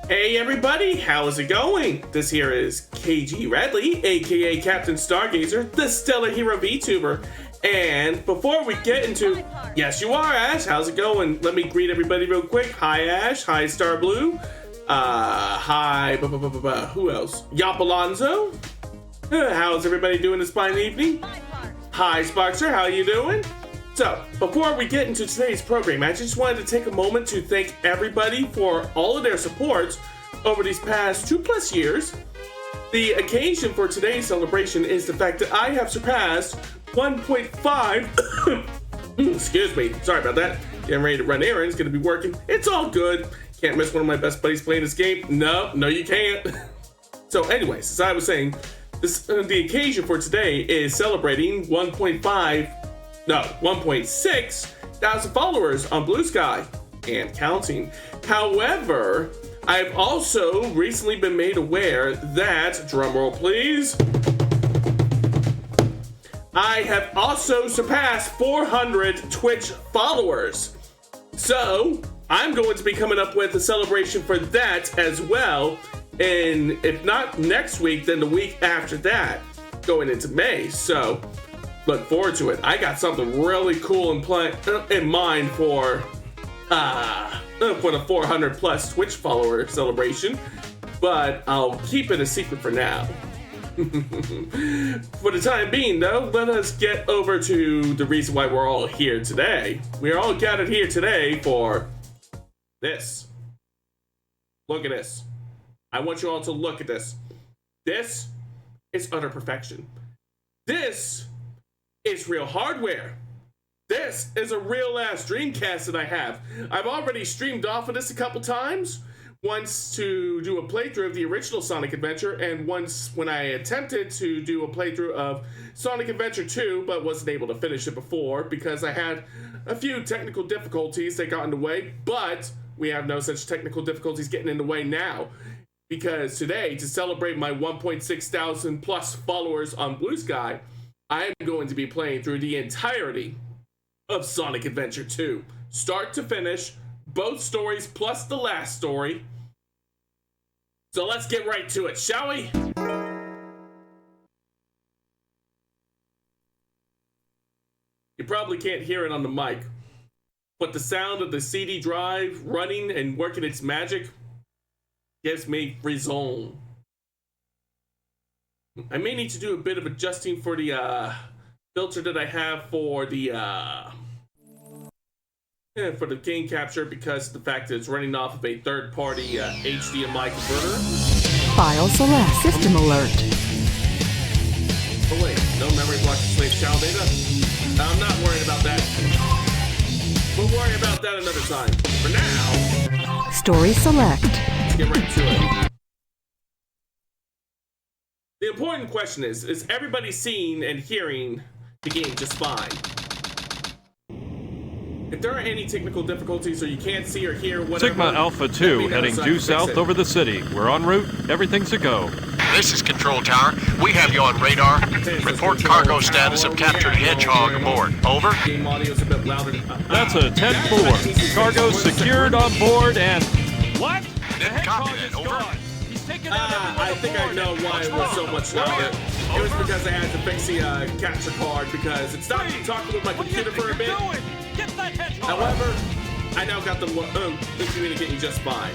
Hey everybody, how's it going? This here is KG Radley, aka Captain Stargazer, the Stellar Hero Vtuber. And before we get into... Yes, you are, Ash. How's it going? Let me greet everybody real quick. Hi, Ash. Hi, Star Blue. Hi... Who else? Yop Alonzo. How's everybody doing this fine evening? Hi, Sparkster. How you doing? So, before we get into today's program, I just wanted to take a moment to thank everybody for all of their support over these past 2+ years. The occasion for today's celebration is the fact that I have surpassed 1.5 excuse me, sorry about that. Getting ready to run errands, gonna be working. It's all good. Can't miss one of my best buddies playing this game. No, you can't. So anyways, as I was saying, the occasion for today is celebrating 1.6 thousand followers on Bluesky and counting. However, I've also recently been made aware that, drumroll please, I have also surpassed 400 Twitch followers. So I'm going to be coming up with a celebration for that as well. And if not next week, then the week after that, going into May. So look forward to it. I got something really cool in mind for the 400 plus Twitch follower celebration, but I'll keep it a secret for now. For the time being though, let us get over to the reason why we're all here today. We are all gathered here today for this. Look at this. I want you all to look at this. This is utter perfection. This is real hardware. This is a real ass Dreamcast that I have. I've already streamed off of this a couple times. Once to do a playthrough of the original Sonic Adventure, and once when I attempted to do a playthrough of Sonic Adventure 2, but wasn't able to finish it before because I had a few technical difficulties that got in the way, but we have no such technical difficulties getting in the way now. Because today, to celebrate my 1.6 thousand plus followers on Bluesky, I am going to be playing through the entirety of Sonic Adventure 2. Start to finish, both stories plus the last story. So let's get right to it, shall we? You probably can't hear it on the mic, but the sound of the CD drive running and working its magic gives me frisson. I may need to do a bit of adjusting for the filter that I have for the game capture because of the fact that it's running off of a third-party HDMI converter. File select. System alert. Oh wait, no memory block to slave child data? I'm not worried about that. We'll worry about that another time. For now, Story select. let's get right to it. The important question is everybody seeing and hearing the game just fine? If there are any technical difficulties or you can't see or hear whatever... Sigma Alpha 2 heading due south over the city. We're en route. Everything's a go. This is Control Tower. We have you on radar. Report cargo status of captured Hedgehog aboard. Over. Game audio's a bit louder. That's a 10-4. Cargo secured on board and... What? The Didn't copy Hedgehog that. is Over. gone. He's taken out everyone I think I aboard. know why it was so much louder. It was because I had to fix the capture card because it stopped me talking with my computer for a bit. Get that Hedgehog. However, I now got them communicating just fine.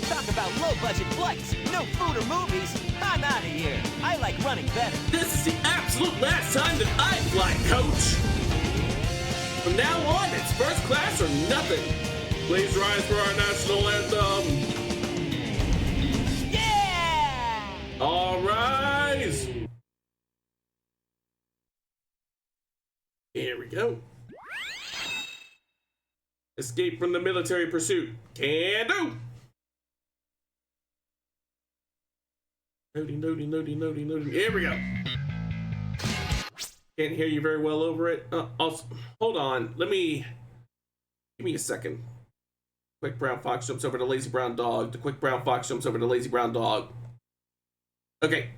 Talk about low-budget flights, no food or movies. I'm out of here. I like running better. This is the absolute last time that I fly, coach. From now on, it's first class or nothing. Please rise for our national anthem. Yeah! All rise. Here we go. Escape from the military pursuit. Can do. Loading. Here we go. Can't hear you very well over it. Hold on. Give me a second. Quick brown fox jumps over the lazy brown dog. The quick brown fox jumps over the lazy brown dog. Okay.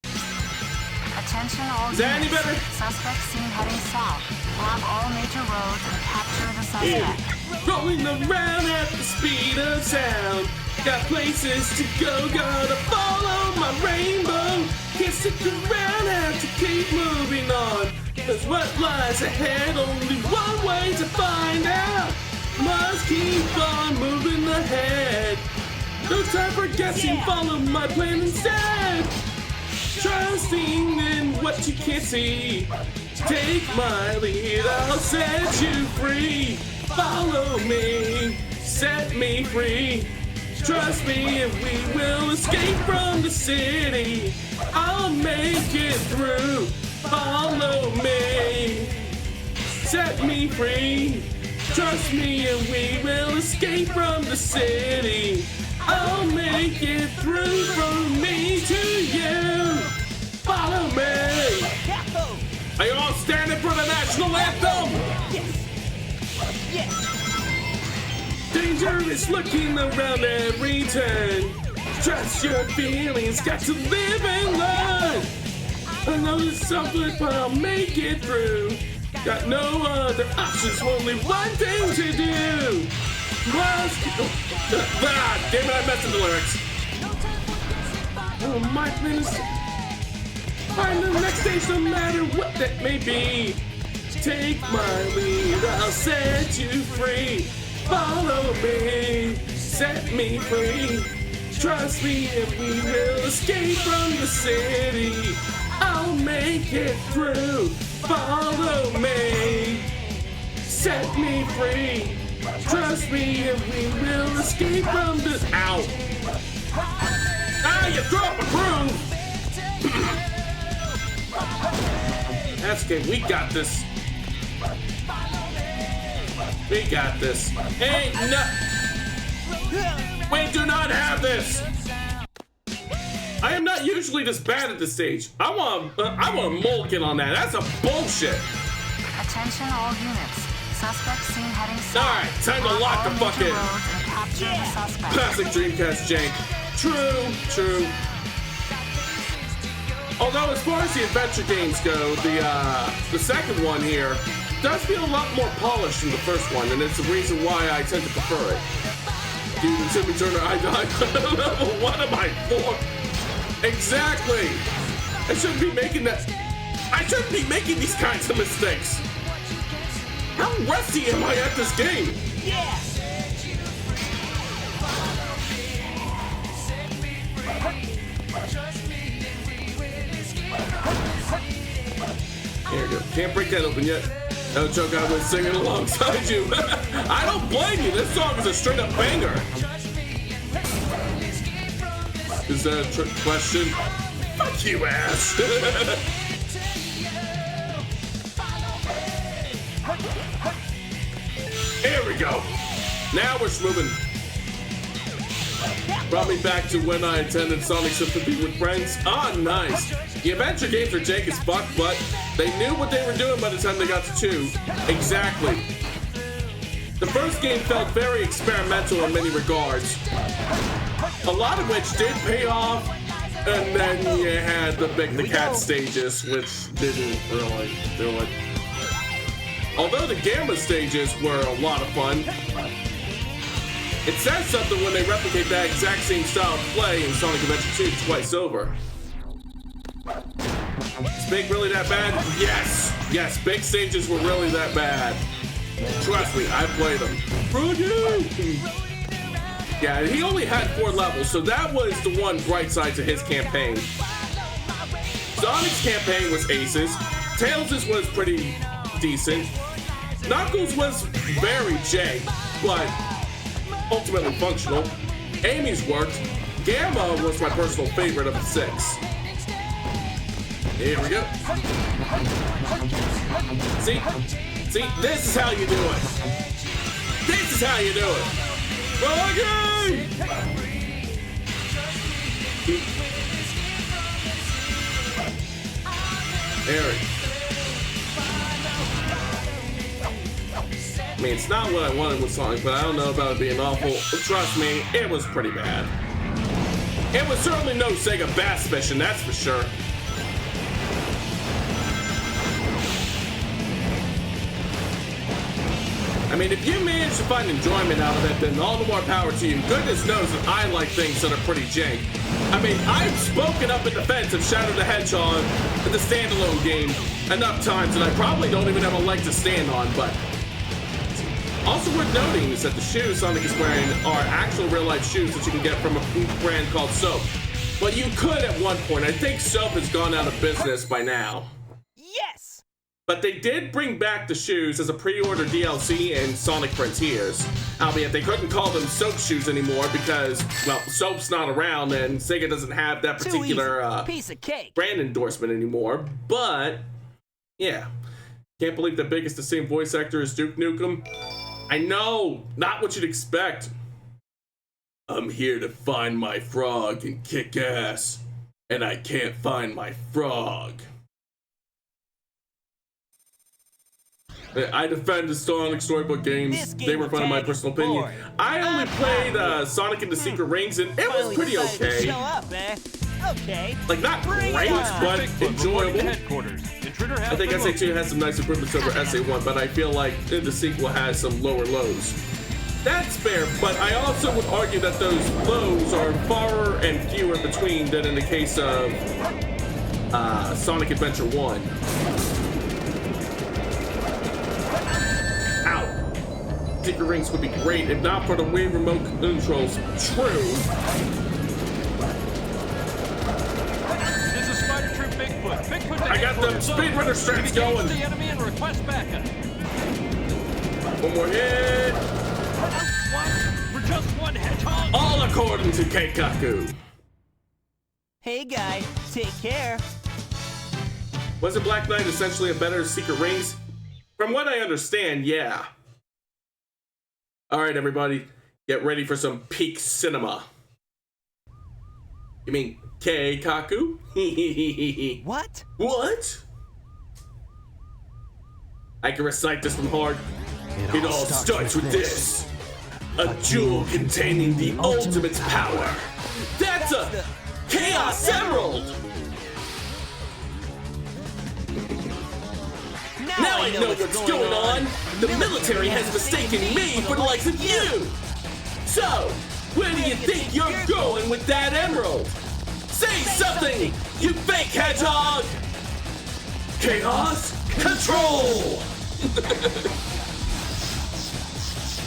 Attention all Is that any units. better? Suspect seen heading south. Block all major roads and capture the suspect. Rolling around at the speed of sound. Got places to go, gotta follow my rainbow. Can't stick around, have to keep moving on. Cause what lies ahead, only one way to find out. Must keep on moving ahead. No time for guessing, follow my plan instead. Trusting in what you can't see. Take my lead, I'll set you free. Follow me, set me free. Trust me and we will escape from the city. I'll make it through. Follow me, set me free. Trust me and we will escape from the city. I'll make it through from me to you. Follow me. Are you all standing for the national anthem? Yes. Danger is looking around every turn. Trust your feelings, got to live and learn. I know it's something, but I'll make it through. Got no other options, only one thing to do. Must damn it, I messed with the lyrics. Oh, my goodness. Find the next stage, no matter what that may be. Take my lead, I'll set you free. Follow me, set me free. Trust me and we will escape from the city. I'll make it through. Follow me, set me free. Trust me and we will escape from the... Ow. Ah, you throw up a groove. That's good, we got this. We got this. Ain't no... We do not have this. I am not usually this bad at this stage. I want a mulligan on that. That's a bullshit. Attention all units. Suspect seen heading south. All right, time to lock the fuck in. Classic Dreamcast jank. True. Although as far as the adventure games go, the second one here does feel a lot more polished than the first one, and it's the reason why I tend to prefer it. Dude, Timmy Turner, I died. What am I for? Exactly. I shouldn't be making that. I shouldn't be making these kinds of mistakes. How rusty am I at this game? Yeah. Here we go. Can't break that open yet. No joke, I was singing alongside you. I don't blame you. This song is a straight up banger. Is that a trick question? Fuck you, ass. Here we go. Now we're moving. Brought me back to when I attended Sonic Symphony with friends. Ah, nice. The adventure games are jank as fuck, but they knew what they were doing by the time they got to 2. Exactly. The first game felt very experimental in many regards, a lot of which did pay off, and then you had the cat stages, which didn't really do it. Although the Gamma stages were a lot of fun, it says something when they replicate that exact same style of play in Sonic Adventure 2 twice over. Is Big really that bad? Yes! Yes, big stages were really that bad. Trust me, I played them. Yeah, he only had 4 levels, so that was the one bright side to his campaign. Sonic's campaign was aces. Tails' was pretty decent. Knuckles was very jank, but ultimately functional. Amy's worked. Gamma was my personal favorite of the 6. Here we go. See, this is how you do it. This is how you do it. Okay. Eric. I mean, it's not what I wanted with Sonic, but I don't know about it being awful. Trust me, it was pretty bad. It was certainly no Sega Bass Mission, that's for sure. I mean, if you manage to find enjoyment out of it, then all the more power to you. Goodness knows that I like things that are pretty jank. I mean, I've spoken up in defense of Shadow the Hedgehog, the standalone game, enough times that I probably don't even have a leg to stand on, but... Also worth noting is that the shoes Sonic is wearing are actual real-life shoes that you can get from a brand called Soap. But you could at one point. I think Soap has gone out of business by now. Yes! But they did bring back the shoes as a pre-order DLC in Sonic Frontiers. Albeit they couldn't call them Soap shoes anymore because, well, Soap's not around and Sega doesn't have that particular Piece of cake. brand endorsement anymore. But, yeah. Can't believe the biggest the same voice actor as Duke Nukem. I know, not what you'd expect. I'm here to find my frog and kick ass, and I can't find my frog. I defend the Sonic storybook games. They were fun in my personal opinion. I only played Sonic and the Secret Rings, and it was pretty okay. Show up, eh? Okay. Like, not great, but enjoyable. I think SA2 has some nice improvements over SA1, but I feel like the sequel has some lower lows. That's fair, but I also would argue that those lows are far and fewer between than in the case of Sonic Adventure 1. Ow. Secret Rings would be great if not for the Wii remote controls. True. I got the speedrunner strats going. The enemy and request backup. One more hit. For just one hedgehog. All according to Keikaku. Hey, guy. Take care. Wasn't Black Knight essentially a better Secret Rings? From what I understand, yeah. All right, everybody, get ready for some peak cinema. You mean Keikaku? What? What? I can recite this from heart. It all starts with this. A jewel containing the ultimate power. That's a Chaos Emerald! Now I know what's going on. The military has mistaken me for the likes of you. So, where do you think you're going with that emerald? Say something, you fake hedgehog! Chaos Control!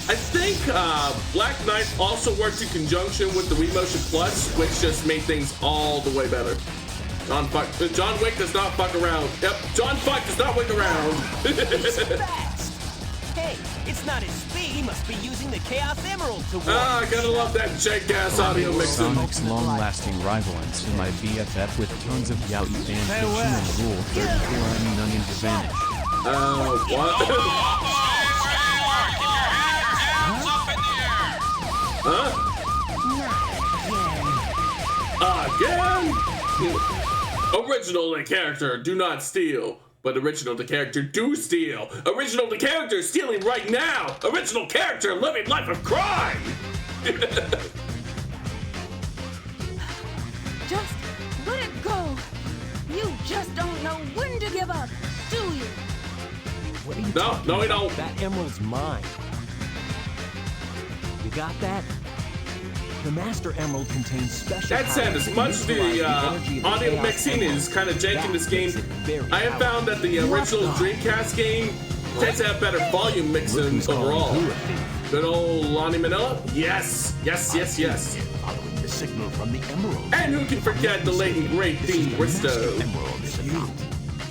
I think Black Knight also worked in conjunction with the Wii Motion Plus, which just made things all the way better. John Wick does not fuck around. Yep, John Fuck does not wick around. He's fast. Hey, it's not his speed. He must be using the Chaos Emerald to win. I gotta love that jank-ass audio mixing. Sonic's long-lasting rival and semi BFF with tons of Yaoi fan fiction and Rule 34 million to vanish. What? Again? Original the character, do not steal. But original the character do steal. Original the character stealing right now. Original character living life of crime. Just let it go. You just don't know when to give up, do you? What are you No, we don't. That emerald's mine. You got that? The Master Emerald contains special. That said, as much as the audio mixing is kind of jank in this game, I have found that the original Dreamcast game tends to have better volume mixing overall. Good old Lonnie Manila? Yes, yes, yes, yes. Following the signal from the emerald. And who can forget the late and great Dean Bristow? Emerald is about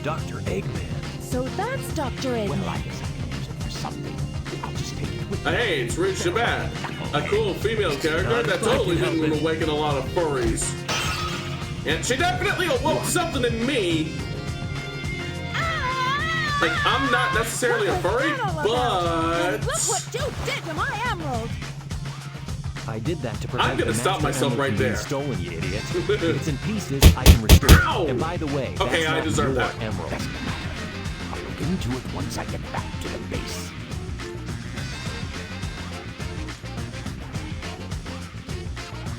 Dr. Eggman. So that's Dr. Eggman. Well, I guess I can use it for something. I'll just take it with me. Hey, it's Ruth Shabbat, a cool female character that totally didn't awaken a lot of furries. And she definitely awoke something in me. Like, I'm not necessarily a furry, but... Look what you did to my emerald! I did that to prevent I'm gonna the stop Master myself Emerald right from being there. Stolen, you idiot. If it's in pieces, I can restore it. Ow! And by the way, Okay, that's I not deserve your that. emerald. I'll look into it once I get back to the base.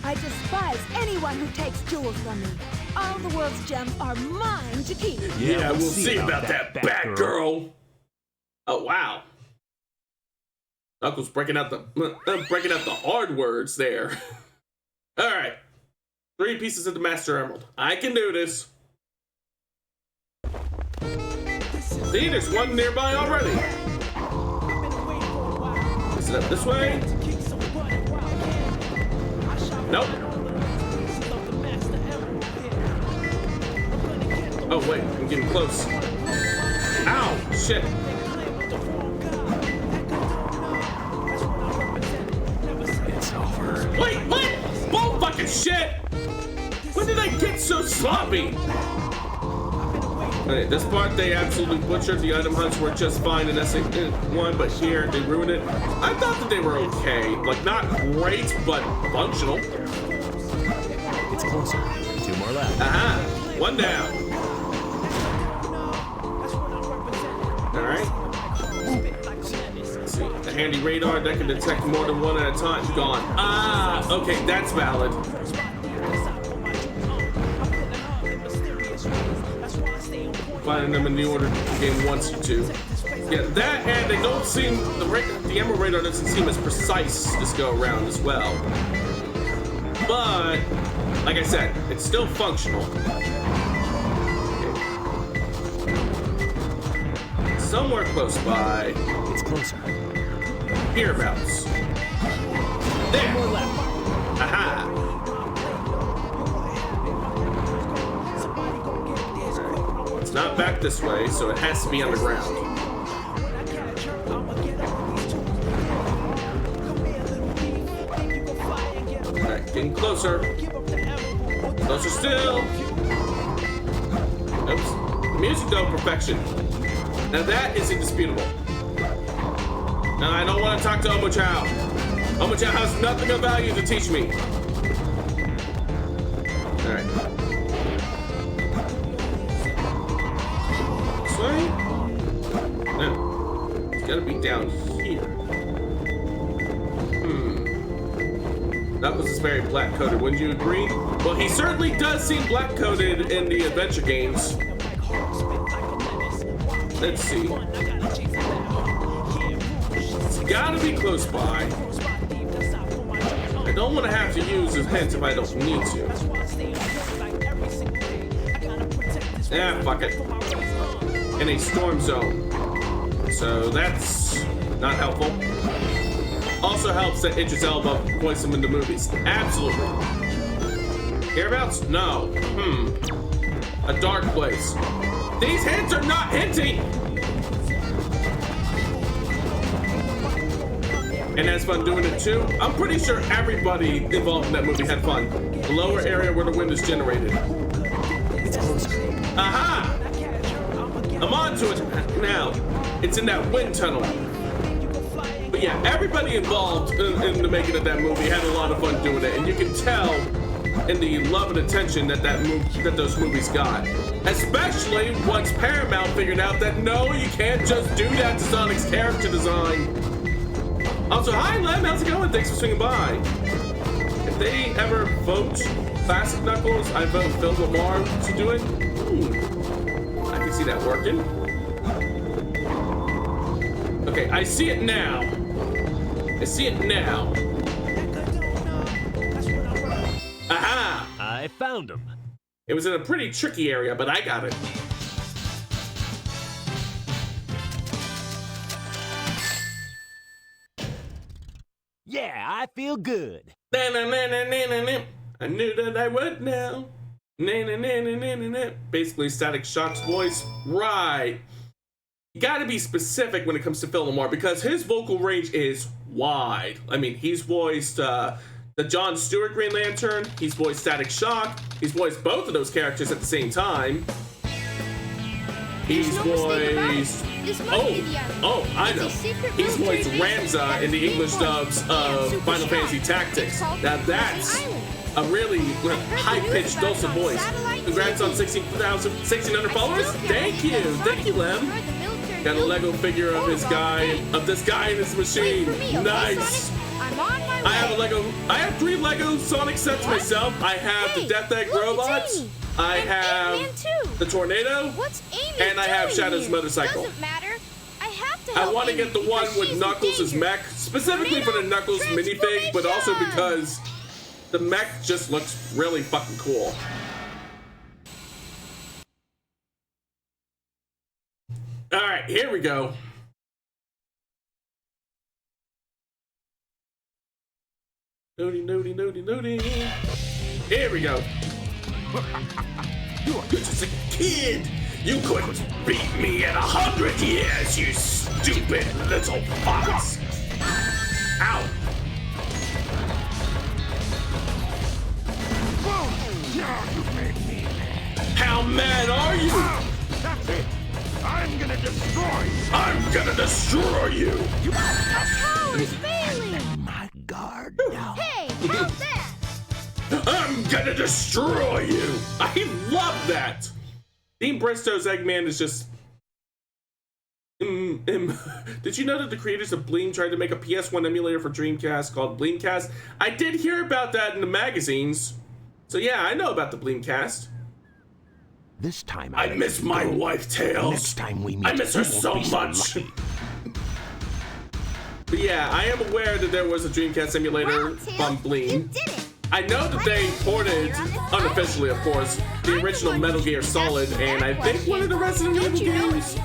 I despise anyone who takes jewels from me. All the world's gems are mine to keep. Yeah, we'll see about that Batgirl. Oh, wow. Knuckles breaking out the hard words there. All right, 3 pieces of the Master Emerald. I can do this. See, there's one nearby already. Is it up this way? Nope. Oh wait, I'm getting close. Ow, shit. It's over. Wait, what? Bull fucking shit! When did I get so sloppy? Okay, this part they absolutely butchered. The item hunts were just fine in SA1, but here they ruined it. I thought that they were okay. Like, not great, but functional. It's closer. 2 more left. Aha! 1 down. Alright. Let's see. A handy radar that can detect more than one at a time. Gone. Ah! Okay, that's valid. Finding them in the order the game wants you to. Yeah, that, and they don't seem, the Emerald Radar doesn't seem as precise this go around as well. But, like I said, it's still functional. Okay. Somewhere close by. It's closer. Hereabouts. There! Aha! It's not back this way, so it has to be underground. Alright, getting closer. Closer still. Oops. Music though, perfection. Now that is indisputable. Now I don't want to talk to Omochao. Omochao has nothing of value to teach me. Alright. This way? No. It's gotta be down here. Knuckles is very black-coated, wouldn't you agree? Well, he certainly does seem black-coated in the adventure games. Let's see. It's gotta be close by. I don't want to have to use his hints if I don't need to. Yeah, fuck it. In a storm zone. So that's not helpful. Also helps that Idris Elba voice him in the movies. Absolutely. Hereabouts? No. A dark place. These hints are not hinting! And has fun doing it too. I'm pretty sure everybody involved in that movie had fun. The lower area where the wind is generated. Aha! I'm on to it now. It's in that wind tunnel. But yeah, everybody involved in the making of that movie had a lot of fun doing it, and you can tell in the love and attention that those movies got. Especially once Paramount figured out that no, you can't just do that to Sonic's character design. Also, hi Lem, how's it going? Thanks for swinging by. If they ever vote Classic Knuckles, I vote Phil Lamar to do it. I can see that working. Okay, I see it now. I see it now. Aha! I found him. It was in a pretty tricky area, but I got it. Yeah, I feel good. Na, na, na, na, na, na, na. I knew that I would now. Na, na, na, na, na, na, na. Basically, Static Shock's voice. Right. You gotta be specific when it comes to Phil Lamar because his vocal range is wide. I mean, he's voiced the John Stewart Green Lantern, he's voiced Static Shock, he's voiced both of those characters at the same time. He's voiced... Oh, I know. He's voiced Ramza in the English dubs of Final Fantasy Tactics. Now that's a really high-pitched, dulcet voice. Congrats on 1,600 followers. Thank you, Lem. Got a Lego figure of this guy in his machine. Nice. I have 3 Lego Sonic sets myself. I have the Death Egg robots. I have the tornado. And I have Shadow's motorcycle. Doesn't matter. I have to I want to get the one with Knuckles as mech, specifically for the Knuckles minifig, but also because the mech just looks really fucking cool. All right, here we go. Nody. Here we go. You're just a kid. You couldn't beat me in 100 years, you stupid little fox. Ow. How mad are you? That's it. I'm gonna destroy you. I'm gonna destroy you. The power's failing! My guard now. Hey, how's that? I'm gonna destroy you. I love that. Dean Bristow's Eggman is just... Did you know that the creators of Bleem tried to make a PS1 emulator for Dreamcast called Bleemcast? I did hear about that in the magazines. So yeah, I know about the Bleemcast. This time I miss my wife, Tails. Next time we meet, I miss her you won't so be much. lucky. But yeah, I am aware that there was a Dreamcast emulator from Bleem. I know that they ported, unofficially of course, the original Metal Gear Solid, and I think one of the Resident Evil games.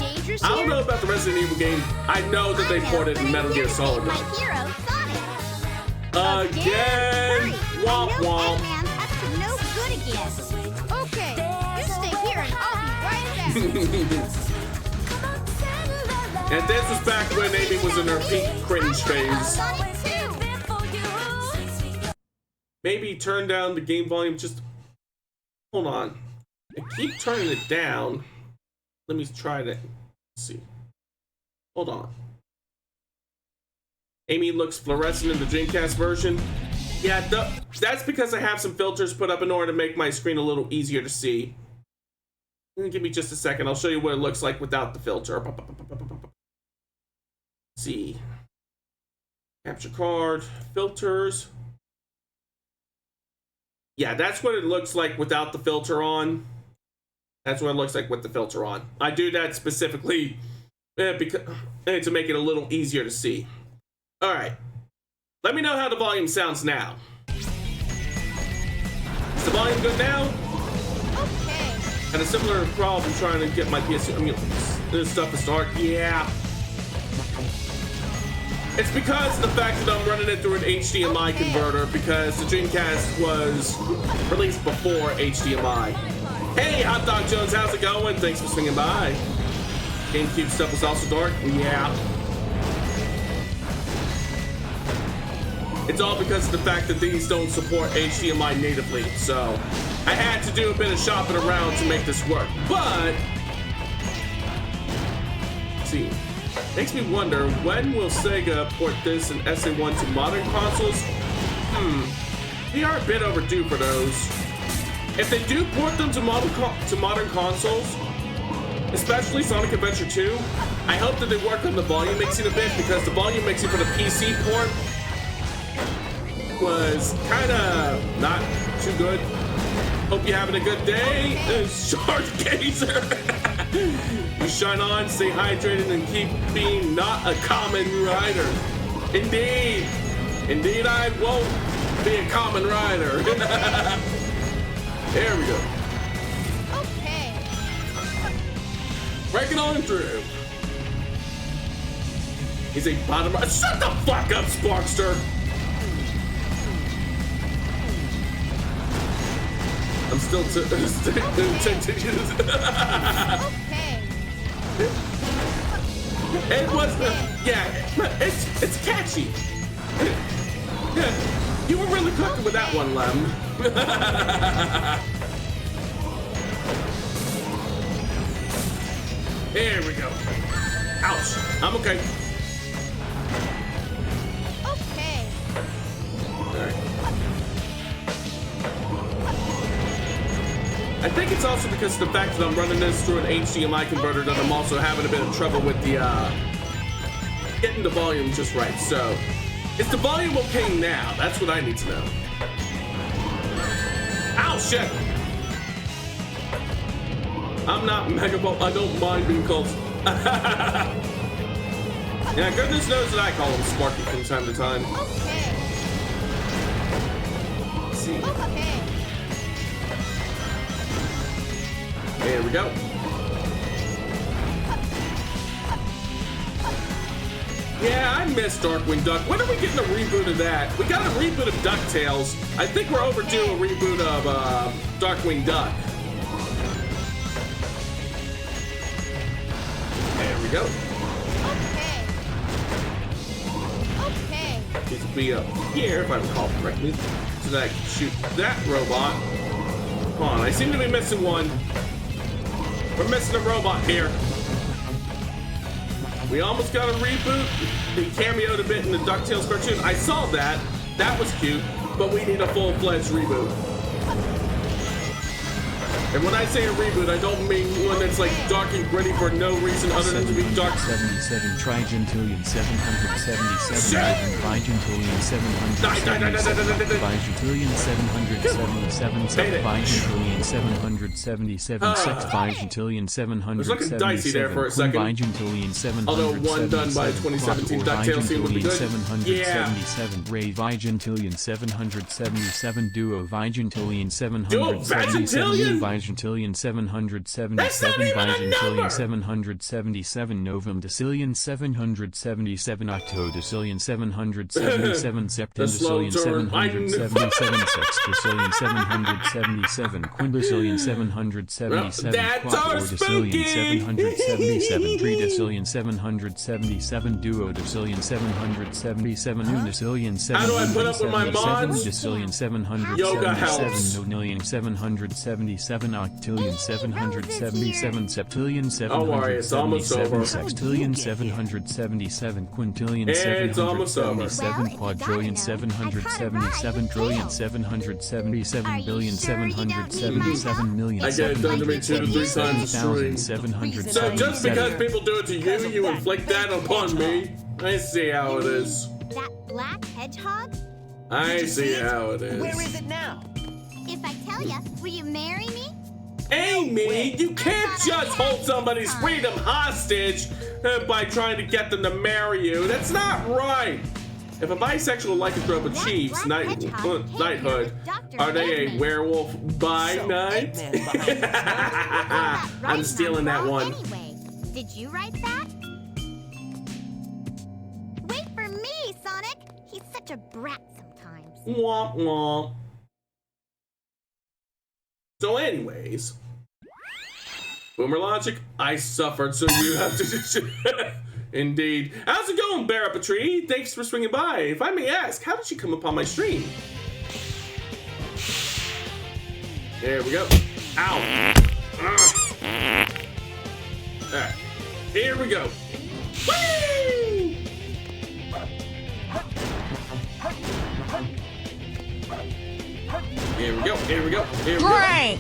I don't know about the Resident Evil game. I know that they ported Metal Gear Solid though. Again! Womp womp. Okay, you stay here and I'll be right back. And this was back when Amy was in her peak cringe phase. Maybe turn down the game volume just... Hold on. I keep turning it down. Let me try that. Let's see. Hold on. Amy looks fluorescent in the Dreamcast version. Yeah, that's because I have some filters put up in order to make my screen a little easier to see. Give me just a second. I'll show you what it looks like without the filter. Let's see. Capture card. Filters. Yeah, that's what it looks like without the filter on. That's what it looks like with the filter on. I do that specifically because to make it a little easier to see. All right. Let me know how the volume sounds now. Is the volume good now? Okay. Had a similar problem trying to get my PS2 this stuff to start. Yeah. It's because of the fact that I'm running it through an HDMI converter because the Dreamcast was released before HDMI. Hey, Hot Dog Jones, how's it going? Thanks for swinging by. GameCube stuff was also dark. Yeah. It's all because of the fact that these don't support HDMI natively, so I had to do a bit of shopping around to make this work. But, let's see. Makes me wonder, when will Sega port this and SA1 to modern consoles? We are a bit overdue for those. If they do port them to modern consoles, especially Sonic Adventure 2, I hope that they work on the volume mixing a bit, because the volume mixing for the PC port was kinda not too good. Hope you're having a good day. Shark Gazer. You shine on, stay hydrated, and keep being not a common rider. Indeed. Indeed, I won't be a common rider. There we go. Okay. Breaking on through. He's a bottom. Shut the fuck up, Sparkster. I'm still Okay. It was yeah, it's catchy. Yeah, you were really cooking with that one, Lem. Here we go. Ouch. I'm okay. Okay. Alright. I think it's also because of the fact that I'm running this through an HDMI converter that I'm also having a bit of trouble with the getting the volume just right. So, is the volume okay now? That's what I need to know. Ow, shit! I'm not Megaball. I don't mind being called. Yeah, goodness knows that I call him Sparky from time to time. Okay. Let's see. Okay. There we go. Yeah, I miss Darkwing Duck. When are we getting a reboot of that? We got a reboot of DuckTales. I think we're overdue a reboot of Darkwing Duck. There we go. Okay. These will be up here, if I recall correctly, so that I can shoot that robot. Come on, I seem to be missing one. We're missing a robot here. We almost got a reboot. He cameoed a bit in the DuckTales cartoon. I saw that. That was cute, but we need a full-fledged reboot. And when I say a reboot, I don't mean one that's like dark and gritty for no reason other than to be dark. 77 trigentillion 777 bigentillion 777 bigentillion 777 bigentillion 777 6 bigentillion 777 bigentillion 777 although one done by 2017 DuckTales seemed to be good. 777 ray vigentillion 777 duo vigentillion 777 Vigentillion 777 Vigentillion 777 Novum Decillion 777 Octodecillion 777 Septendecillion 777 Sextecillion 777 Quindecillion 777 Quadrodecillion 777 Tridecillion 777 Duodecillion 777 Unicillion 777 Decillion 777 Nonillion 777 octillion 777 septillion 777 sextillion 777 quintillion 777 quadrillion 777 trillion 777 billion 777 million. I get it done to me 2 to 3 times a stream. 777. So just because people do it to you, you inflict that upon me. I see how it is. That black hedgehog? I see how it is. Where is it now? If I tell you, will you marry me? Amy, you can't just hold somebody's freedom hostage by trying to get them to marry you. That's not right. If a bisexual lycanthrope achieves knighthood, are they a werewolf by night? I'm stealing that one. Anyway, did you write that? Wait for me, Sonic. He's such a brat sometimes. Womp womp. So anyways, Boomer Logic, I suffered, so you have to... Indeed. How's it going, Bear Up a Tree? Thanks for swinging by. If I may ask, how did you come upon my stream? There we go. Ow. Alright, here we go. Whee! Here we go, here we go, here we go. Great!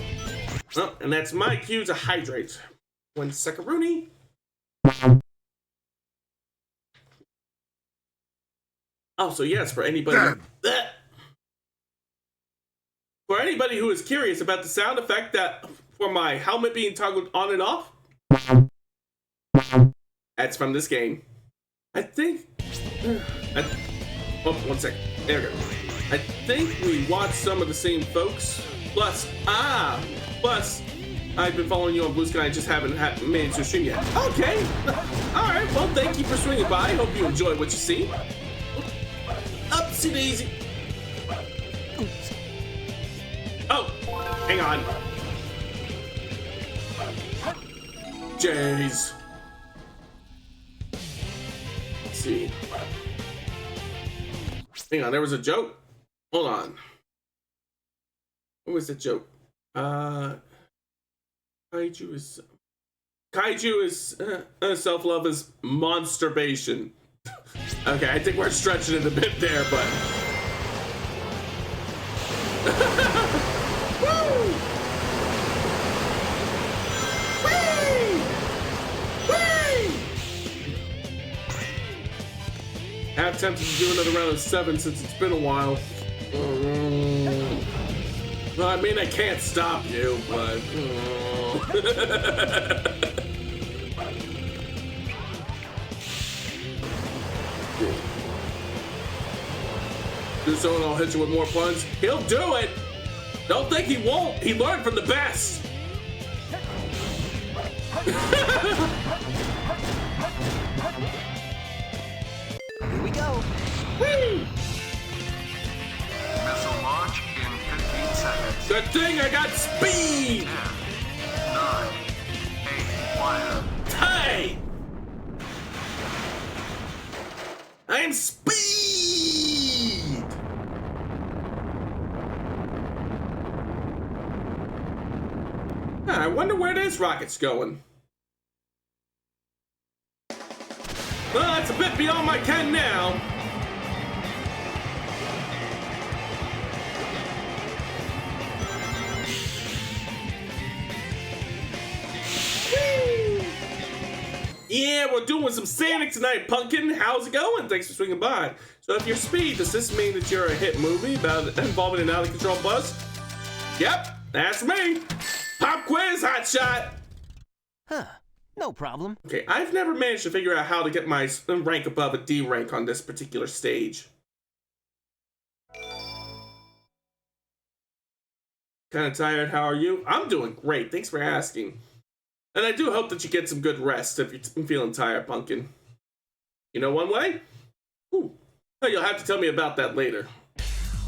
Oh, and that's my cue to hydrate. 1 second, Rooney. Oh, so yes, for anybody... For anybody who is curious about the sound effect that... For my helmet being toggled on and off... That's from this game. I think... Oh, 1 second. There we go. I think we watched some of the same folks. Plus, I've been following you on Bluesky. I just haven't made it to a stream yet. Okay. All right. Well, thank you for swinging by. Hope you enjoy what you see. Upsy daisy. Oh, hang on. Jeez. Let's see. Hang on. There was a joke. Hold on. What was the joke? Kaiju is self-love is monsturbation. Okay, I think we're stretching it a bit there, but woo! Whee! Whee! Half tempted to do another round of 7 since it's been a while. Well, I mean, I can't stop you, but... Do someone, I'll hit you with more punch. He'll do it. Don't think he won't. He learned from the best. Here we go. Whee! Missile launch in 15 seconds. Good thing I got speed. 10, 9, 8, fire. Hey! I'm speed! I wonder where this rocket's going. Well, that's a bit beyond my ken now. Yeah, we're doing some Sonic tonight, Pumpkin. How's it going? Thanks for swinging by. So if you're speed, does this mean that you're a hit movie about involving an out-of-control bus? Yep, that's me. Pop quiz, hotshot. Huh. No problem. Okay, I've never managed to figure out how to get my rank above a D rank on this particular stage. Kind of tired, how are you? I'm doing great, thanks for asking. And I do hope that you get some good rest if you're feeling tired, Pumpkin. You know one way? Ooh. Oh, you'll have to tell me about that later.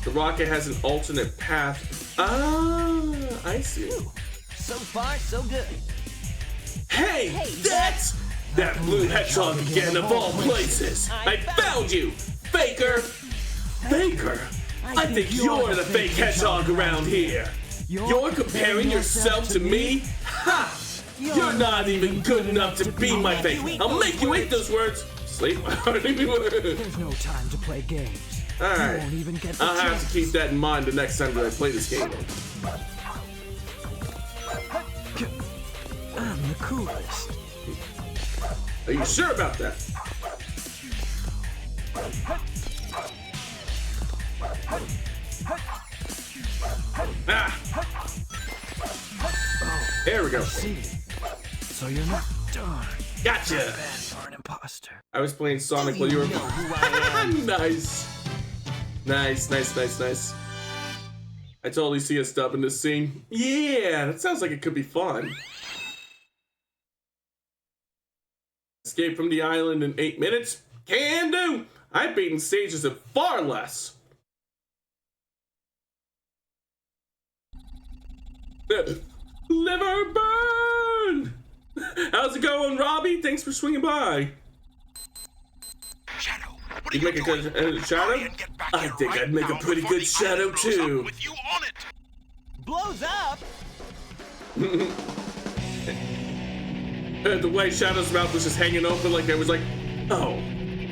The rocket has an alternate path. Ah, I see. So far, so good. Hey, that's that blue hedgehog again of all places. I found you, faker. Faker, I think you're the fake hedgehog around here. You're comparing yourself to me? Ha! You're not even good enough to be my fake. I'll make you eat those words. Sleep. There's no time to play games. Alright. I'll have to keep that in mind the next time that I play this game. I'm the coolest. Are you sure about that? Ah! There we go. So you're not darn. Gotcha! Bad for an imposter. I was playing Sonic while you were... Nice! Nice, nice, nice, nice. I totally see us dubbing this scene. Yeah, that sounds like it could be fun. Escape from the island in 8 minutes? Can do! I've beaten stages in far less. Liver burn! How's it going, Robbie? Thanks for swinging by. Shadow, what You make a good shadow? I think I'd make a pretty good shadow too. With you on it. Blows up. The way Shadow's mouth was just hanging open, like it was like, oh,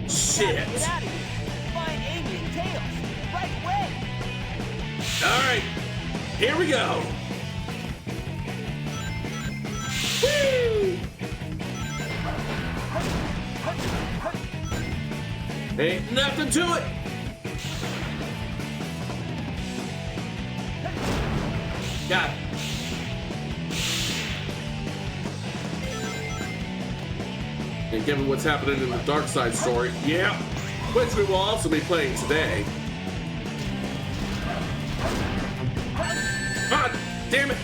shit. Get out of here. Find Amy and Tails. Right away. All right, here we go. Woo! Ain't nothing to it. Got it. And given what's happening in the Dark Side story, yeah, which we will also be playing today. Ah, damn it!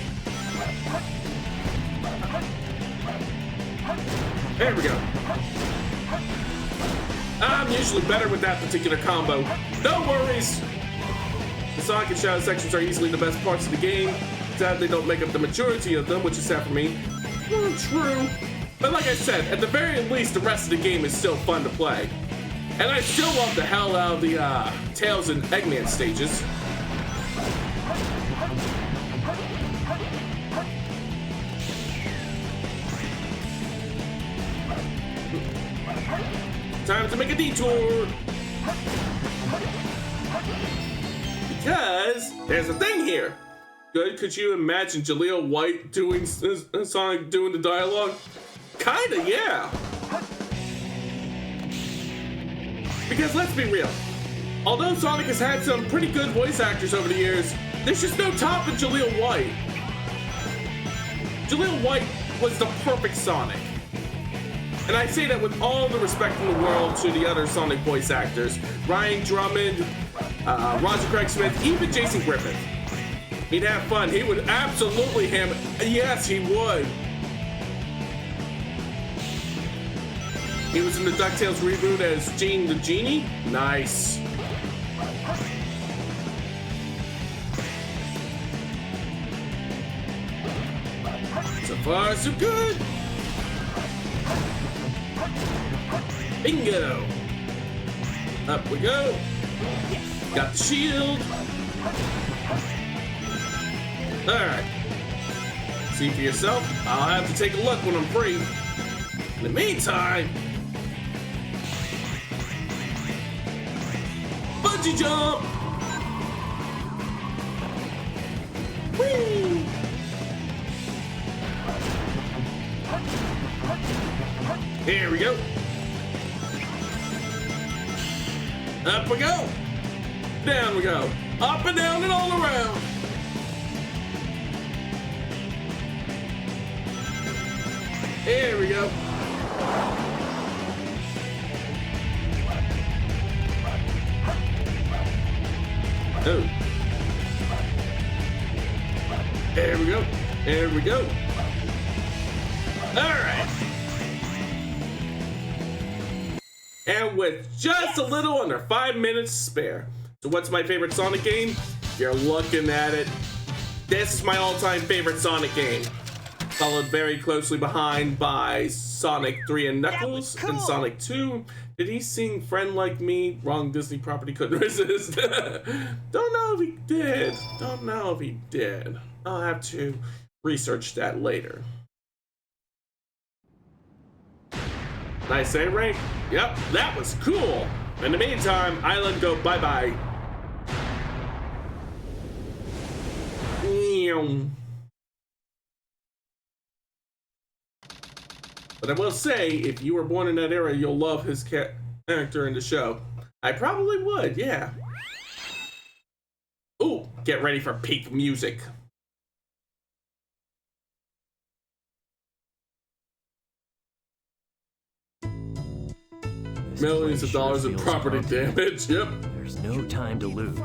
There we go. I'm usually better with that particular combo. No worries! The Sonic and Shadow sections are easily the best parts of the game. Sadly, they don't make up the majority of them, which is sad for me. Well, true. But like I said, at the very least, the rest of the game is still fun to play. And I still love the hell out of the Tails and Eggman stages. Time to make a detour. Because there's a thing here. Good, could you imagine Jaleel White doing Sonic doing the dialogue? Kinda, yeah. Because let's be real. Although Sonic has had some pretty good voice actors over the years, there's just no topping Jaleel White. Jaleel White was the perfect Sonic. And I say that with all the respect in the world to the other Sonic voice actors. Ryan Drummond, Roger Craig Smith, even Jason Griffith. He'd have fun. He would absolutely hammer. Yes, he would. He was in the DuckTales reboot as Gene the Genie. Nice. So far, so good. Bingo. Up we go. Got the shield. Alright. See for yourself. I'll have to take a look when I'm free. In the meantime, bungee jump! Whee! Here we go. Up we go. Down we go. Up and down and all around. Here we go. Oh. There we go. There we go. All right. And with just a little under 5 minutes to spare. So what's my favorite Sonic game? You're looking at it. This is my all-time favorite Sonic game. Followed very closely behind by Sonic 3 and Knuckles and Sonic 2. Did he sing Friend Like Me? Wrong Disney property, couldn't resist. Don't know if he did. Don't know if he did. I'll have to research that later. Nice save rate? Yep, that was cool. In the meantime, Island go bye-bye. But I will say, if you were born in that era, you'll love his character in the show. I probably would, yeah. Ooh, get ready for peak music. Millions of dollars in property damage, yep. There's no time to lose.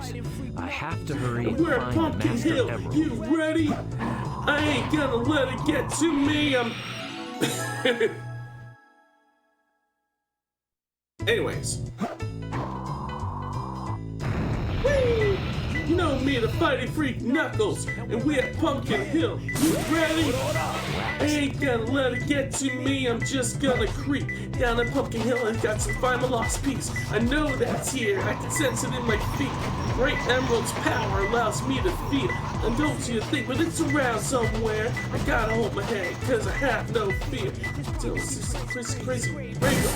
I have to hurry and We're find Pumpkin the Master Hill. Emerald. You ready? I ain't gonna let it get to me. Anyways. Whee! You know me, the fighting freak Knuckles, and we at Pumpkin Hill. You ready? I ain't gonna let it get to me. I'm just gonna creep down at Pumpkin Hill and got to find my lost piece. I know that's here. I can sense it in my feet. Great Emerald's power allows me to feel. And don't you think, but it's around somewhere. I gotta hold my head, cause I have no fear. Crazy Rainbow.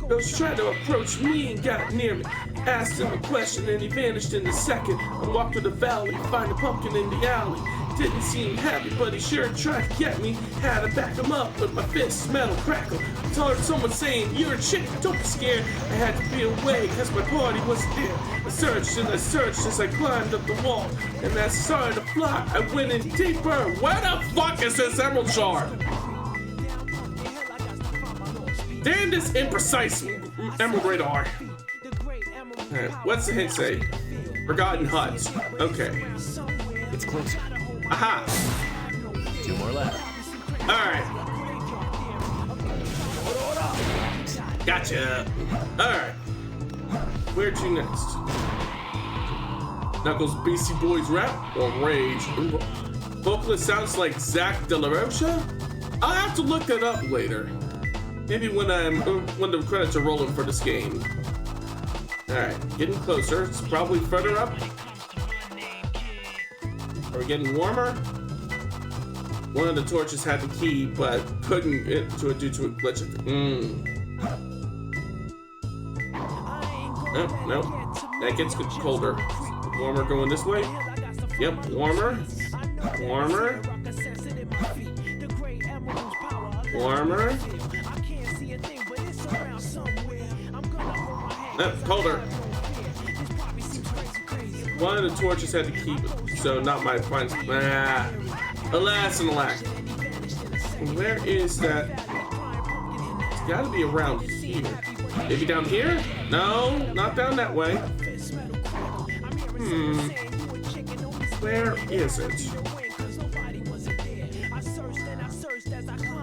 Ghost tried to approach me and got near me. Asked him a question and he vanished in a second. I walked through the valley, find a pumpkin in the alley. Didn't seem happy, but he sure tried to get me. Had to back him up with my fists, metal crackle. I heard someone saying, "You're a chick, don't be scared." I had to be away, cause my party wasn't there. I searched and I searched as I climbed up the wall. And as I started to fly, I went in deeper. Where the fuck is this emerald shard? Damn this imprecise emerald radar. Alright, what's the hint say? Forgotten huts. Okay. It's closer. Aha! 2 more left. Alright. Gotcha. Alright. Where to next? Knuckles Beastie Boys rap or rage? Vocalist sounds like Zach De La Rocha? I'll have to look that up later. Maybe when the credits are rolling for this game. Alright, getting closer. It's probably further up. Are we getting warmer? One of the torches had the key, but couldn't get to it due to a glitch. Oh, no. That gets colder. Warmer going this way? Yep, warmer. Warmer. Warmer. Colder. One of the torches had to keep it, so not my fine. Alas and alack. Where is that? It's gotta be around here. Maybe down here? No, not down that way. Where is it?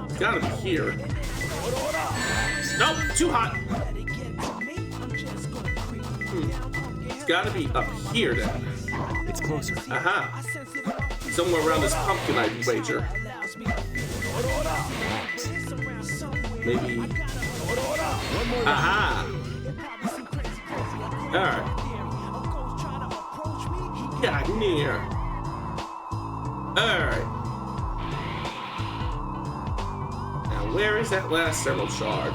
It's gotta be here. Nope, too hot. It's gotta be up here then. It's closer. Aha. Somewhere around this pumpkin, I'd wager. Maybe. Aha. Alright. Got near. Alright. Now, where is that last emerald shard?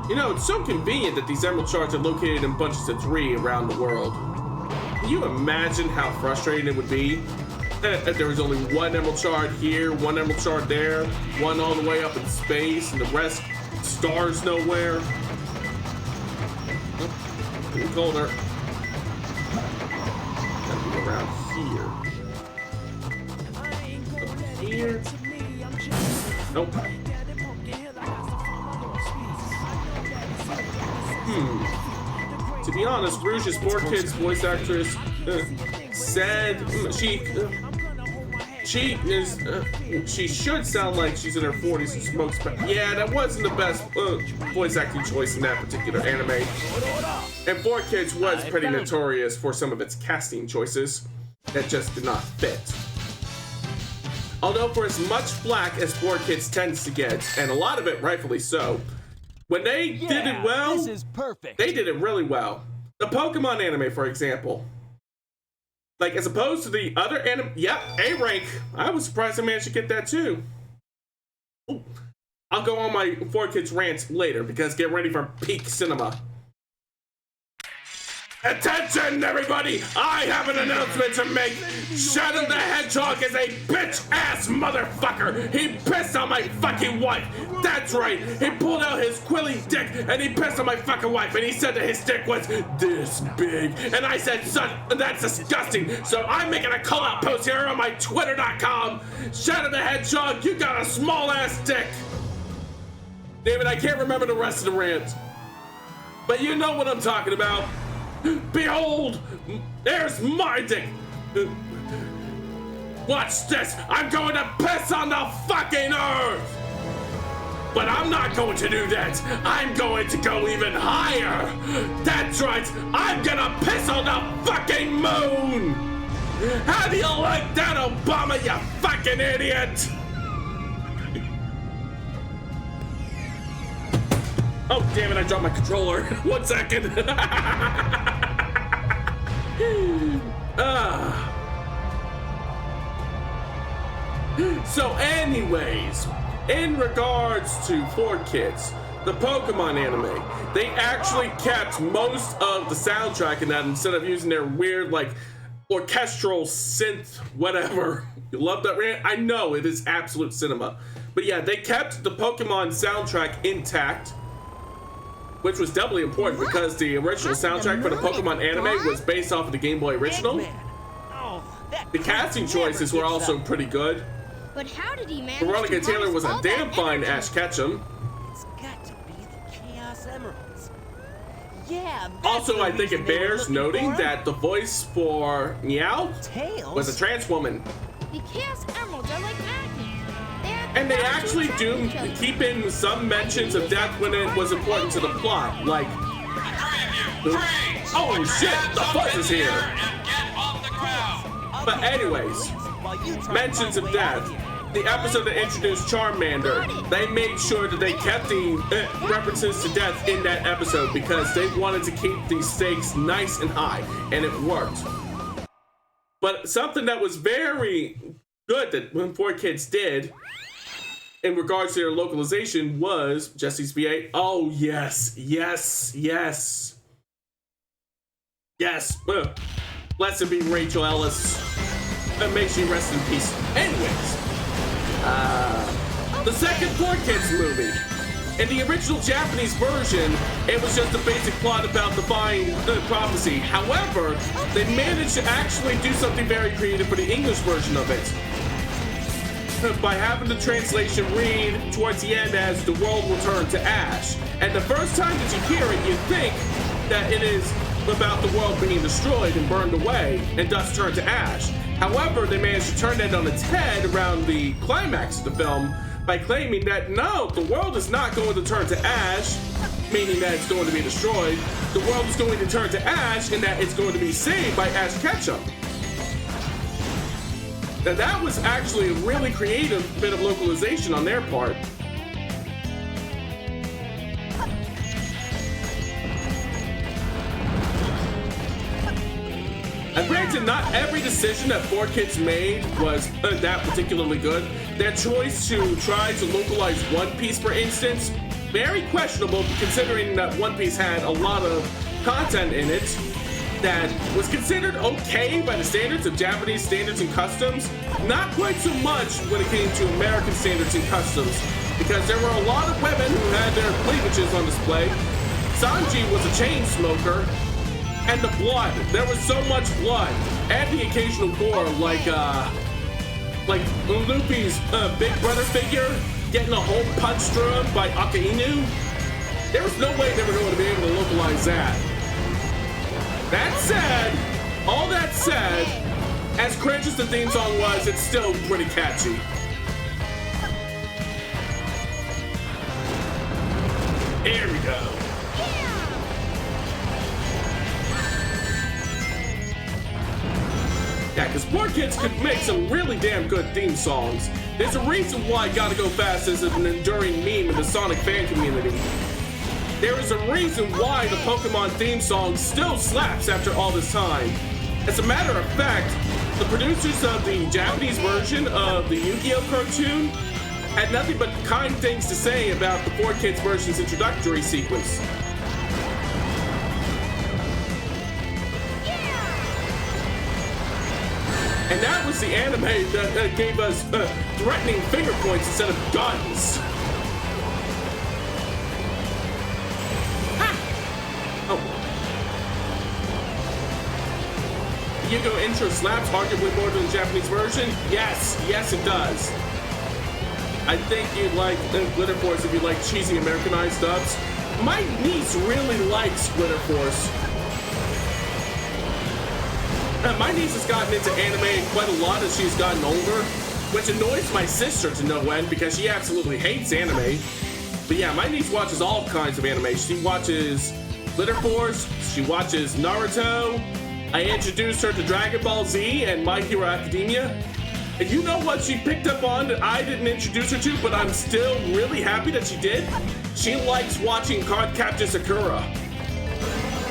You know, it's so convenient that these emerald shards are located in bunches of 3 around the world. Can you imagine how frustrating it would be if there was only 1 emerald shard here, 1 emerald shard there, 1 all the way up in space, and the rest stars nowhere? Getting colder. Gotta be around here. Up here. Nope. To be honest, Rouge's 4 Kids voice actress said she should sound like she's in her 40s and smokes, but yeah, that wasn't the best voice acting choice in that particular anime. And 4 Kids was pretty notorious for some of its casting choices that just did not fit. Although for as much flack as 4 Kids tends to get, and a lot of it rightfully so, when they did it well, This is perfect. they did it really well. The Pokemon anime, for example. Like, as opposed to the other anime, yep, A rank. I was surprised I managed to get that too. Ooh. I'll go on my 4 Kids rants later, because get ready for peak cinema. Attention, everybody! I have an announcement to make! Shadow the Hedgehog is a bitch-ass motherfucker! He pissed on my fucking wife! That's right! He pulled out his quilly dick and he pissed on my fucking wife, and he said that his dick was this big. And I said, son, that's disgusting! So I'm making a call-out post here on my Twitter.com. Shadow the Hedgehog, you got a small-ass dick! David, I can't remember the rest of the rant. But you know what I'm talking about. Behold, there's my dick. Watch this. I'm going to piss on the fucking earth. But I'm not going to do that. I'm going to go even higher. That's right. I'm gonna piss on the fucking moon. How do you like that, Obama, you fucking idiot? Oh, damn it, I dropped my controller. 1 second. So anyways, in regards to 4 Kids, the Pokemon anime, they actually kept most of the soundtrack in that instead of using their weird, like, orchestral synth whatever. You love that rant? I know, it is absolute cinema. But yeah, they kept the Pokemon soundtrack intact, which was doubly important because the original soundtrack for the Pokemon anime was based off of the Game Boy original. The casting choices were also pretty good. But how did he manage Veronica to Taylor was a harness all damn that fine energy? Ash Ketchum. It's got to be the Chaos Emeralds. Yeah. that's Also, the I think reason it they were bears looking noting for him. that the voice for Meow Tails was a trans woman. The Chaos Emeralds are like magnets. And they power to actually attract do each other. keep in some mentions of death when it was important to the plot. Like, oh shit, the fuzz is here. But anyways, mentions of death. The episode that introduced Charmander, they made sure that they kept the references to death in that episode because they wanted to keep the stakes nice and high, and it worked. But something that was very good that when 4 Kids did in regards to their localization was Jesse's VA. Oh yes, yes, yes. Yes. Blessed be Rachel Ellis. And may she rest in peace. Anyways, the second 4 Kids movie. In the original Japanese version, it was just a basic plot about divine prophecy. However, they managed to actually do something very creative for the English version of it. By having the translation read towards the end as the world will turn to ash. And the first time that you hear it, you think that it is about the world being destroyed and burned away and thus turned to ash. However, they managed to turn that on its head around the climax of the film by claiming that no, the world is not going to turn to ash, meaning that it's going to be destroyed. The world is going to turn to ash and that it's going to be saved by Ash Ketchum. Now that was actually a really creative bit of localization on their part. And granted, not every decision that 4Kids made was that particularly good. Their choice to try to localize One Piece, for instance, very questionable considering that One Piece had a lot of content in it that was considered okay by the standards of Japanese standards and customs, not quite so much when it came to American standards and customs, because there were a lot of women who had their cleavages on display. Sanji was a chain smoker, and the blood, there was so much blood, and the occasional gore, like Luffy's Big Brother figure getting a hole punched through him by Akainu. There was no way they were going to be able to localize that. That said, all that said, as cringe as the theme song was, it's still pretty catchy. Here we go. Yeah, because 4Kids could make some really damn good theme songs. There's a reason why Gotta Go Fast is an enduring meme in the Sonic fan community. There is a reason why the Pokemon theme song still slaps after all this time. As a matter of fact, the producers of the Japanese version of the Yu-Gi-Oh! Cartoon had nothing but kind things to say about the 4Kids version's introductory sequence. And that was the anime that gave us threatening finger points instead of guns. The Yu-Gi-Oh! Intro slaps arguably more than the Japanese version? Yes, yes it does. I think you'd like Glitter Force if you like cheesy Americanized dubs. My niece really likes Glitter Force. My niece has gotten into anime quite a lot as she's gotten older, which annoys my sister to no end because she absolutely hates anime. But yeah, my niece watches all kinds of anime. She watches Glitter Force, she watches Naruto. I introduced her to Dragon Ball Z and My Hero Academia. And you know what she picked up on that I didn't introduce her to, but I'm still really happy that she did? She likes watching Cardcaptor Sakura.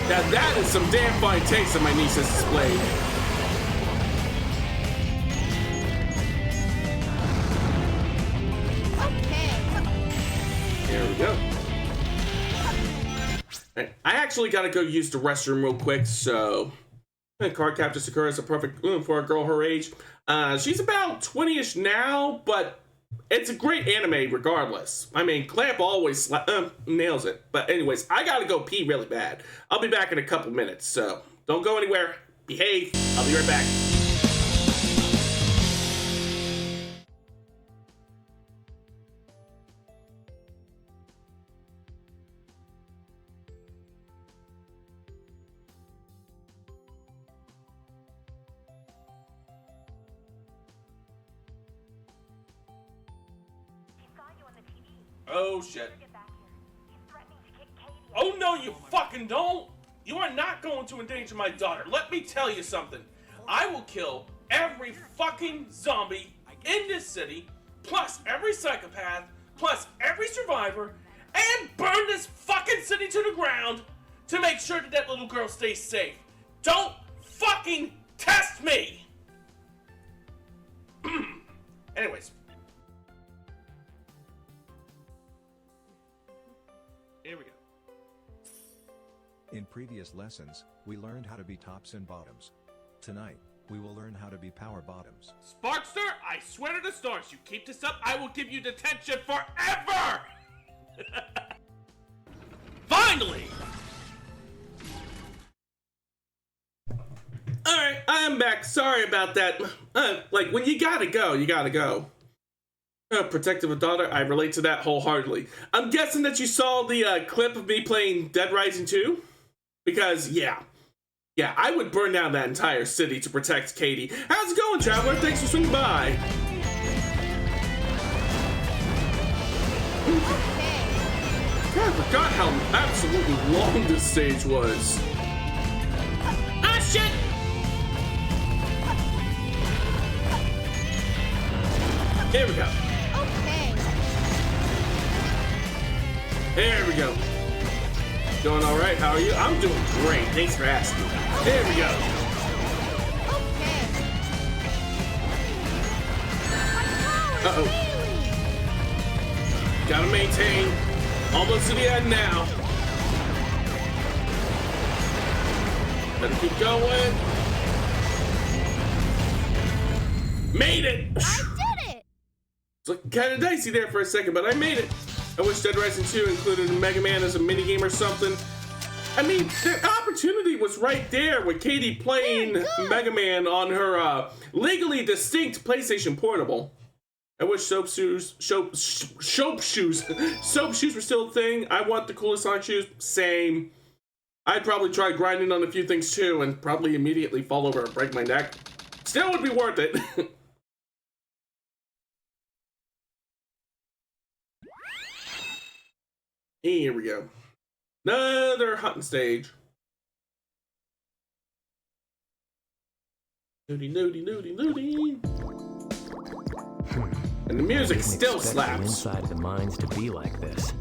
Now that is some damn fine taste that my niece has displayed. There we go. I actually gotta go use the restroom real quick, so Cardcaptor Sakura is a perfect for a girl her age. She's about 20-ish now, but it's a great anime regardless. I mean, Clamp always nails it. But anyways, I gotta go pee really bad. I'll be back in a couple minutes, so don't go anywhere. Behave. I'll be right back. Oh shit. Oh no, you fucking don't! You are not going to endanger my daughter. Let me tell you something. I will kill every fucking zombie in this city, plus every psychopath, plus every survivor, and burn this fucking city to the ground to make sure that that little girl stays safe. Don't fucking test me! Anyways. Here we go. In previous lessons, we learned how to be tops and bottoms. Tonight, we will learn how to be power bottoms. Sparkster, I swear to the stars, you keep this up, I will give you detention forever! Finally! Alright, I am back. Sorry about that. Like, when you gotta go, you gotta go. Protective of daughter, I relate to that wholeheartedly. I'm guessing that you saw the clip of me playing Dead Rising 2? Because, yeah, Yeah, I would burn down that entire city to protect Katie. How's it going, Traveler? Thanks for swinging by. God, I forgot how absolutely long this stage was. Ah, shit! Here we go. Okay. There we go. Doing all right? How are you? I'm doing great. Thanks for asking. There we go. Uh-oh. Gotta maintain. Almost to the end now. Gotta keep going. Made it! I did it! It's looking kind of dicey there for a second, but I made it. I wish Dead Rising 2 included Mega Man as a minigame or something. I mean, the opportunity was right there with Katie playing Mega Man on her legally distinct PlayStation Portable. I wish soap shoes were still a thing. I want the coolest Sonic shoes. Same. I'd probably try grinding on a few things too and probably immediately fall over and break my neck. Still would be worth it. Here we go. Another hunting stage. Nudie. And the music still slaps. The inside of the mines to be like this.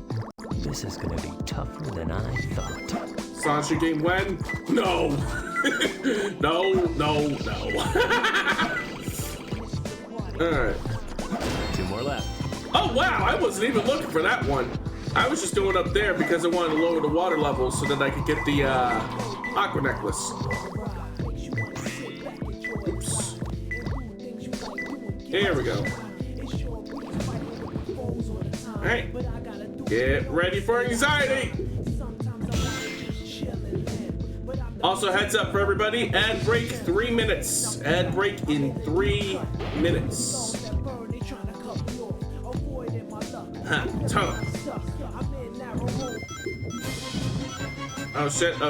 This is gonna be tougher than I thought. Sonic game when? No. no. Alright. 2 more left. Oh wow, I wasn't even looking for that one. I was just going up there because I wanted to lower the water level so that I could get the aqua necklace. Oops. Here we go. Alright. Get ready for anxiety! Also, heads up for everybody, ad break 3 minutes. Ad break in 3 minutes. Tunnel. Oh shit. Hurry.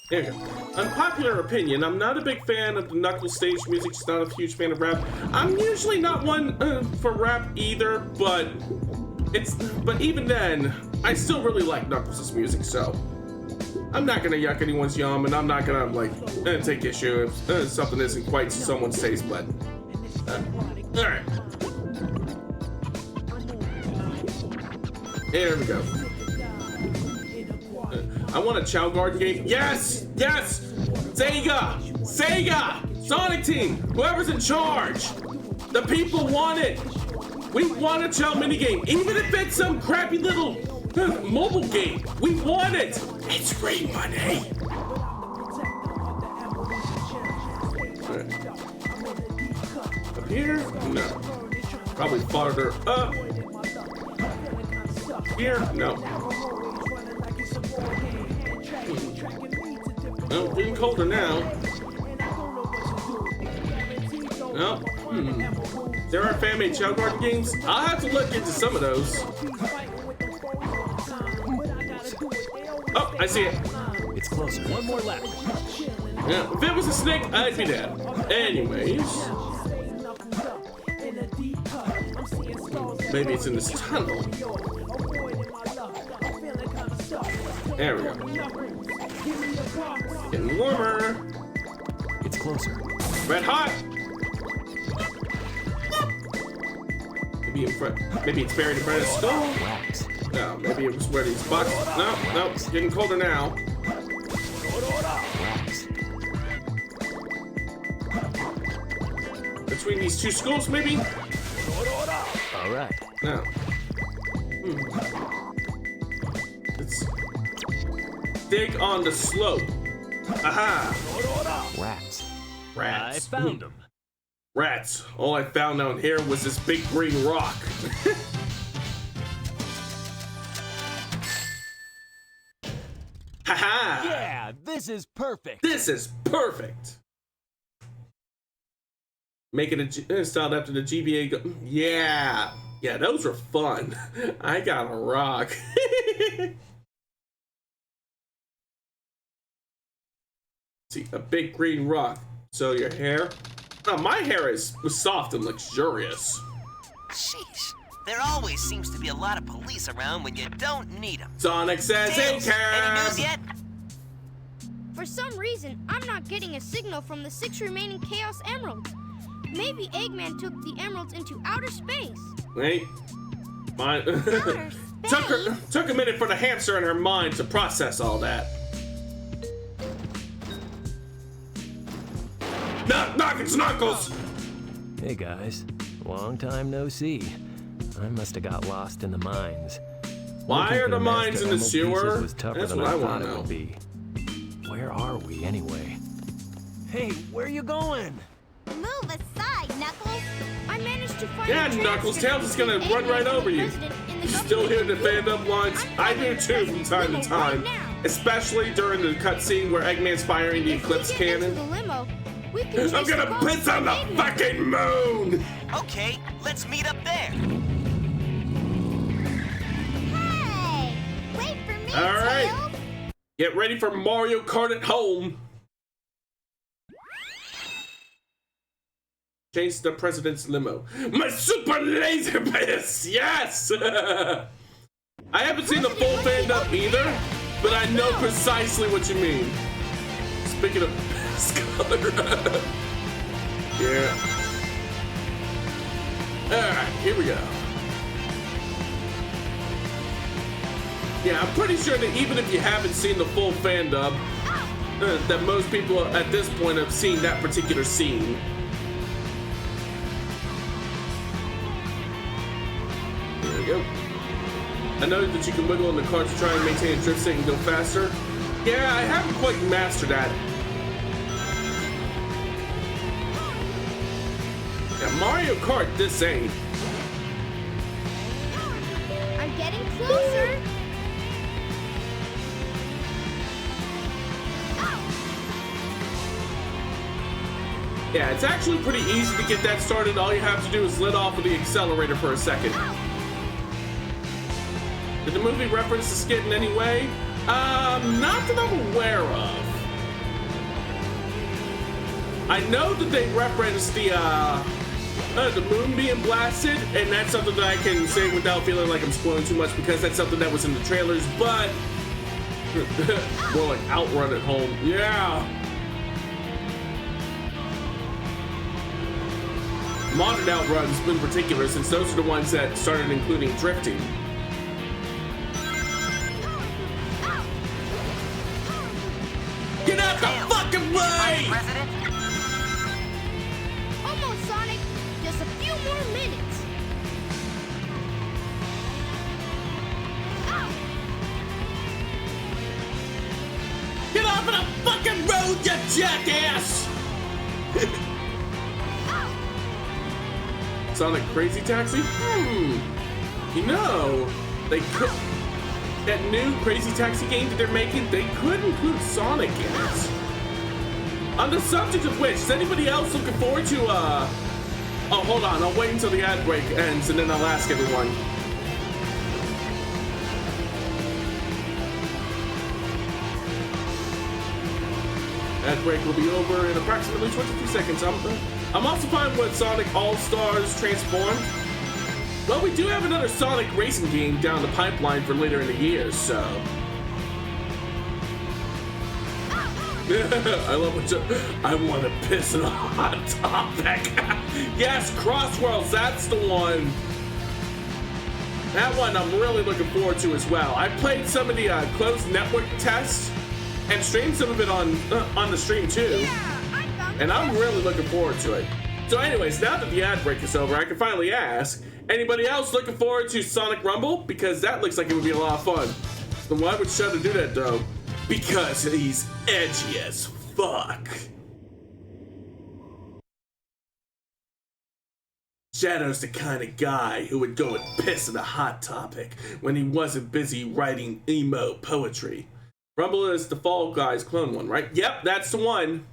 There you go. Unpopular opinion, I'm not a big fan of the Knuckles stage music, just not a huge fan of rap. I'm usually not one for rap either, but even then, I still really like Knuckles' music, so I'm not gonna yuck anyone's yum, and I'm not gonna take issue if something isn't quite someone's taste, but alright. There we go. I want a Chow Garden game. Yes! Sega! Sonic Team! Whoever's in charge! The people want it! We want a Chow minigame, even if it's some crappy little mobile game. We want it! It's free money! Right. Up here? No. Probably farther up. Here? No. Oh, getting colder now. No. There are fan-made Chow Garden games. I'll have to look into some of those. Oh, I see it. It's closer. 1 more left. Yeah, if it was a snake, I'd be dead. Anyways. Maybe it's in this tunnel. There we go. Getting warmer. It's closer. Red hot. Maybe it's buried in front of his skull. No, maybe it was where these boxes. No, it's getting colder now. Between these 2 schools, maybe? All right. No. Let's dig on the slope. Aha! Rats. I found them. Rats. All I found down here was this big green rock. Haha! Yeah, this is perfect. This is perfect. Make it styled after the GBA. Yeah. Yeah, those were fun. I got a rock. See, a big green rock. So your hair? No, my hair was soft and luxurious. Sheesh. There always seems to be a lot of police around when you don't need them. Sonic says, "Hey, Karen." Any news yet? For some reason, I'm not getting a signal from the 6 remaining Chaos Emeralds. Maybe Eggman took the emeralds into outer space. Wait. Mine. took a minute for the hamster in her mind to process all that. Knock, it's Knuckles! Hey guys, long time no see. I must have got lost in the mines. Why are the mines in the sewer? That's what I want to know. Where are we anyway? Hey, where are you going? Move aside, Knuckles. I managed to find Yeah, Knuckles, Tails is gonna run right over you. Still here to fan up lines. I do too from time to time. Especially during the cutscene where Eggman's firing the Eclipse Cannon. I'm gonna piss on the fucking moon! Okay, let's meet up there. Hey! Wait for me, Alright. Tails! Get ready for Mario Kart at home. Chase the president's limo. My super laser piss! Yes! I haven't seen the full fan up either, but I know precisely what you mean. Speaking of piss color. Yeah. Alright, here we go. Yeah, I'm pretty sure that even if you haven't seen the full fan dub, that most people at this point have seen that particular scene. There we go. I know that you can wiggle in the car to try and maintain a drift state and go faster. Yeah, I haven't quite mastered that. Yeah, Mario Kart, this ain't. I'm getting closer. Yeah, it's actually pretty easy to get that started. All you have to do is let off of the accelerator for a second. Did the movie reference the skit in any way? Not that I'm aware of. I know that they referenced the moon being blasted, and that's something that I can say without feeling like I'm spoiling too much because that's something that was in the trailers, but more like Outrun at home. Yeah. Modern Outruns in particular, since those are the ones that started including drifting. Get out the fucking way! Almost, Sonic. Just a few more minutes. Get off of the fucking road, you jackass! Sonic Crazy Taxi? You know, they could. That new Crazy Taxi game that they're making, they could include Sonic in it. On the subject of which, is anybody else looking forward to, oh, hold on, I'll wait until the ad break ends and then I'll ask everyone. Ad break will be over in approximately 22 seconds. I'm also fine with Sonic All-Stars Transformed. Well, we do have another Sonic racing game down the pipeline for later in the year, so. I love what I want to piss in a hot topic. Yes, Crossworlds, that's the one. That one I'm really looking forward to as well. I played some of the closed network tests and streamed some of it on the stream too. And I'm really looking forward to it. So anyways, now that the ad break is over, I can finally ask, anybody else looking forward to Sonic Rumble? Because that looks like it would be a lot of fun. Then why would Shadow do that though? Because he's edgy as fuck. Shadow's the kind of guy who would go and piss in a hot topic when he wasn't busy writing emo poetry. Rumble is the Fall Guys clone one, right? Yep, that's the one.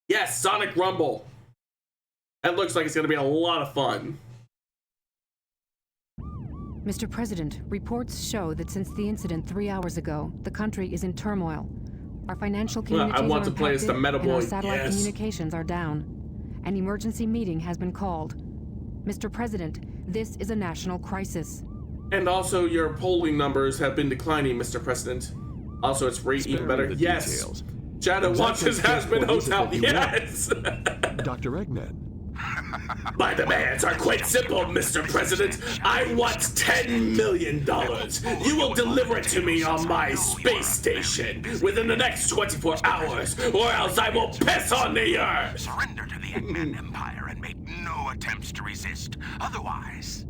Yes, Sonic Rumble. That looks like it's gonna be a lot of fun. Mr. President, reports show that since the incident 3 hours ago, the country is in turmoil. Our financial communities I want are to play as the impacted, meta and our boy. satellite Yes. communications are down. An emergency meeting has been called. Mr. President, this is a national crisis. And also, your polling numbers have been declining, Mr. President. Also, it's rate even better. Yes. Details. Shadow Exactly watches Hazbin what is it Hotel. that you Yes. Dr. Eggman. My demands are quite simple, Mr. President. I want $10 million. You will deliver it to me on my space station within the next 24 hours, or else I will piss on the earth. Surrender to the Eggman Empire and make no attempts to resist. Otherwise,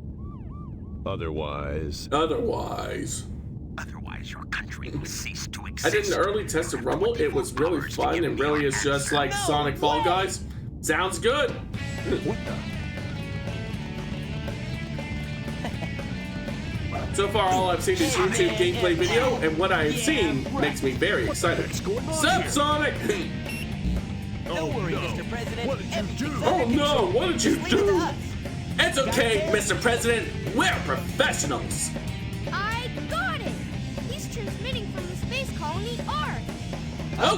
your country will cease to exist. I did an early test of Rumble. It was really fun and really is just like Sonic Fall Guys. Sounds good. What the? So far, all I've seen is YouTube gameplay video, and what I have seen makes me very excited. Sup, Sonic? Don't worry, Mr. President. What did you do? Oh no, what did you Just leave it to do? us. It's okay, Mr. President. We're professionals. I got it! He's transmitting from the space colony Ark.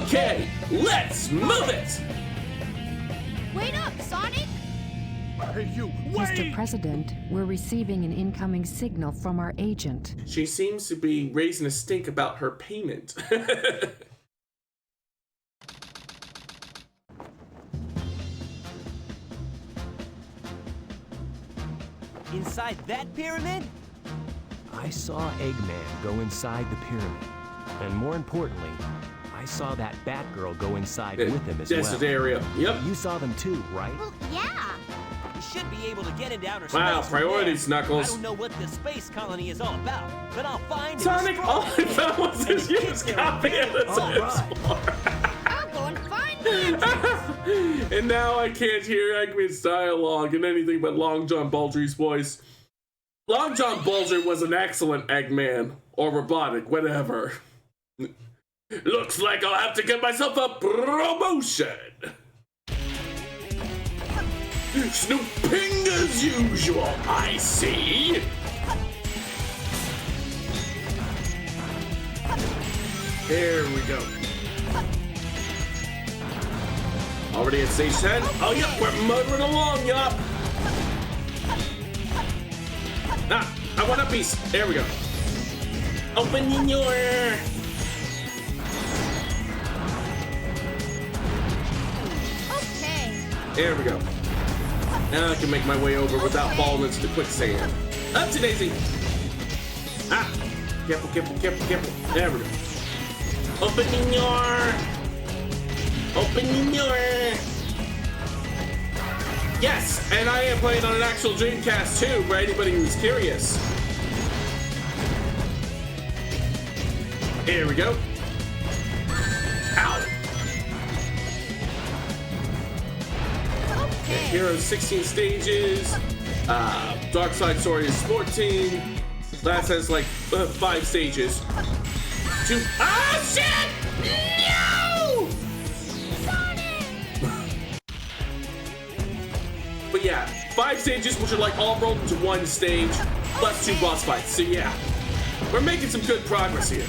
Okay, let's move it. Wait up, Sonic! Hey, you, Mr. President, we're receiving an incoming signal from our agent. She seems to be raising a stink about her payment. Inside that pyramid? I saw Eggman go inside the pyramid. And more importantly, I saw that Batgirl go inside with him as well. Desert area. Yep. You saw them too, right? Well, yeah. You should be able to get into outer space. Wow, from priorities, there. Knuckles. I don't know what the space colony is all about, but I'll find Sonic, all I found was his used copy of the Explorer. I'll go and find the entrance. And now I can't hear Eggman's dialogue in anything but Long John Baldry's voice. Long John Baldry was an excellent Eggman, or robotic, whatever. Looks like I'll have to get myself a promotion. Snooping as usual, I see. There we go. Already at stage 10? Oh, yep, we're motoring along, yup. Ah, I want a piece. There we go. Opening your... Okay. There we go. Now I can make my way over without falling into the quicksand. Up to Daisy. Ah, careful, careful, careful, careful. There we go. Opening your... Opening your... Yes, and I am playing on an actual Dreamcast too, for anybody who's curious. Here we go. Ow. Heroes 16 stages. Dark Side Story is 14. Last has like 5 stages. 2. Ah, shit! No! But yeah, 5 stages, which are like all rolled into one stage, plus 2 boss fights. So yeah, we're making some good progress here.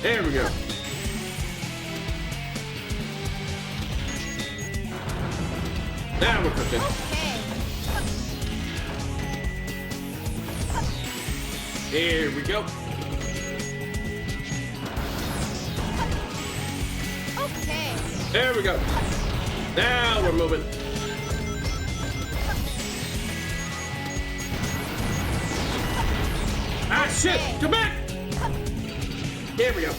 There we go. Now we're cooking. Here we go. Okay. There we go. Now we're moving. Ah, shit! Come back! Here we go.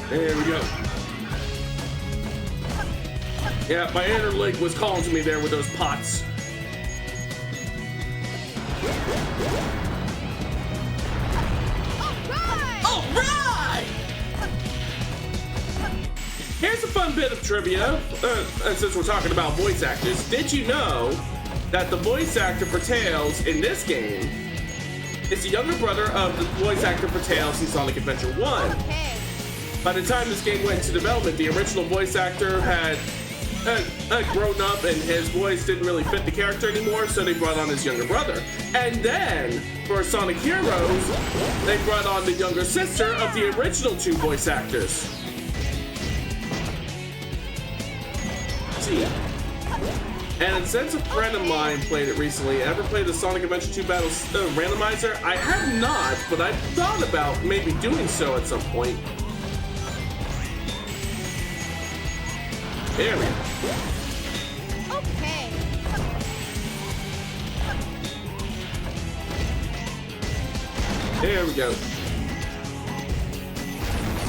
There we go. Yeah, my inner leg was calling to me there with those pots. Alright! Here's a fun bit of trivia, since we're talking about voice actors. Did you know that the voice actor for Tails in this game is the younger brother of the voice actor for Tails in Sonic Adventure 1? Okay. By the time this game went into development, the original voice actor had grown up and his voice didn't really fit the character anymore, so they brought on his younger brother. And then, for Sonic Heroes, they brought on the younger sister of the original 2 voice actors. See. And since a friend of mine played it recently, ever played the Sonic Adventure 2 Battles randomizer? I have not, but I've thought about maybe doing so at some point. There we go. Okay. There we go.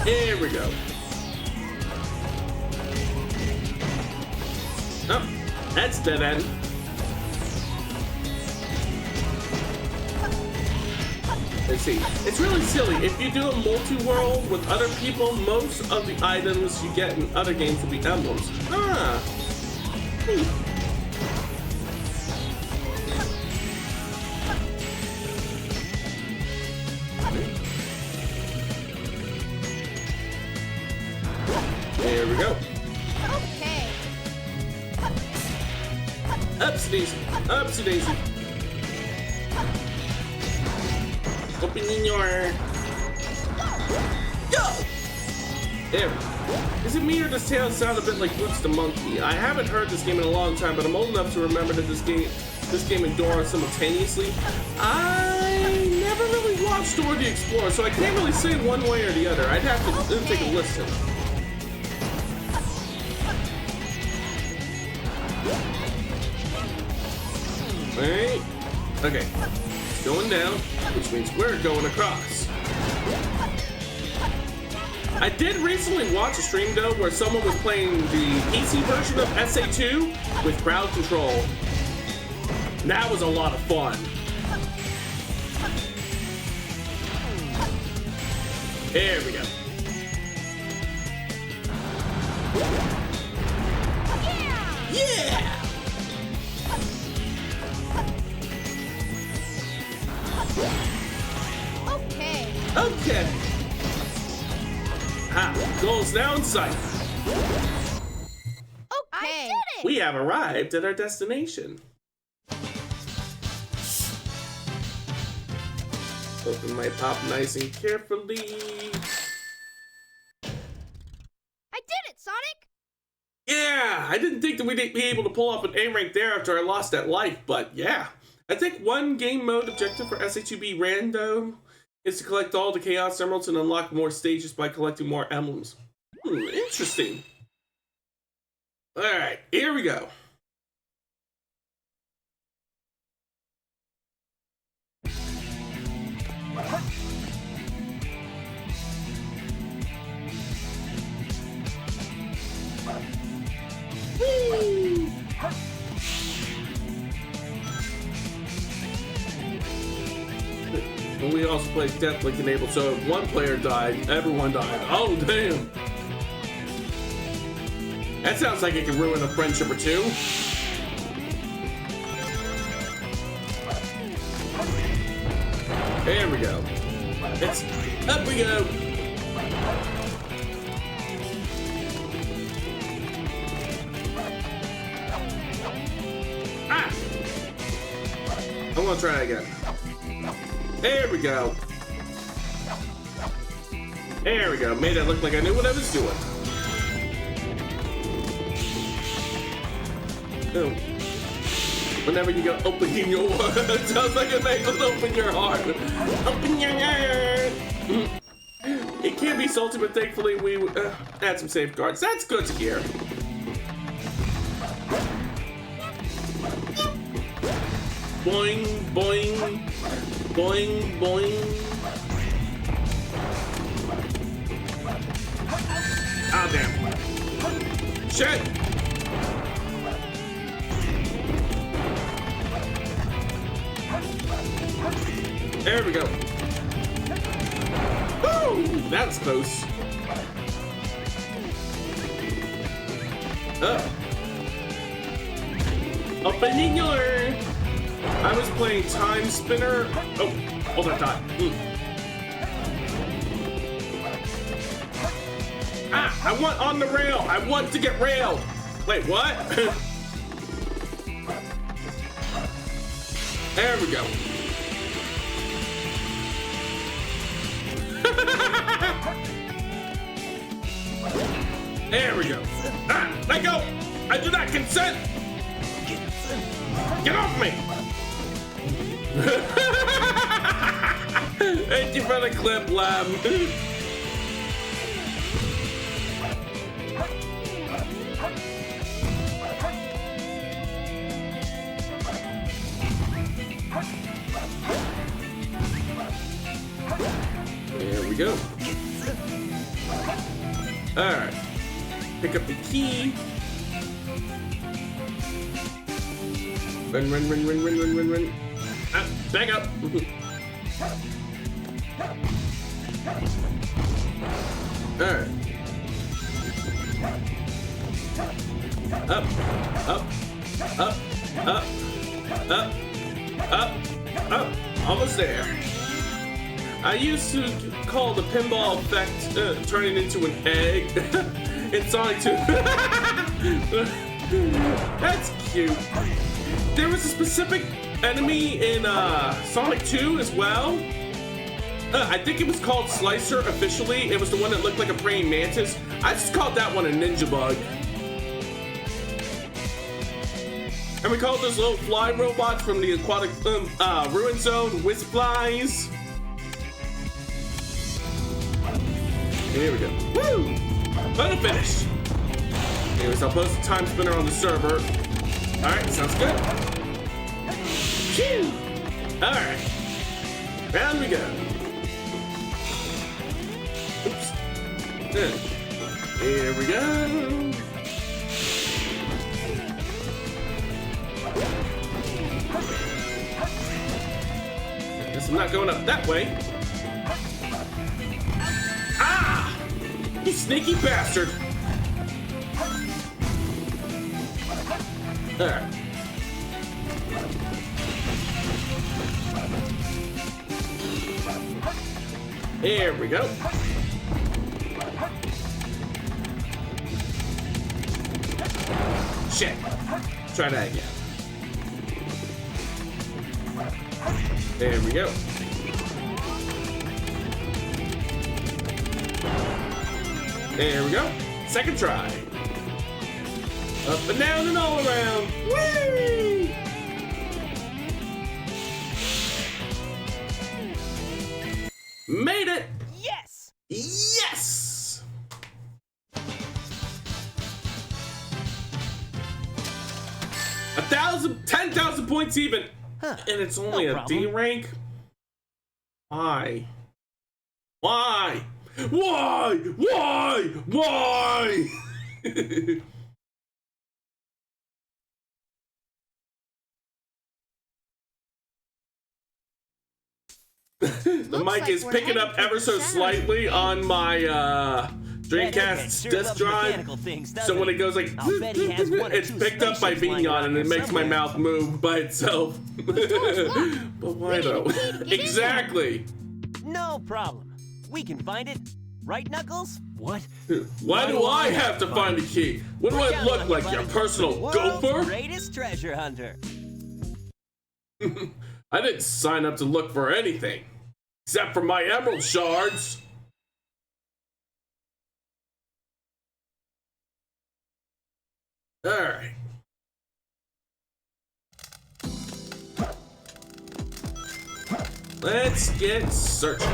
There we go. Oh, that's dead end. Let's see. It's really silly. If you do a multi-world with other people, most of the items you get in other games will be emblems. Ah. There we go. Okay. Upsy daisy. Upsy daisy. Opening your... Go! There. Is it me or does Tails sound a bit like Boots the Monkey? I haven't heard this game in a long time, but I'm old enough to remember that this game and Dora simultaneously. I never really watched Dora the Explorer, so I can't really say one way or the other. I'd have to take a listen. Alright. Okay. Going down, which means we're going across. I did recently watch a stream though where someone was playing the PC version of SA2 with crowd control. And that was a lot of fun. There we go. Yeah! Okay. Okay. Ah, goal's now in sight. Okay. We have arrived at our destination. Open my pop nice and carefully. I did it, Sonic! Yeah, I didn't think that we'd be able to pull off an A rank there after I lost that life, but yeah. I think one game mode objective for SA2B Random is to collect all the Chaos Emeralds and unlock more stages by collecting more emblems. Interesting. Alright, here we go. Whee! And we also played Deathlink enabled, so if one player died, everyone died. Oh, damn. That sounds like it could ruin a friendship or two. There we go. It's up we go. Ah! I'm gonna try it again. There we go. There we go. Made it look like I knew what I was doing. Oh. Whenever you go opening your heart, sounds like a nice little open your heart. Open your heart. It can be salty, but thankfully we had some safeguards. That's good to hear. Boing, boing, boing, boing. Ah, damn. Shit. There we go. Woo! That's close. Opening your... I was playing Time Spinner. Oh, hold on, time. Ah, I want on the rail. I want to get railed. Wait, what? There we go. There we go. Ah, let go. I do not consent. Get off me. Thank you for the clip, Lab. There we go. Alright. Pick up the key. Run, run, run, run, run, run, run, run. Ah, back up. Alright. Up, up, up, up, up, up, up. Almost there. I used to call the pinball effect turning into an egg in Sonic 2. That's cute. There was a specific enemy in Sonic 2 as well. I think it was called Slicer officially. It was the one that looked like a praying mantis. I just called that one a ninja bug. And we called those little fly robots from the aquatic ruin zone wisp flies. Here we go. Woo! Photo finish. Anyways, I'll post the time spinner on the server. Alright, sounds good. Phew! Alright. Round we go. Oops. Here we go. Guess I'm not going up that way. Ah! You sneaky bastard! There. Here we go. Shit. Try that again. There we go. There we go. Second try. Up and down and all around. Whee! Made it! Yes! Yes! $1,000, 10,000 points even. Huh, and it's only a D rank? Why? Why? Why? Why? Why? The mic is picking up ever so slightly on my Dreamcast's disk drive. So when it goes like, it's picked up by being on and it makes my mouth move by itself. But why though? Exactly. No problem. We can find it. Right, Knuckles? What? Why do I have to find the key? What do I look like, your personal gopher? Greatest treasure hunter. I didn't sign up to look for anything, except for my emerald shards. All right. Let's get searching.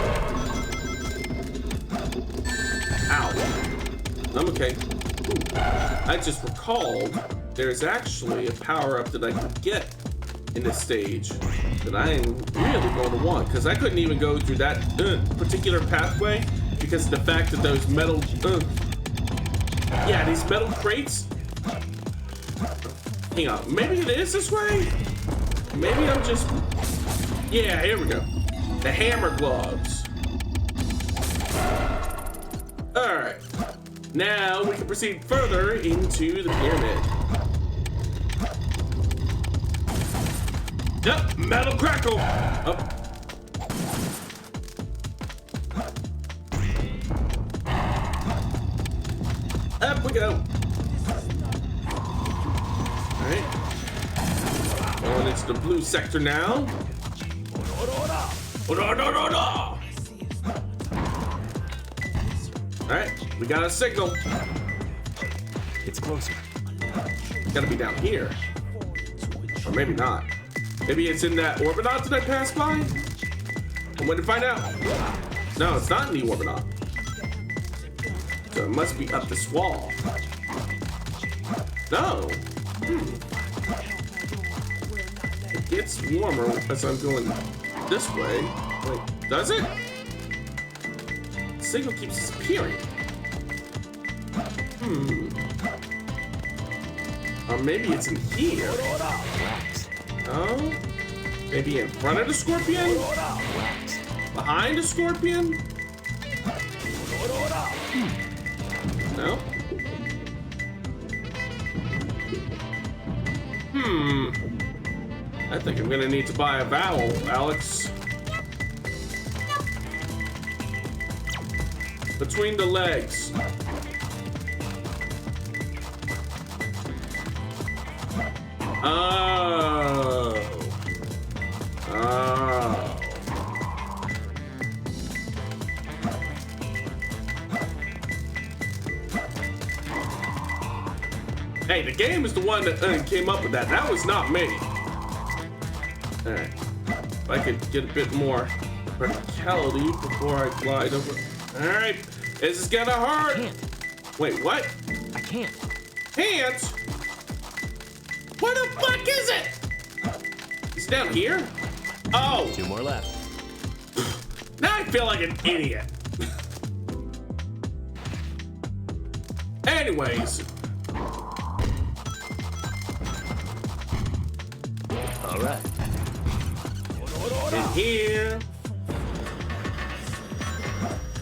Ow. I'm okay. Ooh. I just recalled there's actually a power-up that I can get in this stage that I am really going to want, because I couldn't even go through that particular pathway because of the fact that those metal yeah, these metal crates. Hang on, maybe it is this way? Maybe I'm just, yeah, here we go. The hammer gloves. All right, now we can proceed further into the pyramid. Yep, metal crackle. Oh. Up we go. Alright. Going into the blue sector now. Alright, we got a signal. It's closer. It's gotta be down here. Or maybe not. Maybe it's in that orbitonaut that I passed by? I'm going to find out. No, it's not in the orbitonaut. So it must be up this wall. No. It gets warmer as I'm going this way. Wait, does it? The signal keeps disappearing. Or maybe it's in here. Oh? Maybe in front of the scorpion? Behind the scorpion? No? I think I'm gonna need to buy a vowel, Alex. Between the legs. Oh. Oh. Hey, the game is the one that came up with that. That was not me. Alright. If I could get a bit more verticality before I glide over. Alright. This is gonna hurt. I can't. Wait, what? I can't. Can't? Where the fuck is it? It's down here? Oh. 2 more left. Now I feel like an idiot. Anyways. All right. In here.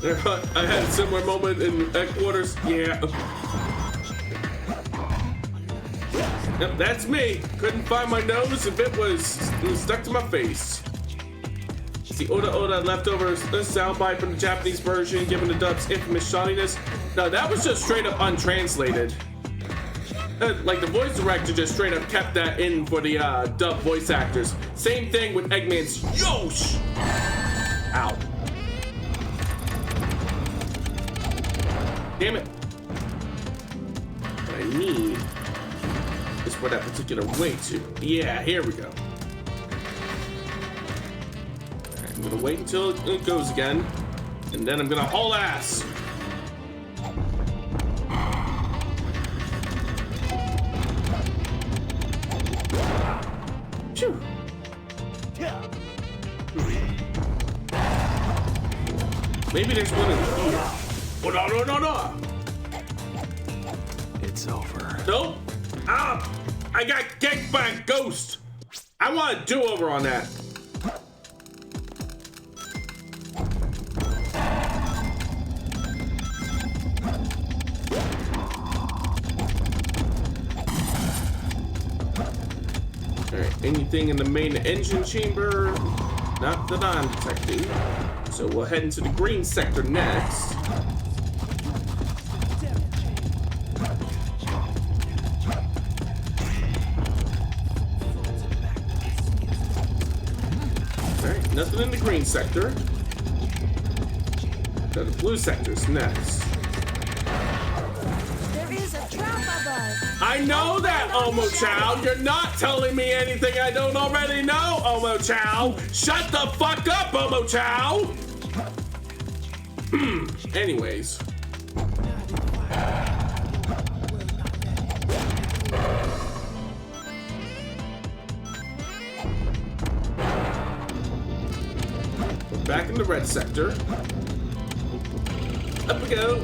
I had a similar moment in headquarters. Yeah. Yep, that's me. Couldn't find my nose if it was stuck to my face. It's the Oda Oda leftovers soundbite from the Japanese version, given the dub's infamous shawniness. No, that was just straight up untranslated. Like the voice director just straight up kept that in for the dub voice actors. Same thing with Eggman's Yosh! Ow. Damn it. What I need is for that particular way to. Yeah, here we go. Alright, I'm gonna wait until it goes again, and then I'm gonna haul ass. Phew. Maybe there's one in here. Oh, no. It's over. Nope. Ah, I got kicked by a ghost. I want a do-over on that. Alright, anything in the main engine chamber? Not that I'm detecting. So we'll head into the green sector next. Alright, nothing in the green sector. So the blue sector's next. There is a trap above. I know that, Omo Chow. You're not telling me anything I don't already know, Omo Chow. Shut the fuck up, Omo Chow. Anyways. We're back in the red sector. Up we go.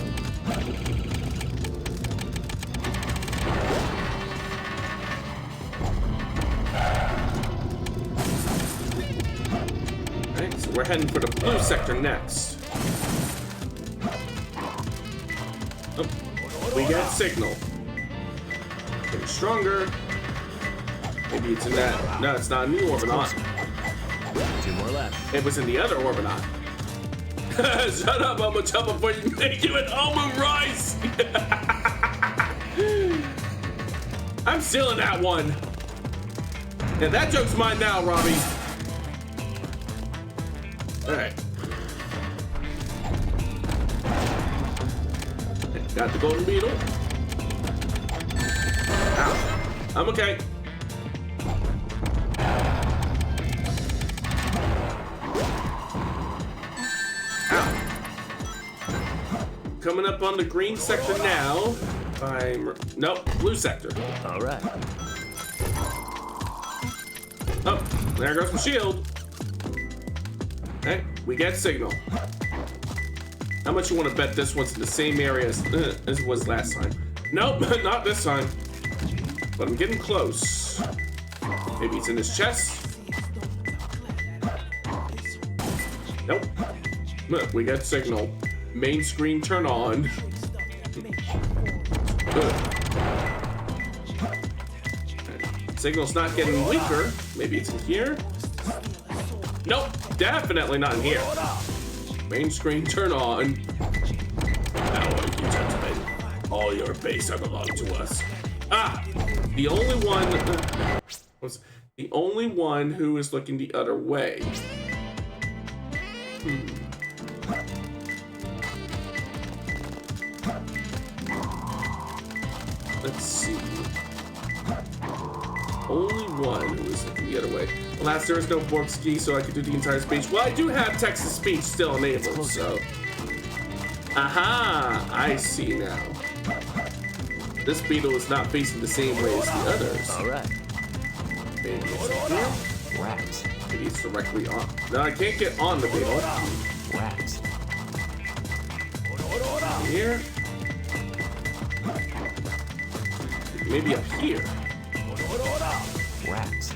Alright, so we're heading for the blue sector next. Oh, we got signal. Getting stronger. Maybe it's in that. No, it's not a new orbitonaut. 2 more left. It was in the other orbitonaut. Shut up, Omo Chow, before you make you an almond rice. I'm stealing that one. Yeah, that joke's mine now, Robbie. All right. Got the golden beetle. Ow. I'm okay. Ow. Coming up on the green sector now. Nope, blue sector. All right. Oh, there goes my shield. Okay, we get signal. How much you want to bet this one's in the same area as it was last time? Nope, not this time. But I'm getting close. Maybe it's in his chest. Nope. Look, we get signal. Main screen turn on. Signal's not getting weaker. Maybe it's in here. Nope, definitely not in here. Main screen turn on. Now, ladies and gentlemen, all your base are belong to us. Ah, the only one who is looking the other way. Let's see. Only one who is looking the other way. Alas, there is no Bluesky, so I could do the entire speech. Well, I do have text-to-speech still enabled, so. Aha! I see now. This beetle is not facing the same way as the others. All right. Maybe it's here. Rats. Maybe it's directly on. No, I can't get on the beetle. Rats. Here. Maybe up here. Rats.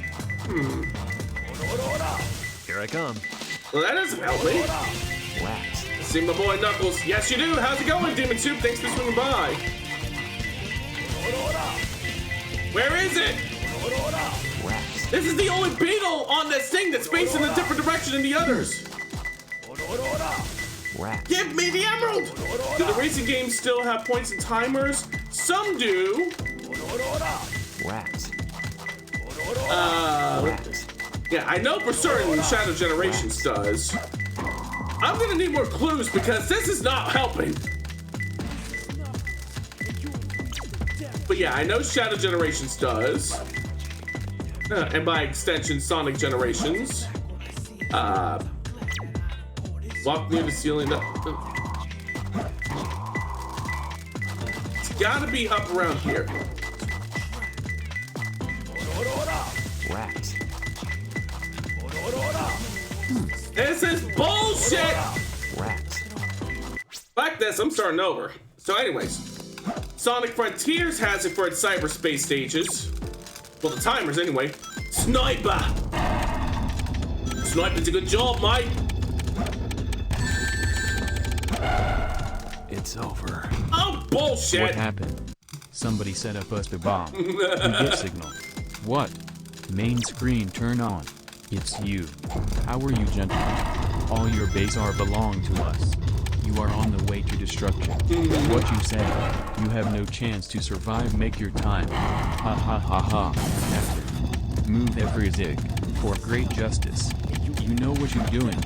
Here I come. Well, that doesn't help me. Rats. See my boy Knuckles. Yes, you do. How's it going, Demon Soup? Thanks for swinging by. Where is it? Rats. This is the only beetle on this thing that's facing a different direction than the others. Rats. Give me the emerald! Do the racing games still have points and timers? Some do. Rats. Yeah, I know for certain Shadow Generations does. I'm gonna need more clues because this is not helping. But yeah, I know Shadow Generations does. And by extension, Sonic Generations. Walk near the ceiling. It's gotta be up around here. Rats. This is bullshit! Rats. Like this, I'm starting over. So anyways, Sonic Frontiers has it for its cyberspace stages. Well, the timers anyway. Sniper! Sniping's a good job, mate. It's over. Oh, bullshit! What happened? Somebody set up us the bomb. You get signal. What? Main screen turn on. It's you. How are you, gentlemen? All your base are belong to us. You are on the way to destruction. What you say? You have no chance to survive. Make your time. Ha ha ha ha. After. Move every zig. For great justice. You know what you're doing.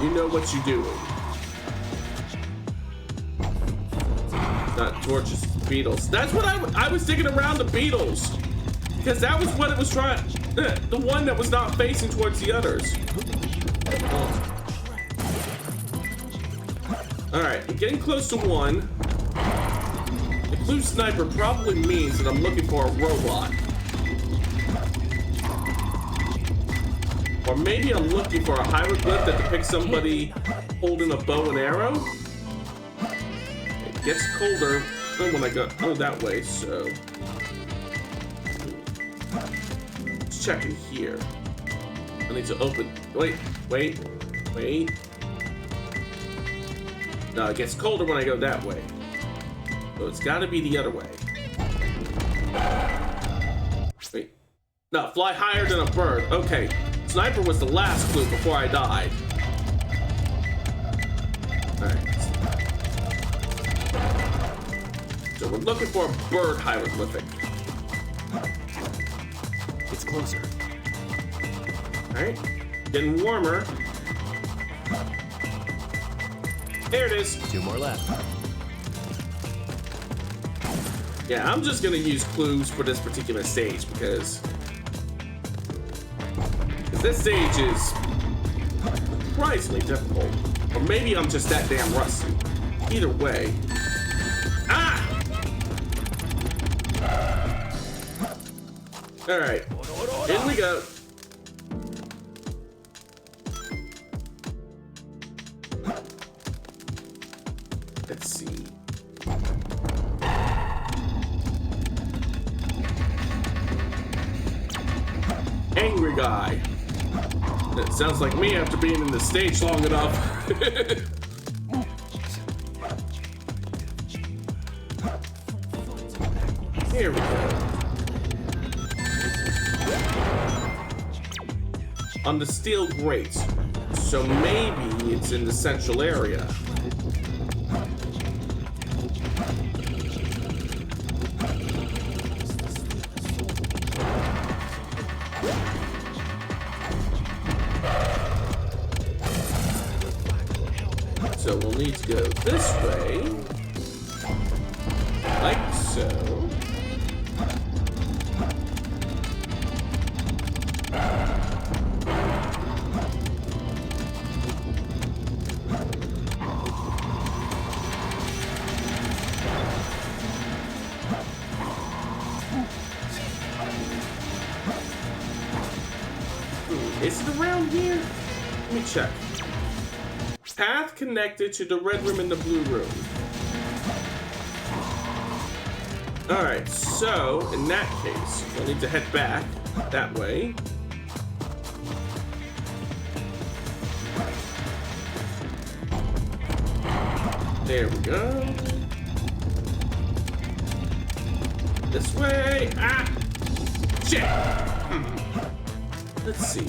You know what you're doing. Not torches, beetles. That's what I was thinking around the beetles. Because that was what it was trying. The one that was not facing towards the others. Alright, I'm getting close to one. The blue sniper probably means that I'm looking for a robot. Or maybe I'm looking for a hieroglyph that depicts somebody holding a bow and arrow. It gets colder when I go that way, so. Let's check in here. I need to open. Wait. No, it gets colder when I go that way. So it's gotta be the other way. Wait. No, fly higher than a bird. Okay. Sniper was the last clue before I died. Alright. So we're looking for a bird hieroglyphic. It's closer. Alright. Getting warmer. There it is. 2 more left. Yeah, I'm just gonna use clues for this particular stage because this stage is surprisingly difficult. Or maybe I'm just that damn rusty. Either way. Ah! Alright. In we go. Let's see. Angry guy. That sounds like me after being in the stage long enough. Here we go. On the steel grate. So maybe it's in the central area. So we'll need to go this way, like so. Is it around here? Let me check. Path connected to the red room and the blue room. Alright, so in that case, we'll need to head back that way. There we go. This way. Ah! Shit! Let's see.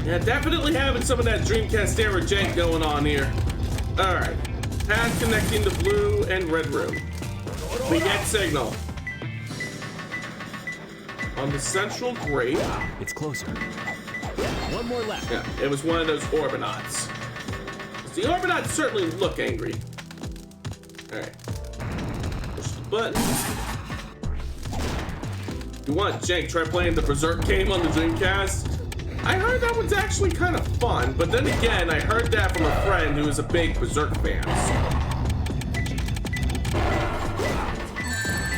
Yeah, definitely having some of that Dreamcast era jank going on here. Alright. Path connecting the blue and red room. We get signal. On the central grate. It's closer. 1 more left. Yeah, it was one of those Orbinauts. The Orbinauts certainly look angry. Alright. Push the button. You want jank, try playing the Berserk game on the Dreamcast? I heard that one's actually kind of fun, but then again, I heard that from a friend who is a big Berserk fan.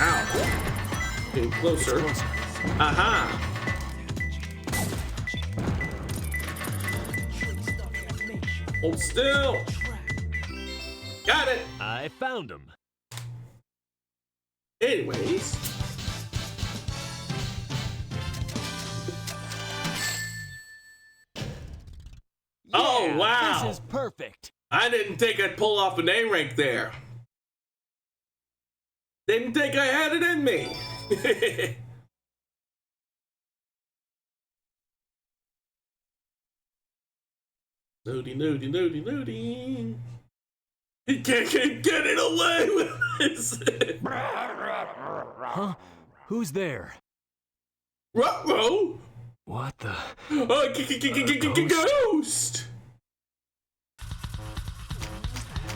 Ow. Getting closer. Aha! Hold still! Got it! I found him. Anyways. Oh, wow! This is perfect. I didn't think I'd pull off an A rank there. Didn't think I had it in me. Nudie. He can't get it away with this. Huh? Who's there? Ruh-roh! What the? Ghost!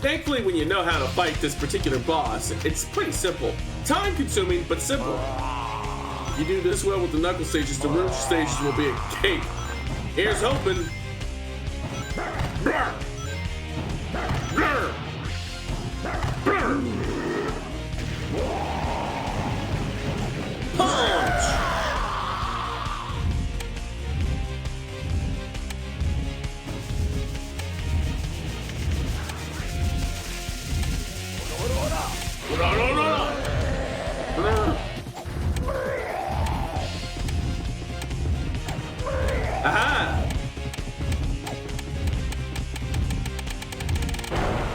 Thankfully, when you know how to fight this particular boss, it's pretty simple. Time-consuming, but simple. If you do this well with the knuckle stages, the room stages will be a cake. Here's hoping. Brr. Brr. Brr. Punch! Aha!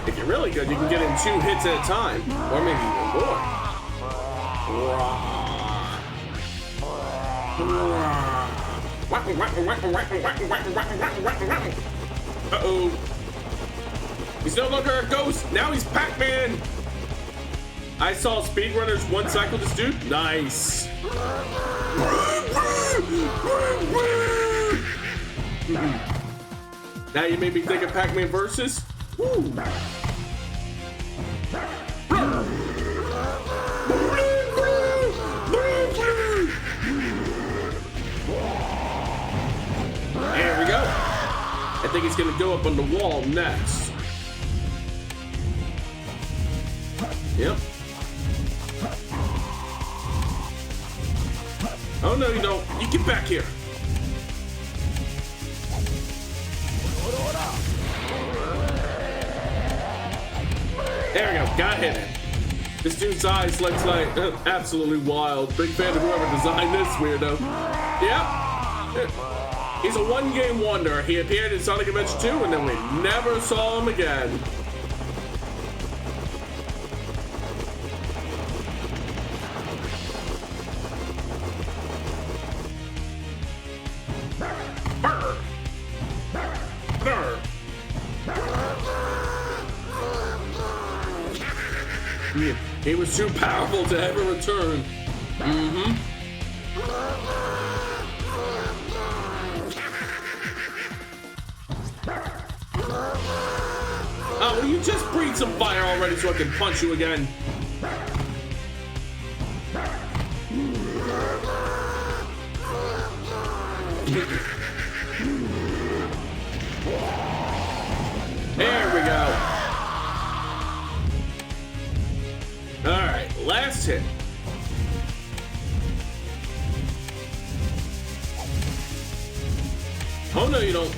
If you're really good, you can get in 2 hits at a time, or maybe even more. Uh-oh. He's no longer a ghost, now he's Pac-Man! I saw speedrunners one cycle this dude. Nice. Now you made me think of Pac-Man Versus. Woo. There we go. I think it's gonna go up on the wall next. Yep. Oh no, you don't. You get back here. There we go. Got hit it. This dude's eyes looks like absolutely wild. Big fan of whoever designed this weirdo. Yep. He's a one-game wonder. He appeared in Sonic Adventure 2 and then we never saw him again. Brr. Brr. He was too powerful to ever return. Mm-hmm. Oh, will you just breathe some fire already so I can punch you again? There we go. Alright, last hit. Oh no, you don't.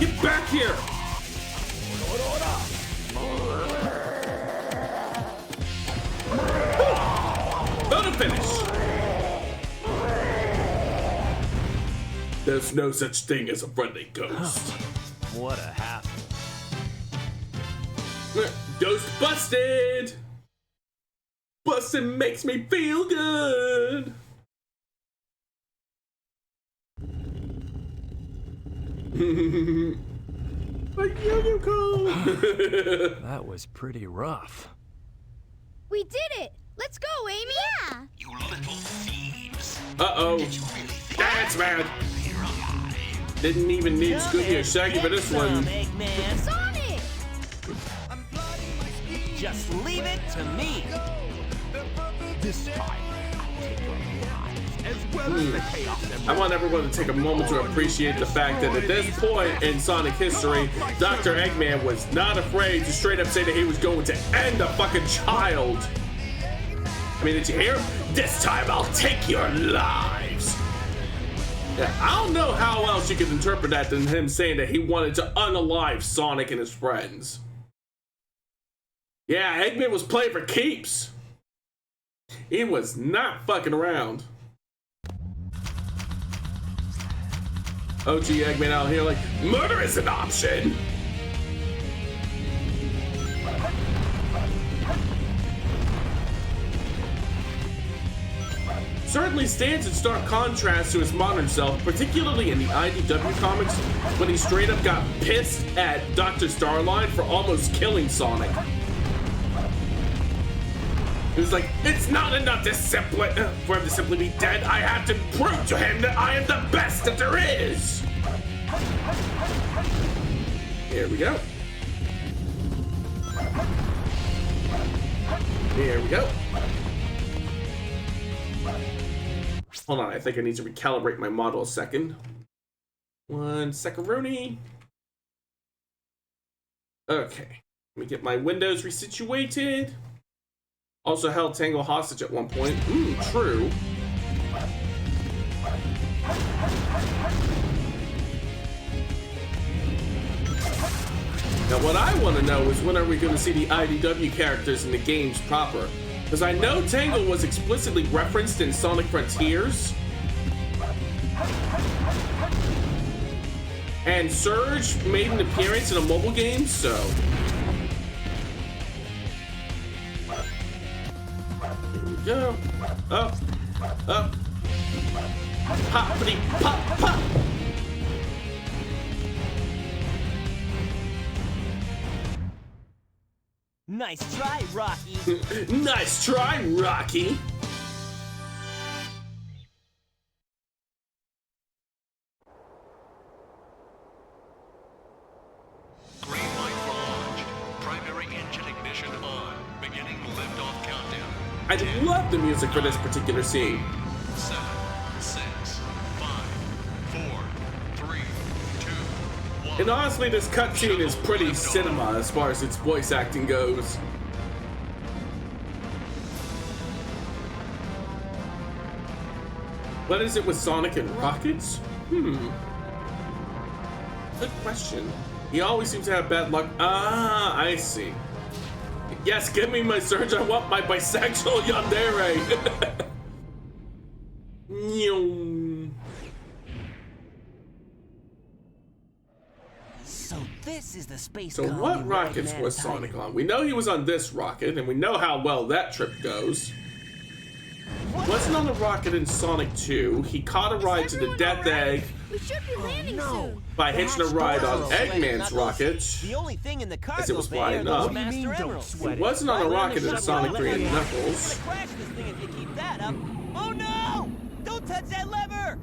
Get back here! Photo finish! There's no such thing as a friendly ghost. What a hassle. Ghost busted! Busted makes me feel good! That was pretty rough. We did it! Let's go, Amy! Yeah! You little thieves! Uh-oh. That's bad. Didn't even need Scooby or Shaggy for this one. Sonic! Just leave it to me. This time, I'll take your lives as well as the chaos. I want everyone to take a moment to appreciate the fact that at this point in Sonic history, Dr. Eggman was not afraid to straight up say that he was going to end a fucking child. I mean, did you hear? This time I'll take your lives. Yeah, I don't know how else you could interpret that than him saying that he wanted to unalive Sonic and his friends. Yeah, Eggman was playing for keeps. He was not fucking around. OG Eggman out here like, murder is an option. Certainly stands in stark contrast to his modern self, particularly in the IDW comics, when he straight up got pissed at Dr. Starline for almost killing Sonic. He was like, it's not enough to for him to simply be dead. I have to prove to him that I am the best that there is. Here we go. Here we go. Hold on, I think I need to recalibrate my model a second. 1 second. Okay, let me get my windows resituated. Also held Tango hostage at one point. True. Now what I want to know is when are we going to see the IDW characters in the games proper? Because I know Tango was explicitly referenced in Sonic Frontiers. And Surge made an appearance in a mobile game, so... Here we go. Up. Up. Poppity pop pop! Nice try, Rocky. Nice try, Rocky. Green light launch. Primary engine ignition on. Beginning liftoff countdown. I love the music for this particular scene. 7, 6, 5, 4, 3, 2, 1. And honestly, this cutscene is pretty cinema as far as its voice acting goes. What is it with Sonic and Rockets? Good question. He always seems to have bad luck. Ah, I see. Yes, give me my surge. I want my bisexual yandere. So this is the space So colony what where rockets Eggman was died. Sonic on? We know he was on this rocket, and we know how well that trip goes. Wasn't on the rocket in Sonic 2. He caught a ride to the Death Egg We should be landing soon. by hitching a ride on Eggman's rocket The only thing in the as it was cargo bay are flying those up. Master Emeralds. He wasn't on a rocket in Sonic 3 and Knuckles. You're gonna crash this thing if you keep that up. Oh no! Don't touch that lever!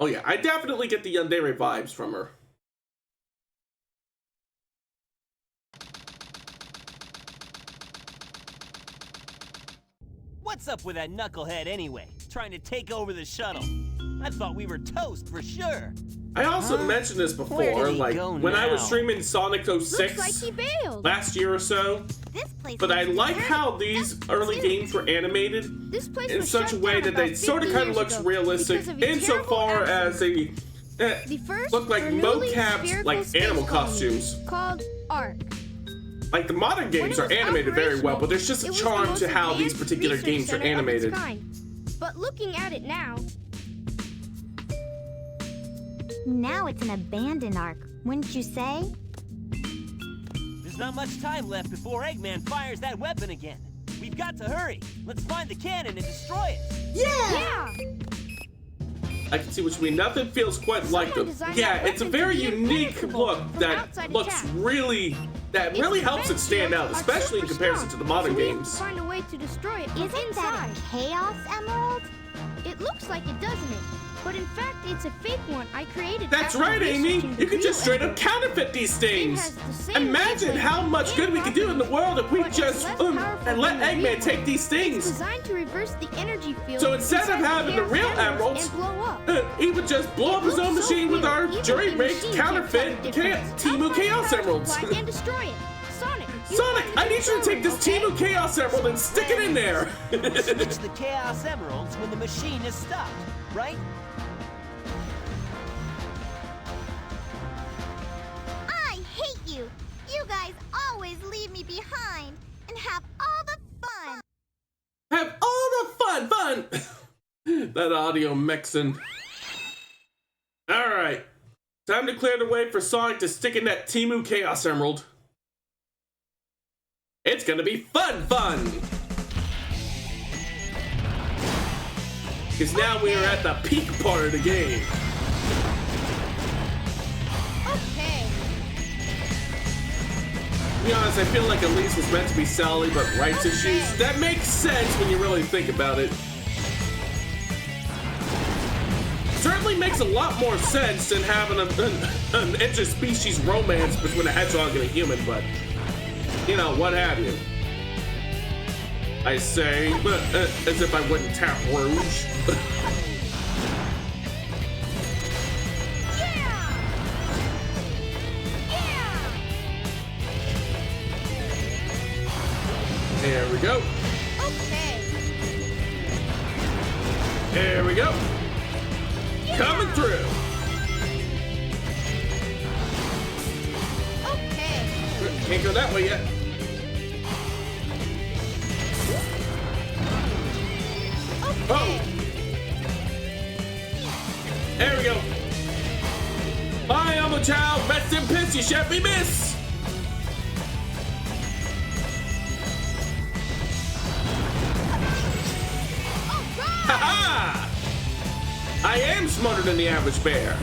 Oh yeah, I definitely get the yandere vibes from her. What's up with that knucklehead anyway? Trying to take over the shuttle. I thought we were toast for sure. I also mentioned this Where before, did he like go when I was now? streaming Sonic 06 Looks like he bailed. last year or so. But I like how these early games were animated This place in was such a shut way down that they about sort of 50 kind of years looks ago realistic because of a insofar terrible as they The first look like or newly mocap, spherical like space animal colony costumes. called Ark. Like the modern games When are it was animated very well, operational, but there's just it a was the charm most to how these advanced particular research games are center of its animated. kind. But looking at it now, Now it's an abandoned Ark, wouldn't you say? There's not much time left before Eggman fires that weapon again. We've got to hurry. Let's find the cannon and destroy it. yeah. I can see what you mean. Nothing feels quite like them. designed Yeah, that it's a weapon to very be unique impenetrable look from that outside looks attack. really, that really helps it stand out, especially in comparison to the modern so we have to games. find a way to destroy it from Isn't inside. that a Chaos Emerald? It looks like it, doesn't it? But in fact, it's a fake one I created. That's after right, Amy. researching the You could just real straight up emerald. counterfeit these things. has the same Imagine wavelength how much good we could do in the world if we but it's just less and powerful let than the real Eggman take one. these It's things. designed to reverse the energy field. So instead of inside having the Chaos real Emeralds emeralds, and blow up. he would just blow up his It own looks so machine with weird. our Even jury the rigged machine counterfeit can't tell the difference. Timu I'll find Chaos out how to Emeralds. fly and destroy it. Sonic, Sonic, I need you to take this Timu Chaos Emerald and stick it in there. Switch the Chaos Emeralds when the machine is stopped, right? I hate you! You guys always leave me behind and have all the fun! Have all the fun. That audio mixing. All right, time to clear the way for Sonic to stick in that Timu Chaos Emerald. It's gonna be fun. Because now we are at the peak part of the game. Okay. To be honest, I feel like Elise was meant to be Sally, but rights issues. That makes sense when you really think about it. Certainly makes a lot more sense than having an interspecies romance between a hedgehog and a human, but, you know, what have you. I say, but as if I wouldn't tap Rouge. There we go. Okay. There we go. Coming through. Okay. Can't go that way yet. Oh. There we go. Bye, Elmo Child. Rest in peace, you shabby miss. Ha-ha! I am smarter than the average bear.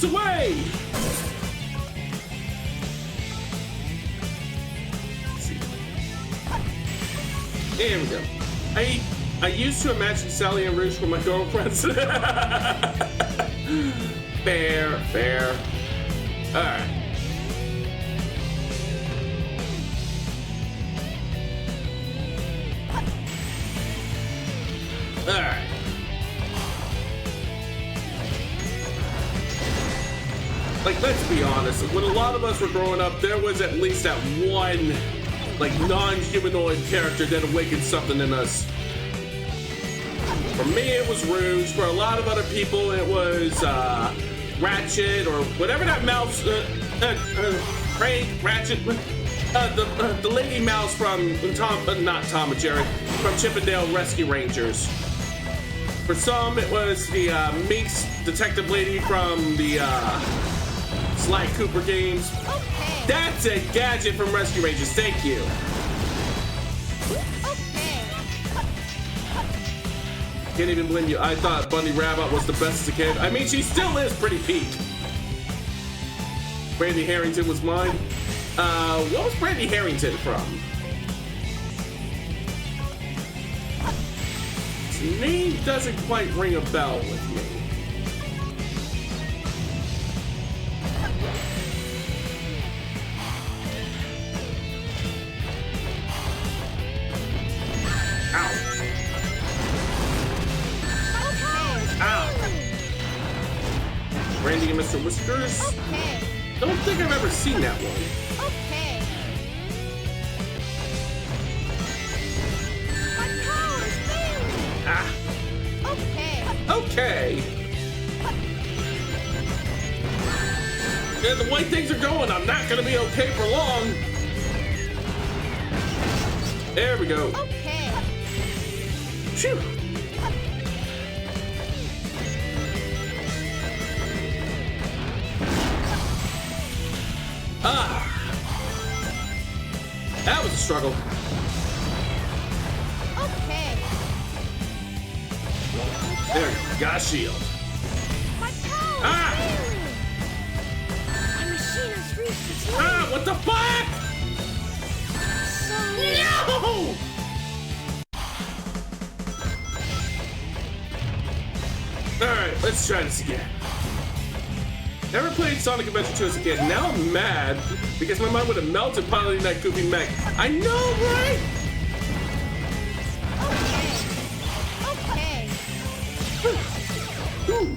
It's away! Let's see. There we go. I used to imagine Sally and Rouge were my girlfriends. Fair. Alright. Alright. Like, let's be honest, when a lot of us were growing up, there was at least that one, like, non-humanoid character that awakened something in us. For me, it was Rouge. For a lot of other people, it was, Ratchet, or whatever that mouse, Crank, Ratchet, the lady mouse from not Tom and Jerry, from Chip 'n Dale Rescue Rangers. For some, it was the Minx detective lady from the Sly Cooper games. Okay. That's a gadget from Rescue Rangers. Thank you. Okay. Can't even blame you. I thought Bunny Rabbit was the best as a kid. I mean, she still is pretty peak. Brandy Harrington was mine. What was Brandy Harrington from? His name doesn't quite ring a bell with me. Ow. Ow. Brandy and Mr. Whiskers? Okay. Don't think I've ever seen that one. Okay. My power's failing. Ah. Okay. Okay. Yeah, the way things are going, I'm not gonna be okay for long. There we go. Okay. Phew. Ah. That was a struggle. Okay. There you go. Got a shield. My power's Ah. failing. My machine has reached its limit. Ah, what the fuck? So... No! Alright, let's try this again. Never played Sonic Adventure 2 as a kid. Now I'm mad because my mind would have melted piloting that goofy mech. I know, right? Okay. Ooh.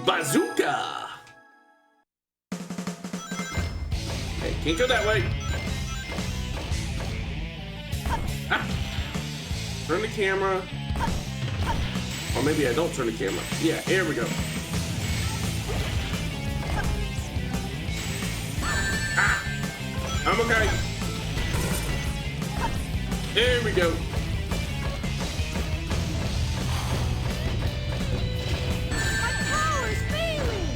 Bazooka! Hey, can't go that way. Ah. Turn the camera. Or maybe I don't turn the camera. Yeah, here we go. Ah! I'm okay. There we go. My power's failing.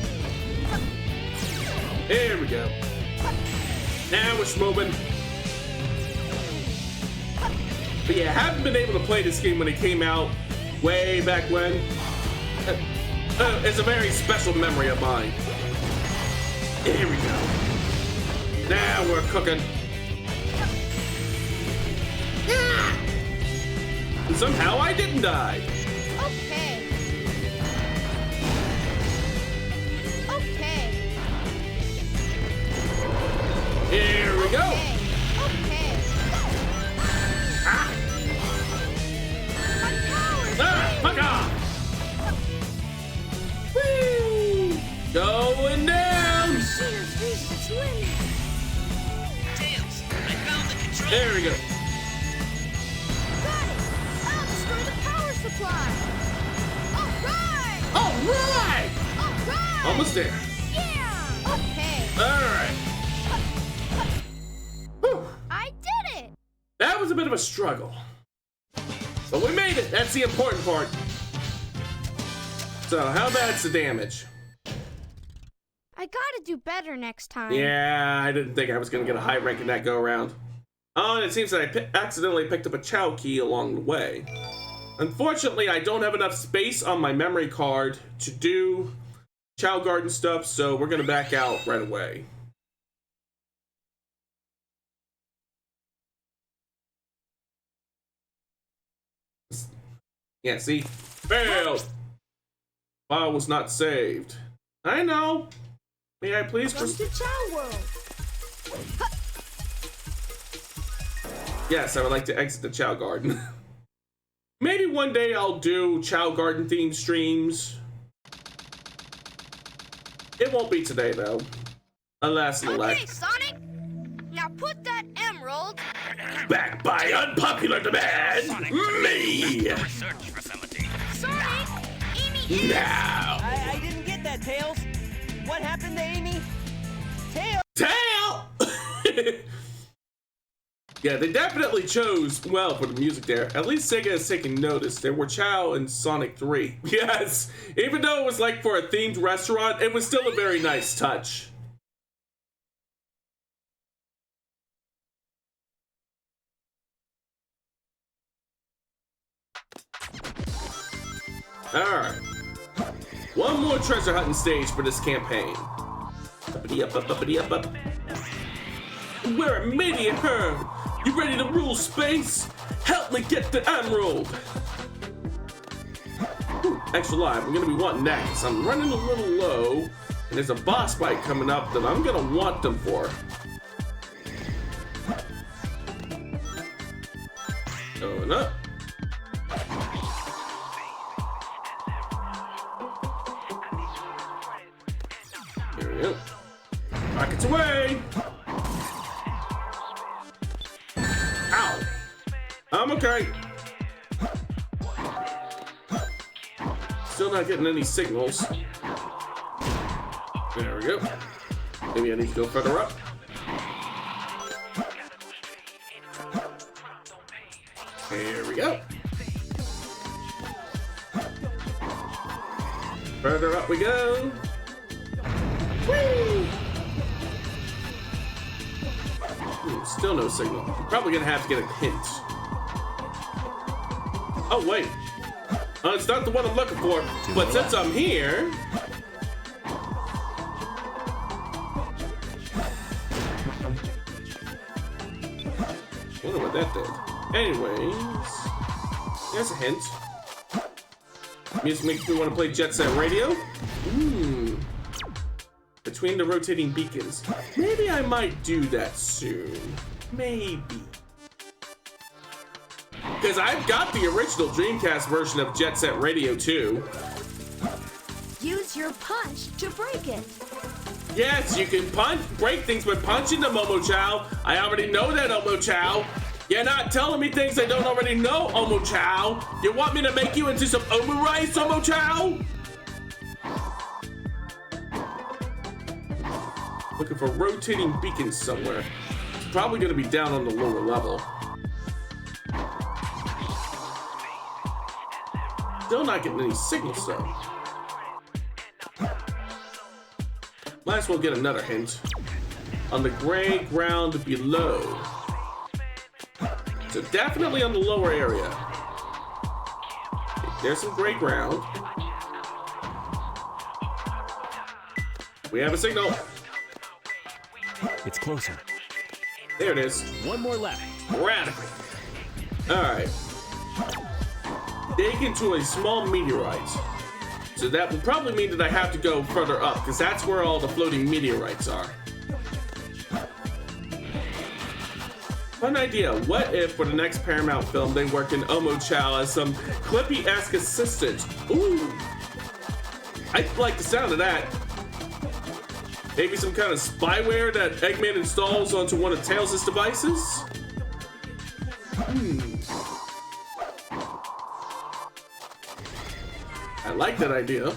There we go. Now we're moving. But yeah, I haven't been able to play this game when it came out way back when. It's a very special memory of mine. Here we go. Now we're cooking. And somehow I didn't die. Okay. Okay. Here we go. Okay. Ah! My power's Ah! Fuck off! Woo! Going down! machine has reached its limit. Tails, I found the control. There we go. Got it. I'll destroy the power supply. All right. All right! All right. Almost there. Yeah. Okay. All right. Whew. I did it. That was a bit of a struggle. But we made it. That's the important part. So, how bad's the damage? I gotta do better next time. Yeah, I didn't think I was going to get a high rank in that go-around. Oh, and it seems that I accidentally picked up a Chow key along the way. Unfortunately, I don't have enough space on my memory card to do Chow Garden stuff, so we're gonna back out right away. Yeah, see? Failed! File was not saved. I know! May I please Welcome to Chow World. Yes, I would like to exit the Chow Garden. Maybe one day I'll do Chow Garden themed streams. It won't be today though. Alas and alack. Okay, Sonic. Now put that emerald. Back by unpopular demand, me! Research facility. Sonic, Amy is. Now! I didn't get that, Tails. What happened to Amy? Tails! Tail! Yeah, they definitely chose well for the music there. At least Sega has taken notice. There were Chow and Sonic 3. Yes, even though it was like for a themed restaurant, it was still a very nice touch. Alright. One more treasure hunting stage for this campaign. Uppity up, up, uppity up, up. We're a immediate herd. You ready to rule space? Help me get the emerald. Ooh, extra life. I'm gonna be wanting that because I'm running a little low, and there's a boss fight coming up that I'm gonna want them for. Going up. Here we go. Rockets away. Ow. I'm okay. Still not getting any signals. There we go. Maybe I need to go further up. There we go. Further up we go. Whee! Still no signal. I'm probably gonna have to get a hint. Oh wait. It's not the one I'm looking for. But since I'm here, I wonder what that did. Anyways, there's a hint. Music makes me want to play Jet Set Radio. Between the rotating beacons. Maybe I might do that soon. Maybe. Because I've got the original Dreamcast version of Jet Set Radio too. Use your punch to break it. Yes, you can break things by punching the Momo Chow. I already know that, Omo Chow. You're not telling me things I don't already know, Omo Chow. You want me to make you into some Omo rice, Omo Chow? Looking for rotating beacons somewhere. It's probably gonna be down on the lower level. Still not getting any signals though. Might as well get another hint. On the gray ground below. So definitely on the lower area. There's some gray ground. We have a signal. It's closer. There it is. One more left. Radical. Alright. Dig into a small meteorite. So that will probably mean that I have to go further up, because that's where all the floating meteorites are. Fun idea. What if for the next Paramount film they work in Omo Chow as some Clippy-esque assistant? Ooh. I like the sound of that. Maybe some kind of spyware that Eggman installs onto one of Tails' devices? I like that idea.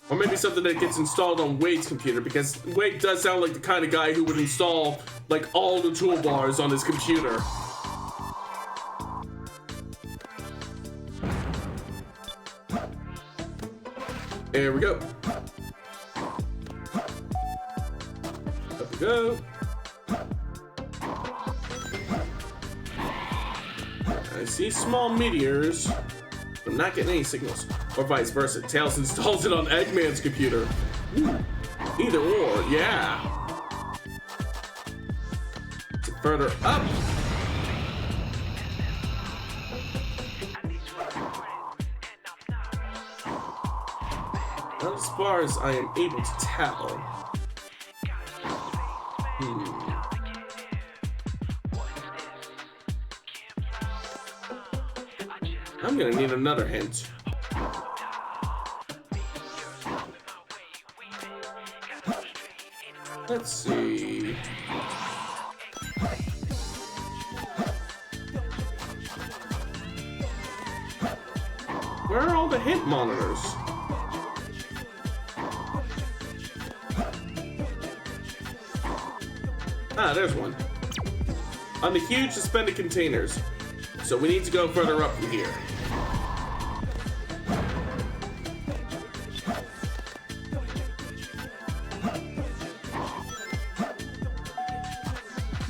Or maybe something that gets installed on Wade's computer, because Wade does sound like the kind of guy who would install like all the toolbars on his computer. There we go. Up we go. I see small meteors, but I'm not getting any signals. Or vice versa. Tails installs it on Eggman's computer. Ooh. Either or, yeah. So further up. Not as far as I am able to tell. I'm gonna need another hint. Let's see. Where are all the hint monitors? Ah, there's one. On the huge suspended containers. So we need to go further up from here.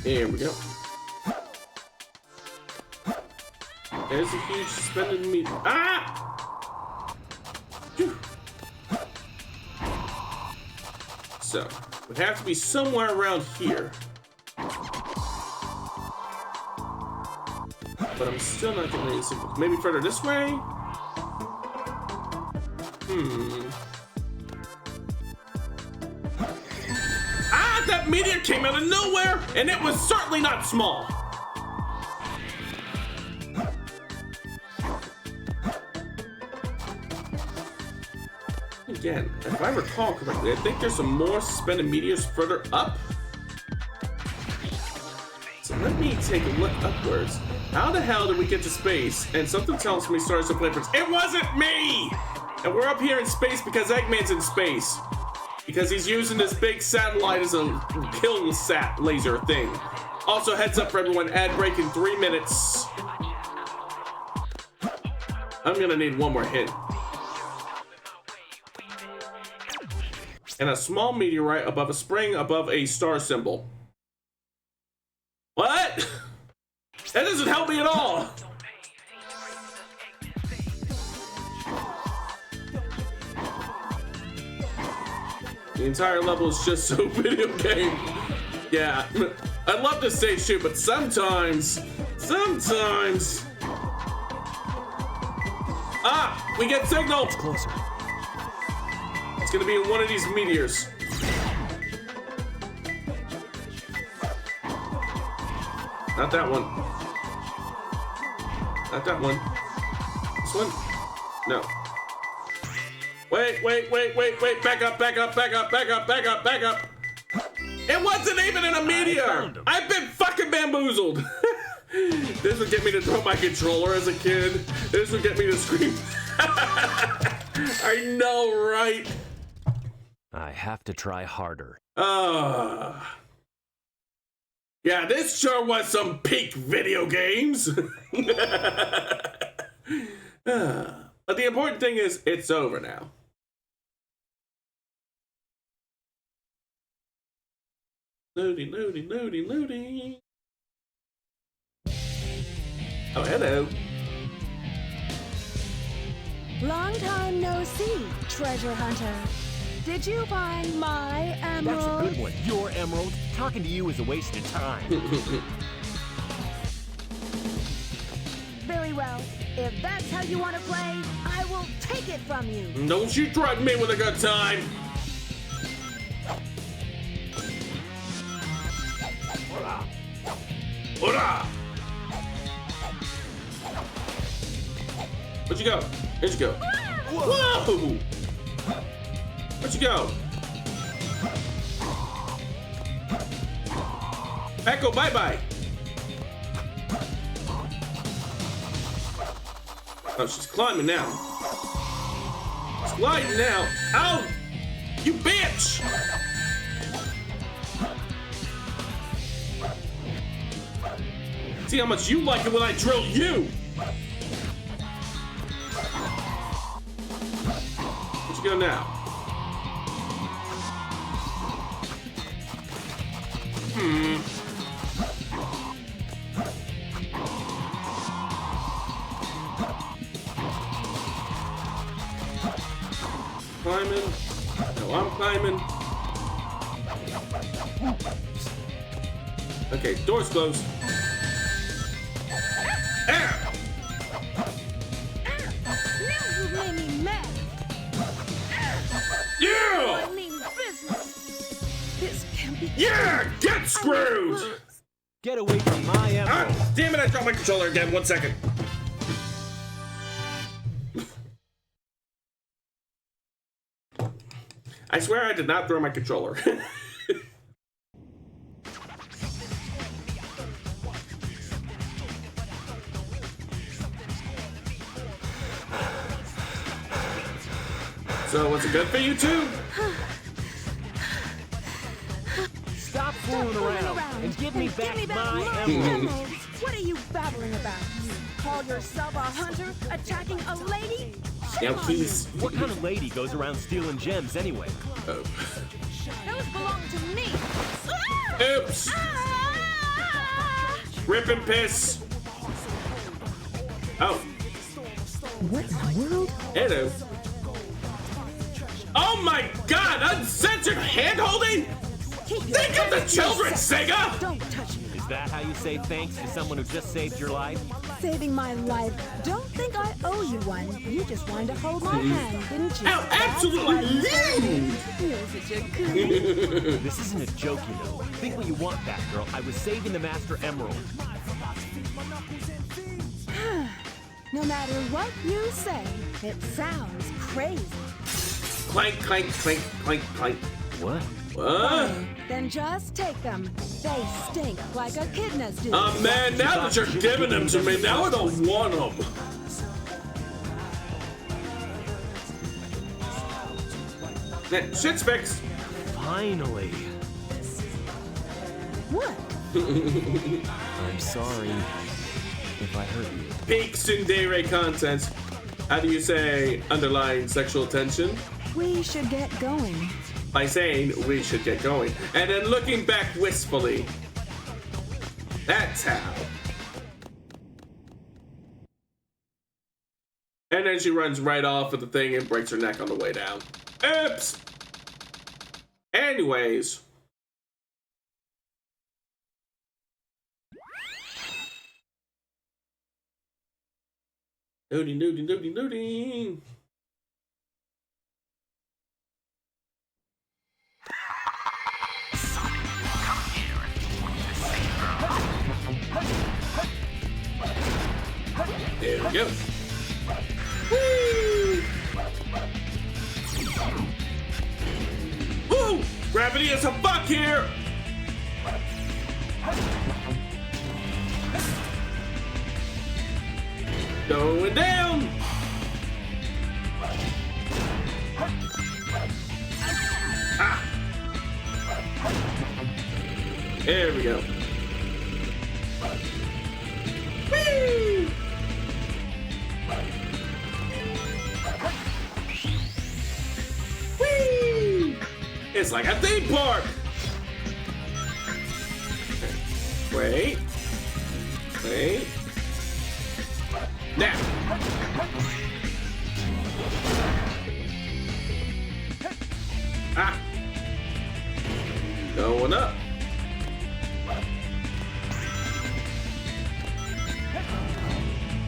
Here we go. There's a huge suspended meter. Ah! Phew. So, would have to be somewhere around here. But I'm still not getting any signals. Maybe further this way? Ah, that meteor came out of nowhere, and it was certainly not small. Again, if I recall correctly, I think there's some more suspended meteors further up. So let me take a look upwards. How the hell did we get to space? And something tells me Stars and Flippers. It wasn't me! And we're up here in space because Eggman's in space. Because he's using this big satellite as a kill sat laser thing. Also, heads up for everyone, ad break in 3 minutes. I'm gonna need one more hint. And a small meteorite above a spring above a star symbol. What? That doesn't help me at all. The entire level is just so video game. Yeah, I'd love to say shoot, but sometimes. Ah, we get signal. It's closer. It's gonna be in one of these meteors. Not that one. Not that one. This one? No. Wait. Back up. It wasn't even in a meteor. I've been fucking bamboozled. This would get me to throw my controller as a kid. This would get me to scream. I know, right? I have to try harder. Yeah, this sure was some peak video games. But the important thing is, it's over now. Loading. Oh, hello. Long time no see, treasure hunter. Did you find my emerald? That's a good one. Your emerald. Talking to you is a waste of time. Very well. If that's how you want to play, I will take it from you. Don't you threaten me with a good time. Hola! Where'd you go? Here'd you go. Whoa! Where'd you go? Echo, bye-bye. Oh, she's climbing now. She's gliding now. Ow! You bitch! See how much you like it when I drill you! Where'd you go now? I'm climbing. Okay, door's closed. Now you made me mad. Yeah! I mean business. This can't be. Yeah! Get screwed! Get away from my emerald. Ah, damn it, I dropped my controller again. 1 second. I swear I did not throw my controller. So, was it good for you two? Stop fooling around and give me back my emerald. emeralds. What are you babbling about? You call yourself a hunter attacking a lady? Yeah, please. What kind of lady goes around stealing gems anyway? Oh. Those belong to me. Oops. Rip and piss. Oh. What in the world? Hello. Oh my god, uncensored hand-holding? Think of the children, Sega! Don't touch me. Is that how you say thanks to someone who just saved your life? Saving my life. Don't think I owe you one. You just wanted to hold my hand, didn't you? Oh, absolutely! You're such a goody. This isn't a joke, you know. Think what you want, Batgirl. I was saving the Master Emerald. No matter what you say, it sounds crazy. Clank, clank, clank, clank, clank. What? What? Then just take them. They stink like echidnas do. Man, now that you're giving them to me, now I don't want them. Shit's fixed. Finally. What? I'm sorry if I hurt you. Peak tsundere content. How do you say underlying sexual tension? We should get going. By saying we should get going. And then looking back wistfully. That's how. And then she runs right off with the thing and breaks her neck on the way down. Oops! Anyways. Doody doody doody doody. There we go. Woo! Woo! Gravity is a fuck here! Going down! Ah! There we go. Whee! Whee! It's like a theme park! Wait. Wait. Now. Ah. Going up.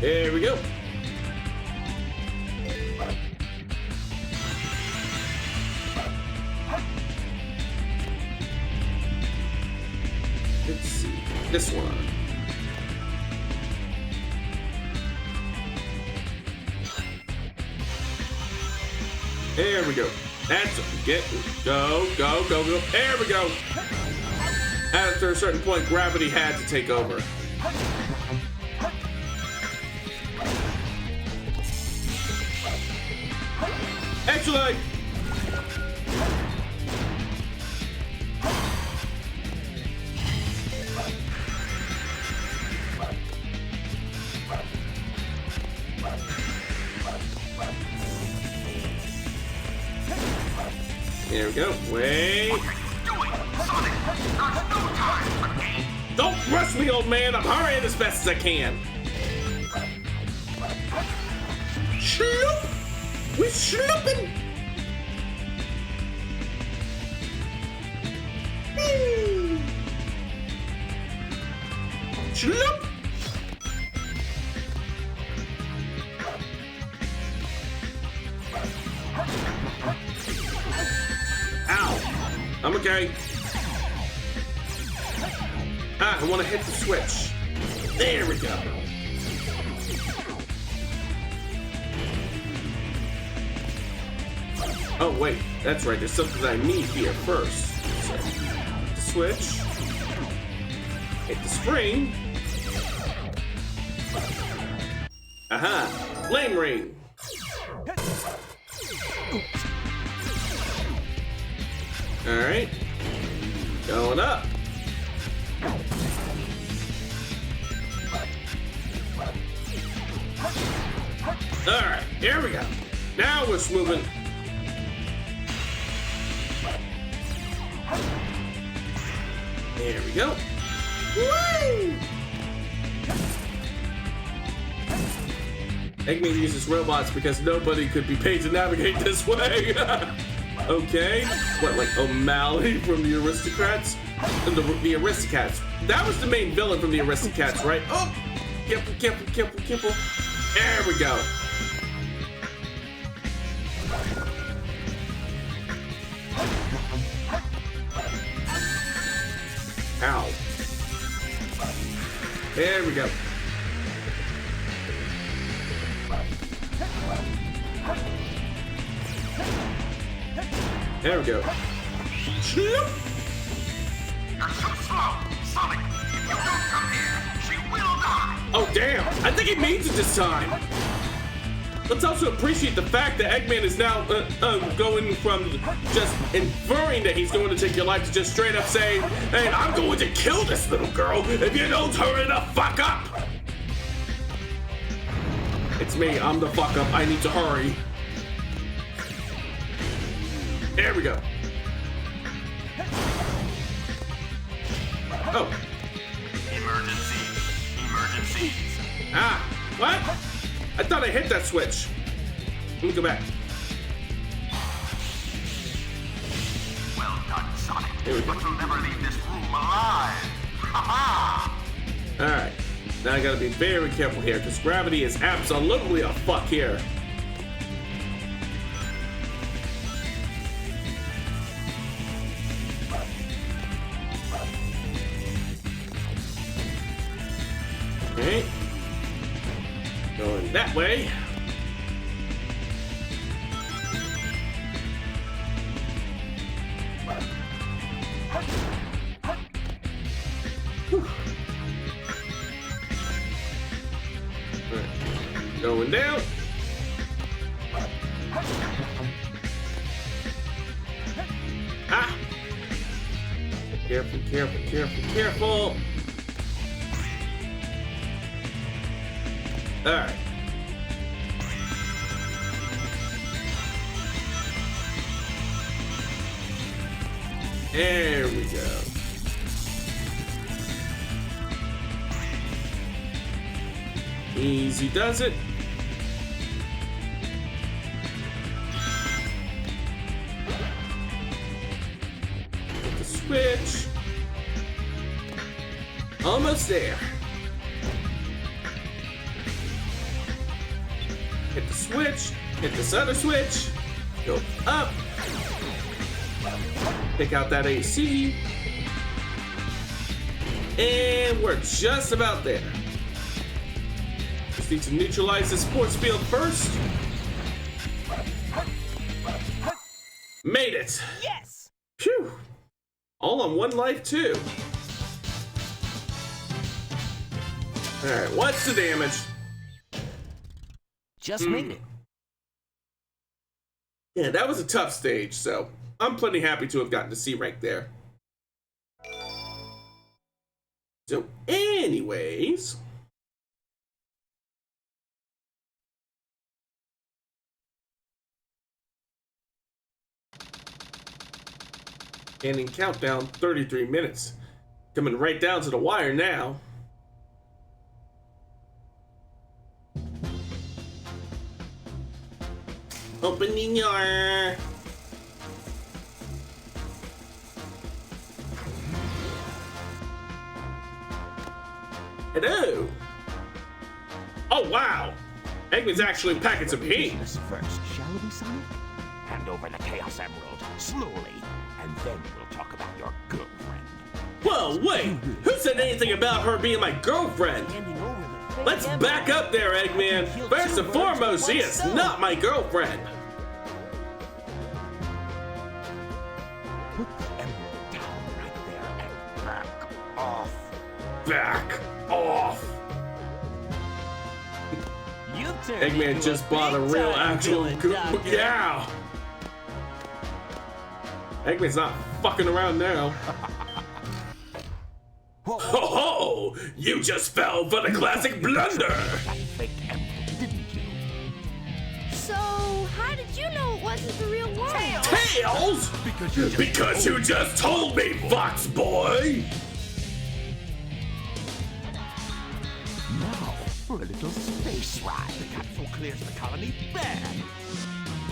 There we go. Let's see. This one. There we go. That's get go. There we go. After a certain point, gravity had to take over. Excellent. There we go. Wait. Don't rush me, old man. I'm hurrying as best as I can. Sloop. We're slooping. Shloop. Ow. I'm okay. Ah, I want to hit the switch. There we go. Oh, wait. That's right. There's something I need here first. So, hit the switch. Hit the spring. Aha. Flame ring. Alright. Going up. Alright, here we go. Now we're moving. There we go. Woo! Eggman uses robots because nobody could be paid to navigate this way. Okay. What, like O'Malley from the Aristocrats? The Aristocats. That was the main villain from the Aristocats, right? Oh! Careful, careful, careful, careful. There we go. Ow. There we go. There we go. You're so slow, Sonic. If you don't come here, she will die. Oh, damn. I think he means it this time. Let's also appreciate the fact that Eggman is now going from just inferring that he's going to take your life to just straight up saying, hey, I'm going to kill this little girl if you don't hurry the fuck up. It's me. I'm the fuck up. I need to hurry. There we go. Oh. Emergency. Ah, what? I thought I hit that switch. Let me go back. Well done, Sonic. Here we go. But you'll never leave this room alive. Ha-ha! Alright. Now I gotta be very careful here, because gravity is absolutely a fuck here. Okay. Going that way. Whew. Right. Going down. Ah! Careful, careful, careful, careful. All right. There we go. Easy does it. Hit the switch. Almost there. Hit the switch, hit this other switch, go up, pick out that AC, and we're just about there. Just need to neutralize the sports field first. Made it. Yes. Phew. All on one life too. All right, what's the damage? Just made it. Yeah, that was a tough stage, so I'm plenty happy to have gotten to C rank there. So, anyways. Ending countdown, 33 minutes. Coming right down to the wire now. Opening your... Hello. Oh, wow. Eggman's actually packing some heat. First, shall we, Sonic? Hand over the Chaos Emerald, slowly, and then we'll talk about your girlfriend. Whoa, wait. Who said anything about her being my girlfriend? Let's back up there, Eggman. First and foremost, she is not my girlfriend. Put the emerald down right there and back off. Back off. Eggman just bought a real actual yeah. Eggman's not fucking around now. Ho ho! You just fell for the classic blunder! So, how did you know it wasn't the real one? Tails? Because you just told me, Fox Boy! Now, for a little space ride. The capsule clears the colony bad.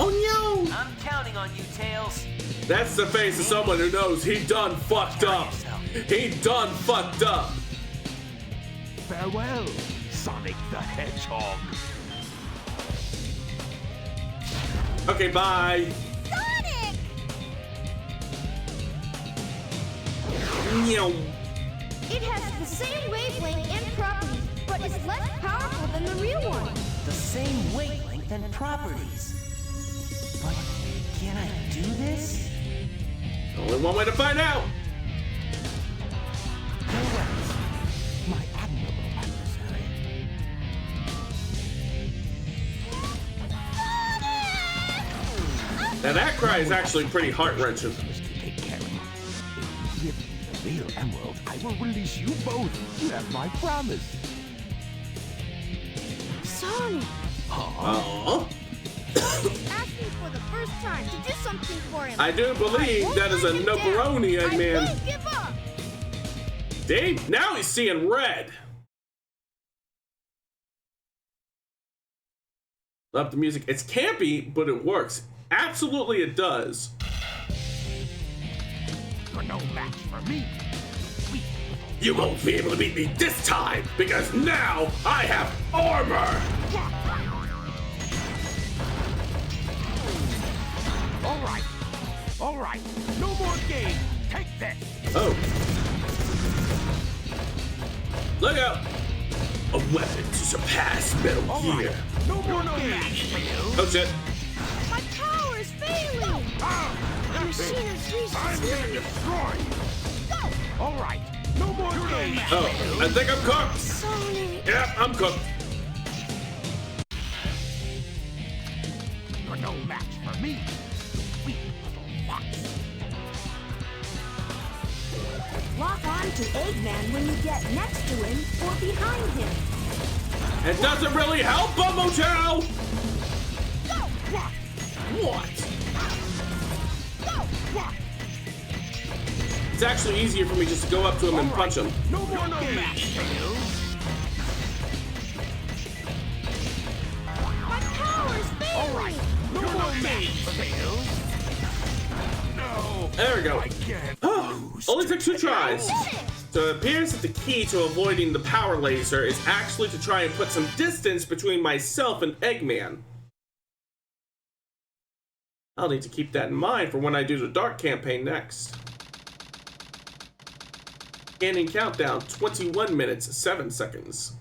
Oh no! I'm counting on you, Tails. That's the face of someone who knows he done fucked up. He done fucked up. Farewell, Sonic the Hedgehog. Okay, bye. Sonic! Meow. It has the same wavelength and properties, but is less powerful than the real one. The same wavelength and properties. But can I do this? Only one way to find out. Correct. My admirable adversary. Now that cry is actually pretty heart-wrenching. Take care of it. If you give me the real emerald, I will release you both. You have my promise. Sonic! Aww. Asking for the first time to do something for him. I do believe that is a no-baroni, Eggman. I won't give up. Dave, now he's seeing red. Love the music. It's campy, but it works. Absolutely it does. You're no match for me. You won't be able to beat me this time, because now I have armor! All right. No more games. Take this. Oh. Look out! A weapon to surpass Metal Gear. Right. No more games. Oh shit. My power is failing. The machine has reached I'm its gonna limit. destroy you. Go! All right. No more games. Oh, I think I'm cooked. Sonic. Yeah, I'm cooked. You're no match for me. Weak little fox. Lock on to Eggman when you get next to him or behind him. It doesn't really help, Bumbo Chow! Go! What? Go! It's actually easier for me just to go up to him and punch him. No more games. My power is failing. All right. No more games. No. There we go. I can't Only took 2 tries. So it appears that the key to avoiding the power laser is actually to try and put some distance between myself and Eggman. I'll need to keep that in mind for when I do the Dark campaign next. Scanning countdown, 21 minutes, 7 seconds.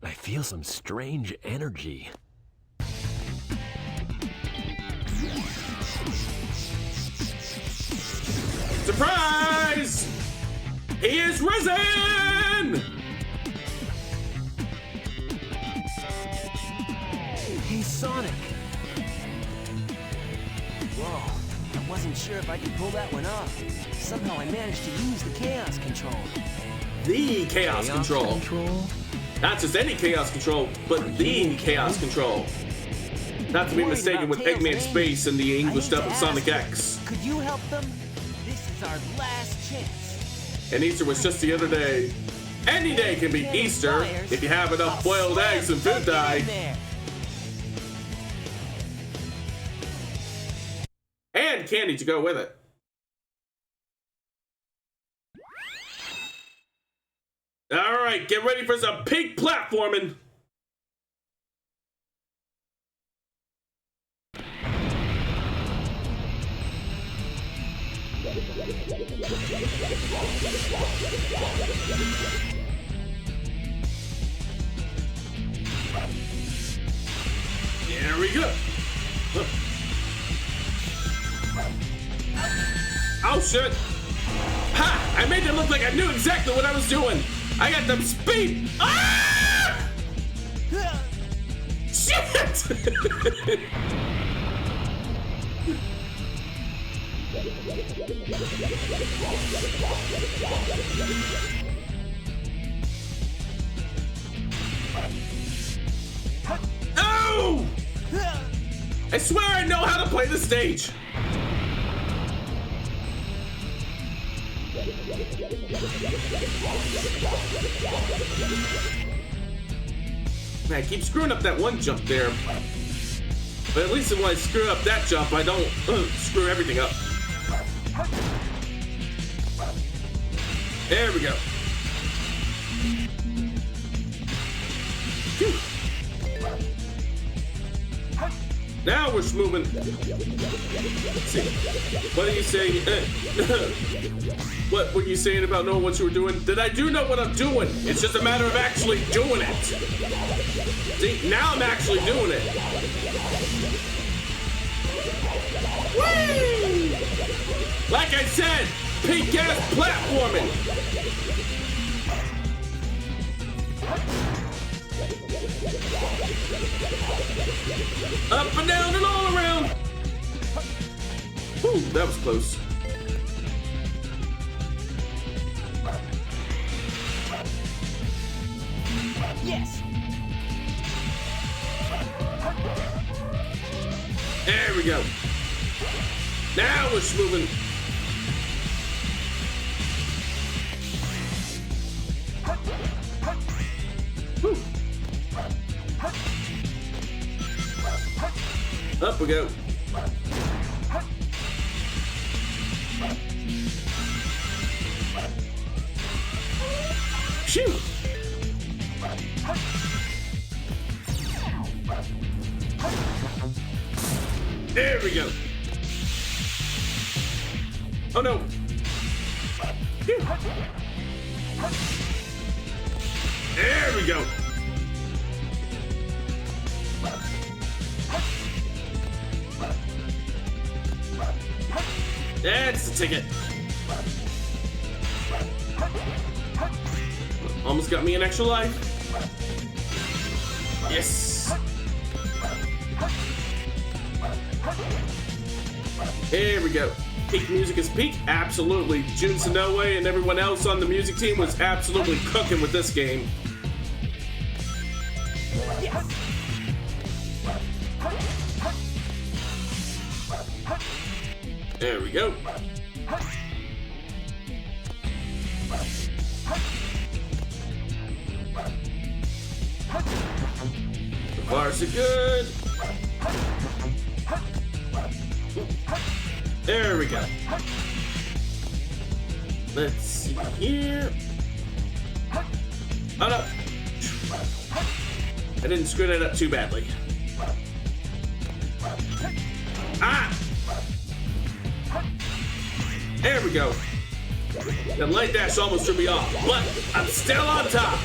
I feel some strange energy. Surprise! He is risen! Hey, Sonic. Whoa, I wasn't sure if I could pull that one off. Somehow I managed to use the Chaos Control. The Chaos Control. Not just any Chaos Control, but the Chaos Control. Not to be mistaken with Eggman Space and the English dub of Sonic X. Could you help them? This is our last chance. And Easter was just the other day. Any day can be Easter if you have enough boiled eggs and food dye. And candy to go with it. All right, get ready for some peak platforming. Here we go. Oh shit! Ha! I made it look like I knew exactly what I was doing. I got them speed. Ah! Shit! Oh! I swear I know how to play the stage. Man, I keep screwing up that one jump there. But at least when I screw up that jump, I don't screw everything up. There we go. Phew. Now we're moving. Let's see. What are you saying? What were you saying about knowing what you were doing? That I do know what I'm doing. It's just a matter of actually doing it. See, now I'm actually doing it. Whee! Like I said, pink ass platforming. Up and down and all around. Ooh, that was close. Yes. There we go. Now we're moving. Whew. Up we go. Phew. There we go. Oh no. Phew. There we go. That's the ticket. Almost got me an extra life. Yes. Here we go. Peak music is peak. Absolutely. Jun Sonoe and everyone else on the music team was absolutely cooking with this game. Yes. There we go. So far so good. There we go. Let's see here. Oh no. I didn't screw that up too badly. Ah! There we go. The light dash almost threw me off, but I'm still on top.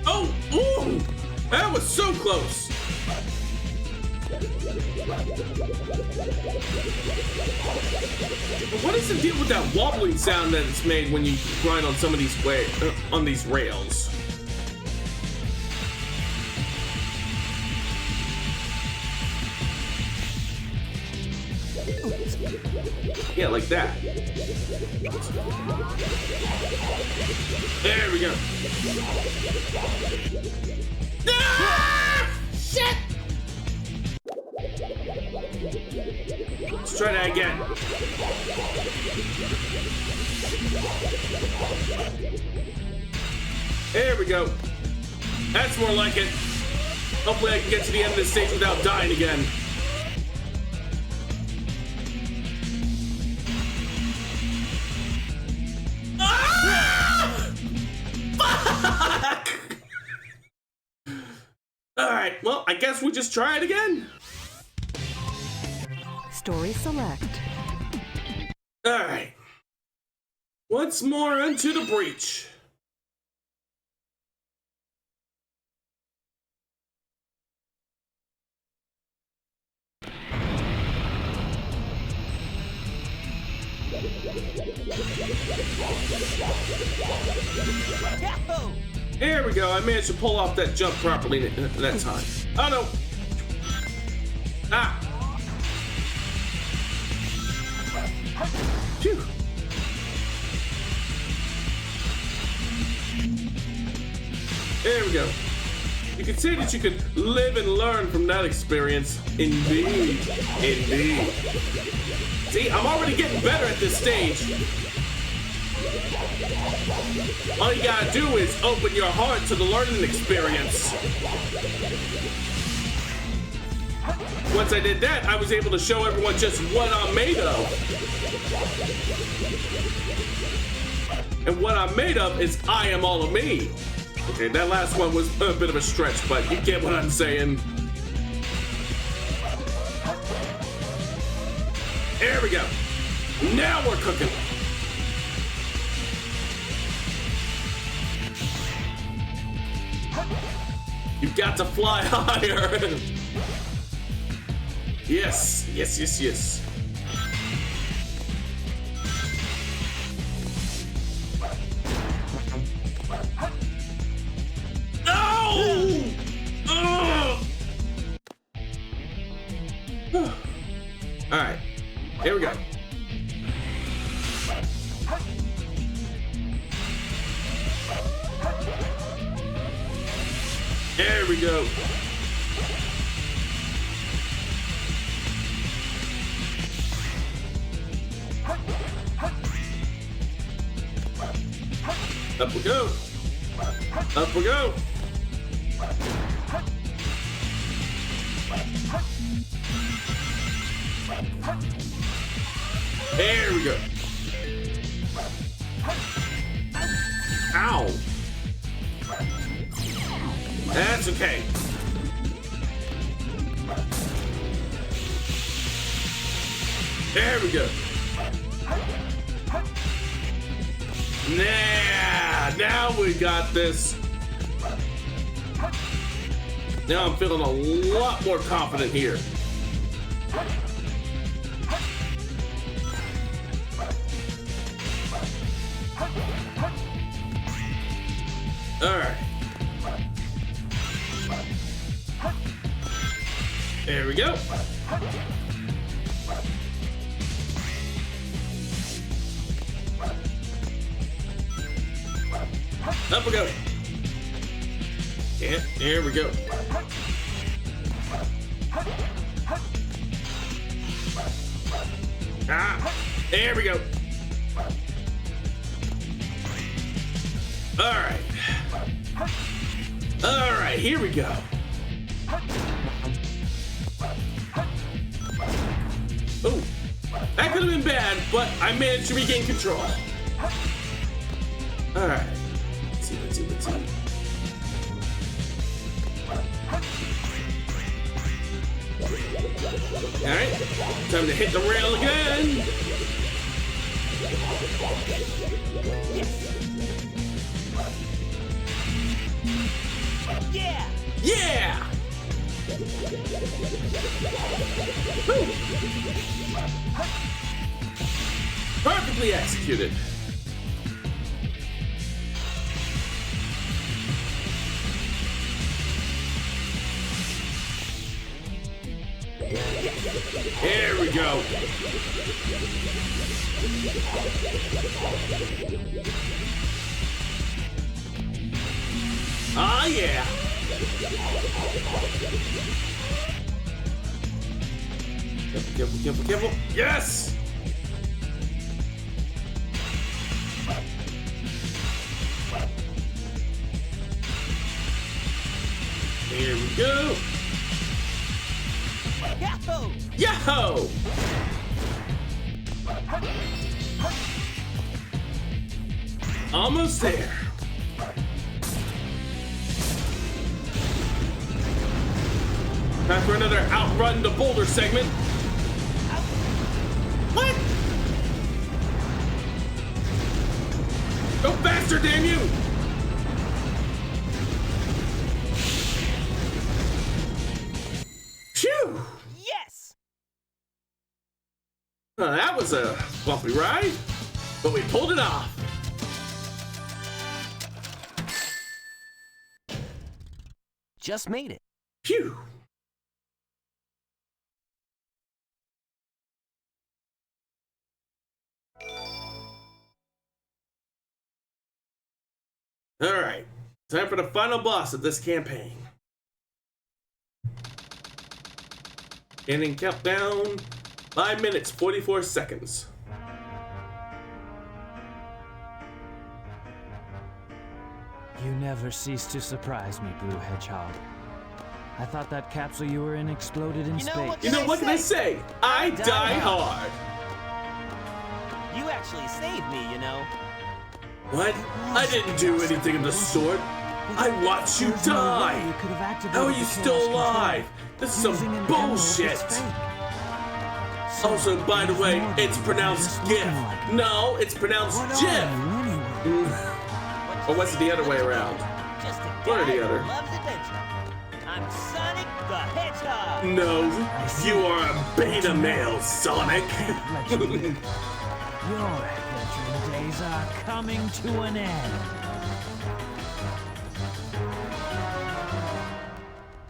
Oh, ooh, that was so close. What is the deal with that wobbling sound that it's made when you grind on some of these on these rails? Yeah, like that. There we go. Ah! Shit! Let's try that again. There we go. That's more like it. Hopefully I can get to the end of this stage without dying again. Ah! Fuck! Alright, well, I guess we just try it again. Story select. Alright. Once more into the breach. There we go. I managed to pull off that jump properly that time. Oh no! Ah! Phew! There we go. You can say that you could live and learn from that experience. Indeed. Indeed. See, I'm already getting better at this stage. All you gotta do is open your heart to the learning experience. Once I did that, I was able to show everyone just what I'm made of. And what I'm made of is I am all of me. Okay, that last one was a bit of a stretch, but you get what I'm saying. There we go. Now we're cooking. You've got to fly higher. Yes, yes, yes, yes. No! All right, here we go. There we go. Up we go. Up we go. There we go. Ow. That's okay. There we go. Nah, now we got this. Now I'm feeling a lot more confident here. All right. There we go. Up we go. Yeah, there we go. Ah, there we go. All right. All right, here we go. Oh, that could have been bad, but I managed to regain control. All right. Let's see. All right, time to hit the rail again. Yeah! Yeah! Woo. Perfectly executed. There we go. Ah, yeah. Careful. Yes! go. Yahoo! Yahoo! Almost there. Time for another outrun the boulder segment. What? Go faster, damn you! Phew! Yes! That was a bumpy ride, but we pulled it off. Just made it. Phew! Alright, time for the final boss of this campaign. Ending countdown, 5 minutes, 44 seconds. You never cease to surprise me, Blue Hedgehog. I thought that capsule you were in exploded in space. You know, what can I say? I die hard. You actually saved me, you know. What? I didn't do anything of the sort. I watched you die. How are you still alive? This is some bullshit. Also, by the way, it's pronounced GIF. No, it's pronounced GIF. Or was it the other way around? Just a One or guy the other. who loves adventure. I'm Sonic the Hedgehog. No, you are a beta male, Sonic. Your adventuring days are coming to an end.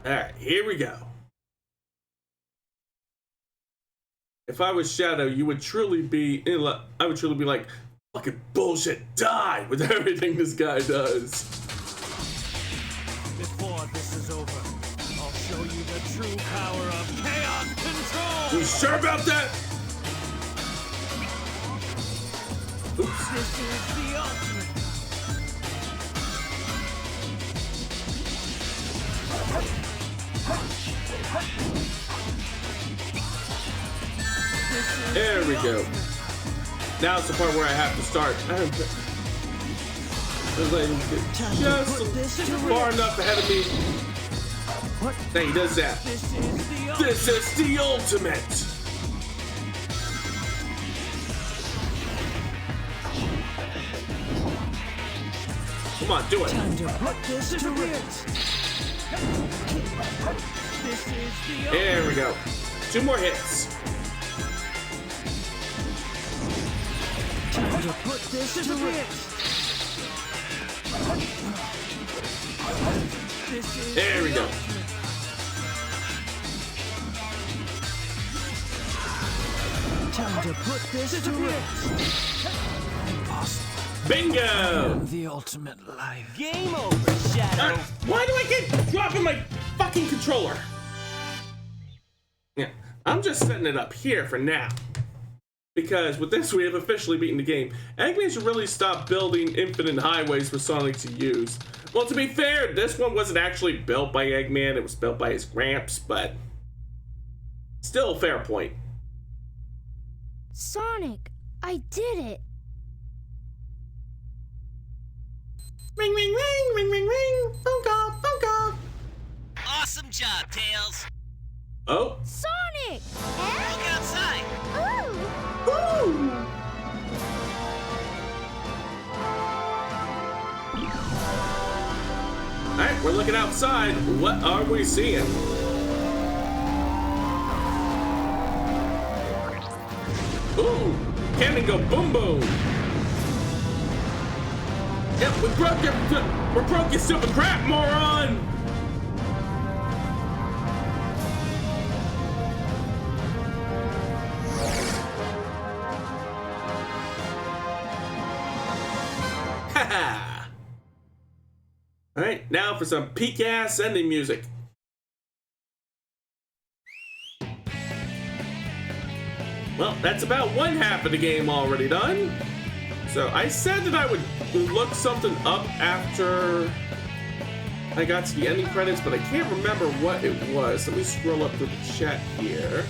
Alright, here we go. If I was Shadow, you would truly be, I would truly be like, fucking bullshit, die with everything this guy does. Before this is over, I'll show you the true power of chaos control! You sure about that? Oops. This is the ultimate. There we go. Now it's the part where I have to start. Just far enough ahead of me. Hey, he does that. This is the ultimate. Come on, do it. Time to put this to rest. This is the There we go. 2 more hits. Time to put this to rest. There we go. Time to put this to rest. Impossible. Bingo! The ultimate life. Game over, Shadow. Why do I get dropping my fucking controller? Yeah, I'm just setting it up here for now. Because with this, we have officially beaten the game. Eggman should really stop building infinite highways for Sonic to use. Well, to be fair, this one wasn't actually built by Eggman. It was built by his Gramps, but still a fair point. Sonic, I did it. Ring, ring, ring, ring, ring, ring. Phone call, phone call. Awesome job, Tails. Oh. Sonic! Look outside. Ooh! Ooh. Alright, we're looking outside. What are we seeing? Ooh! Cannon go boom boom! Yep, we broke your stupid crap, moron! Haha! Alright, now for some peak-ass ending music. Well, that's about one half of the game already done. So I said that I would look something up after I got to the ending credits, but I can't remember what it was. Let me scroll up to the chat here.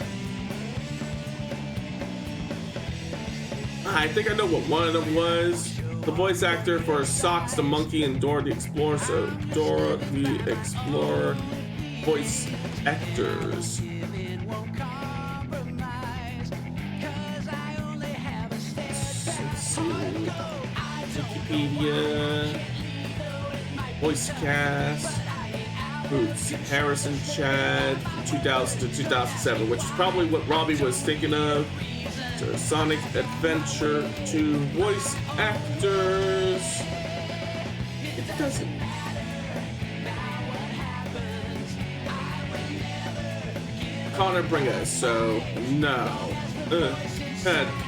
I think I know what one of them was. The voice actor for Socks the Monkey and Dora the Explorer. So Dora the Explorer voice actors. Let's see. Wikipedia. Voice cast. Boots. Harrison Chad from 2000 to 2007, which is probably what Robbie was thinking of. So Sonic Adventure 2 voice actors. It doesn't. Connor Bringa, so no.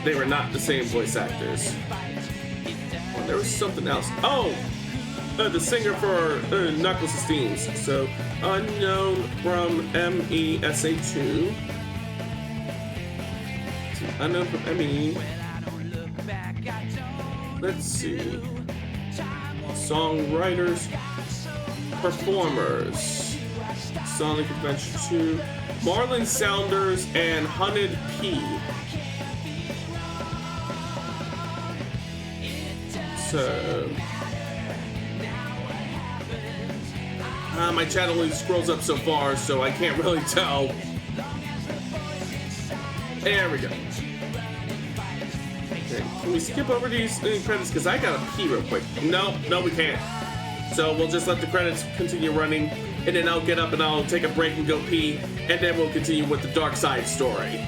They were not the same voice actors. Oh, there was something else. Oh! The singer for Knuckles' themes. So, unknown from MESA2. Unknown from ME. Let's see. Songwriters. Performers. Sonic Adventure 2. Marlon Saunders and Hunted P. So... my chat only scrolls up so far, so I can't really tell. There we go. Okay, can we skip over these credits? Because I gotta pee real quick. No, we can't. So we'll just let the credits continue running, and then I'll get up and I'll take a break and go pee, and then we'll continue with the Dark Side story.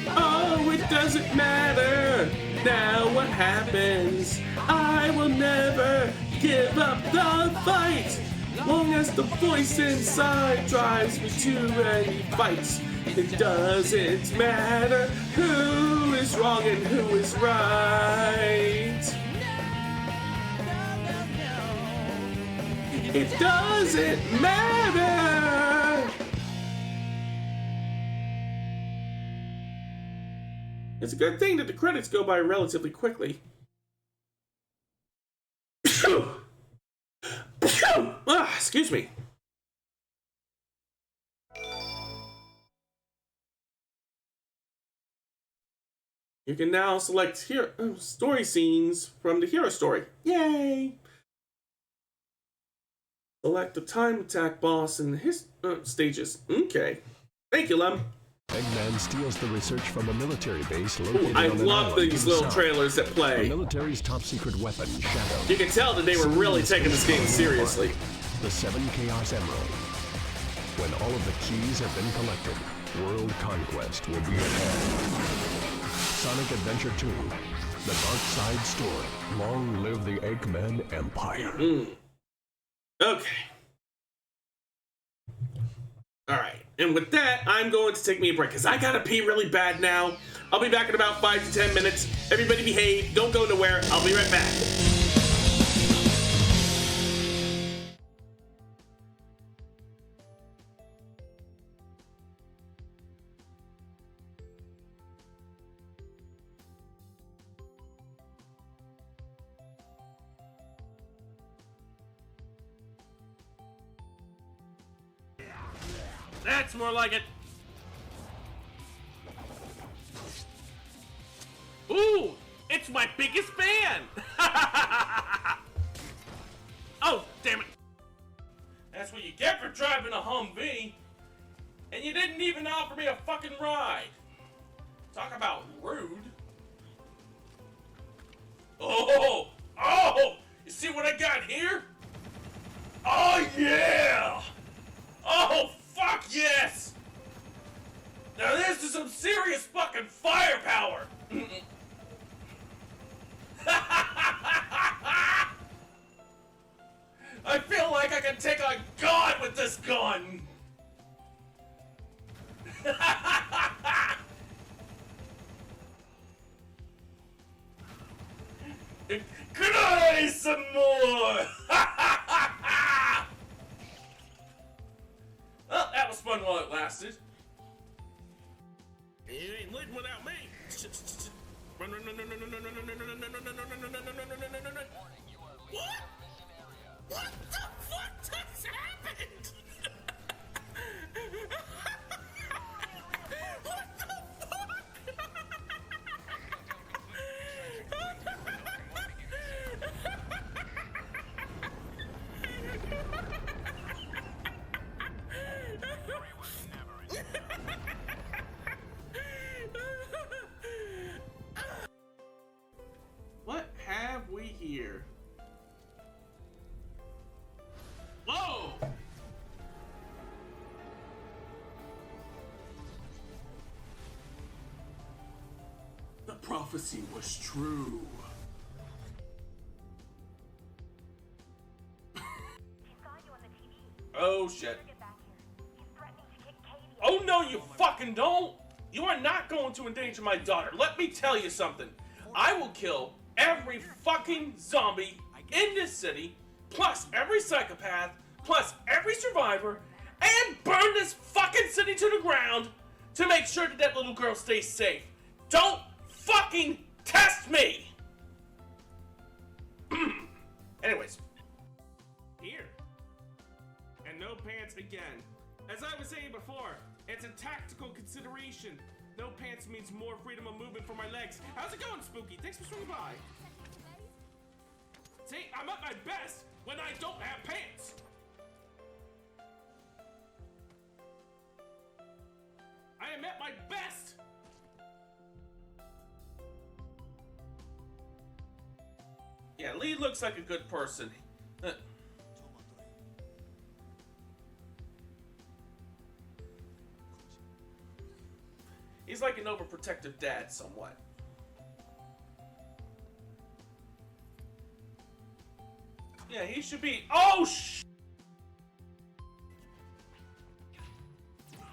Oh, it doesn't matter. Now what happens? I will never give up the fight. Long as the voice inside drives me to any fights. It doesn't matter who is wrong and who is right. It doesn't matter. It's a good thing that the credits go by relatively quickly. Excuse me. You can now select story scenes from the hero story. Yay! Select the time attack boss and his stages. Okay. Thank you, Lem. Eggman steals the research from a military base located I on an love island these to the little south. trailers that play. The military's top secret weapon, Shadow. You can tell that they were really taking this game seriously. The 7 Chaos Emerald. When all of the keys have been collected, world conquest will be at hand. Sonic Adventure 2, The Dark Side Story. Long live the Eggman Empire. Okay. Alright, and with that, I'm going to take me a break, because I gotta pee really bad now. I'll be back in about 5 to 10 minutes. Everybody behave, don't go nowhere, I'll be right back. That's more like it. Ooh, it's my biggest fan. Oh, damn it. That's what you get for driving a Humvee. And you didn't even offer me a fucking ride. Talk about rude. Oh, you see what I got here? Oh, yeah. Oh, fuck yes! Now this is some serious fucking firepower! I feel like I can take on God with this gun! Could I some more? Well, that was fun while it lasted. You ain't lit without me. Run, run, run, run, run, run, run, run, run, run, run, run, run, run, run, run, run, run. What? What the fuck just happened? What the What have we here? Whoa! The prophecy was true. Oh shit. Oh no, you fucking don't! You are not going to endanger my daughter. Let me tell you something. I will kill every fucking zombie in this city, plus every psychopath, plus every survivor, and burn this fucking city to the ground to make sure that that little girl stays safe. Don't fucking test me! Anyways. Here. And no pants again. As I was saying before, it's a tactical consideration. No pants means more freedom of movement for my legs. How's it going, Spooky? Thanks for swinging by. See, I'm at my best when I don't have pants. I am at my best. Yeah, Lee looks like a good person. He's like an overprotective dad, somewhat. Yeah, he should be. Oh,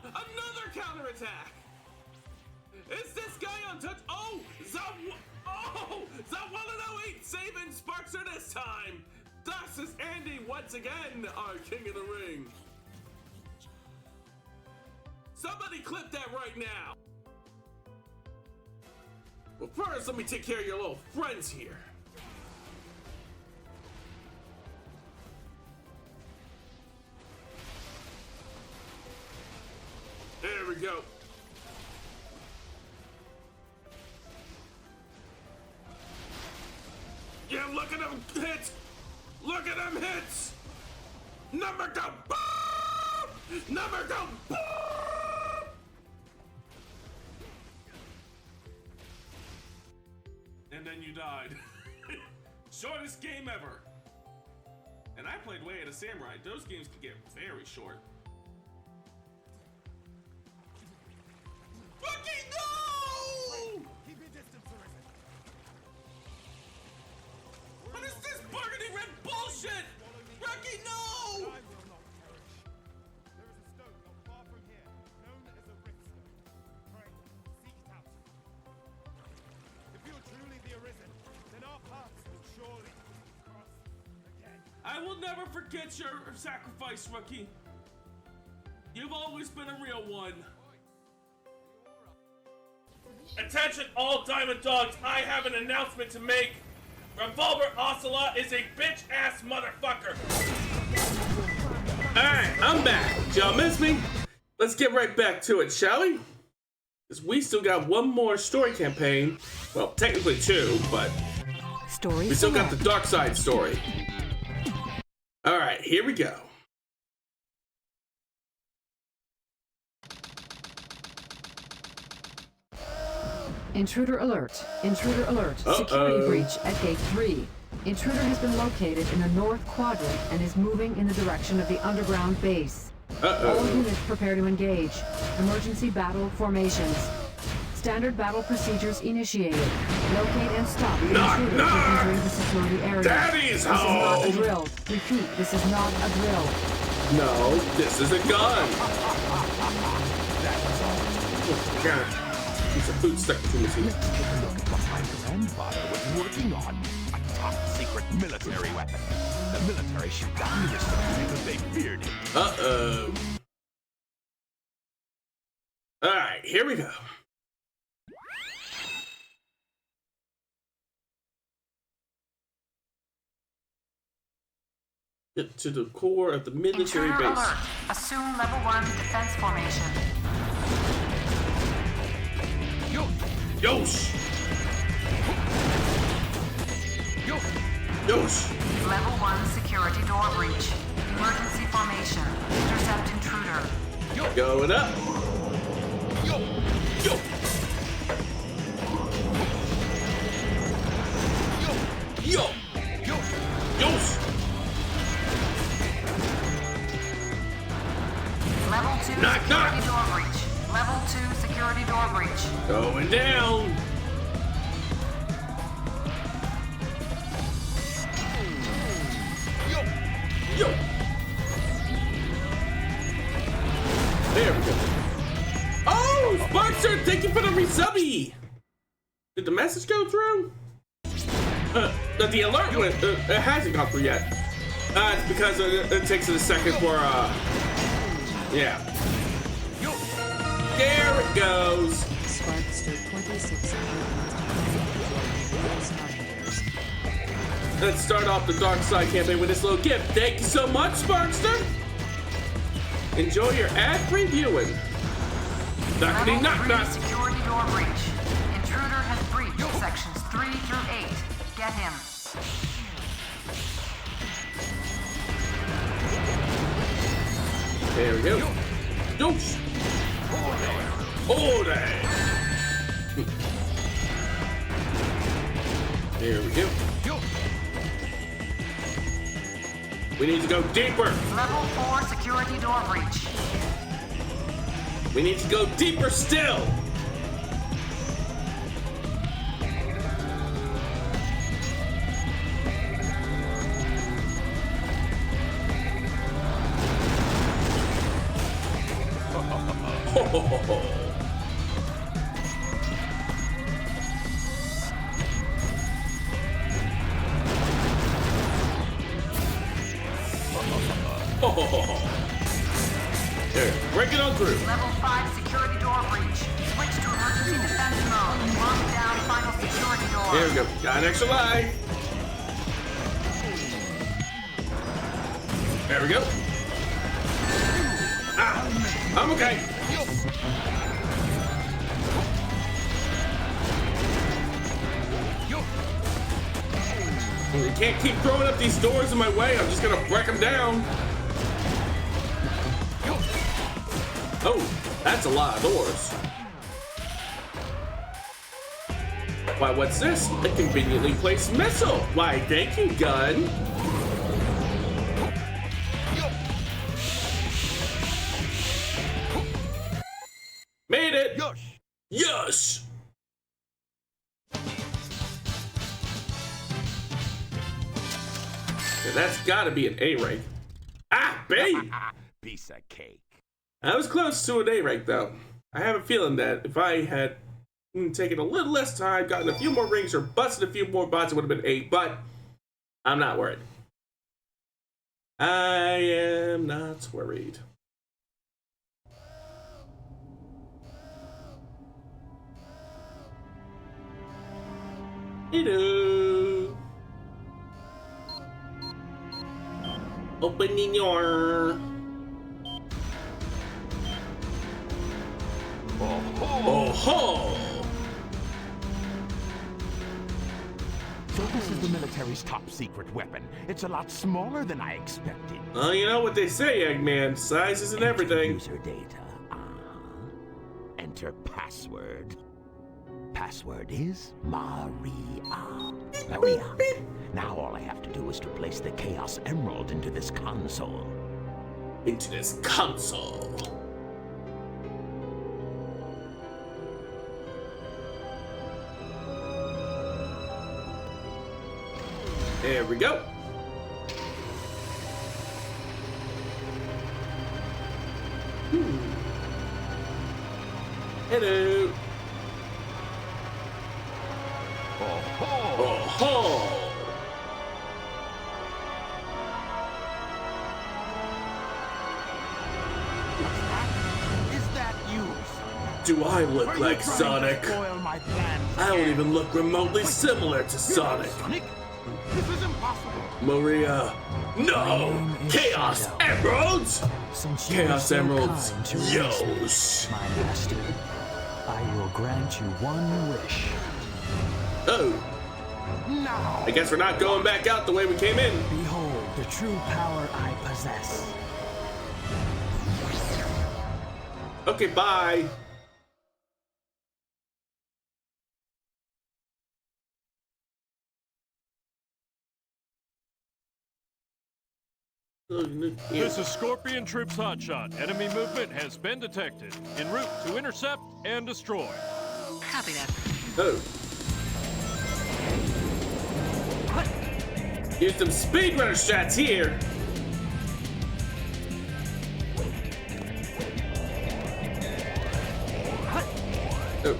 Another counterattack! Is this guy untouched? Oh! Zawala08 saving Sparkster this time! This is Andy once again, our King of the Ring. Somebody clip that right now! Well, first, let me take care of your little friends here. There we go. Yeah, look at them hits! Look at them hits! Number go! Boom! Number go! Boom! And then you died. Shortest game ever. And I played Way of the Samurai. Those games can get very short. Fucking no! Keep your distance, Arisen. What is this burgundy red bullshit? Rocky, no! I will not perish. There is a stone not far from here, known as a rift stone. Pray, seek it out. If you are truly the Arisen, then our paths will surely cross again. I will never forget your sacrifice, Rookie. You've always been a real one. Attention all Diamond Dogs, I have an announcement to make. Revolver Ocelot is a bitch-ass motherfucker. Alright, I'm back. Did y'all miss me? Let's get right back to it, shall we? Because we still got one more story campaign. Well, technically two, but we still got the Dark Side story. Alright, here we go. Intruder alert. Intruder alert. Security breach at gate 3. Intruder has been located in the north quadrant and is moving in the direction of the underground base. All units prepare to engage. Emergency battle formations. Standard battle procedures initiated. Locate and stop the intruder from entering the security area. Daddy's this home! This is not a drill. Repeat, this is not a drill. No, this is a gun. God. Piece of food stuck between his teeth. Look at what my grandfather was working on. A top secret military weapon. The military shipped down this because they feared it. Uh-oh. Alright, here we go. Get to the core of the military Intruder base. alert. Assume level 1 defense formation. Yosh! Yosh! Level 1 security door breach. Emergency formation. Intercept intruder. Going up. Yo! Yosh! Level 2 Knock, security knock. door breach. Level 2 security door breach. Going down. Yo! There we go. Oh! Sparkster, thank you for the resubby! Did the message go through? The alert went. It hasn't gone through yet. It's because it takes a second for, yeah. There it goes! Sparkster 26. Let's start off the Dark Side campaign with this little gift. Thank you so much, Sparkster! Enjoy your ad-free viewing. Knockity knock knock! Security door breach. Intruder has breached sections 3 through 8. Get him. There we go. Doosh! Order! There we go. We need to go deeper. Level 4 security door breach. We need to go deeper still. There, break it on through. Level 5 security door breach. Switch to emergency defense mode. Lock down final security door. There we go. Got an extra life. There we go. Ah, I'm okay. You can't keep throwing up these doors in my way. I'm just gonna break them down. Oh, that's a lot of doors. Why, what's this? A conveniently placed missile. Why, thank you, gun. Made it. Yes. Yeah, that's gotta be an A rank. Ah, B! Piece of cake. I was close to an A rank though. I have a feeling that if I had taken a little less time, gotten a few more rings, or busted a few more bots, it would have been A, but I'm not worried. I am not worried. Hello. Opening your. Oh ho! So this is the military's top secret weapon. It's a lot smaller than I expected. Well, you know what they say, Eggman. Size isn't everything. User data. Enter password. Password is Maria. Maria. Now all I have to do is to place the Chaos Emerald into this console. Into this console. There we go. Hello. Oh ho! Is that you? Do I look like Sonic? Spoil my plans I don't again? even look remotely similar to Sonic. This is impossible. Maria. No! Chaos Emeralds! Since you Chaos were so Emeralds. kind to release me, Yosh. my master, I will grant you one wish. Oh. I guess we're not going back out the way we came in. Behold the true power I possess. Okay, bye. This is Scorpion Troops Hotshot. Enemy movement has been detected. En route to intercept and destroy. Copy that. Oh. Use some speedrunner shots here. Oh.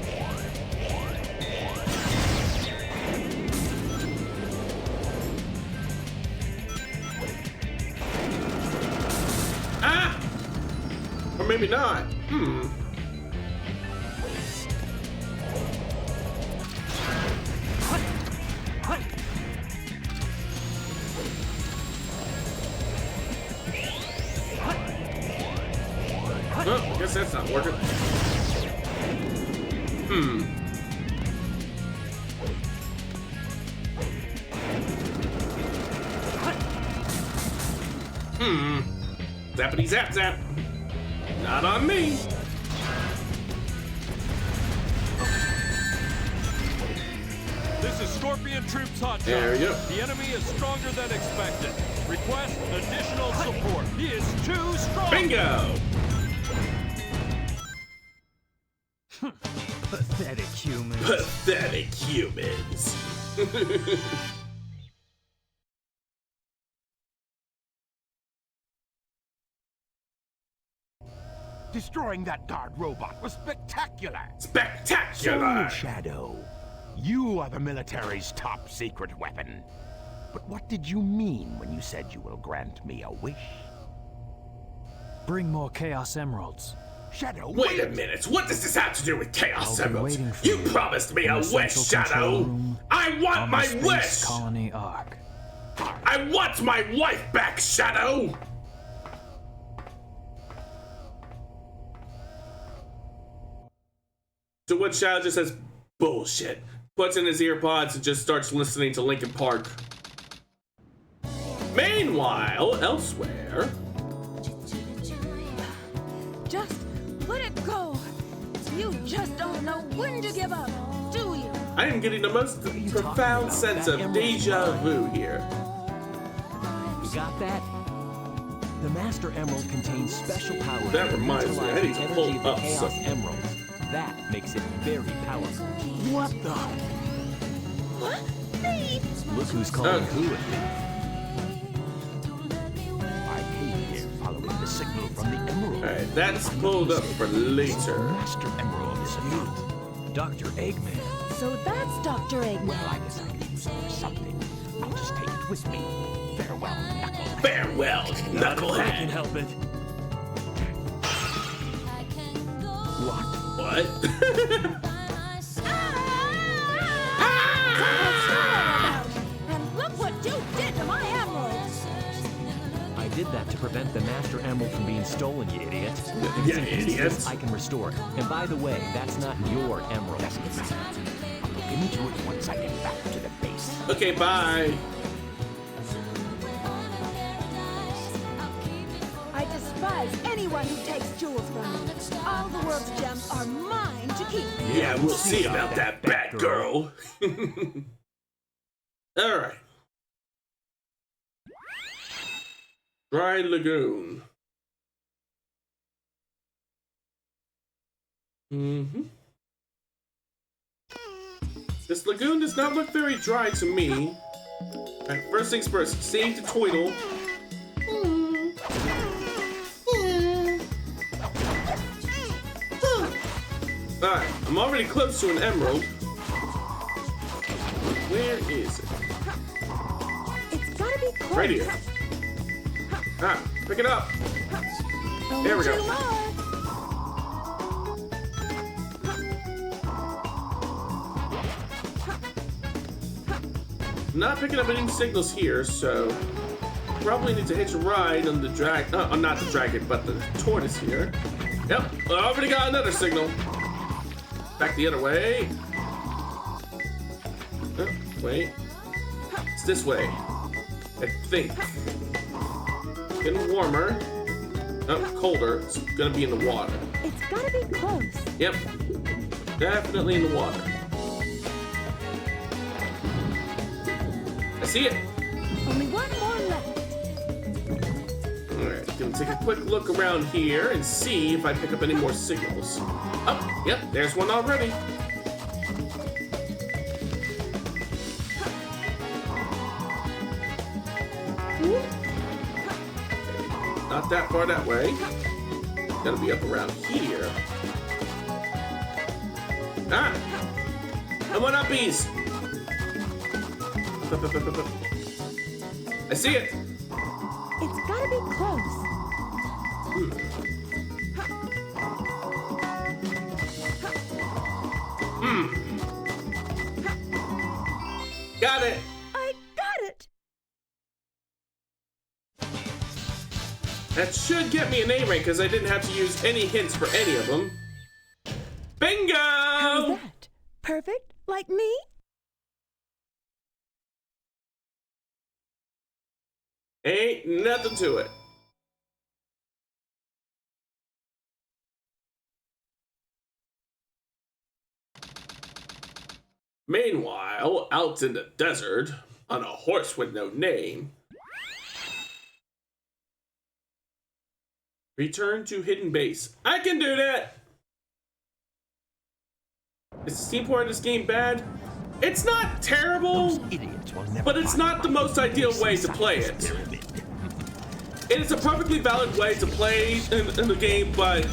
Ah! Or maybe not. Well, I guess that's not working. Zappity zap zap. Not on me. This is Scorpion Troops Hotshot. There you go. The enemy is stronger than expected. Request additional support. He is too strong. Bingo! Pathetic humans. Pathetic humans. Destroying that guard robot was spectacular. Spectacular! So, Shadow, you are the military's top secret weapon. But what did you mean when you said you will grant me a wish? Bring more Chaos Emeralds. Shadow, wait a minute. What does this have to do with Chaos I'll be Emeralds? waiting for You you promised me in a the wish, central control Shadow. room I want on my the Space wish. Colony Ark. I want my wife back, Shadow. To which Shadow just says bullshit, puts in his ear pods and just starts listening to Linkin Park. Meanwhile, elsewhere. Just let it go. You just don't know when to give up, do you? I am getting the most profound sense of deja vu here. You got that? The Master Emerald contains special powers That reminds me, I need to pull up Chaos something. Emeralds. That makes it very powerful. What the? What? Thief! Look who's calling Okay. who at me. I came here following the signal from the Emerald. Alright, that's pulled up for later. Master Emerald is not Dr. Eggman. So that's Dr. Eggman. Well, I guess I can use it for something. I'll just take it with me. Farewell, Knucklehead. Farewell, I can Knucklehead. help it. What? What? And look what you did to my emeralds. I did that to prevent the Master Emerald from being stolen, you idiot. Yeah, In instance, idiot. I can restore it. And by the way, that's not your emerald. Doesn't matter. I'll look into it once I get back to the base. Okay, bye. I despise anyone who takes jewels from me. All the world's gems are mine to keep. Yeah, we'll see about that, Batgirl. Alright. Dry Lagoon. This lagoon does not look very dry to me. Alright, first things first, save the Twiddle. Alright, I'm already close to an emerald. Where is it? It's gotta be close. Right here. Ah, pick it up. There we go. Two more. Not picking up any signals here, so probably need to hitch a ride on the not the dragon, but the tortoise here. Yep, I already got another signal. Back the other way. Oh, wait. It's this way. I think. Getting warmer. Oh, colder. It's gonna be in the water. It's gotta be close. Yep. Definitely in the water. I see it. Only one more left. Alright, gonna take a quick look around here and see if I pick up any more signals. Oh, yep, there's one already. Okay, not that far that way. Gotta be up around here. Ah! Come on up, bees! I see it! It's gotta be close. Got it! I got it! That should get me an A rank because I didn't have to use any hints for any of them. Bingo! How's that? Perfect? Like me? Ain't nothing to it. Meanwhile, out in the desert, on a horse with no name. Return to hidden base. I can do that! Is the steam port of this game bad? It's not terrible, but it's not the most ideal way to play it. It is a perfectly valid way to play in the game, but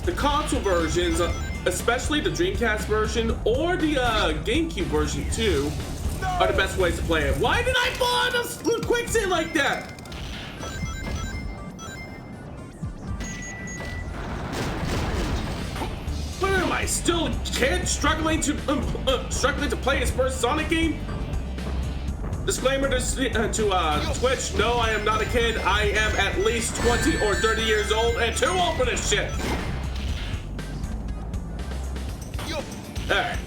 the console versions, especially the Dreamcast version or the GameCube version too, are the best ways to play it. Why did I fall on a quicksand like that? What am I, still a kid struggling to play his first Sonic game? Disclaimer to Twitch, no, I am not a kid. I am at least 20 or 30 years old and too old for this shit. Alright.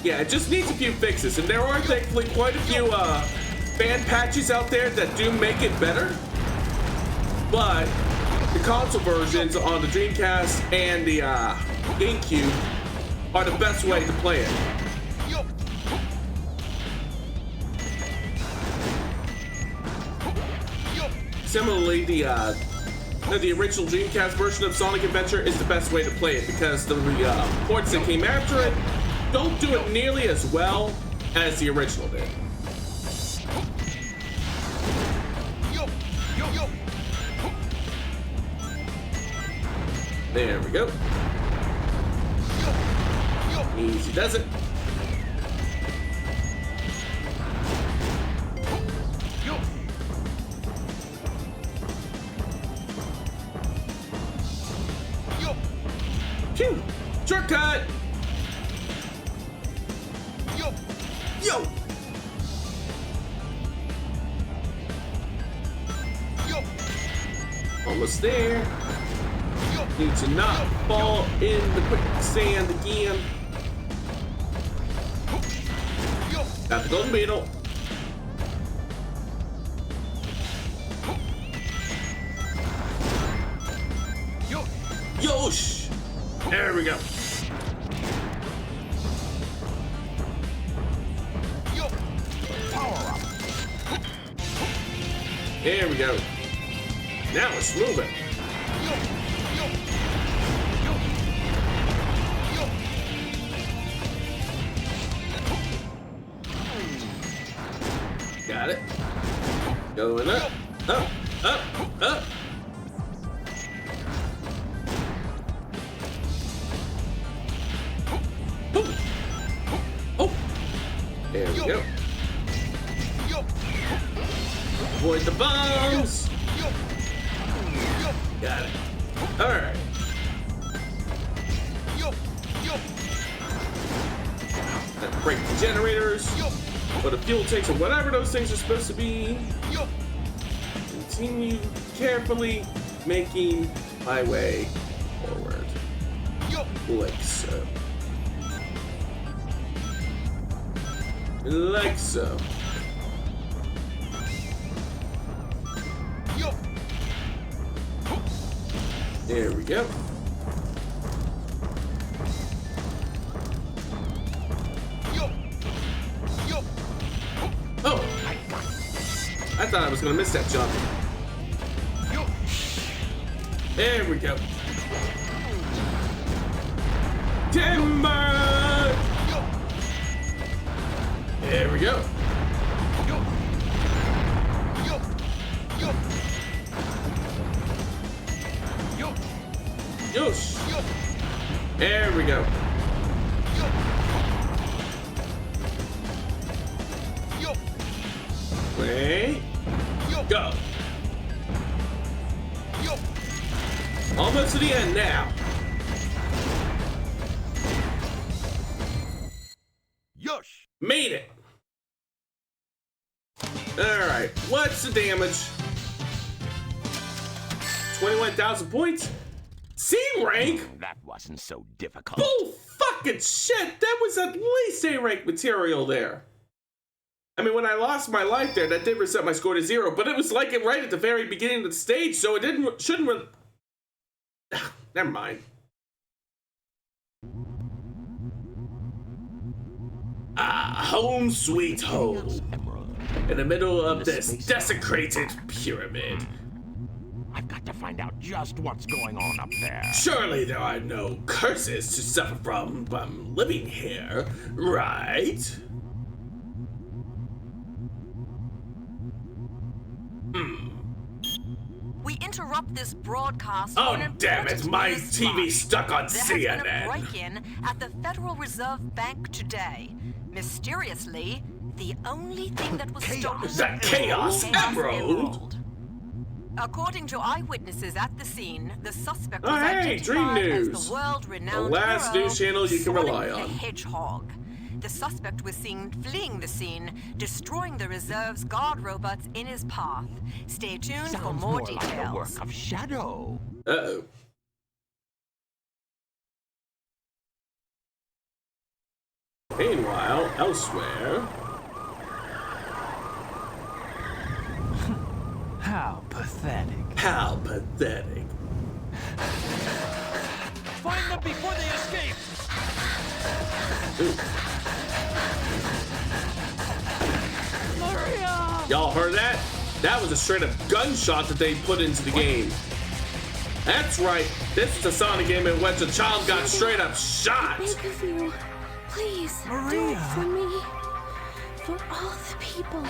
Yeah, it just needs a few fixes, and there are thankfully quite a few fan patches out there that do make it better. But the console versions on the Dreamcast and the GameCube are the best way to play it. Similarly, the original Dreamcast version of Sonic Adventure is the best way to play it because the ports that came after it don't do it nearly as well as the original did. There we go. Easy does it. Phew! Shortcut! Yo! Almost there. Need to not fall in the quicksand again. Got the golden beetle. Yosh! There we go. There we go. Now it's moving. Got it. Going up, up, up, up. Oh, there we go. Avoid the bombs. Got it. All right. break the generators, or the fuel tanks, or whatever those things are supposed to be. Continue carefully making my way forward. Like so. Like so. There we go. Oh! I thought I was gonna miss that jump. There we go. Timber! There we go. Yosh. There we go. Wait. Go. Almost to the end now. Yosh. Made it. Alright, what's the damage? 21,000 points? C rank? That wasn't so difficult. Bull fucking shit! That was at least A rank material there. I mean, when I lost my life there, that did reset my score to 0, but it was like it right at the very beginning of the stage, so it shouldn't never mind. Ah, home sweet home. In the middle of this desecrated pyramid. I've got to find out just what's going on up there. Surely there are no curses to suffer from living here, right? We interrupt this broadcast. Oh, damn it, my TV's stuck on CNN. There has been a break-in at the Federal Reserve Bank today. Mysteriously, the only thing that was stolen was the Chaos Emerald. According to eyewitnesses at the scene, the suspect Oh, was hey, identified Dream as News. the world-renowned The last hero, news channel you can rely Sonic on. the Hedgehog. The suspect was seen fleeing the scene, destroying the reserve's guard robots in his path. Stay tuned for Sounds more like the details. work of Shadow. Uh-oh. Meanwhile, elsewhere... How pathetic. How pathetic. Find them before they escape! Maria! Y'all heard that? That was a straight up gunshot that they put into the game. That's right. This is a Sonic game in which a child got straight up shot. I beg of you, please do it for me. For all the people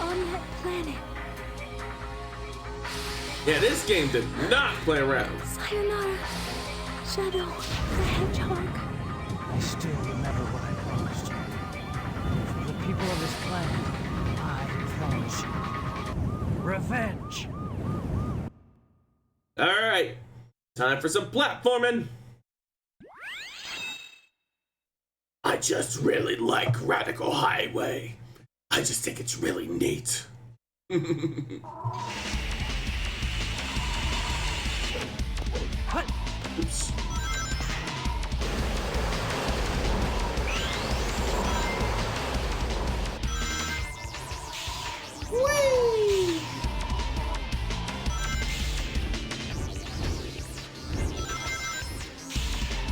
on that planet. Yeah, this game did not play around. Sayonara, Shadow the Hedgehog. I still remember what I promised you. For the people of this planet, I promise you. Revenge! Alright. Time for some platforming. I just really like Radical Highway. I just think it's really neat. Oops. Whee!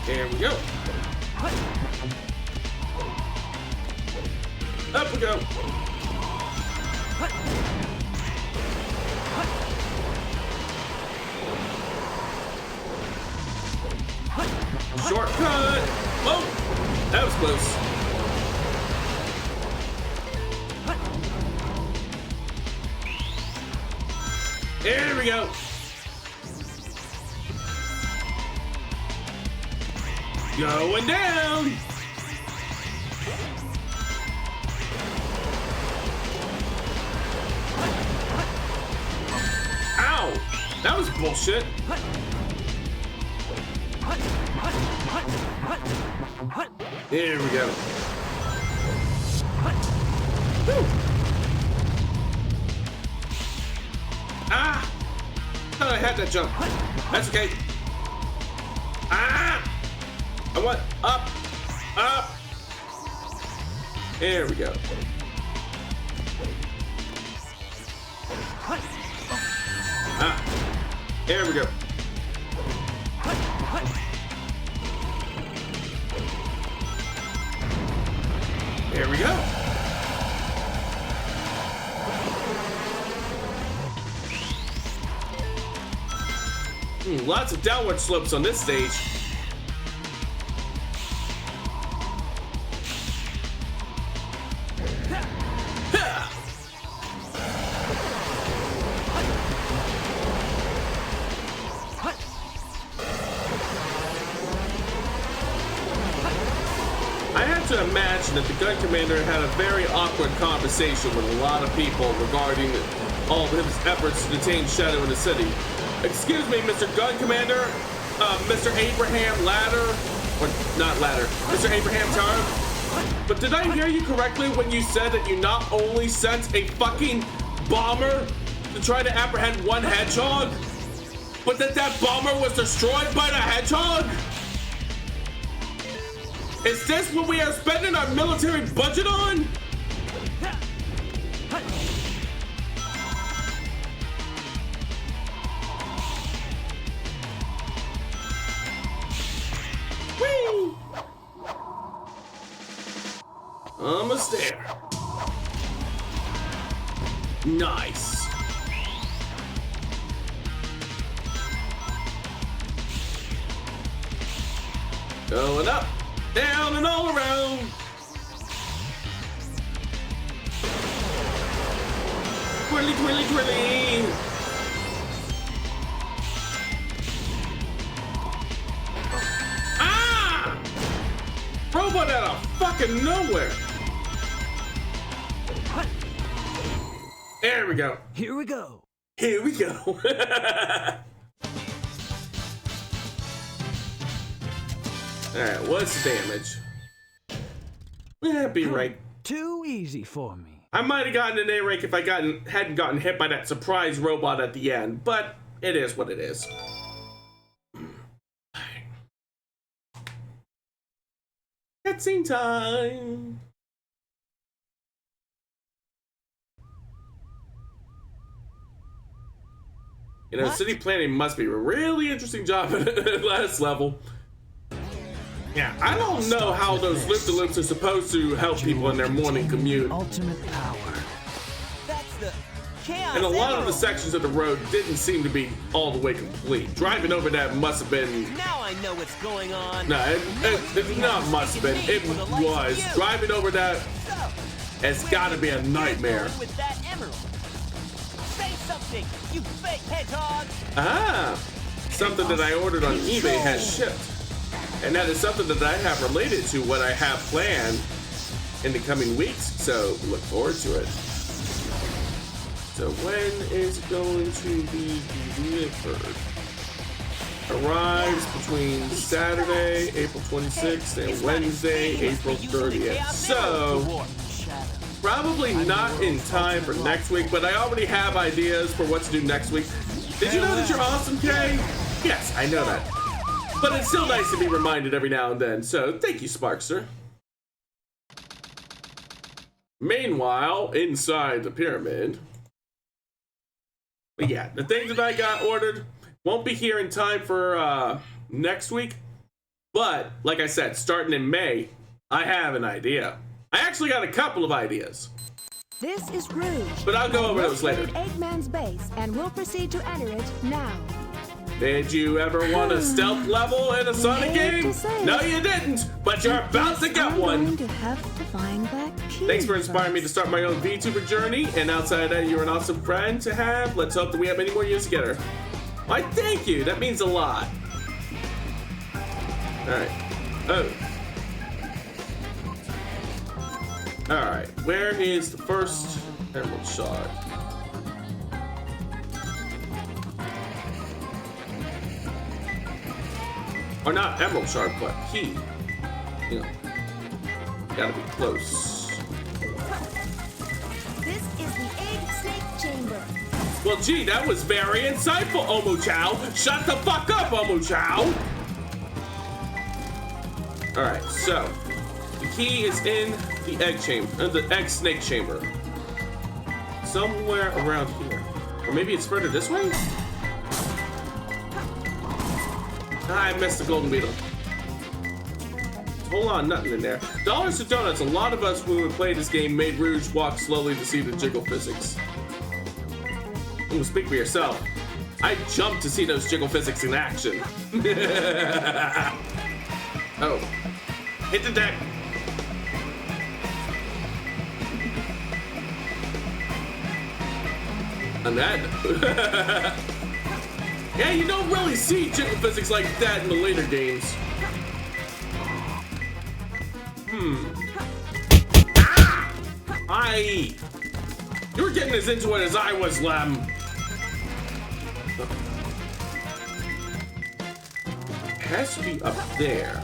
There we go. Up we go. Shortcut. Oh, that was close. There we go. Going down. Ow! That was bullshit. There we go. Woo. Ah! I thought I had that jump. That's okay. Ah! I want up, up. There we go. Ah, there we go. There we go. Lots of downward slopes on this stage. I have to imagine that the gun commander had a very awkward conversation with a lot of people regarding all of his efforts to detain Shadow in the city. Excuse me, Mr. Gun Commander, Mr. Abraham Ladder, or not Ladder, Mr. Abraham Tower. But did I hear you correctly when you said that you not only sent a fucking bomber to try to apprehend one hedgehog, but that that bomber was destroyed by the hedgehog? Is this what we are spending our military budget on? Whee! Almost there. Nice. Going up, down, and all around. Twirly, twirly, twirly. Ah! Robot out of fucking nowhere. There we go. Here we go. Here we go. Alright, what's the damage? Yeah, B rank. Too easy for me. I might have gotten an A rank if I hadn't gotten hit by that surprise robot at the end, but it is what it is. Cutscene time. You know, city planning must be a really interesting job at last level. Yeah, I don't know how those loop-de-loops are supposed to help people in their morning commute. Ultimate power. That's the chaos. And a lot of the emerald. sections of the road didn't seem to be all the way complete. Driving over that must have been... Now I know what's going on. No, it not must have been. It was. Driving over that has got to be a nightmare. With that emerald. Say something, you fake hedgehog. Ah, something that I ordered on eBay has shipped. And that is something that I have related to what I have planned in the coming weeks, so look forward to it. So when is it going to be delivered? Arrives between Saturday, April 26th, and Wednesday, April 30th. So, probably not in time for next week, but I already have ideas for what to do next week. Did you know that you're awesome, Kay? Yes, I know that. But it's still nice to be reminded every now and then, so thank you, Sparkster. Meanwhile, inside the pyramid, but yeah, the things that I got ordered won't be here in time for next week. But, like I said, starting in May, I have an idea. I actually got a couple of ideas. This is Rouge. But I'll go over those later. Eggman's base, and we'll proceed to enter it now. Did you ever want a stealth level in a Sonic game? No, you didn't, but you're about to get one. I'm going to have to find that key. Thanks for inspiring me to start my own VTuber journey, and outside of that, you're an awesome friend to have. Let's hope that we have many more years together. Why, thank you. That means a lot. All right. Oh. All right. Where is the first emerald shard? Or not emerald shard, but key. You know, gotta be close. Well, gee, that was very insightful, Omo Chow. Shut the fuck up, Omo Chow. All right, so the key is in the egg chamber, the egg snake chamber, somewhere around here, or maybe it's further this way. I missed the golden beetle. Hold on, nothing in there. Dollars to donuts. A lot of us, when we played this game, made Rouge walk slowly to see the jiggle physics. Ooh, speak for yourself. I jumped to see those jiggle physics in action. Oh, hit the deck. And that. Yeah, you don't really see jiggle physics like that in the later games. You were getting as into it as I was, Lem. It has to be up there.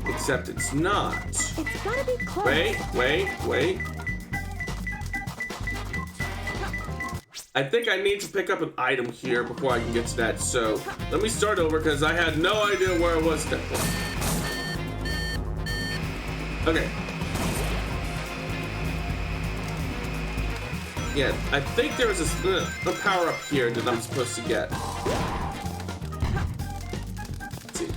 Except it's not. It's gotta be close. Wait. I think I need to pick up an item here before I can get to that, so let me start over because I had no idea where I was at that point. Okay. Yeah, I think there was a power up here that I'm supposed to get. Let's see.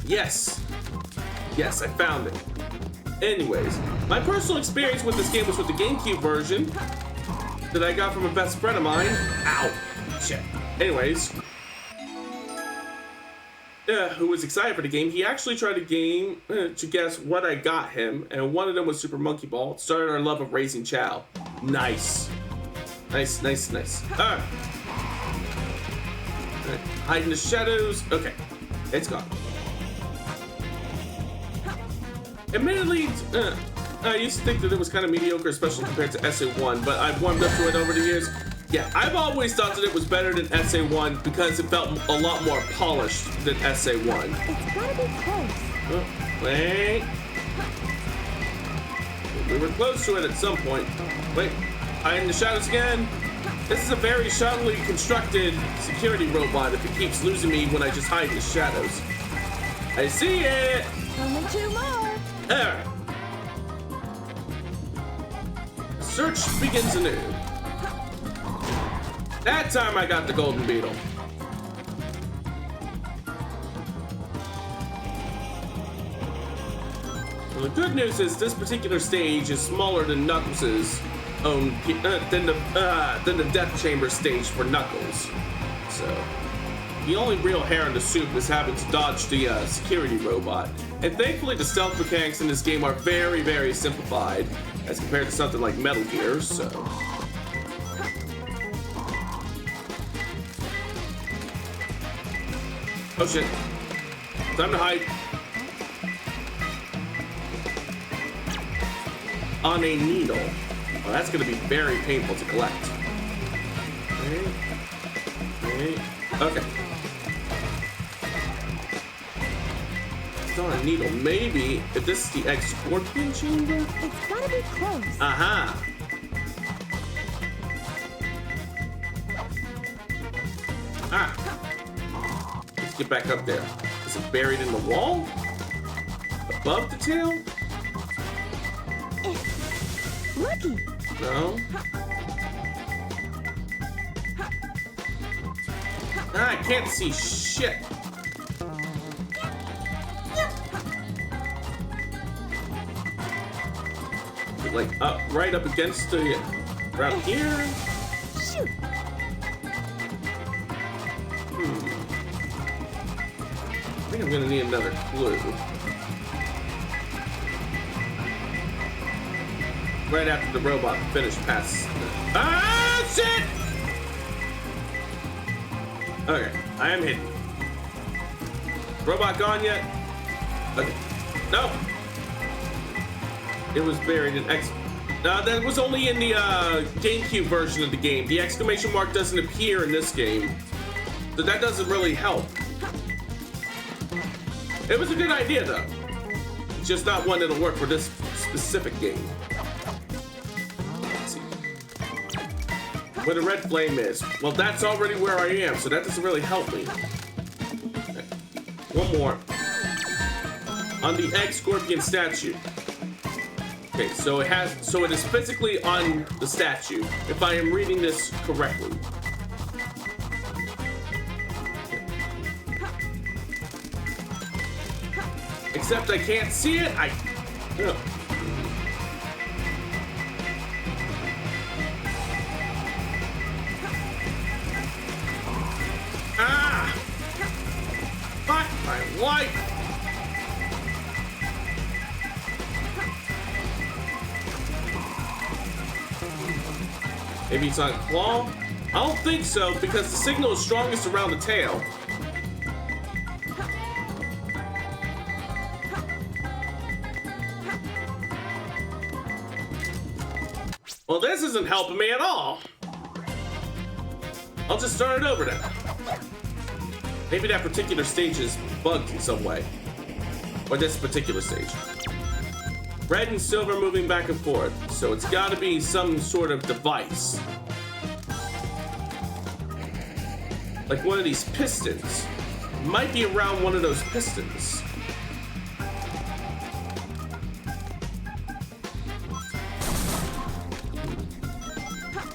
Yes! Yes, I found it. Anyways, my personal experience with this game was with the GameCube version that I got from a best friend of mine. Ow! Shit. Anyways, who was excited for the game, he actually tried to guess what I got him, and one of them was Super Monkey Ball. It started our love of raising Chow. Nice. Nice. Alright. Hide in the shadows. Okay. It's gone. Admittedly, I used to think that it was kind of mediocre, especially compared to SA1, but I've warmed up to it over the years. Yeah, I've always thought that it was better than SA1 because it felt a lot more polished than SA1. It's gotta be close. Oh, wait. We were close to it at some point. Wait, hide in the shadows again. This is a very shoddily constructed security robot if it keeps losing me when I just hide in the shadows. I see it! Only 2 more. Alright. Search begins anew. That time I got the golden beetle. Well, the good news is this particular stage is smaller than Knuckles' own than the death chamber stage for Knuckles. So the only real hair in the soup is having to dodge the security robot. And thankfully the stealth mechanics in this game are very, very simplified as compared to something like Metal Gear, so. Oh shit. Time to hide. On a needle. Well, that's gonna be very painful to collect. Okay. It's on a needle. Maybe if this is the egg scorpion chamber? It's gotta be close. Aha. Ah. Let's get back up there. Is it buried in the wall? Above the tail? Lucky. No. Ah, I can't see shit. Like up, right up against the, around here. Shoot. I think I'm gonna need another clue. Right after the robot finished past. Ah, shit! Okay, I am hidden. Robot gone yet? Okay. Nope. It was buried in X. That was only in the GameCube version of the game. The exclamation mark doesn't appear in this game, so that doesn't really help. It was a good idea though. It's just not one that'll work for this specific game. Let's see. Where the red flame is. Well, that's already where I am, so that doesn't really help me. Okay. One more. On the egg scorpion statue. Okay, so it is physically on the statue, if I am reading this correctly. Except I can't see it. No. Ah! Fuck my life! Maybe it's on claw? I don't think so, because the signal is strongest around the tail. Well, this isn't helping me at all. I'll just start it over then. Maybe that particular stage is bugged in some way. Or this particular stage. Red and silver moving back and forth, so it's got to be some sort of device. Like one of these pistons. Might be around one of those pistons.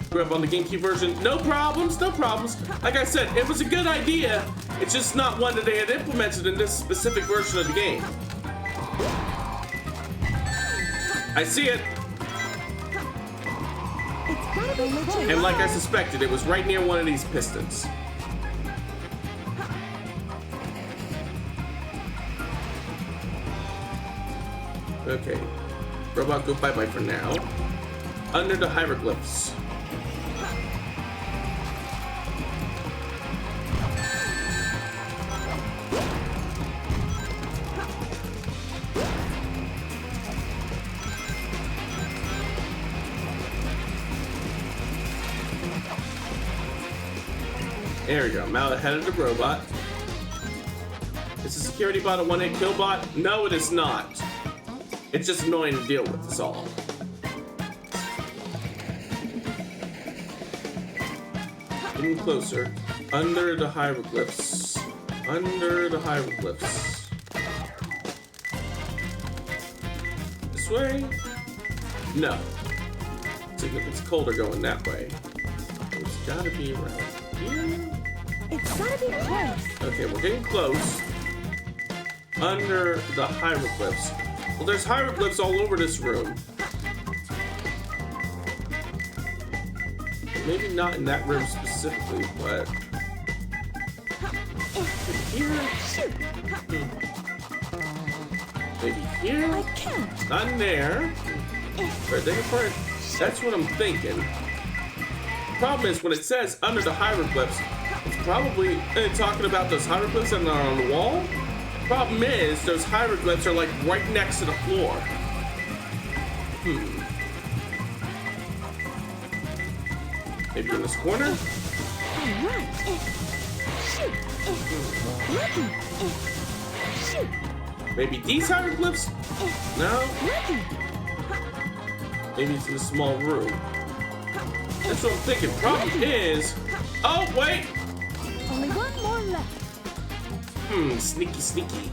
Grew up on the GameCube version. No problems, no problems. Like I said, it was a good idea. It's just not one that they had implemented in this specific version of the game. I see it. And like I suspected, it was right near one of these pistons. Okay. Robot, go bye-bye for now. Under the hieroglyphs. There we go. I'm out ahead of the robot. Is the security bot a one-hit kill bot? No, it is not. It's just annoying to deal with, that's all. Getting closer. Under the hieroglyphs. Under the hieroglyphs. This way? No. It's colder going that way. It's gotta be around here. It's gotta be close. Okay, we're getting close. Under the hieroglyphs. Well, there's hieroglyphs all over this room. Maybe not in that room specifically, but... Here? Maybe here? I can't. Not in there. Right there. That's what I'm thinking. The problem is, when it says under the hieroglyphs, it's probably talking about those hieroglyphs that are on the wall. Problem is, those hieroglyphs are like right next to the floor. Maybe in this corner? Maybe these hieroglyphs? No? Maybe it's in a small room. That's what I'm thinking. Problem is... Oh, wait! Only one more left. Sneaky, sneaky.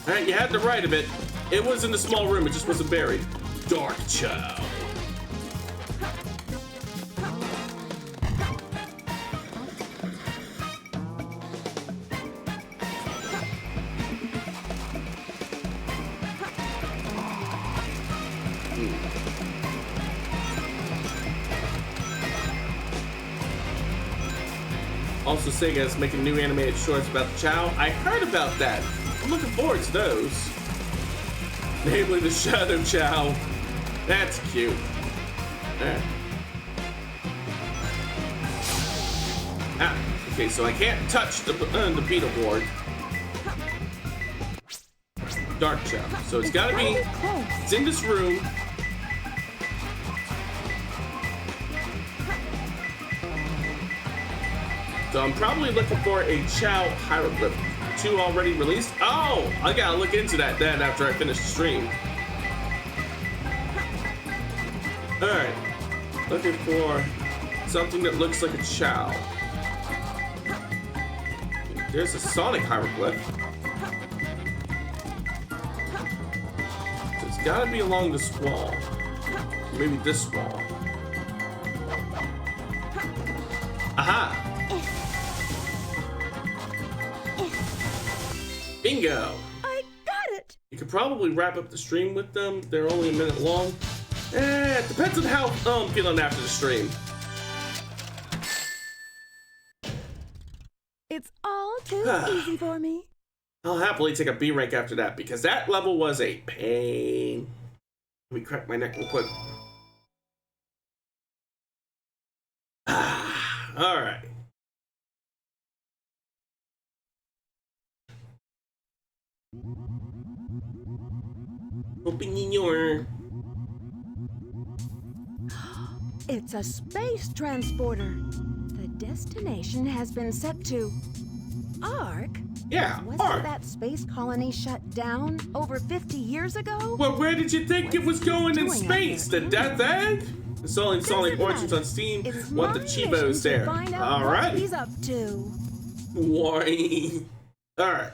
Alright, you had the right of it. It was in the small room, it just wasn't buried. Dark Chow. Also, Sega is making new animated shorts about the Chow. I heard about that. I'm looking forward to those. Namely the Shadow Chow. That's cute. Okay, so I can't touch the beetle board. Dark Chow. So it's gotta be... It's in this room. So I'm probably looking for a Chow hieroglyph. 2 already released? Oh, I gotta look into that then after I finish the stream. Alright. Looking for something that looks like a Chow. There's a Sonic hieroglyph. So it's gotta be along this wall. Maybe this wall. Aha! Bingo! I got it! You could probably wrap up the stream with them. They're only a minute long. It depends on how I'm feeling after the stream. It's all too easy for me. I'll happily take a B rank after that because that level was a pain. Let me crack my neck real quick. Alright. Open your. It's a space transporter. The destination has been set to Ark. Yeah, Wasn't Ark. that space colony shut down over 50 years ago? Well, where did you think it was going in space? The Death Egg? Installing Sonic Origins on Steam. Want the Cheebos there? Alright. What he's up to. Why? Alright.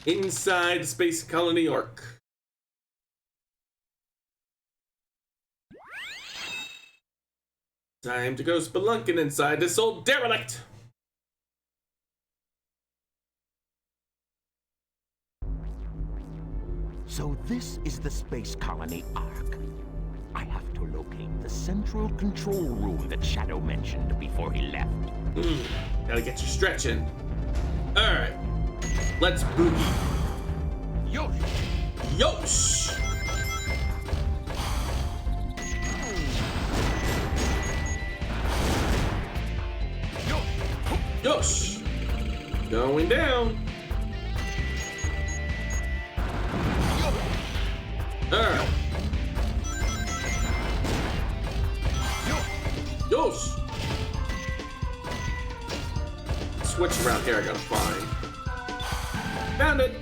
Inside Space Colony Ark. Time to go spelunking inside this old derelict. So this is the space colony Ark. I have to locate the central control room that Shadow mentioned before he left. Gotta get your stretching. Alright. Let's boogie. Yosh! Yosh! Yosh! Going down. Alright. Yosh! Switch around here, I gotta find. Found it!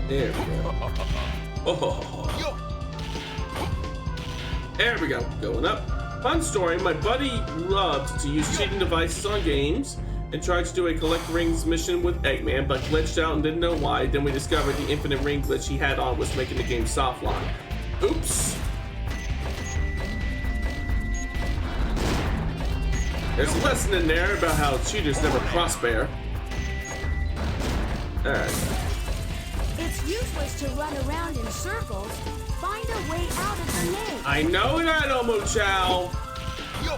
There we go. Oh. There we go. Going up. Fun story. My buddy loved to use cheating devices on games and tried to do a collect rings mission with Eggman, but glitched out and didn't know why. Then we discovered the infinite ring glitch he had on was making the game soft lock. Oops. There's a lesson in there about how cheaters never prosper. Alright. It's useless to run around in circles. Find a way out of the maze. I know that, Omo Chow.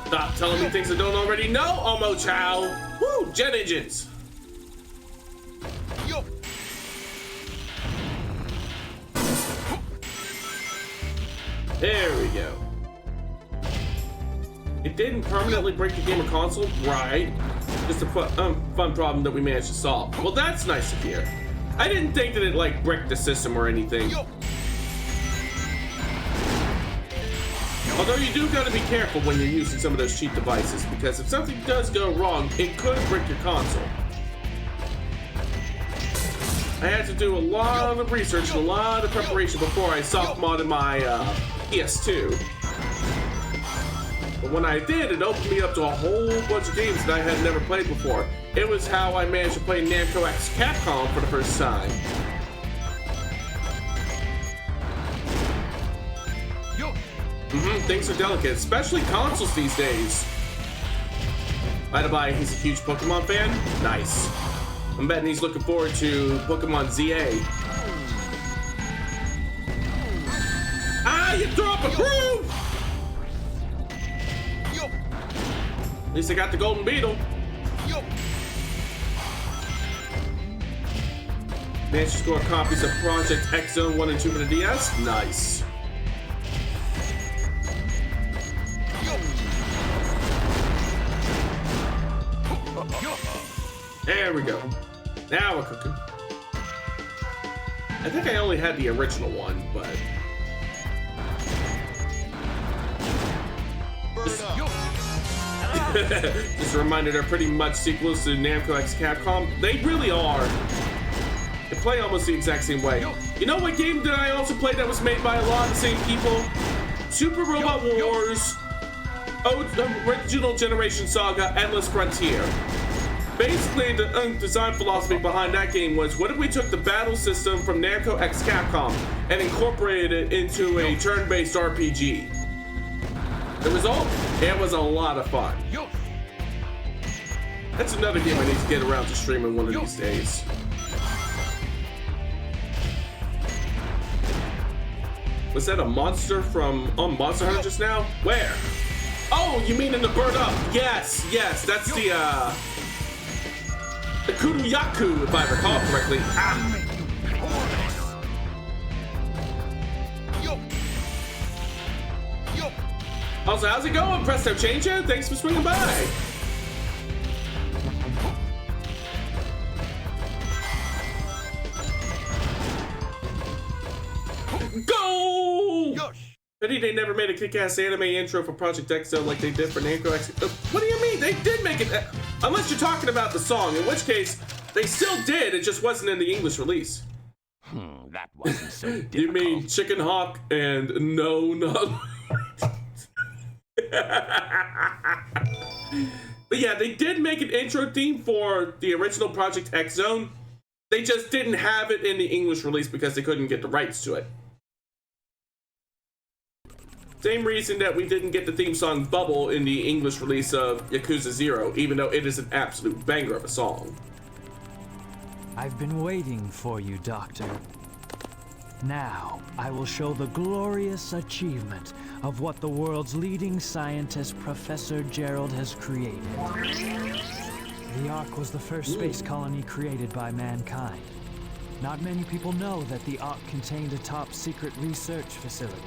Stop telling me things I don't already know, Omo Chow. Woo, jet engines. There we go. It didn't permanently break the game or console, right? Just a fun problem that we managed to solve. Well, that's nice to hear. I didn't think that it like bricked the system or anything. Although you do gotta be careful when you're using some of those cheat devices, because if something does go wrong, it could brick your console. I had to do a lot of research and a lot of preparation before I soft modded my PS2. But when I did, it opened me up to a whole bunch of games that I had never played before. It was how I managed to play Namco X Capcom for the first time. Things are delicate, especially consoles these days. By the by, he's a huge Pokemon fan. Nice. I'm betting he's looking forward to Pokemon ZA. Ah, you threw up a groove! At least I got the Golden Beetle. Managed to score copies of Project X Zone 1 and 2 for the DS. Nice. There we go. Now we're cooking. I think I only had the original one, but... Just a reminder, they're pretty much sequels to Namco X Capcom. They really are. They play almost the exact same way. You know what game did I also play that was made by a lot of the same people? Super Robot Wars, Original Generation Saga, Endless Frontier. Basically, the design philosophy behind that game was, what if we took the battle system from Namco X Capcom and incorporated it into a turn-based RPG? The result? It was a lot of fun. That's another game I need to get around to streaming one of these days. Was that a monster from Monster Hunter just now? Where? Oh, you mean in the Bird Up? Yes, yes, that's the Kuruyaku, if I recall correctly. Ah. Also, how's it going, Presto Changer? Thanks for swinging by. Go! Pity they never made a kick-ass anime intro for Project XO like they did for Namco X. What do you mean? They did make it. Unless you're talking about the song, in which case they still did. It just wasn't in the English release. That wasn't so difficult. You mean Chicken Hawk and no, not. But yeah, they did make an intro theme for the original Project X Zone. They just didn't have it in the English release because they couldn't get the rights to it. Same reason that we didn't get the theme song Bubble in the English release of Yakuza 0, even though it is an absolute banger of a song. I've been waiting for you, Doctor. Now, I will show the glorious achievement of what the world's leading scientist, Professor Gerald, has created. The Ark was the first space colony created by mankind. Not many people know that the Ark contained a top-secret research facility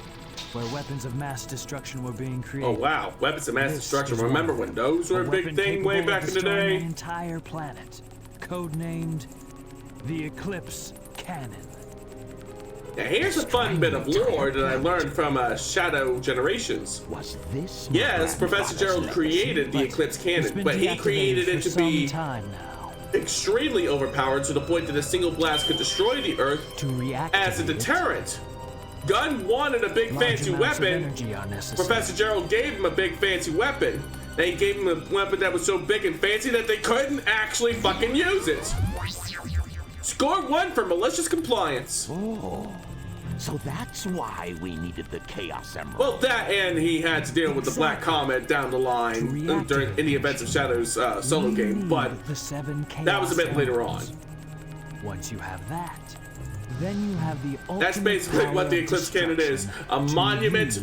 where weapons of mass destruction were being created. Oh wow, weapons of mass destruction. Remember when those were a big thing way back in the day? An entire planet, codenamed the Eclipse Cannon. Now here's a fun bit of lore that I learned from Shadow Generations. Was this? Yes, Professor Gerald created the Eclipse Cannon, but he created it to be extremely overpowered to the point that a single blast could destroy the Earth as a deterrent. Gunn wanted a big fancy weapon. Professor Gerald gave him a big fancy weapon. They gave him a weapon that was so big and fancy that they couldn't actually fucking use it. Score 1 for malicious compliance. Oh, so that's why we needed the Chaos Emerald. Well, that and he had to deal with the Black Comet down the line in the Events of Shadows solo game, but that was a bit later on. Once you have that, then you have the ultimate. That's basically what the Eclipse Cannon is, a monument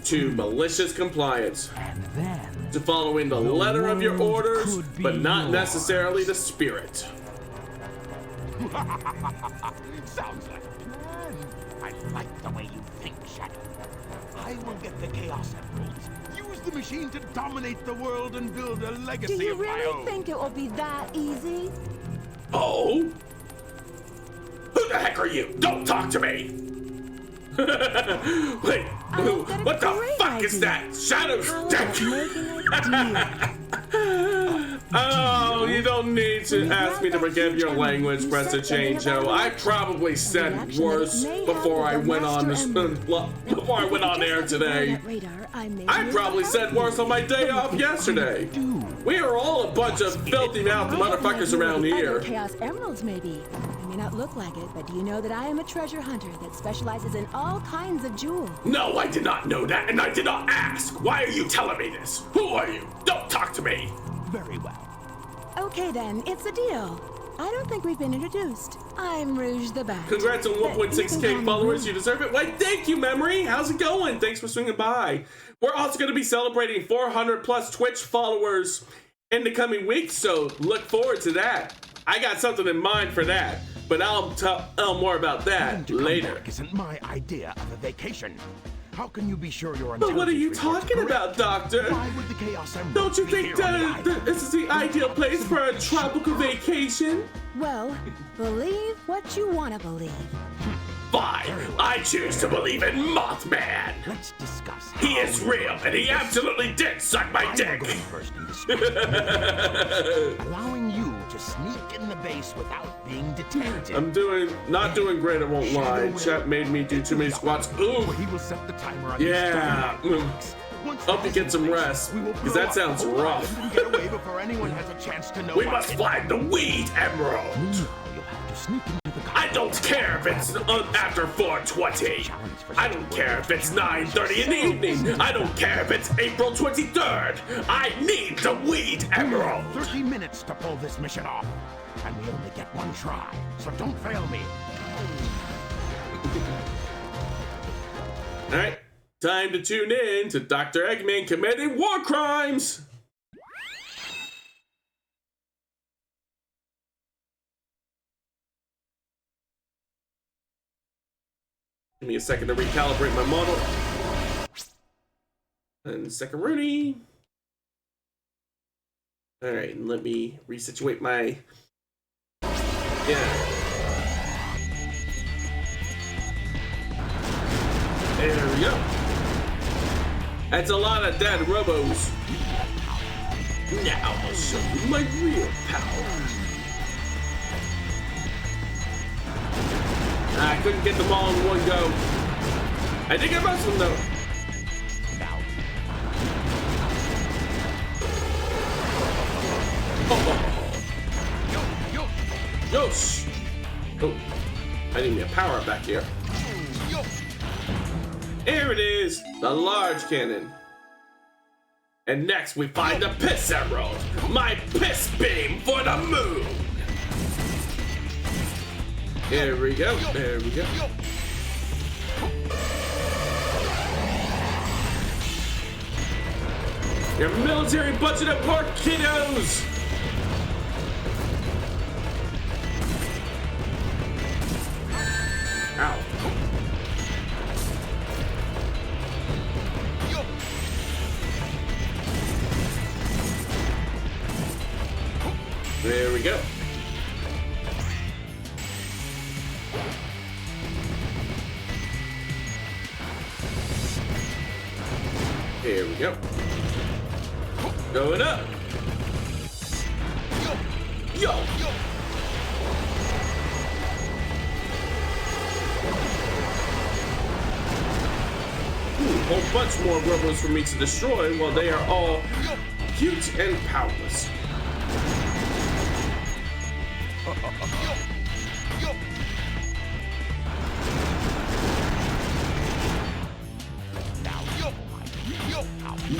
to malicious compliance. And then to following the letter of your orders, but not necessarily the spirit. Sounds like a plan. I like the way you think, Shadow. I will get the Chaos Emeralds, use the machine to dominate the world and build a legacy Do you of my really own. think it will be that easy? Oh? Who the heck are you? Don't talk to me! Wait, what the fuck is that? Shadow's dead! Oh, you don't need to ask me to forgive your language, Presto Chango. I probably said worse before I went on this before I went on air today. I probably said worse on my day off yesterday. We are all a bunch of filthy mouthed motherfuckers around here. Chaos Emeralds, maybe. I may not look like it, but do you know that I am a treasure hunter that specializes in all kinds of jewels? No, I did not know that, and I did not ask. Why are you telling me this? Who are you? Don't talk to me. Very well. Okay then, it's a deal. I don't think we've been introduced. I'm Rouge the Bat. Congrats on 1.6k followers. You deserve it. Why, thank you, Memory. How's it going? Thanks for swinging by. We're also going to be celebrating 400 plus Twitch followers in the coming weeks, so look forward to that. I got something in mind for that, but I'll tell more about that later. Isn't my idea of a vacation. How can you be sure your But what are you intelligence talking report's about, Doctor? Why would the Chaos Emerald Don't you be think here on the that island? this is the ideal place for a tropical vacation? Well, believe what you want to believe. Fine, I choose to believe in Mothman. Let's discuss. He is real, and he absolutely did suck my dick. Allowing you to sneak in the base without being detected. I'm not doing great, I won't lie. Chat made me do too many squats. Ooh. He will set the timer on Yeah. Hope you get some rest, because that sounds rough. Get away before anyone has a chance to know. We must find the weed emerald. You'll have to sneak into the I don't care if it's after 4:20. I don't care if it's 9:30 in the evening. I don't care if it's April 23rd. I need the weed emerald. 30 minutes to pull this mission off. And we only get one try, so don't fail me. Alright, time to tune in to Dr. Eggman committing war crimes! Give me a second to recalibrate my model. And second Rooney. Alright, and let me resituate my... Yeah. There we go. That's a lot of dead robos. Now I'll show you my real power. I couldn't get them all in one go. I did get most of them though. Yosh! Oh, I need me a power up back here. Here it is, the large cannon. And next we find the piss emerald, my piss beam for the moon. There we go, there we go. Your military budget at work, kiddos! Ow. There we go. Here we go. Going up. Yo. Whole bunch more robos for me to destroy while they are all cute and powerless.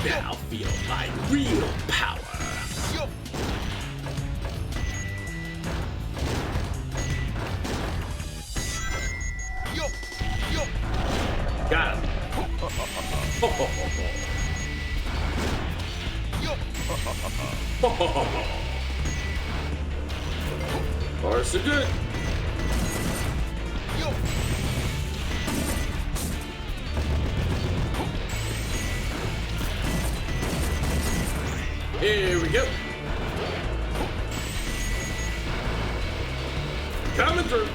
Now feel my real power. Got him. Far so good. Here we go. Coming through.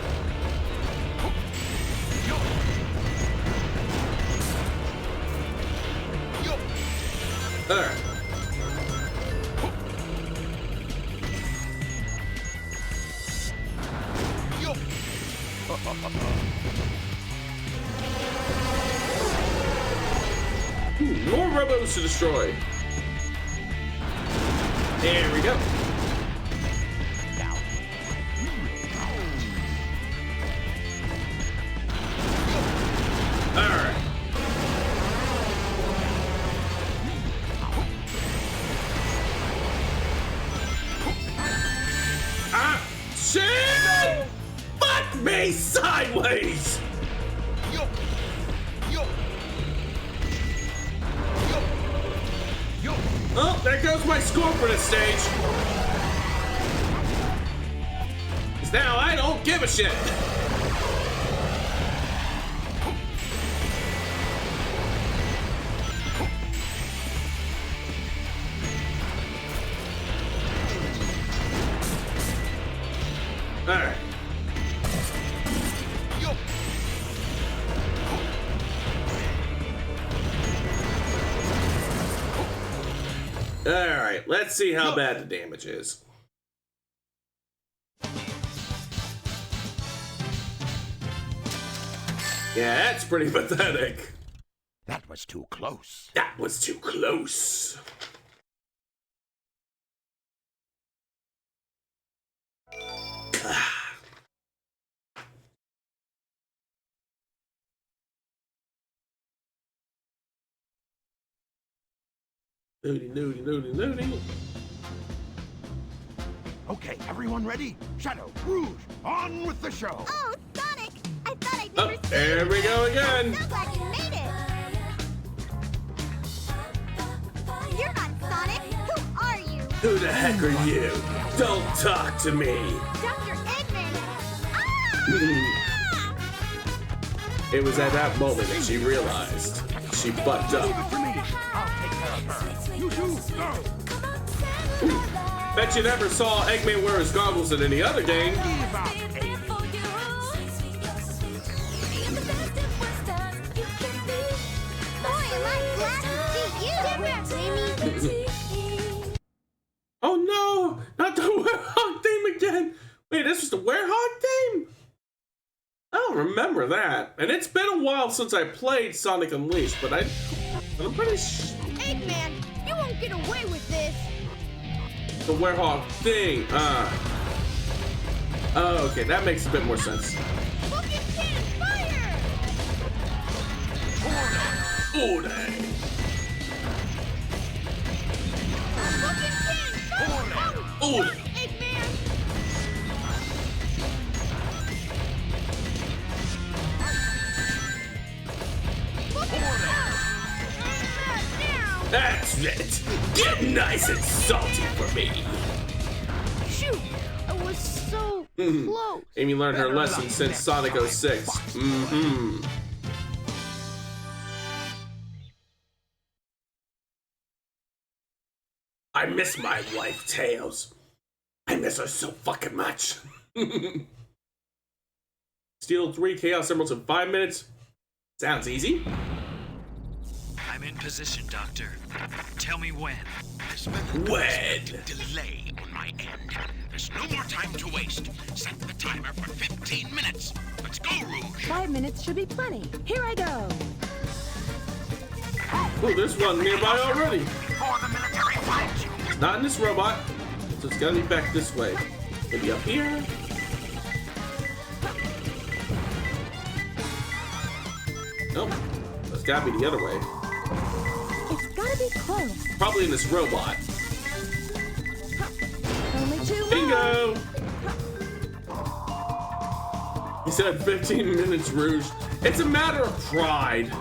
All right. More robos to destroy. There we go. All right. Ah, shit! Fuck me sideways! Oh, there goes my score for this stage. 'Cause now I don't give a shit. Alright, let's see how bad the damage is. Yeah, that's pretty pathetic. That was too close. That was too close. Loody. Okay, everyone ready? Shadow, Rouge, on with the show. Oh, Sonic! I thought I'd Oh, never see there you. we go again. I'm so glad you made it. You're not Sonic. Who are you? Who the heck are you? Don't talk to me. Dr. Eggman. Ah! It was at that moment that she realized she fucked Leave up. it to me. I'll take care of her. You two, go. Bet you never saw Eggman wear his goggles in any other game. Give up, Amy. Boy, am I glad to see you. Get back, Amy. Oh no, not the Werehog theme again. Wait, this was the Werehog theme? I don't remember that. And it's been a while since I played Sonic Unleashed, but I'm pretty sure. Eggman, you won't get away with this. The Werehog thing. Oh, okay, that makes a bit more sense. Look at Ken, fire! Order. Look at Ken, fire! Order. Eggman! Look at now! That's it. Get nice and salty for me. Shoot! I was so close. Amy learned her lesson since Sonic 06. I miss my wife, Tails. I miss her so fucking much. Steal 3 Chaos Emeralds in 5 minutes? Sounds easy. I'm in position, Doctor. Tell me when. This method When? delay on my end. There's no more time to waste. Set the timer for 15 minutes. Let's go, Rouge. 5 minutes should be plenty. Here I go. Oh, there's one nearby already. For the military fight. It's not in this robot, so it's gotta be back this way. Maybe up here. Nope. That's gotta be the other way. It's gotta be close. Probably in this robot. Only 2 more. Bingo! He said 15 minutes, Rouge. It's a matter of pride.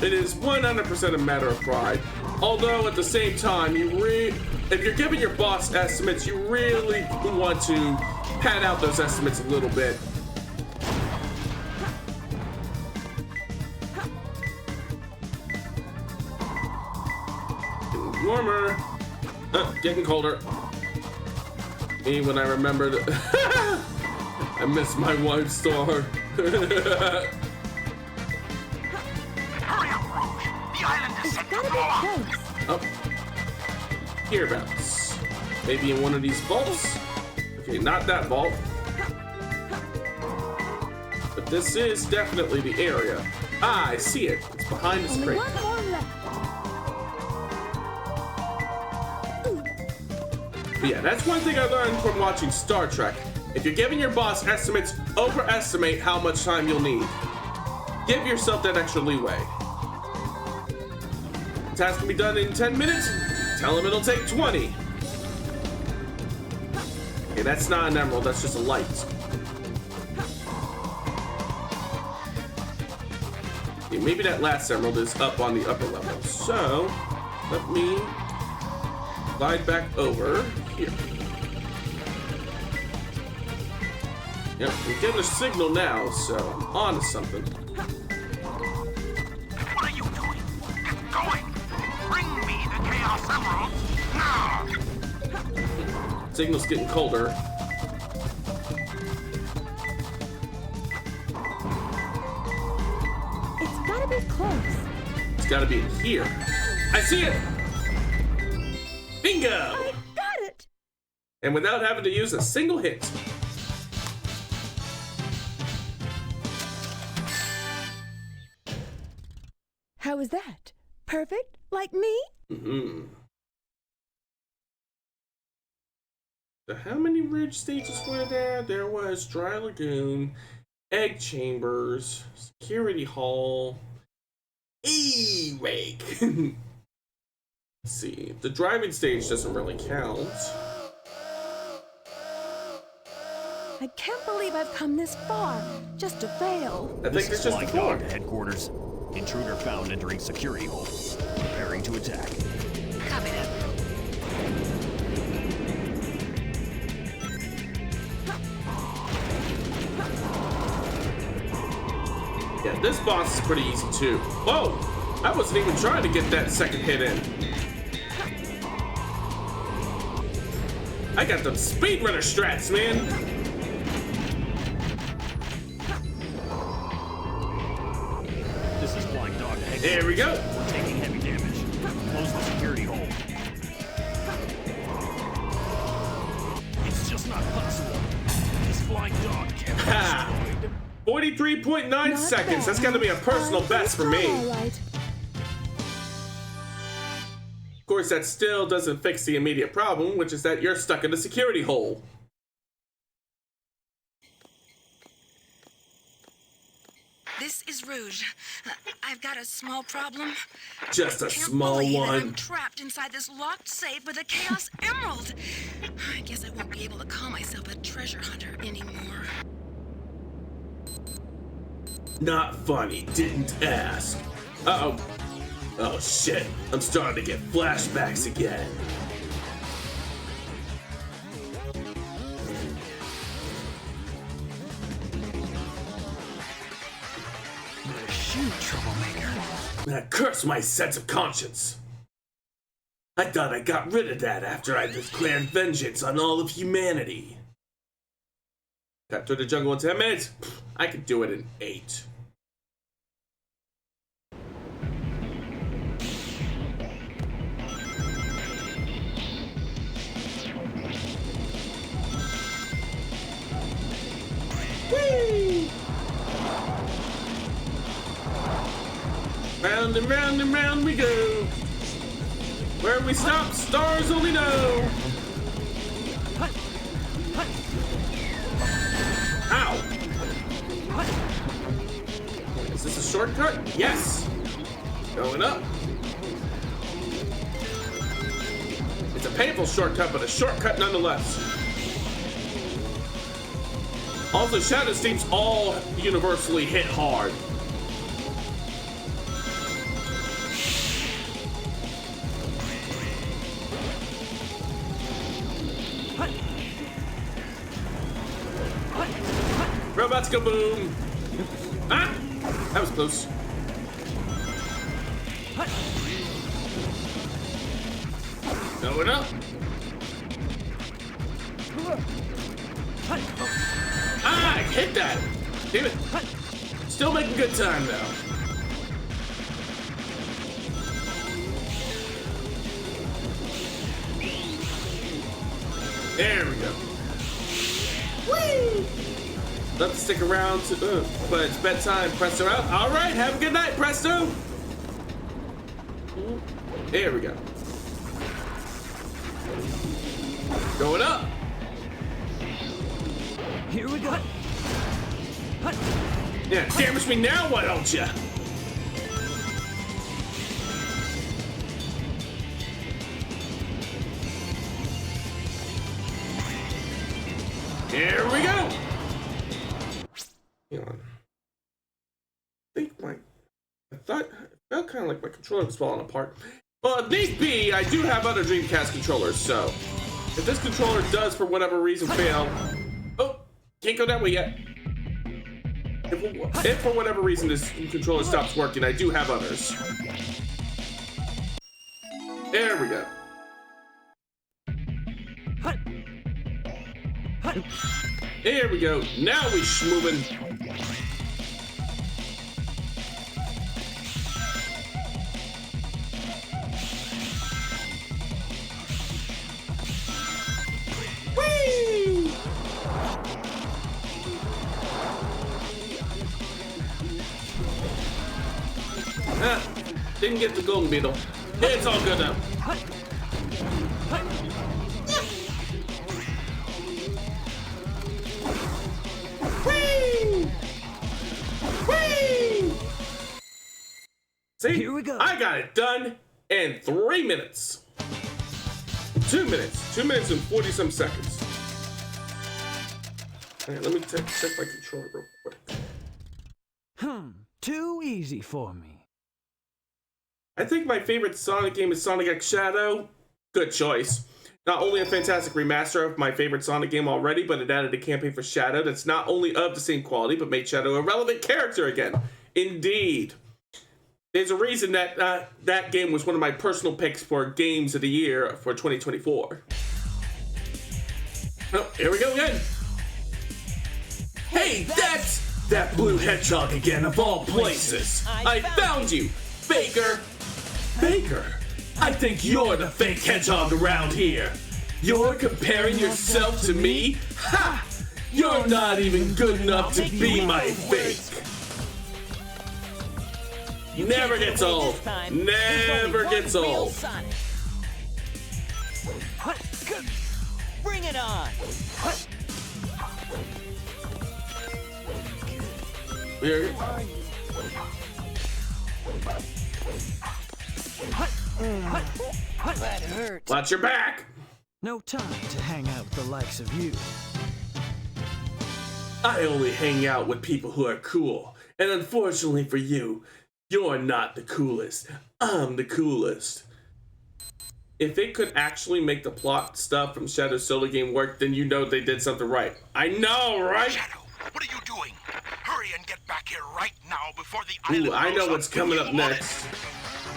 It is 100% a matter of pride. Although at the same time, if you're giving your boss estimates, you really want to pad out those estimates a little bit. Getting warmer. Getting colder. Me when I remembered. I miss my wife's star. Hurry up, Rouge. The island is set to blow up. Oh. Hereabouts. Maybe in one of these vaults? Okay, not that vault. But this is definitely the area. Ah, I see it. It's behind this Only crate. one more left. But yeah, that's one thing I learned from watching Star Trek. If you're giving your boss estimates, overestimate how much time you'll need. Give yourself that extra leeway. The task can be done in 10 minutes. Tell him it'll take 20. Okay, that's not an emerald, that's just a light. Okay, maybe that last emerald is up on the upper level. So, let me glide back over here. Yep, we're getting a signal now, so I'm on to something. What are you doing? Get going. Bring me the Chaos Emeralds now. Signal's getting colder. It's gotta be close. It's gotta be in here. I see it! Bingo! I got it! And without having to use a single hit. How was that? Perfect? Like me? Mm-hmm. So how many ridge stages were there? There was Dry Lagoon, Egg Chambers, Security Hall, E-Rake. Let's see. The driving stage doesn't really count. I can't believe I've come this far just to fail. I think it's just Flying before. Dog headquarters. Intruder found entering security hole. Preparing to attack. Copy that. Yeah, this boss is pretty easy too. Whoa! I wasn't even trying to get that second hit in. I got them speedrunner strats, man. This is Flying Dog headquarters. There we go. We're taking heavy damage. Close the security hole. It's just not possible. This Flying Dog can't be destroyed. 43.9 seconds. That's gotta be a personal best for me. Alright. Of course, that still doesn't fix the immediate problem, which is that you're stuck in a security hole. This is Rouge. I've got a small problem. Just a I can't small believe that one. I'm trapped inside this locked safe with a Chaos Emerald. I guess I won't be able to call myself a treasure hunter anymore. Not funny, didn't ask. Uh-oh. Oh shit, I'm starting to get flashbacks again. Shoot, troublemaker. Curse my sense of conscience. I thought I got rid of that after I declared vengeance on all of humanity. Cut through the jungle in 10 minutes? I could do it in 8. Whee! Round and round and round we go. Where we stop, stars only know. Ow! Is this a shortcut? Yes! Going up. It's a painful shortcut, but a shortcut nonetheless. Also, Shadow Steam's all universally hit hard. Robots go boom! Ah! That was close. Going up. Ah! I hit that! Damn it. Still making good time though. There we go. Whee! Love to stick around, but it's bedtime. Presto out. All right, have a good night, Presto. There we go. Going up. Here we go. Yeah, damage me now, why don't ya? Here we go. Hang on. I thought it felt kind of like my controller was falling apart. Well, if need be, I do have other Dreamcast controllers, so if this controller does for whatever reason fail, oh, can't go that way yet. If for whatever reason this controller stops working, I do have others. There we go. There we go. Now we schmovin'. Didn't get the golden beetle. It's all good now. Whee! Whee! See? Here we go. I got it done in 3 minutes. 2 minutes. 2 minutes and 40-some seconds. Alright, let me check my controller real quick. Too easy for me. I think my favorite Sonic game is Sonic X Shadow. Good choice. Not only a fantastic remaster of my favorite Sonic game already, but it added a campaign for Shadow that's not only of the same quality, but made Shadow a relevant character again. Indeed. There's a reason that that game was one of my personal picks for Games of the Year for 2024. Oh, here we go again. Hey, that's that blue hedgehog again, of all places. I found you, Faker. Faker, I think you're the fake hedgehog around here. You're comparing yourself to me? Ha! You're not even good enough to be my fake. Never gets old. Never gets old. Bring it on. Here. That hurts. Watch your back. No time to hang out with the likes of you. I only hang out with people who are cool. And unfortunately for you, you're not the coolest. I'm the coolest. If it could actually make the plot stuff from Shadow Solo game work, then you know they did something right. I know, right? Shadow, what are you doing? Hurry and get back here right now before the Ooh, island I know blows what's up. coming up next.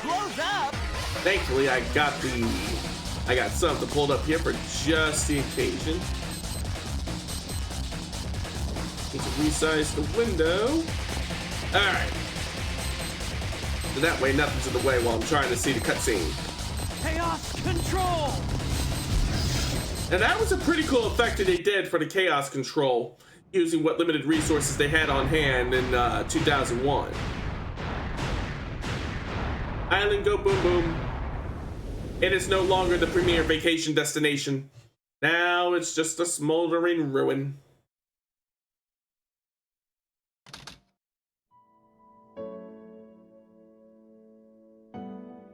Blows up. Thankfully, I got something pulled up here for just the occasion. Need to resize the window. All right. So that way, nothing's in the way while I'm trying to see the cutscene. Chaos control. And that was a pretty cool effect that they did for the chaos control, using what limited resources they had on hand in 2001. Island go boom boom. It is no longer the premier vacation destination. Now it's just a smoldering ruin.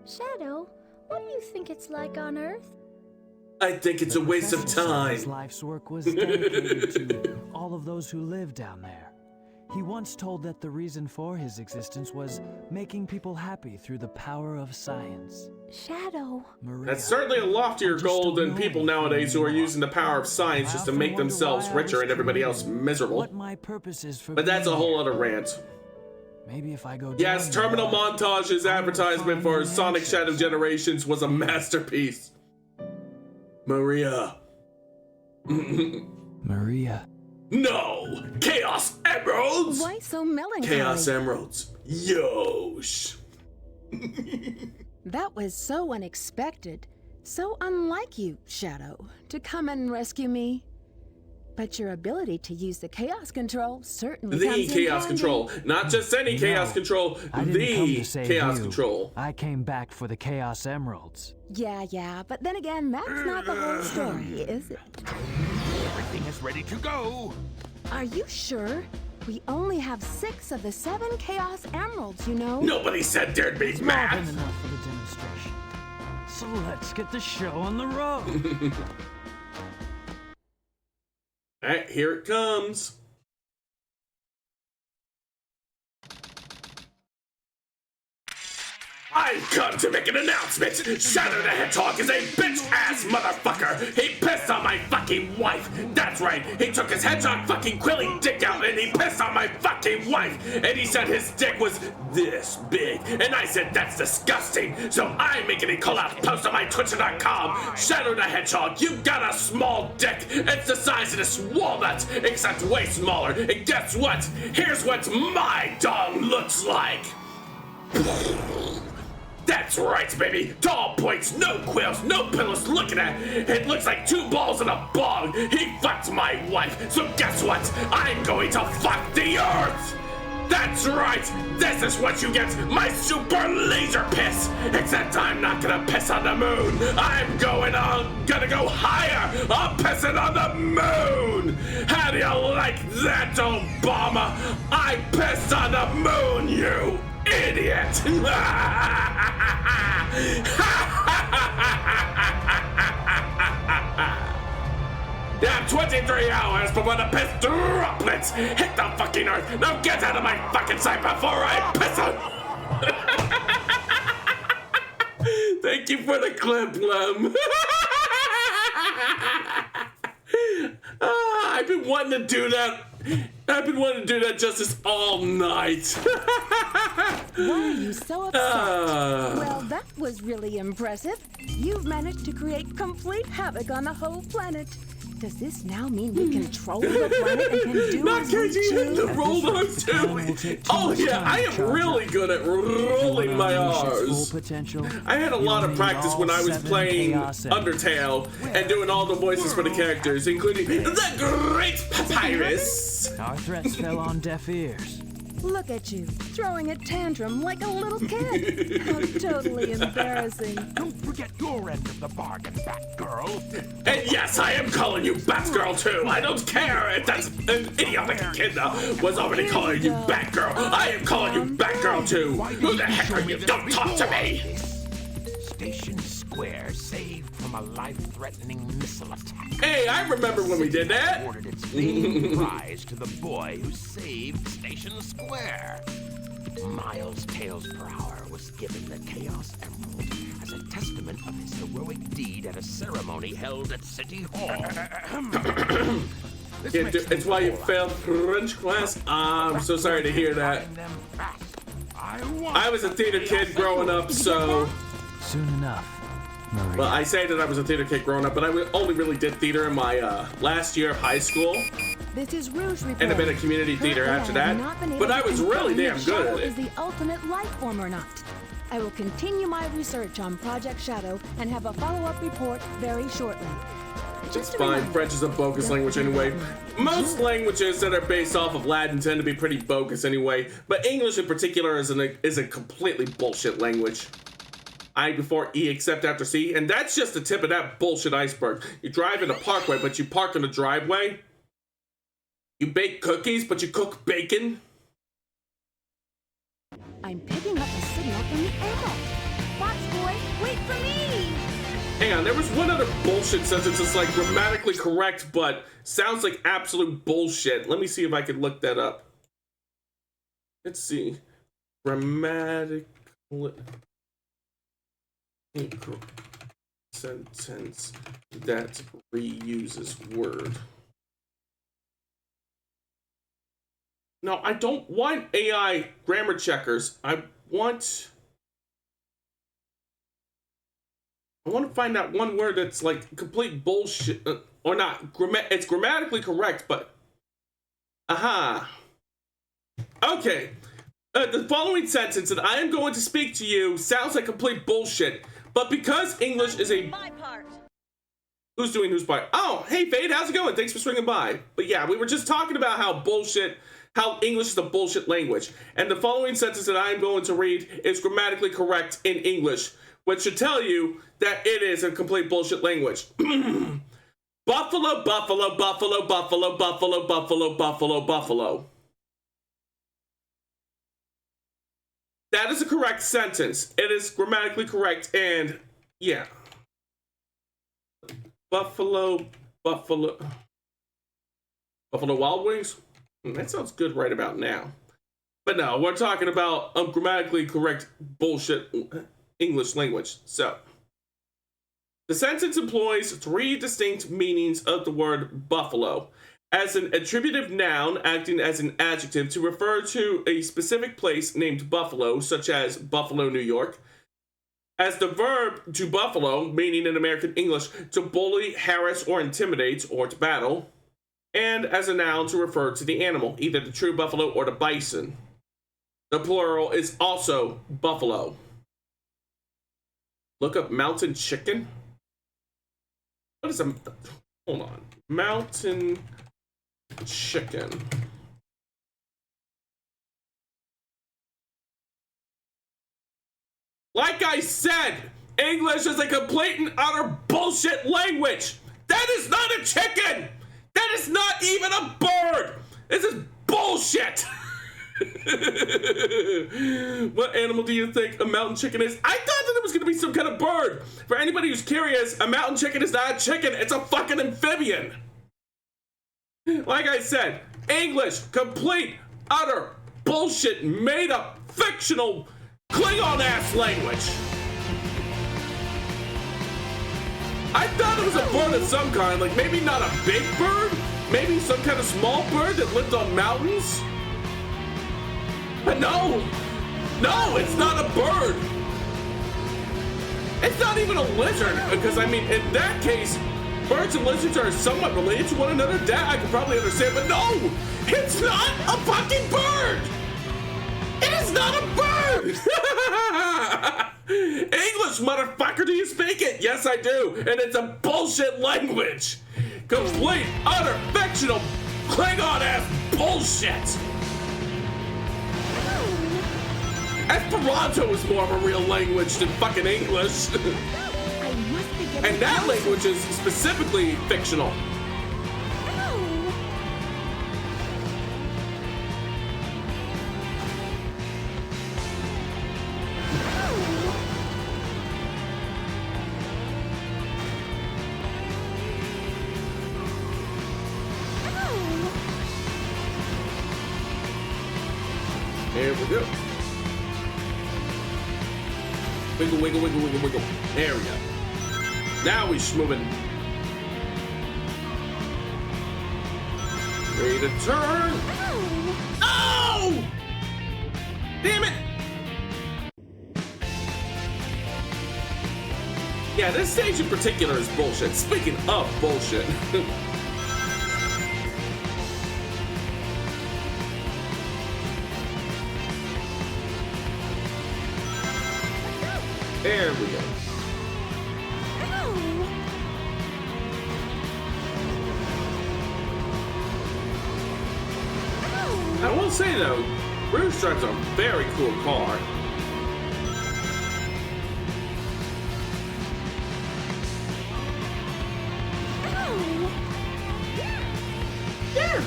Shadow, what do you think it's like on Earth? I think it's a waste of time. His life's work was dedicated to all of those who live down there. He once told that the reason for his existence was making people happy through the power of science. Shadow. Maria, That's certainly a loftier goal than people nowadays who are using the power of science just to make themselves richer and everybody else miserable. what my purpose is for But that's a being whole here. other rant. Maybe if I go Yes, down Terminal there, Montage's advertisement for find Sonic answers. Shadow Generations was a masterpiece. Maria. Maria. No! Chaos Emeralds! Why so melancholy? Chaos Emeralds. Yosh. That was so unexpected. So unlike you, Shadow, to come and rescue me. But your ability to use the chaos control certainly The comes in chaos handy. control. Not just any You chaos know, control. I didn't come The to save chaos you. control. I came back for the Chaos Emeralds. Yeah, but then again, that's not the whole story, is it? Everything is ready to go. Are you sure? We only have 6 of the 7 Chaos Emeralds, you know? Nobody said there'd be More than math. enough for the demonstration. So let's get the show on the road. Alright, here it comes. I've come to make an announcement! Shadow the Hedgehog is a bitch-ass motherfucker! He pissed on my fucking wife! That's right, he took his hedgehog fucking quilly dick out and he pissed on my fucking wife! And he said his dick was this big. And I said that's disgusting! So I'm making a call-out post on my Twitter.com. Shadow the Hedgehog, you got a small dick! It's the size of this walnut, except way smaller. And guess what? Here's what my dong looks like! That's right, baby! Tall points, no quills, no pillows looking at. It looks like 2 balls in a bog. He fucked my wife, so guess what? I'm going to fuck the earth! That's That's right! This is what you get, my super laser piss! Except I'm not gonna piss on the moon! I'm gonna go higher! I'm pissing on the moon! How do you like that, Obama? I pissed on the moon, you idiot! You have 23 hours before the piss droplets hit the fucking earth. Now get out of my fucking sight before I piss on. Thank you for the clip, Lem. I've been wanting to do that. I've been wanting to do that justice all night. Why are you so upset? Well, that was really impressive. You've managed to create complete havoc on the whole planet. Does this now mean we control the planet and can do Not as we KG choose? hitting the roll those too. Oh yeah, I am really good at rolling my R's. I had a lot of practice when I was playing Undertale and doing all the voices for the characters, including the Great Papyrus. Our threats fell on deaf ears. Look at you, throwing a tantrum like a little kid. How totally embarrassing. Don't forget your end of the bargain, Batgirl. And yes, I am calling you Batgirl too. I don't care if that's an idiotic kid was already calling you Batgirl. I am calling you Batgirl too. Who the heck are you? Don't talk to me. Station Square saved from a life-threatening missile attack. Hey, I remember when we did that. Awarded its famed prize to the boy who saved Station Square. Miles Tails per hour was given the Chaos Emerald as a testament of his heroic deed at a ceremony held at City Hall. It's why you failed French class. I'm so sorry to hear that. I was a theater kid growing up, so... Soon enough. Maria. Well, I say that I was a theater kid growing up, but I only really did theater in my last year of high school. This is Rouge Report. And a bit of community theater after that. But I was really damn good at it. Is the ultimate life form or not? I will continue my research on Project Shadow and have a follow-up report very shortly. It's fine. French is a bogus language anyway. Most languages that are based off of Latin tend to be pretty bogus anyway, but English in particular is a completely bullshit language. I before E except after C, and that's just the tip of that bullshit iceberg. You drive in a parkway, but you park in the driveway. You bake cookies, but you cook bacon. I'm picking up a signal from the emerald. Fox boy, wait for me! Hang on, there was one other bullshit sentence that's like grammatically correct, but sounds like absolute bullshit. Let me see if I can look that up. Let's see. Grammatically... sentence that reuses word. No, I don't want AI grammar checkers. I want to find that one word that's like complete bullshit, or not. It's grammatically correct, but aha. Okay. The following sentence that I am going to speak to you sounds like complete bullshit. But because English is a... Who's doing whose part? Oh, hey, Fade, how's it going? Thanks for swinging by. But yeah, we were just talking about how English is a bullshit language. And the following sentence that I am going to read is grammatically correct in English, which should tell you that it is a complete bullshit language. Buffalo, buffalo, buffalo, buffalo, buffalo, buffalo, buffalo, buffalo. That is a correct sentence. It is grammatically correct, and yeah. Buffalo Wild Wings? That sounds good right about now. But no, we're talking about grammatically correct bullshit English language. So, the sentence employs three distinct meanings of the word buffalo. As an attributive noun acting as an adjective to refer to a specific place named Buffalo, such as Buffalo, New York. As the verb to buffalo, meaning in American English to bully, harass, or intimidate, or to battle. And as a noun to refer to the animal, either the true buffalo or the bison. The plural is also buffalo. Look up mountain chicken. What is a... Hold on. Mountain... chicken. Like I said, English is a complete and utter bullshit language. That is not a chicken. That is not even a bird. This is bullshit. What animal do you think a mountain chicken is? I thought that it was gonna be some kind of bird. For anybody who's curious, a mountain chicken is not a chicken, it's a fucking amphibian. Like I said, English, complete, utter, bullshit, made up, fictional, Klingon-ass language. I thought it was a bird of some kind, like maybe not a big bird, maybe some kind of small bird that lived on mountains. But no, it's not a bird. It's not even a lizard, because I mean, in that case, birds and lizards are somewhat related to one another. That I could probably understand, but no, it's not a fucking bird. It is not a bird. English, motherfucker, do you speak it? Yes, I do, and it's a bullshit language. Complete, utter, fictional, Klingon-ass bullshit. Esperanto is more of a real language than fucking English. And that language is specifically fictional. There we go. Wiggle, wiggle, wiggle, wiggle, wiggle. There we go. Now we're moving. Ready to turn. Oh! Damn it! Yeah, this stage in particular is bullshit. Speaking of bullshit. There we go. I will say though, Bruce drives a very cool car. Yeah.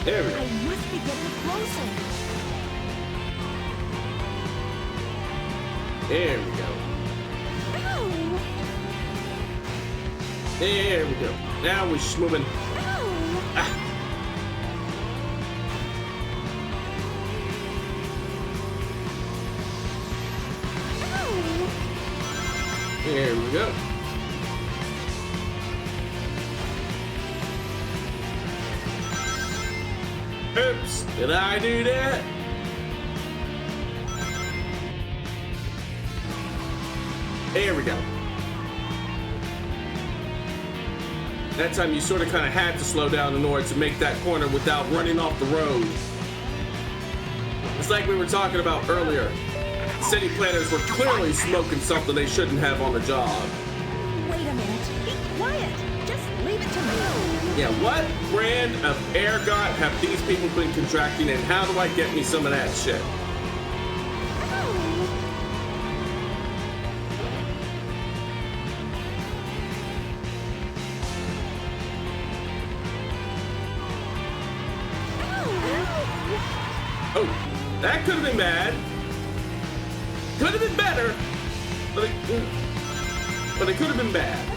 There we go. I must be getting closer. There we go. There we go. Now we're moving. Ah. There we go. Oops, did I do that? There we go. That time you sort of kind of had to slow down in order to make that corner without running off the road. It's like we were talking about earlier. City planners were clearly smoking something they shouldn't have on the job. Wait a minute. Be quiet. Just leave it to me. Yeah, what brand of ergot have these people been contracting, and how do I get me some of that shit? Oh, that could have been bad. Could have been better, but it could have been bad.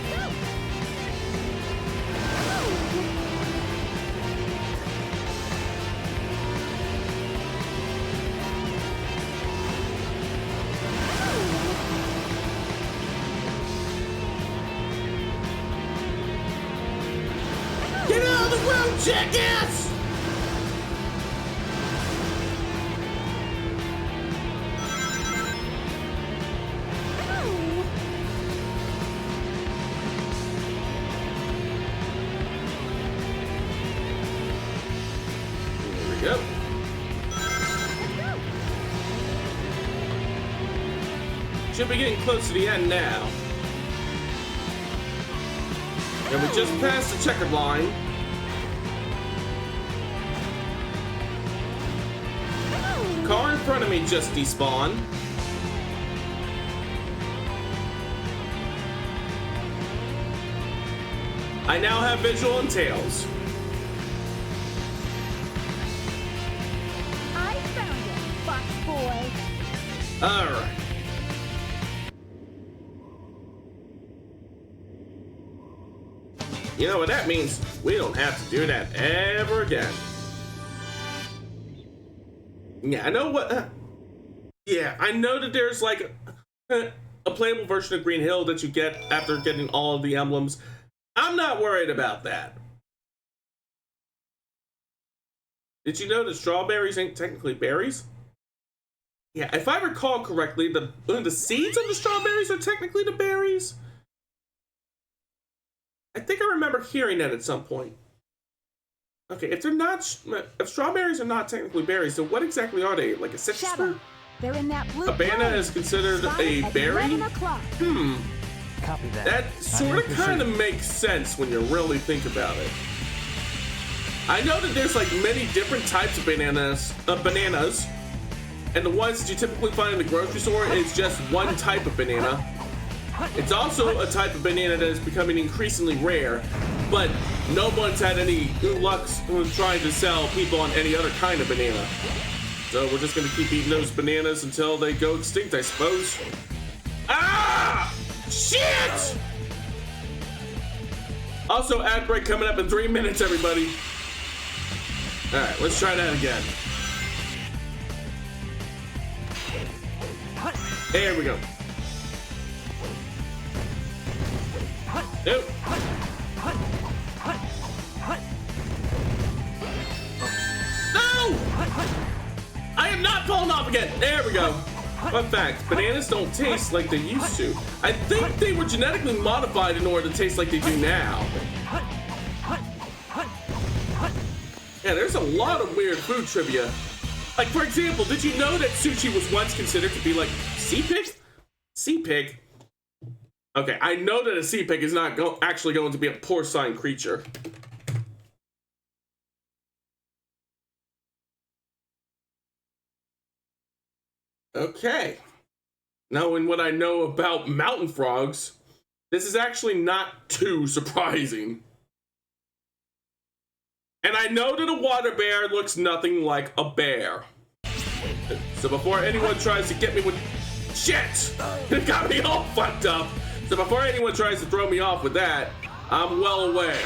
Get out of the road, jackass! Yep. Should be getting close to the end now. And we just passed the checkered line. Car in front of me just despawned. I now have visual and tails. I found it, Fox Boy. Alright. You know what that means? We don't have to do that ever again. Yeah, I know what... yeah, I know that there's like a playable version of Green Hill that you get after getting all of the emblems. I'm not worried about that. Did you know that strawberries ain't technically berries? Yeah, if I recall correctly, the seeds of the strawberries are technically the berries. I think I remember hearing that at some point. Okay, if they're not, if strawberries are not technically berries, then what exactly are they? Like a citrus fruit? They're in that blue. A banana is considered a berry? Hmm. Copy that. That sort of kind of makes sense when you really think about it. I know that there's like many different types of bananas, and the ones that you typically find in the grocery store is just one type of banana. It's also a type of banana that is becoming increasingly rare, but no one's had any luck trying to sell people on any other kind of banana. So we're just gonna keep eating those bananas until they go extinct, I suppose. Ah! Shit! Also, ad break coming up in 3 minutes, everybody. Alright, let's try that again. There we go. Nope. No! I am not falling off again. There we go. Fun fact, bananas don't taste like they used to. I think they were genetically modified in order to taste like they do now. Yeah, there's a lot of weird food trivia. Like, for example, did you know that sushi was once considered to be like sea pig? Sea pig? Okay, I know that a sea pig is not actually going to be a porcine creature. Okay. Knowing what I know about mountain frogs, this is actually not too surprising. And I know that a water bear looks nothing like a bear. So before anyone tries to get me with... Shit! It got me all fucked up. So before anyone tries to throw me off with that, I'm well aware.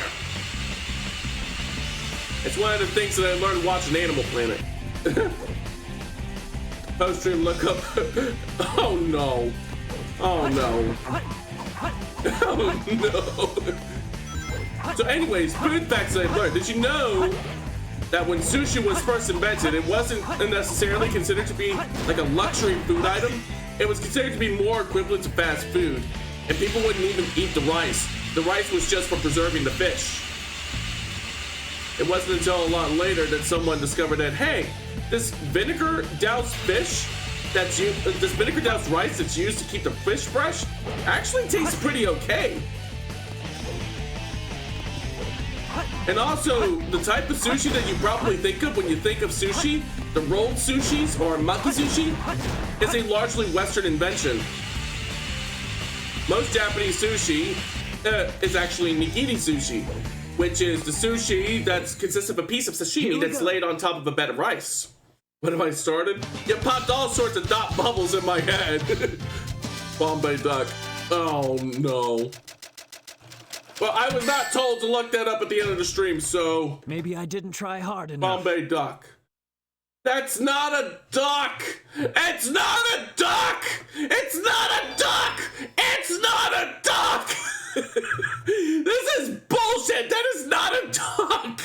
It's one of the things that I learned watching Animal Planet. Post-stream look up. Oh no. Oh no. Oh no. So anyways, food facts that I've learned. Did you know that when sushi was first invented, it wasn't necessarily considered to be like a luxury food item? It was considered to be more equivalent to fast food. And people wouldn't even eat the rice. The rice was just for preserving the fish. It wasn't until a lot later that someone discovered that, hey, this vinegar doused fish that's used, this vinegar doused rice that's used to keep the fish fresh actually tastes pretty okay. And also, the type of sushi that you probably think of when you think of sushi, the rolled sushis or maki sushi, is a largely Western invention. Most Japanese sushi is actually nigiri sushi, which is the sushi that consists of a piece of sashimi that's laid on top of a bed of rice. When have I started? You popped all sorts of dot bubbles in my head. Bombay duck. Oh no. Well, I was not told to look that up at the end of the stream, so... Maybe I didn't try hard enough. Bombay duck. That's not a duck! It's not a duck! It's not a duck! It's not a duck! This is bullshit! That is not a duck!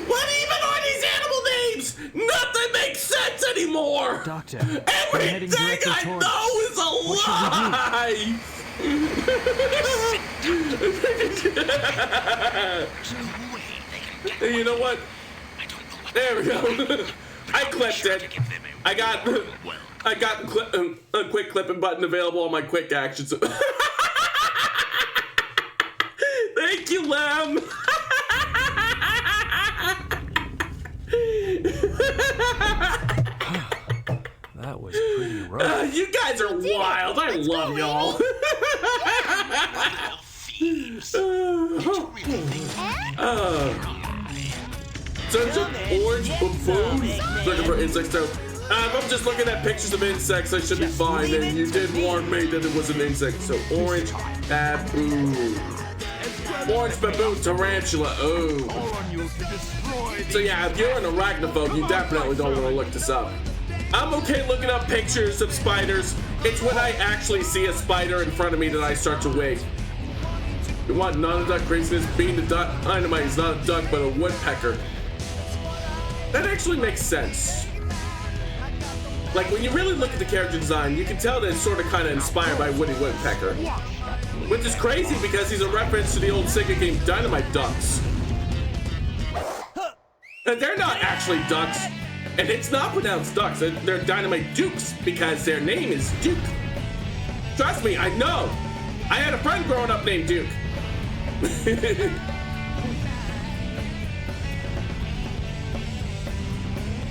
What even are these animal names? Nothing makes sense anymore! Doctor, everything I know is a lie! You know what? There we go. I clipped it. I got a quick clipping button available on my quick actions. Lem. That was pretty rough. You guys are wild. I love y'all. Sons of orange baboons. Looking for insects too. If I'm just looking at pictures of insects, I should be fine. And you did warn me that it was an insect. So orange baboon. Orange baboon tarantula. Oh. So yeah, if you're an arachnophobe, you definitely don't want to look this up. I'm okay looking up pictures of spiders. It's when I actually see a spider in front of me that I start to wig. You want non-duck craziness? Being the duck dynamite is not a duck, but a woodpecker. That actually makes sense. Like, when you really look at the character design, you can tell that it's sort of kind of inspired by Woody Woodpecker. Which is crazy because he's a reference to the old Sega game Dynamite Ducks. And they're not actually ducks. And it's not pronounced ducks. They're Dynamite Dukes because their name is Duke. Trust me, I know. I had a friend growing up named Duke.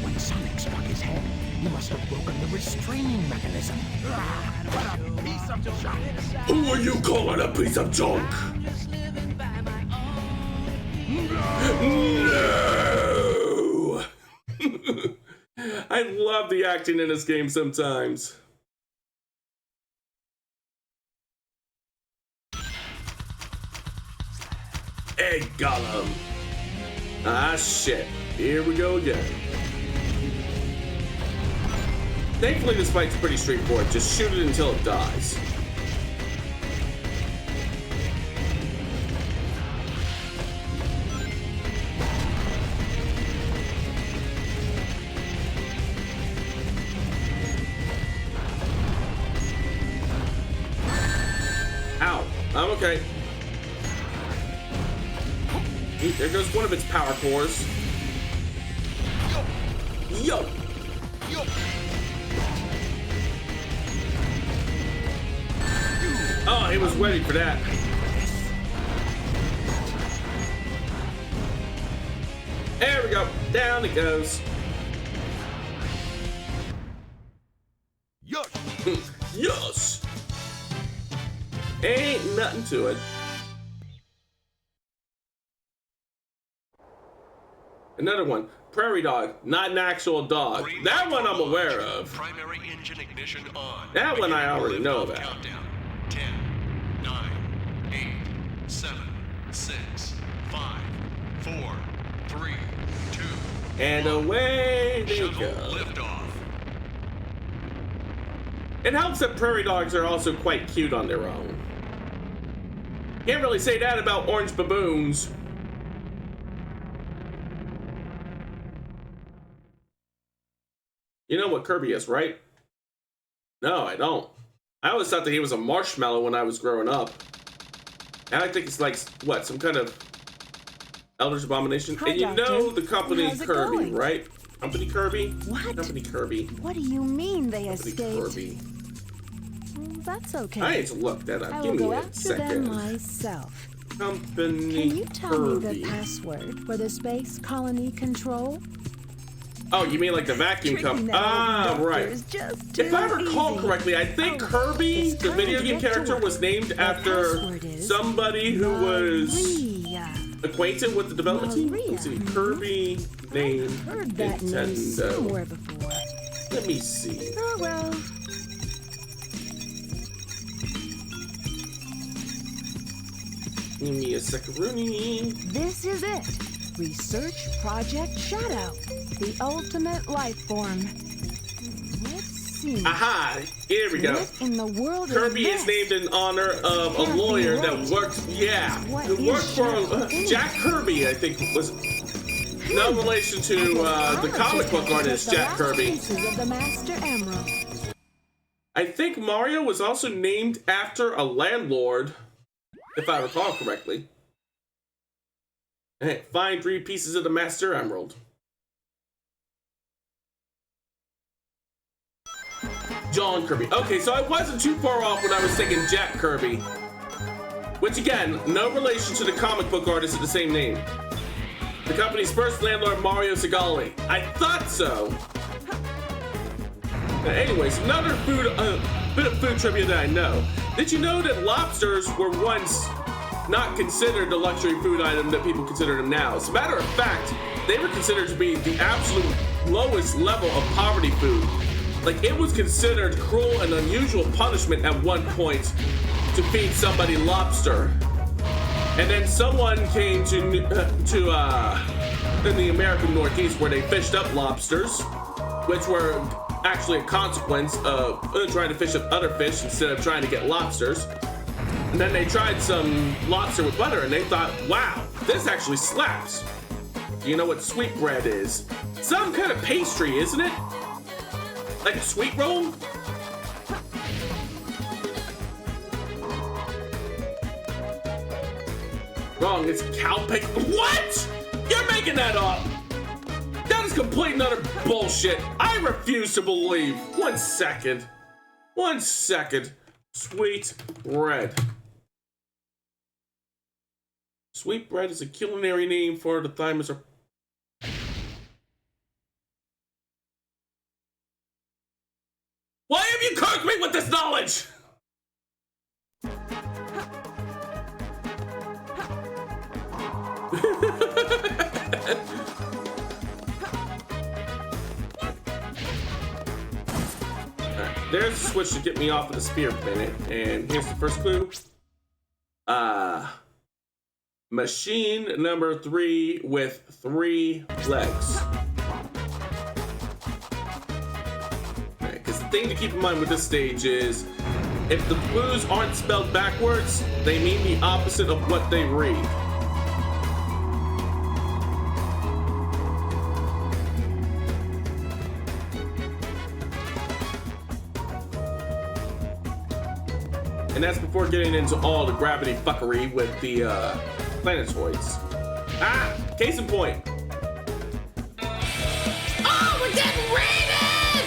When Sonic struck his head, he must have broken the restraining mechanism. What a piece of junk! Who are you calling a piece of junk? No! I love the acting in this game sometimes. Egg Golem. Ah, shit. Here we go again. Thankfully, this fight's pretty straightforward. Just shoot it until it dies. Ow. I'm okay. There goes one of its power cores. Yo! Oh, he was ready for that. There we go. Down it goes. Yes! Yes! Ain't nothing to it. Another one. Prairie dog, not an actual dog. That one I'm aware of. Primary engine ignition on. That one I already know about. Countdown. 10, 9, 8, 7, 6, 5, 4, 3, 2. And away they Shuttle go. liftoff. It helps that prairie dogs are also quite cute on their own. Can't really say that about orange baboons. You know what Kirby is, right? No, I don't. I always thought that he was a marshmallow when I was growing up. And I think it's like, what, some kind of Elder's Abomination? Hi, and you Doctor. know the company How's it Kirby, going? right? Company Kirby? What? Company Kirby. What do you mean they Company escaped? Kirby. That's okay. I need to look that up. I Give will me go a after second. them myself. Company Can you tell Kirby. me the password for the space colony control? Oh, you mean like the vacuum Tricking company? that old Ah, doctor right. is just If too I recall easy. correctly, I think Kirby, it's the time video to game get to character, work. was named The after password is somebody who was Maria. acquainted with the development team. Maria. Let's see, Kirby name Heard that name somewhere Nintendo. before. Let me see. Oh well. Give me a second. This is it. Research Project Shadow, the ultimate life form. Let's see. Aha! Here we go. What in the world Kirby is is this? named in honor of a Can't be lawyer right. that worked, What who is worked for Shadow anyway? Jack Kirby, I think was no relation to the comic book artist Jack Kirby. Pieces of the Master Emerald. I think Mario was also named after a landlord, if I recall correctly. Hey, find 3 pieces of the Master Emerald. John Kirby. Okay, so I wasn't too far off when I was thinking Jack Kirby. which again, no relation to the comic book artist of the same name. The company's first landlord, Mario Segali. I thought so. Anyways, another bit of food trivia that I know. Did you know that lobsters were once not considered the luxury food item that people consider them now? As a matter of fact, they were considered to be the absolute lowest level of poverty food. Like, it was considered cruel and unusual punishment at one point to feed somebody lobster. And then someone came to in the American Northeast where they fished up lobsters, which were actually a consequence of trying to fish up other fish instead of trying to get lobsters. And then they tried some lobster with butter and they thought, wow, this actually slaps. Do you know what sweetbread is? Some kind of pastry, isn't it? Like a sweet roll? Wrong, it's cow pig. What? You're making that up. That is complete and utter bullshit. I refuse to believe. 1 second. 1 second. Sweet bread. Sweet bread is a culinary name for the thymus or... Why have you cursed me with this knowledge? There's a switch to get me off of the spear planet, and here's the first clue. Machine number 3 with 3 legs. Because the thing to keep in mind with this stage is, if the clues aren't spelled backwards, they mean the opposite of what they read. And that's before getting into all the gravity fuckery with the planetoids. Ah, case in point. Oh, we're getting raided!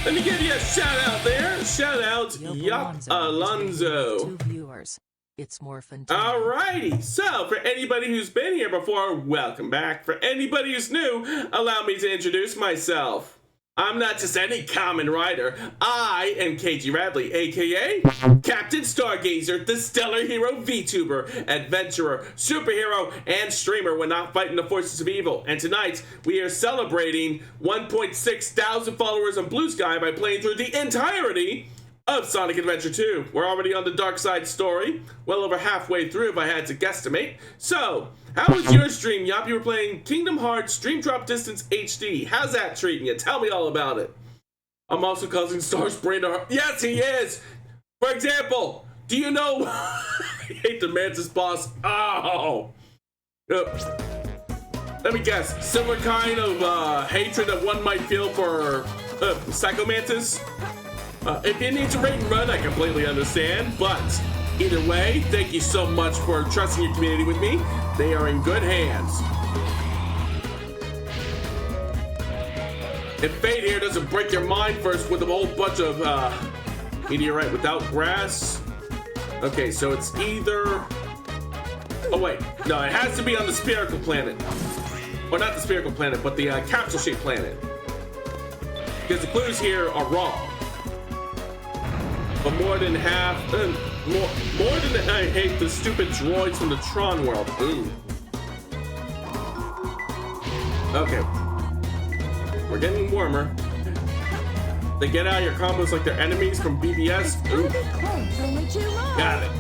Let me give you a shout out there. Shout out, Yup Alonzo. 2 viewers. It's more fun. Alrighty, so for anybody who's been here before, welcome back. For anybody who's new, allow me to introduce myself. I'm not just any common writer. I am KG Radley, aka Captain Stargazer, the stellar hero Vtuber, adventurer, superhero, and streamer when not fighting the forces of evil. And tonight, we are celebrating 1.6 thousand followers on Bluesky by playing through the entirety of Sonic Adventure 2. We're already on the Dark Side story, well over halfway through if I had to guesstimate. So, how was your stream, Yop? You were playing Kingdom Hearts Dream Drop Distance HD. How's that treating you? Tell me all about it. I'm also causing Star's brain to hurt. Yes, he is! For example, do you know... I hate the Mantis boss. Oh! Let me guess. Similar kind of hatred that one might feel for Psycho Mantis? If you need to rate and run, I completely understand, but either way, thank you so much for trusting your community with me. They are in good hands. If fate here doesn't break your mind first with a whole bunch of meteorite without grass. Okay, so it's either... Oh wait, no, it has to be on the spherical planet. Or not the spherical planet, but the capsule-shaped planet. Because the clues here are wrong. But more than half, more than I hate the stupid droids from the Tron world. Ooh. Okay. We're getting warmer. They get out of your combos like they're enemies from BBS. Ooh. Got it.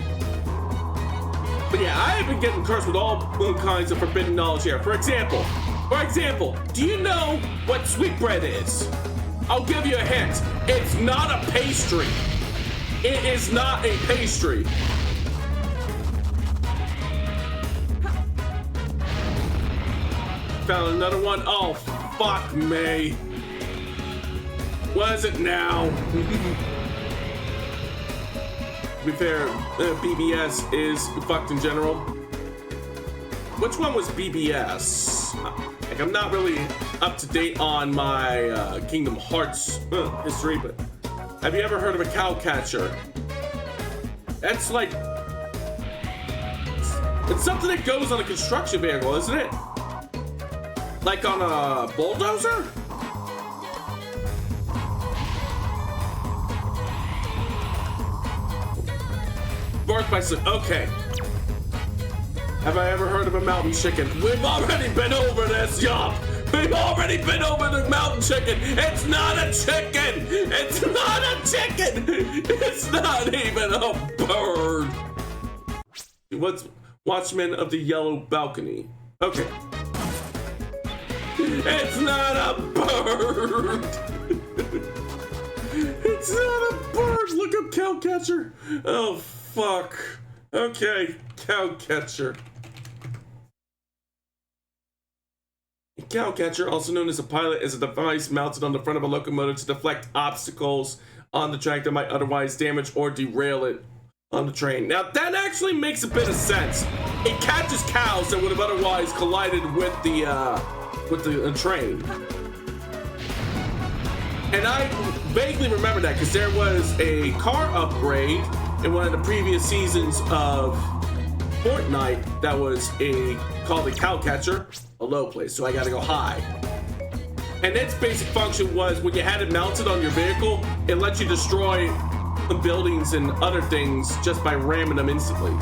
But yeah, I have been getting cursed with all kinds of forbidden knowledge here. For example, do you know what sweetbread is? I'll give you a hint. It's not a pastry. It is not a pastry. Found another one. Oh, fuck me. What is it now? To be fair, BBS is fucked in general. Which one was BBS? Like, I'm not really up to date on my Kingdom Hearts history, but have you ever heard of a cow catcher? That's like... It's something that goes on a construction vehicle, isn't it? Like on a bulldozer? Birth by sleep. Okay. Have I ever heard of a mountain chicken? We've already been over this, yup! We've already been over the mountain chicken! It's not a chicken! It's not a chicken! It's not even a bird! What's Watchman of the Yellow Balcony? Okay. It's not a bird! It's not a bird! Look up Cowcatcher! Oh, fuck. Okay, Cowcatcher. A cowcatcher, also known as a pilot, is a device mounted on the front of a locomotive to deflect obstacles on the track that might otherwise damage or derail it on the train. Now, that actually makes a bit of sense. It catches cows that would have otherwise collided with the train. And I vaguely remember that because there was a car upgrade in one of the previous seasons of Fortnite that was called a cowcatcher, a low place, so I gotta go high. And its basic function was when you had it mounted on your vehicle, it let you destroy the buildings and other things just by ramming them instantly.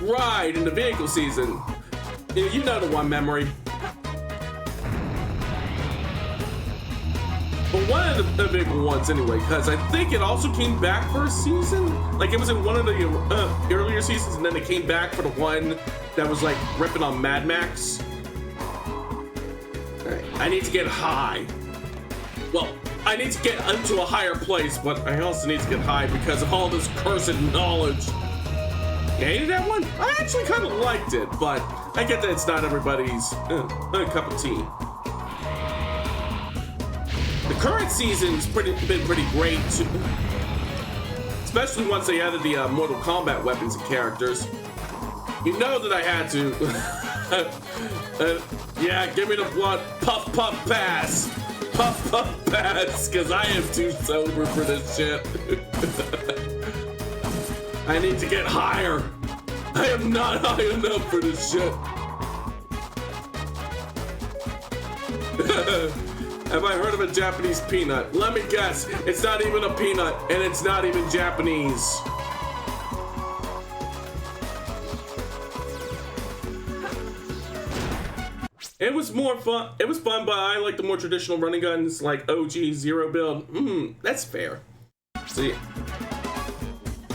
Right, in the vehicle season. You know the one, Memory. But one of the big ones anyway, because I think it also came back for a season. Like it was in one of the earlier seasons, and then it came back for the one that was like ripping on Mad Max. All right, I need to get high. Well, I need to get into a higher place, but I also need to get high because of all this cursed knowledge. You hated that one? I actually kind of liked it, but I get that it's not everybody's cup of tea. The current season's been pretty great, too. Especially once they added the Mortal Kombat weapons and characters. You know that I had to. Yeah, give me the blood. Puff, puff, pass. Puff, puff, pass. Because I am too sober for this shit. I need to get higher. I am not high enough for this shit. Have I heard of a Japanese peanut? Let me guess. It's not even a peanut, and it's not even Japanese. It was more fun. It was fun, but I like the more traditional running guns like OG Zero build. That's fair. See,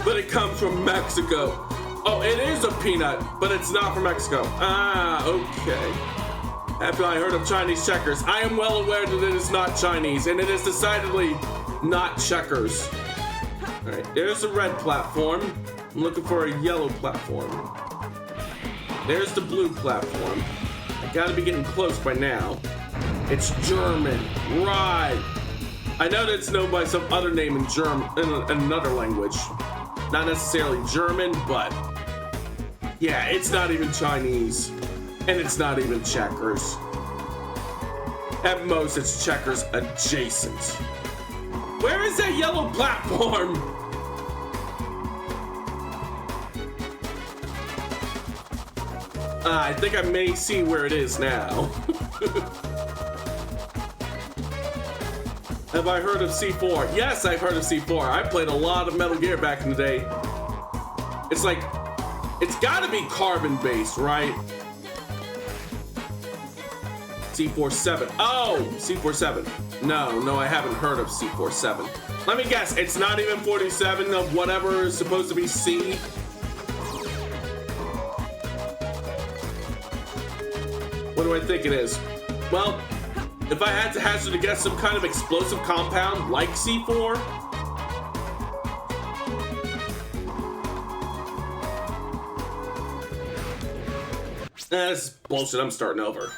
but it comes from Mexico. Oh, it is a peanut, but it's not from Mexico. Ah, okay. After I heard of Chinese checkers, I am well aware that it is not Chinese, and it is decidedly not checkers. All right, there's a red platform. I'm looking for a yellow platform. There's the blue platform. I gotta be getting close by now. It's German, right? I know that it's known by some other name in another language. Not necessarily German, but yeah, it's not even Chinese. And it's not even checkers. At most, it's checkers adjacent. Where is that yellow platform? I think I may see where it is now. Have I heard of C4? Yes, I've heard of C4. I played a lot of Metal Gear back in the day. It's like, it's gotta be carbon based, right? C47. Oh, C47. No, I haven't heard of C47. Let me guess, it's not even 47 of whatever is supposed to be C. What do I think it is? Well, if I had to hazard to guess some kind of explosive compound like C4, that's bullshit. I'm starting over.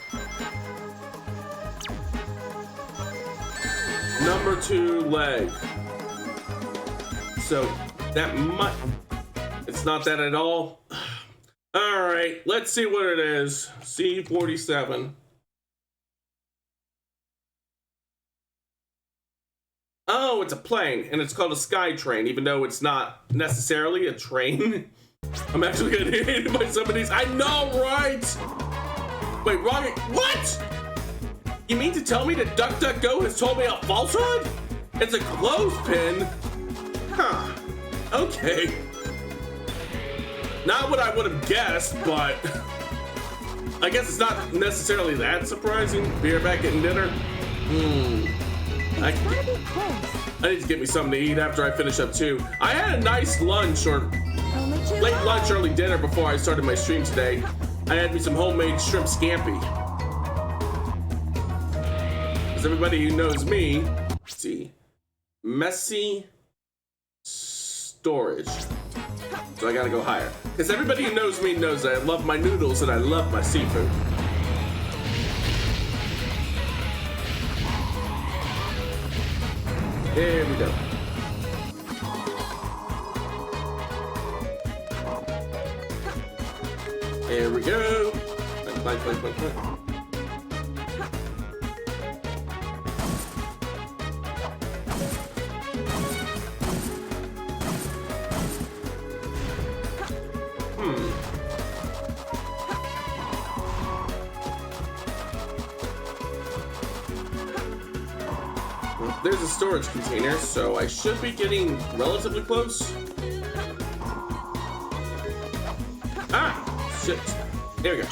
Number 2 leg. So that might, it's not that at all. All right, let's see what it is. C47. Oh, it's a plane, and it's called a sky train, even though it's not necessarily a train. I'm actually getting hated by some of these. I know, right? Wait, wrong. What? You mean to tell me that DuckDuckGo has told me a falsehood? It's a clothespin? Huh. Okay. Not what I would have guessed, but I guess it's not necessarily that surprising. Be right back getting dinner. I need to get me something to eat after I finish up too. I had a nice lunch or late lunch, early dinner before I started my stream today. I had me some homemade shrimp scampi. Because everybody who knows me, let's see, messy storage. So I gotta go higher. Because everybody who knows me knows that I love my noodles and I love my seafood. There we go. There we go. Climb. There's a storage container, so I should be getting relatively close. Ah, shit. There we go.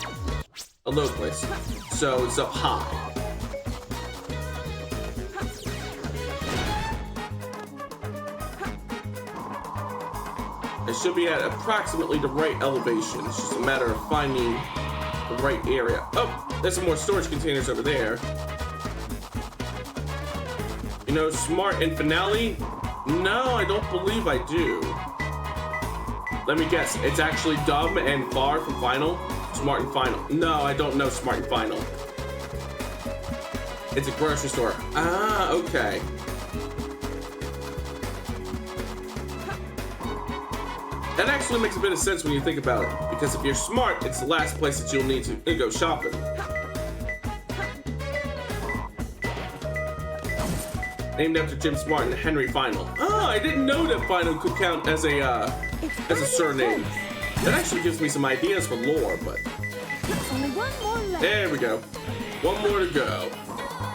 A load place. So it's up high. It should be at approximately the right elevation. It's just a matter of finding the right area. Oh, there's some more storage containers over there. You know, Smart and Finale? No, I don't believe I do. Let me guess, it's actually Dumb and Far from Final? Smart and Final. No, I don't know Smart and Final. It's a grocery store. Ah, okay. That actually makes a bit of sense when you think about it, because if you're smart, it's the last place that you'll need to go shopping. Named after Jim Smart and Henry Final. Oh, I didn't know that Final could count as a surname. That actually gives me some ideas for lore, but Only one more left. there we go. One more to go.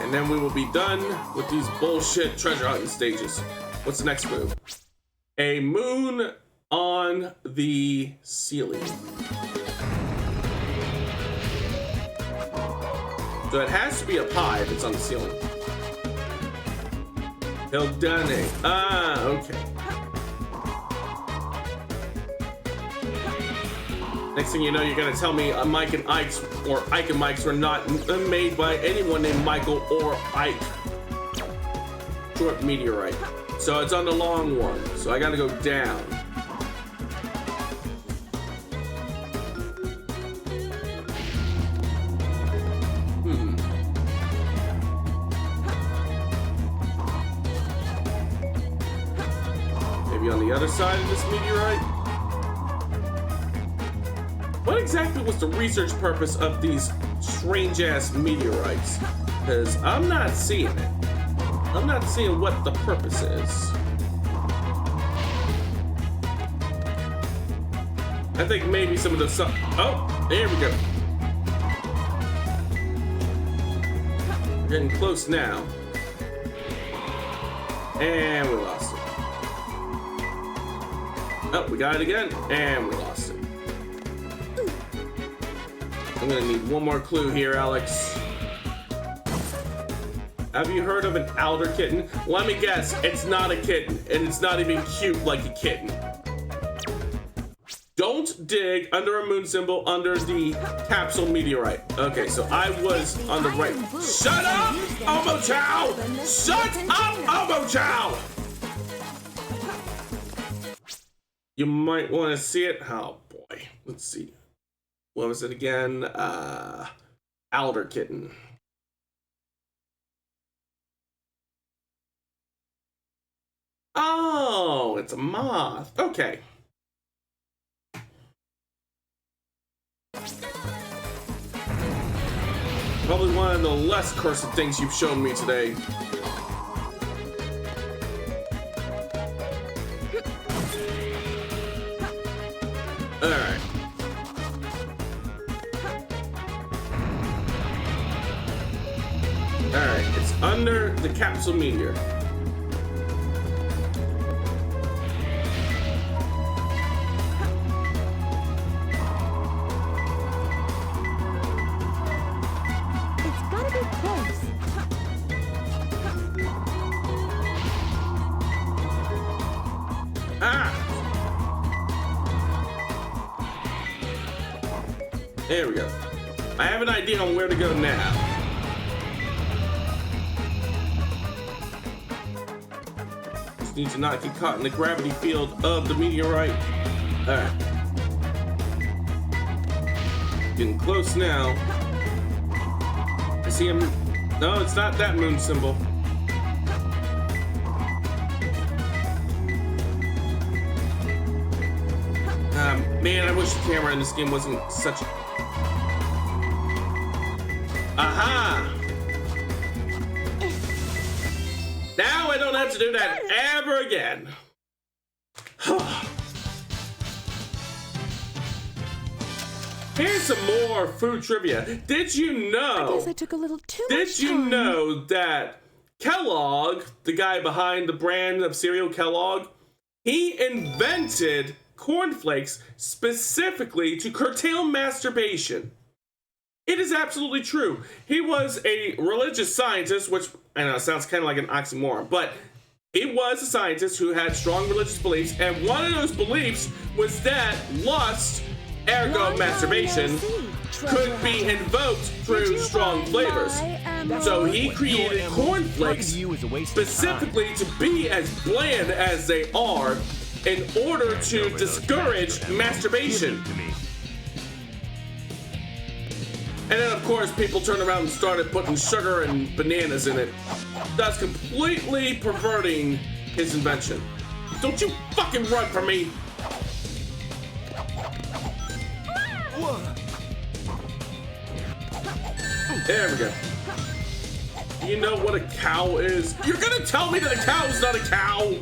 And then we will be done with these bullshit treasure hunting stages. What's the next move? A moon on the ceiling. So it has to be up high if it's on the ceiling. He'll done it. Ah, okay. Next thing you know, you're gonna tell me Mike and Ike's or Ike and Mike's were not made by anyone named Michael or Ike. Short meteorite. So it's on the long one. So I gotta go down. On the other side of this meteorite? What exactly was the research purpose of these strange-ass meteorites? Because I'm not seeing it. I'm not seeing what the purpose is. I think maybe some of the oh, there we go. We're getting close now. And we lost it. Oh, we got it again, and we lost it. I'm gonna need one more clue here, Alex. Have you heard of an alder kitten? Let me guess, it's not a kitten, and it's not even cute like a kitten. Don't dig under a moon symbol under the capsule meteorite. Okay, so I was on the right. Shut up, Omo-chow! Shut up, Omo-chow! You might want to see it. Oh boy, let's see. What was it again? Alder kitten. Oh, it's a moth. Okay. Probably one of the less cursed things you've shown me today. Alright, it's under the capsule meteor. It's gotta be close. Ah! There we go. I have an idea on where to go now. Just need to not get caught in the gravity field of the meteorite. Alright. Getting close now. I see him. No, it's not that moon symbol. Man, I wish the camera in this game wasn't such a... Aha! Now I don't have to do that ever again. Here's some more food trivia. Did you know? I guess I took a little too much Did you time. know that Kellogg, the guy behind the brand of cereal Kellogg, he invented cornflakes specifically to curtail masturbation? It is absolutely true. He was a religious scientist, which I know sounds kind of like an oxymoron, but he was a scientist who had strong religious beliefs, and one of those beliefs was that lust, ergo masturbation, could be invoked through strong flavors. So he created cornflakes specifically to be as bland as they are in order to discourage masturbation. And then, of course, people turned around and started putting sugar and bananas in it, thus completely perverting his invention. Don't you fucking run from me! There we go. You know what a cow is? You're gonna tell me that a cow is not a cow?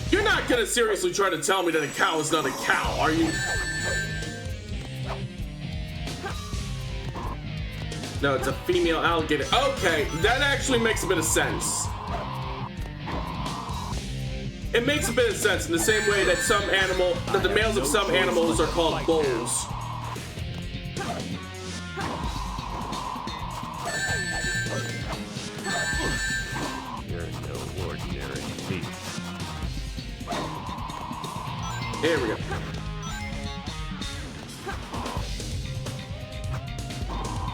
You're not gonna seriously try to tell me that a cow is not a cow, are you? No, it's a female alligator. Okay, that actually makes a bit of sense. It makes a bit of sense in the same way that the males of some animals are called bulls. You're no ordinary thief. There we go.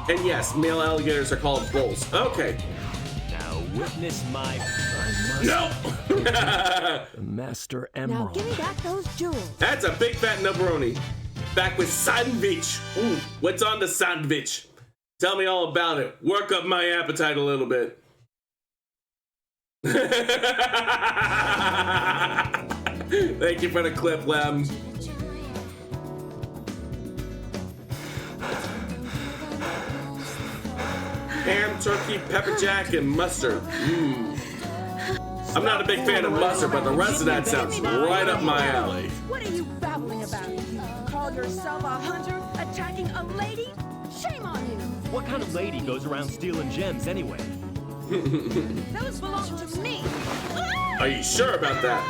And yes, male alligators are called bulls. Okay. Now witness my... No! Master Now Emerald. give me back those jewels. That's a big fat numberoni. Back with sandwich. Ooh, what's on the sandwich? Tell me all about it. Work up my appetite a little bit. Thank you for the clip, Lem. Ham, turkey, pepper jack, and mustard. Mmm. I'm not a big fan of mustard, but the rest of that sounds right up my alley. What are you babbling about? You call yourself a hunter attacking a lady? Shame on you. What kind of lady goes around stealing gems anyway? Those belong to me. Are you sure about that?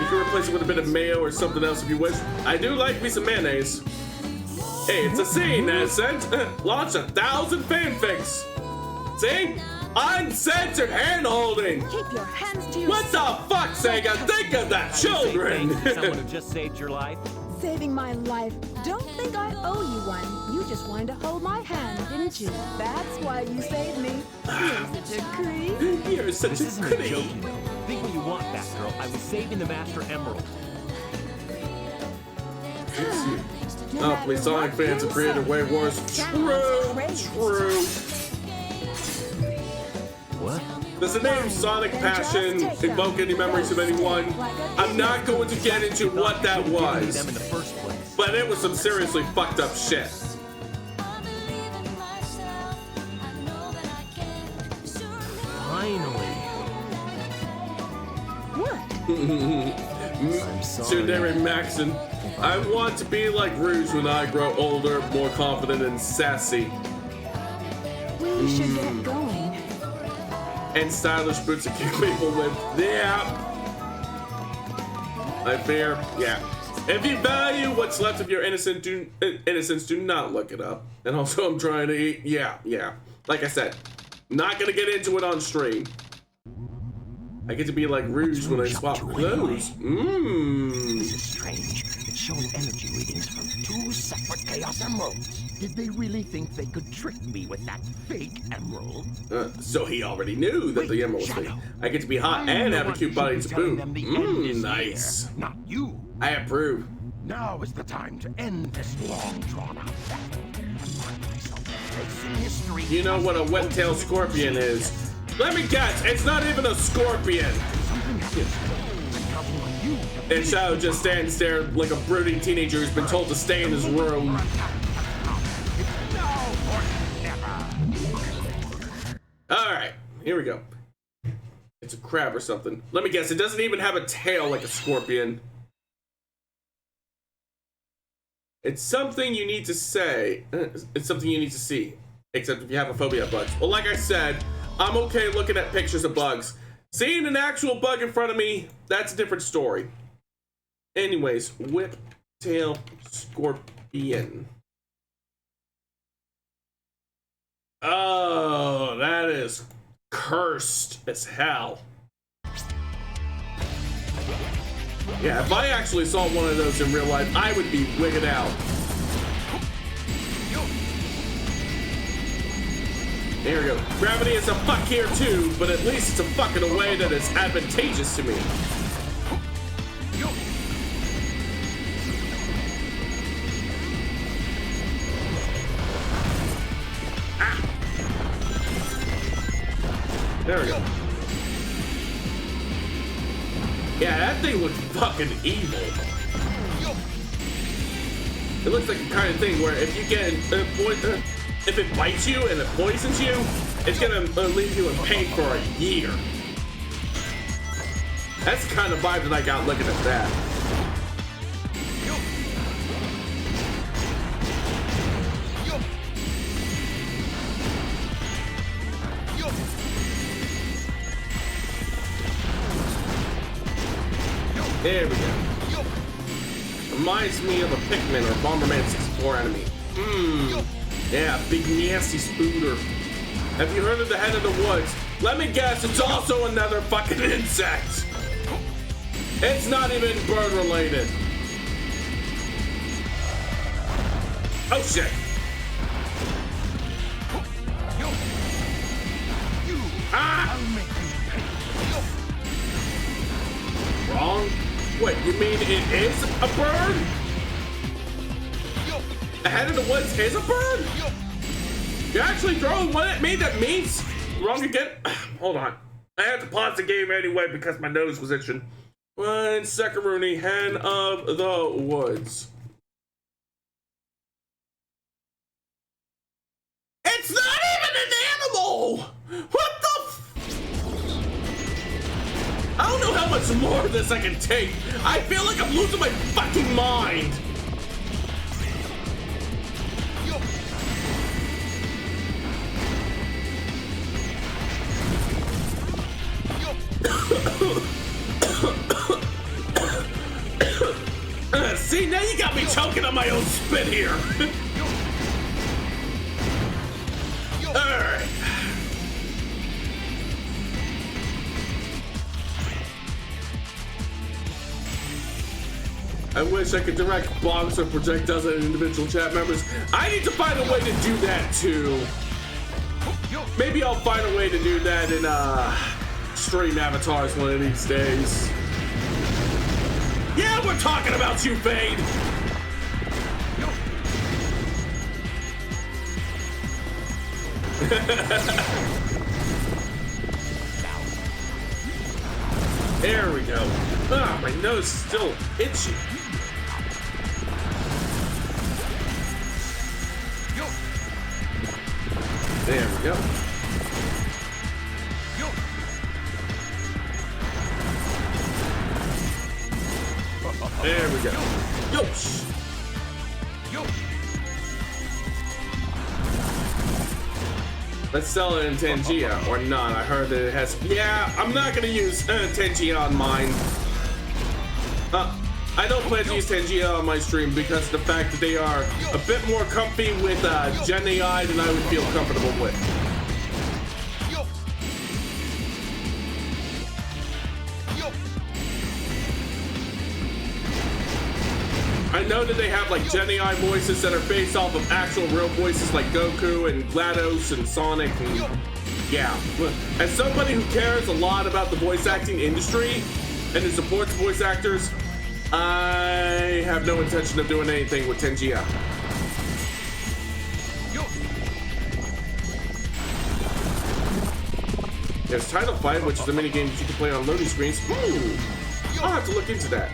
You can replace it with a bit of mayo or something else if you wish. I do like me some mayonnaise. Hey, it's a scene, Ascent. Launch 1,000 fanfics. See? Uncensored hand-holding. Keep your hands to What yourself. the fuck, Sega? Think of the children. Someone who just saved your life? Saving my life. Don't think I owe you one. You just wanted to hold my hand, didn't you? That's why you saved me. You're such a creep. You're such This a isn't a creep. joke, you know. Think what you want, Batgirl. I was saving the Master Emerald. Hopefully Sonic fans have created way worse. True. What? Does the name Sonic Passion evoke any memories of anyone? I'm not going to get into what that was, Them in the first place. but it was some seriously fucked up shit. Finally. What? I'm sorry. Tsundere Maxon. I want to be like Rouge when I grow older, more confident and sassy. we should get going. And stylish boots to kick people with. Yeah. I fear. Yeah. If you value what's left of your innocence, do not look it up. And also, I'm trying to eat. Yeah. Like I said, not gonna get into it on stream. I get to be like Rouge when I swap clothes. This is strange. It's showing energy readings from 2 separate Chaos Emeralds. Did they really think they could trick me with that fake emerald? So he already knew that the emerald was fake. I get to be hot and have a cute body to boot. Nice. Not you. I approve. Now is the time to end this long drawn-out battle. Facing history. You know what a wet-tailed scorpion is? Let me guess, it's not even a scorpion. And Shadow just stands there like a brooding teenager who's been told to stay in his room. Alright, here we go. It's a crab or something. Let me guess, it doesn't even have a tail like a scorpion. It's something you need to say. It's something you need to see. Except if you have a phobia of bugs. Well, like I said, I'm okay looking at pictures of bugs. Seeing an actual bug in front of me, that's a different story. Anyways, whip-tail scorpion. Oh, that is cursed as hell. Yeah, if I actually saw one of those in real life, I would be wigged out. There we go. Gravity is a fuck here too, but at least it's a fuck in a way that is advantageous to me. Ah. There we go. Yeah, that thing looks fucking evil. It looks like the kind of thing where if you get if it bites you and it poisons you, it's gonna leave you in pain for a year. That's the kind of vibe that I got looking at that. There we go. Reminds me of a Pikmin or Bomberman 64 enemy. Yeah, big nasty spooder. Have you heard of the Head of the Woods? Let me guess, it's also another fucking insect. It's not even bird related. Oh shit. Ah! Wrong? Wait, you mean it is a bird? The Head of the Woods is a bird? You're actually throwing one at me that means wrong again? Hold on. I had to pause the game anyway because my nose was itching. One second, Hen of the Woods. It's not even an animal! What the I don't know how much more of this I can take. I feel like I'm losing my fucking mind. See, now you got me choking on my own spit here. Alright. I wish I could direct bombs or projectiles at individual chat members. I need to find a way to do that too. Maybe I'll find a way to do that in stream avatars one of these days. Yeah, we're talking about you, Fade. There we go. Ah, my nose is still itchy. There we go. There we go. Yosh. Let's sell it in Tangia or not. I heard that it has. Yeah, I'm not gonna use Tangia on mine. I don't plan to use Tangia on my stream because of the fact that they are a bit more comfy with Gen AI than I would feel comfortable with. I know that they have like Gen AI voices that are based off of actual real voices like Goku and GLaDOS and Sonic and yeah. As somebody who cares a lot about the voice acting industry and who supports voice actors, I have no intention of doing anything with Tangia. There's Title 5, which is a minigame that you can play on loading screens. I'll have to look into that.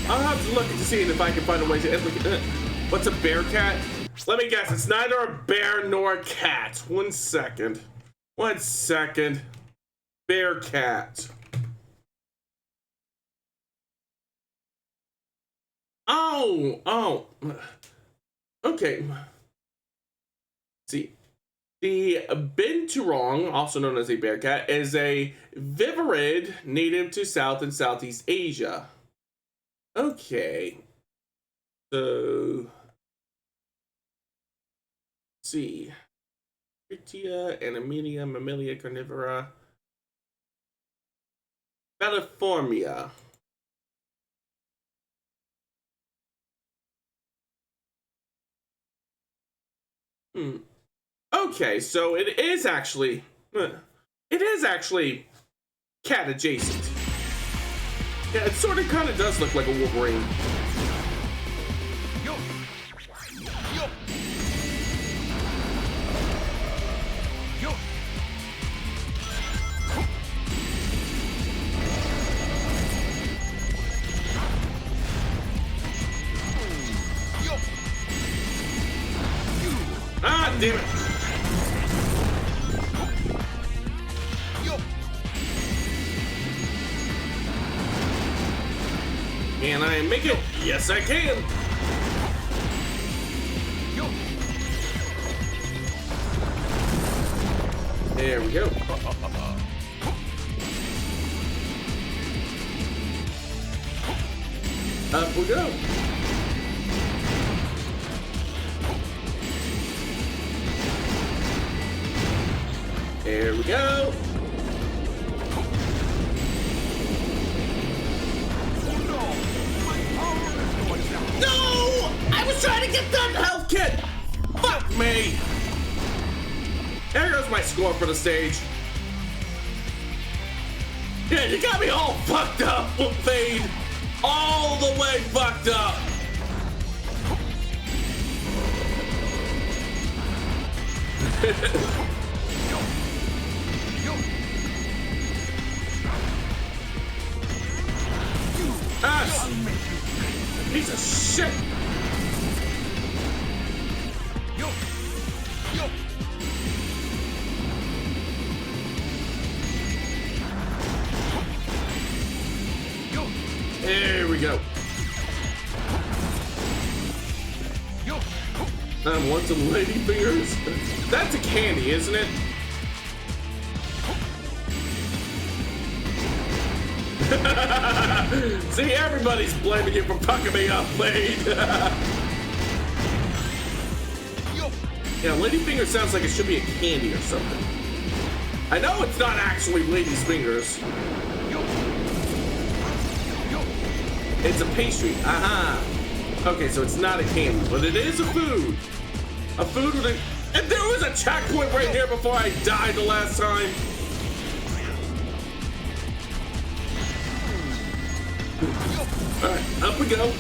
I'll have to look into seeing if I can find a way to what's a bear cat? Let me guess, it's neither a bear nor a cat. 1 second. 1 second. Bear cat. Oh. Okay. See, the binturong, also known as a bear cat, is a vivarid native to South and Southeast Asia. Okay. So, let's see. Tritia, Animalia, Mammalia, Carnivora. California. Okay, so it is actually cat adjacent. Yeah, it sort of kind of does look like a Wolverine. Ah, damn it. Can I make it? Yes, I can. There we go. Up we go. There we go. No! I was trying to get that health kit! Fuck me! There goes my score for the stage. Yeah, you got me all fucked up, Fade. All the way fucked up. Ass! Piece of shit! There we go. Want some lady fingers? That's a candy, isn't it? See, everybody's blaming you for fucking me up, Blade. Yeah, ladyfinger sounds like it should be a candy or something. I know it's not actually lady's fingers. It's a pastry. Aha. Okay, so it's not a candy, but it is a food. A food with a... And there was a checkpoint right here before I died the last time. Alright, up we go.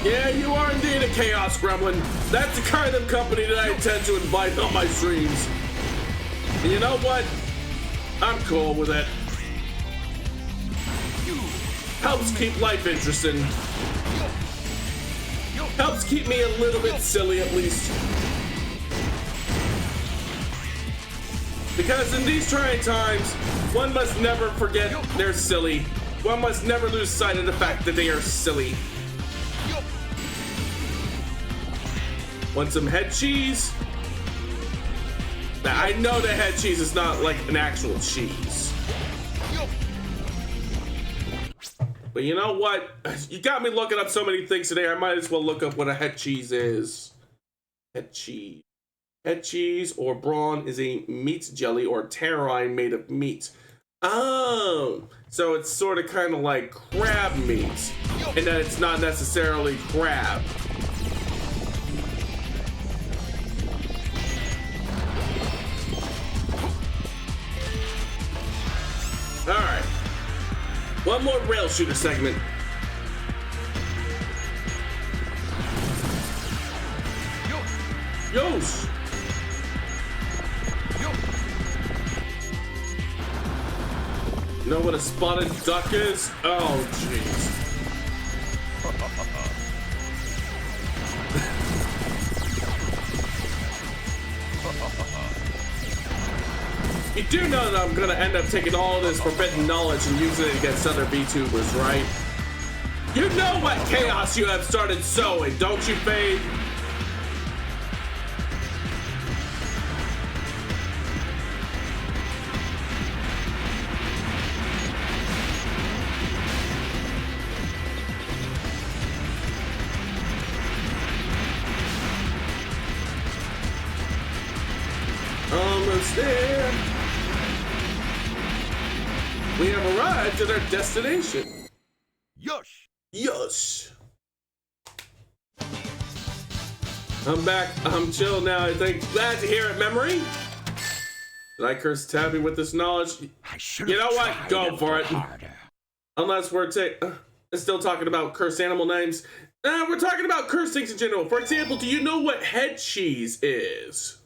Yeah, you are indeed a Chaos Gremlin. That's the kind of company that I intend to invite on my streams. And you know what? I'm cool with it. Helps keep life interesting. Helps keep me a little bit silly at least. Because in these trying times, one must never forget they're silly. one must never lose sight of the fact that they are silly. Want some head cheese? Now, I know that head cheese is not like an actual cheese. But you know what? You got me looking up so many things today, I might as well look up what a head cheese is. Head cheese. Head cheese or brawn is a meat jelly or terrine made of meat. Oh, so it's sort of kind of like crab meat, and that it's not necessarily crab. All right, one more rail shooter segment. Yosh. You know what a spotted duck is? Oh, jeez. You do know that I'm gonna end up taking all this forbidden knowledge and using it against other VTubers, right? You know what chaos you have started sowing, don't you, Faye? Almost there. We have arrived at our destination. Yush! Yush! I'm back. I'm chill now, I think. Glad to hear it, Memory. Did I curse Tabby with this knowledge? You know what? Go for it. Harder. Unless we're still talking about cursed animal names. We're talking about cursed things in general. For example, do you know what head cheese is?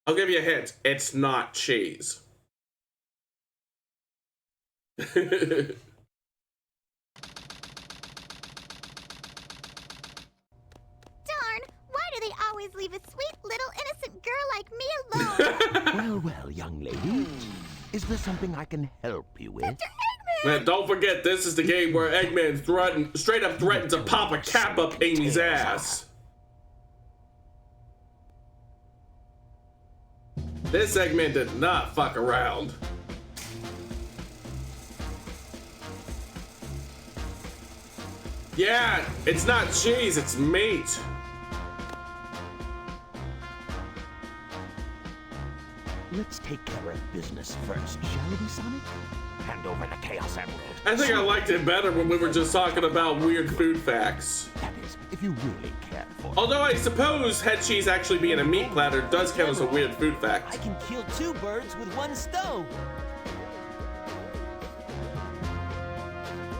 I'll give you a hint. It's not cheese. Darn, why do they always leave a sweet little innocent girl like me alone? Well, young lady. Is there something I can help you with? Man, don't forget, this is the game where Eggman straight up threatened to pop a cap up Amy's ass. This Eggman did not fuck around. Yeah, it's not cheese, it's meat. Let's take care of business first, shall we, Sonic? Hand over the Chaos Emerald. I think I liked it better when we were just talking about weird food facts. That is, if you really care for it. Although I suppose head cheese actually being a meat platter does count as a weird food fact. I can kill 2 birds with 1 stone.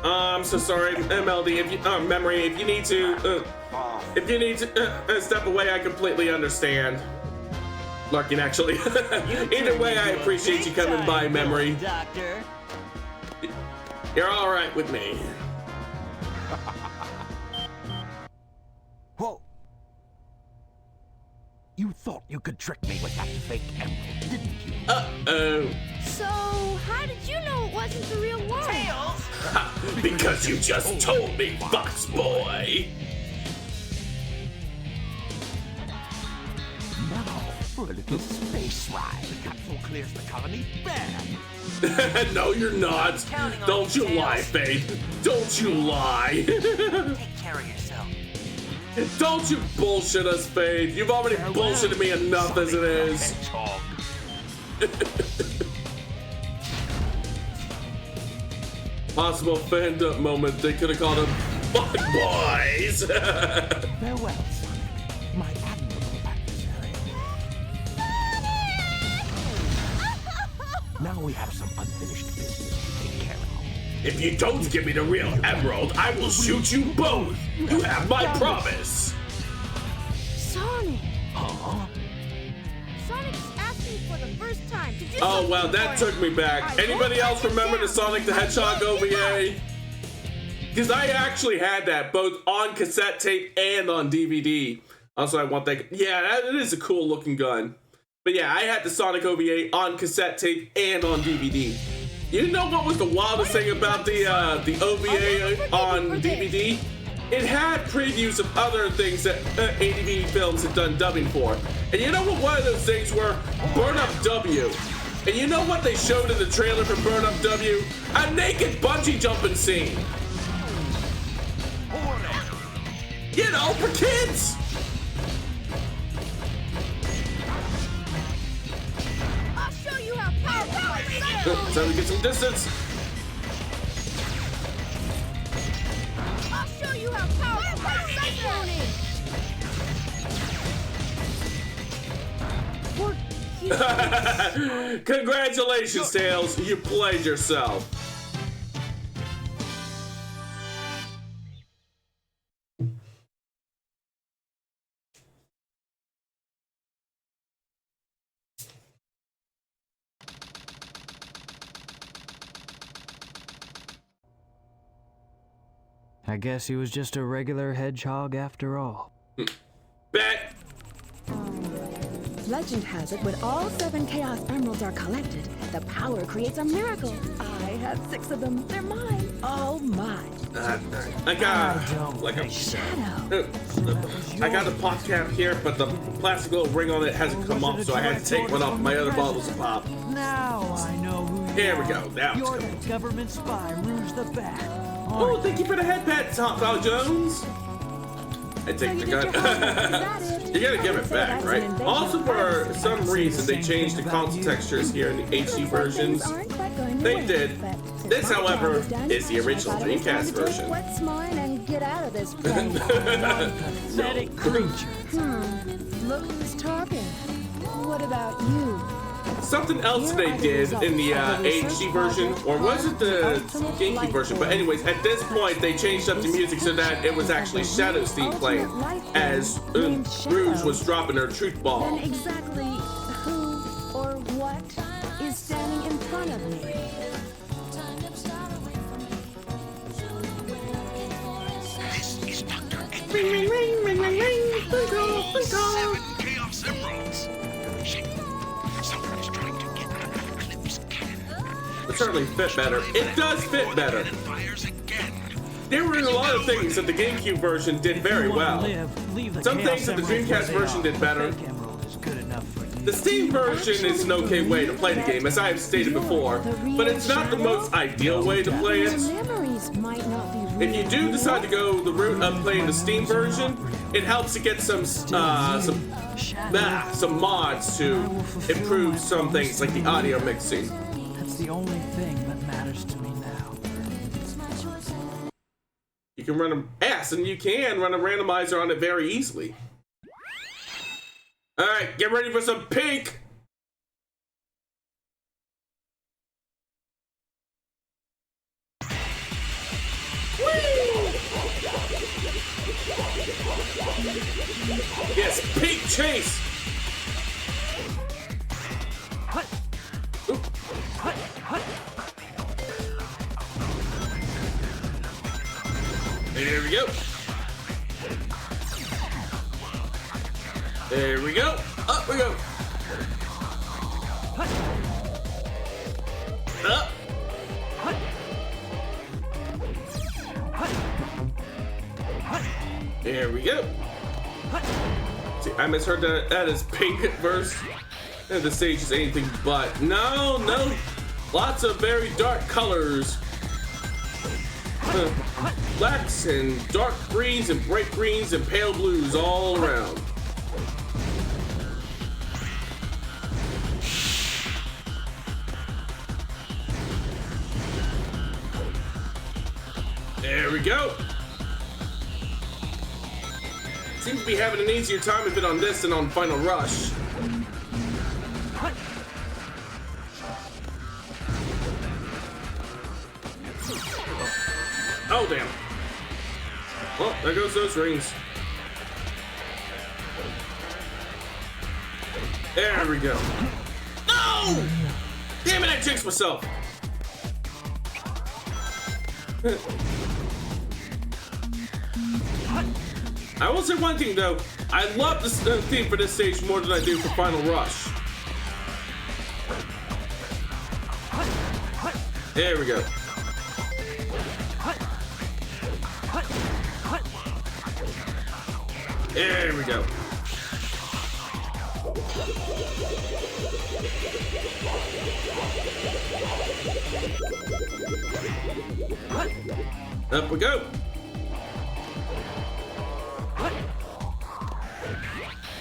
I'm so sorry, MLD. If you, Memory, if you need to step away, I completely understand. Larkin, actually. Either way, I appreciate you coming by, Memory. Doctor. You're all right with me. Whoa! You thought you could trick me with that fake emerald, didn't you? Uh-oh. So, how did you know it wasn't the real one? Tails! Because you just told me, Fox Boy! Now, for a little space ride. The capsule clears the colony, bam! No, you're not. Don't you lie, Faith. Don't you lie. Take care of yourself. Don't you bullshit us, Faith. You've already bullshitted me enough as it is. Possible fandom moment. They could have called them Fuck Boys. Farewell, Sonic. My admirable adversary. Now we have some unfinished business to take care of. If you don't give me the real emerald, I will shoot you both. You have my promise. Sonic! Huh? Sonic's asking for the first time to do Oh, something well, that for took him. me back. Anybody else remember the Sonic the Hedgehog OVA? Because I actually had that both on cassette tape and on DVD. Also, I want that. Yeah, that is a cool looking gun. But yeah, I had the Sonic OVA on cassette tape and on DVD. You know what was the wildest thing about the OVA on DVD? It had previews of other things that ADV Films had done dubbing for. And you know what one of those things were? Burn Up W. And you know what they showed in the trailer for Burn Up W? A naked bungee jumping scene. You know, for kids. I'll show you how powerful Time to get some distance. I'll show you how powerful my cyclone is. Congratulations, Tails. You played yourself. I guess he was just a regular hedgehog after all. Bet. Legend has it when all 7 Chaos Emeralds are collected, the power creates a miracle. I have 6 of them. They're mine. All mine. I got like a shadow. I got a pop cap here, but the plastic little ring on it hasn't come off, so I had to take one off my other bottles of pop. Now I know who you Here are. we go. Now You're the government spy, Rouge the Bat. Oh, thank you for the head pat, Tom Jones. I take the gun. You gotta give it back, right? Also, for some reason, they changed the console textures here in the HD versions. They did. This, however, is the original Dreamcast version. What's mine and get out of this place. Pathetic creature. Look who's talking. What about you? Something else they did in the HD version, or was it the GameCube version? But anyways, at this point, they changed up the music so that it was actually Shadow's theme playing as Rouge was dropping her truth ball. Then exactly who or what is standing in front of me? This is Dr. Eggman. Ring, ring, ring, ring, ring, ring. All 7 Chaos Emeralds. Someone is trying to get an Eclipse cannon. It certainly fit better. It does fit better. There were a lot of things that the GameCube version did very well. Some things that the Dreamcast version did better. The Steam version is an okay way to play the game, as I have stated before, but it's not the most ideal way to play it. If you do decide to go the route of playing the Steam version, it helps to get some mods to improve some things like the audio mixing. That's the only thing that matters to me now. You can run and you can run a randomizer on it very easily. All right, get ready for some pink. Yes, pink chase. There we go. There we go. Up we go. Up. There we go. See, I misheard that as pink at first. And the stage is anything but. No. Lots of very dark colors. Blacks and dark greens and bright greens and pale blues all around. There we go. Seems to be having an easier time of it on this than on Final Rush. Oh, damn. Well, there goes those rings. There we go. No! Damn it, I jinxed myself. I will say one thing though, I love the theme for this stage more than I do for Final Rush. There we go. There we go. Up we go.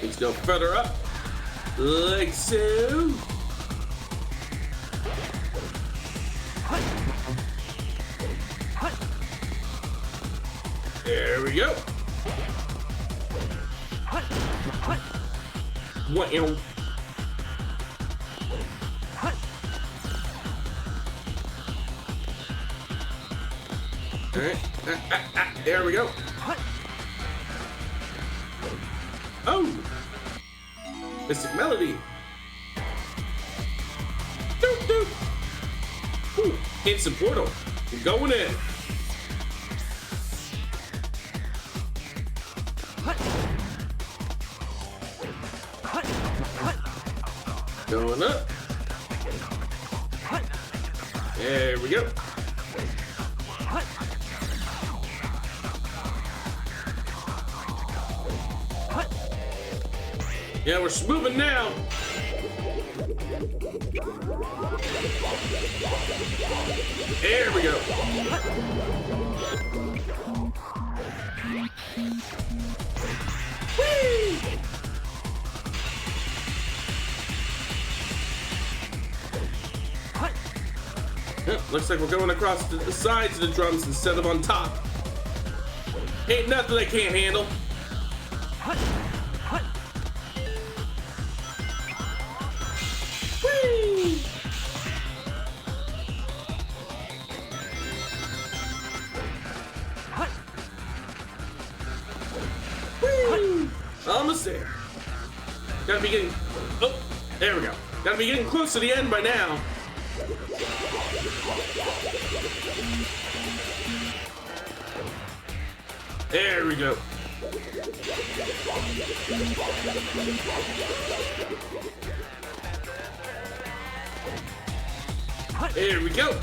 Let's go further up. Like so. There we go. What? Alright. There we go. Oh! Mystic Melody. Doop doop. Ooh, instant portal. We're going in. Going up. There we go. Yeah, we're moving now. There we go. Whee! Yep, looks like we're going across the sides of the drums instead of on top. Ain't nothing they can't handle. Whee! Whee! Almost there. Gotta be getting... Oh, there we go. Gotta be getting close to the end by now. There we go. There we go.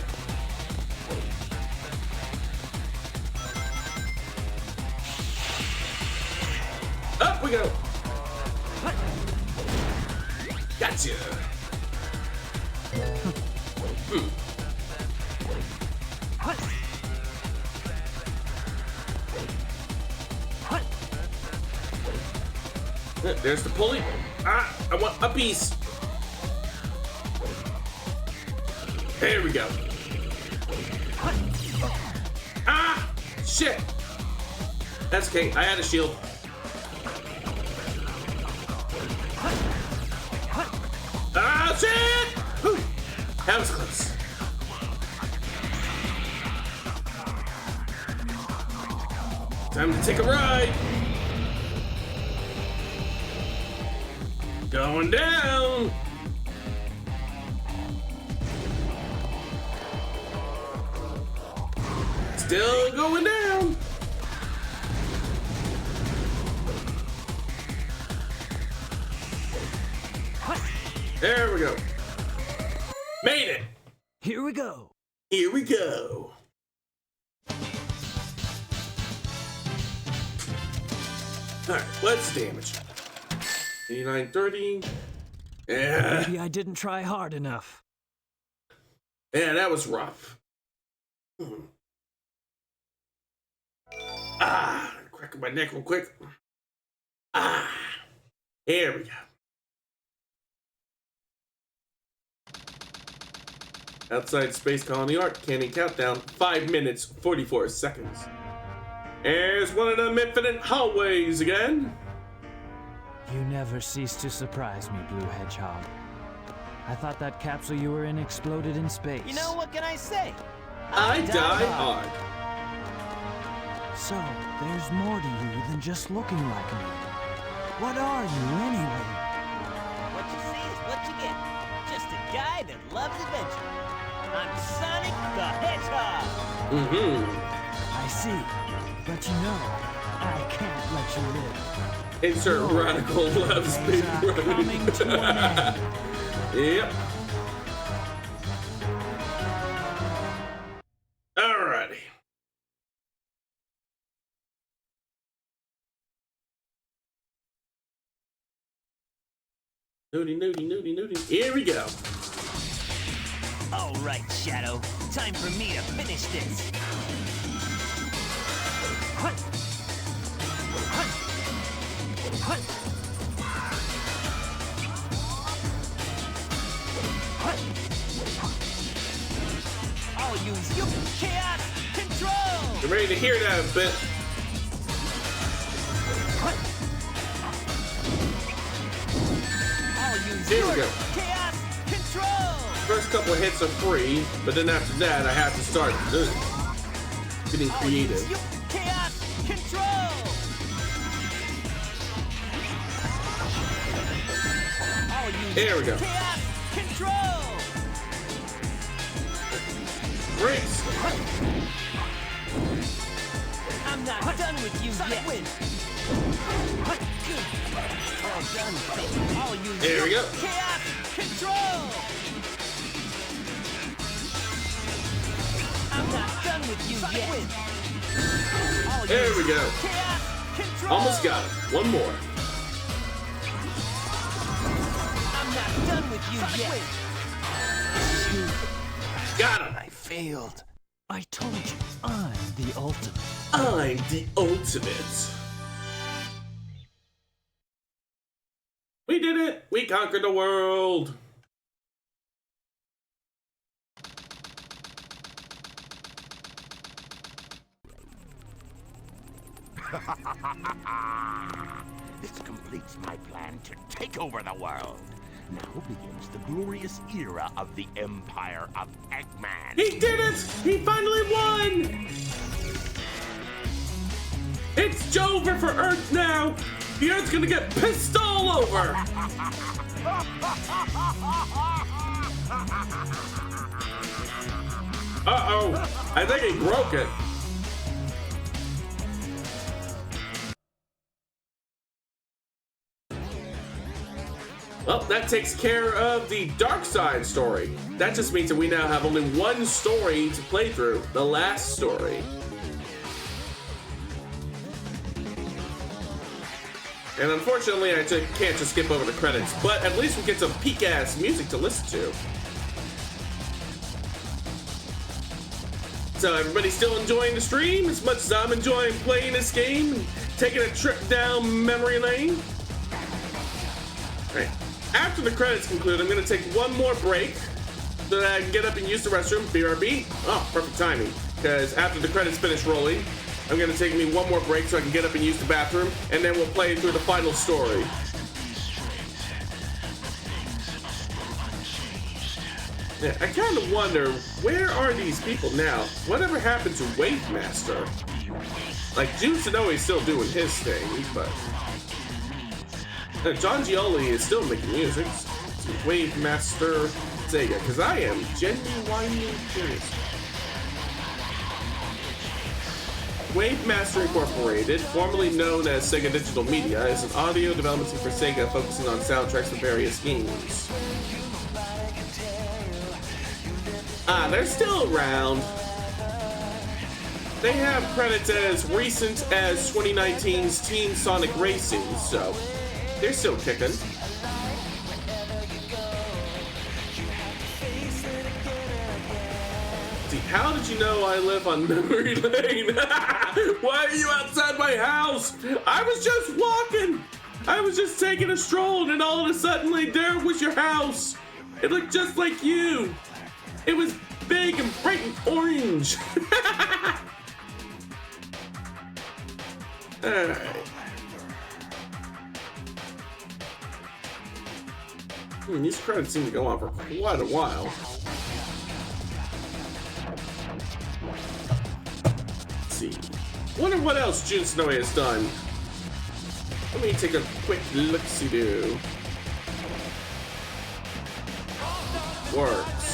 Up we go. Gotcha. There's the pulley. Ah, I want a piece. There we go. Ah, shit. That's okay. I had a shield. Ah, shit. Whew. That was close. Time to take a ride. Going down. Still going down. There we go. Made it. Here we go. Here we go. All right, what's the damage? 8930. Yeah. Maybe I didn't try hard enough. Yeah, that was rough. Ah, cracking my neck real quick. Ah, here we go. Outside Space Colony Art Candy Countdown, 5 minutes, 44 seconds. There's one of them infinite hallways again. You never cease to surprise me, Blue Hedgehog. I thought that capsule you were in exploded in space. You know, what can I say? I die hard. So, there's more to you than just looking like me. What are you, anyway? What you see is what you get. Just a guy that loves adventure. I'm Sonic the Hedgehog. I see. But you know, I can't let you live. Insert radical love speed coming to an end. Yep. Alrighty. Nudie. Here we go. All right, Shadow. Time for me to finish this. I'll use your chaos control. You're ready to hear that a bit. Here we go. Chaos control. First couple of hits are free, but then after that, I have to start getting creative. Chaos control. There we go. Chaos control. Breaks. I'm not done with you yet. All done. I'll use there we go. Chaos control. I'm not done with you yet. There we go. Chaos control. Almost got it. One more. I'm not done with you yet. Got him. I failed. I told you, I'm the ultimate. I'm the ultimate. We did it! We conquered the world! This completes my plan to take over the world. Now begins the glorious era of the Empire of Eggman. He did it! He finally won! It's Jover for Earth now! The Earth's gonna get pissed all over! Uh-oh! I think he broke it. Well, that takes care of the Dark Side story. That just means that we now have only one story to play through, the last story. And unfortunately, I can't just skip over the credits, but at least we get some peak-ass music to listen to. So everybody still enjoying the stream as much as I'm enjoying playing this game and taking a trip down memory lane? All right. After the credits conclude, I'm going to take one more break so that I can get up and use the restroom. BRB. Oh, perfect timing. Because after the credits finish rolling, I'm going to take me one more break so I can get up and use the bathroom, and then we'll play through the final story. Yeah, I kind of wonder, where are these people now? Whatever happened to Wave Master? Like, Junsonoe is still doing his thing, but... John Gioli is still making music. Wave Master Sega, because I am genuinely curious. Wave Master Incorporated, formerly known as Sega Digital Media, is an audio development team for Sega focusing on soundtracks for various games. Ah, they're still around. They have credits as recent as 2019's Team Sonic Racing, so they're still kicking. See, how did you know I live on memory lane? Why are you outside my house? I was just walking. I was just taking a stroll, and then all of a sudden, there was your house. It looked just like you. It was big and bright and orange. Alright. These credits seem to go on for quite a while. Let's see. Wonder what else Junsonoe has done. Let me take a quick look-see-do. Works.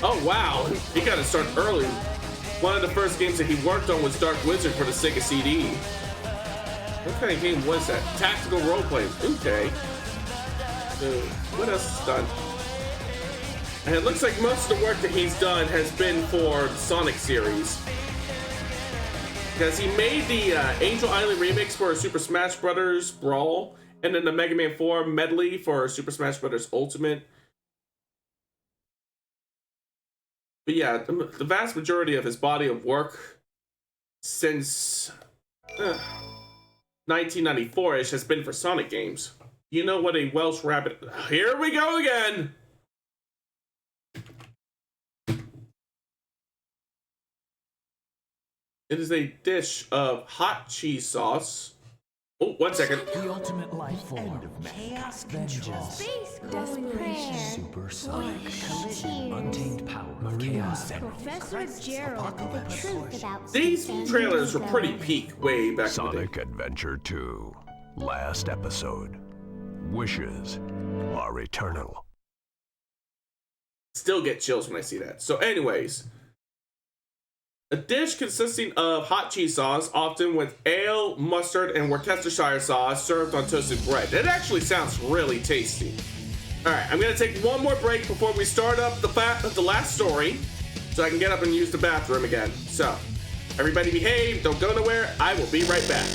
Oh wow, he got to start early. One of the first games that he worked on was Dark Wizard for the Sega CD. What kind of game was that? Tactical role-playing. Okay. So, what else is done? And it looks like most of the work that he's done has been for the Sonic series. Because he made the Angel Island remix for Super Smash Bros. Brawl, and then the Mega Man 4 medley for Super Smash Bros. Ultimate. But yeah, the vast majority of his body of work since 1994-ish has been for Sonic games. You know what a Welsh rabbit... Here we go again! It is a dish of hot cheese sauce. Oh, 1 second. The ultimate life form. Chaos Vengeance. Desperation. Supersonic. Collision. Untamed power. Chaos Emerald. Professor Gerald, the truth about These trailers were pretty peak way back in the day. Sonic Adventure 2. Last episode. Wishes are eternal. Still get chills when I see that. So anyways, a dish consisting of hot cheese sauce, often with ale, mustard, and Worcestershire sauce, served on toasted bread. It actually sounds really tasty. Alright, I'm gonna take one more break before we start up the last story, so I can get up and use the bathroom again. So, everybody behave, don't go nowhere, I will be right back.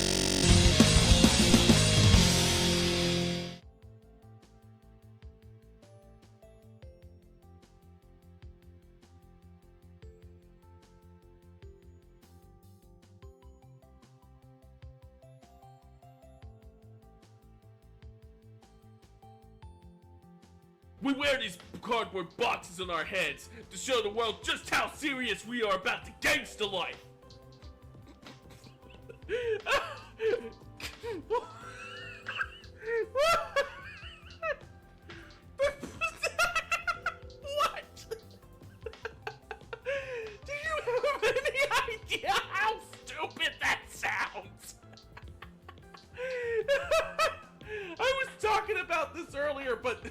We wear these cardboard boxes on our heads to show the world just how serious we are about the gangsta life. What? Do you have any idea how stupid that sounds? I was talking about this earlier, but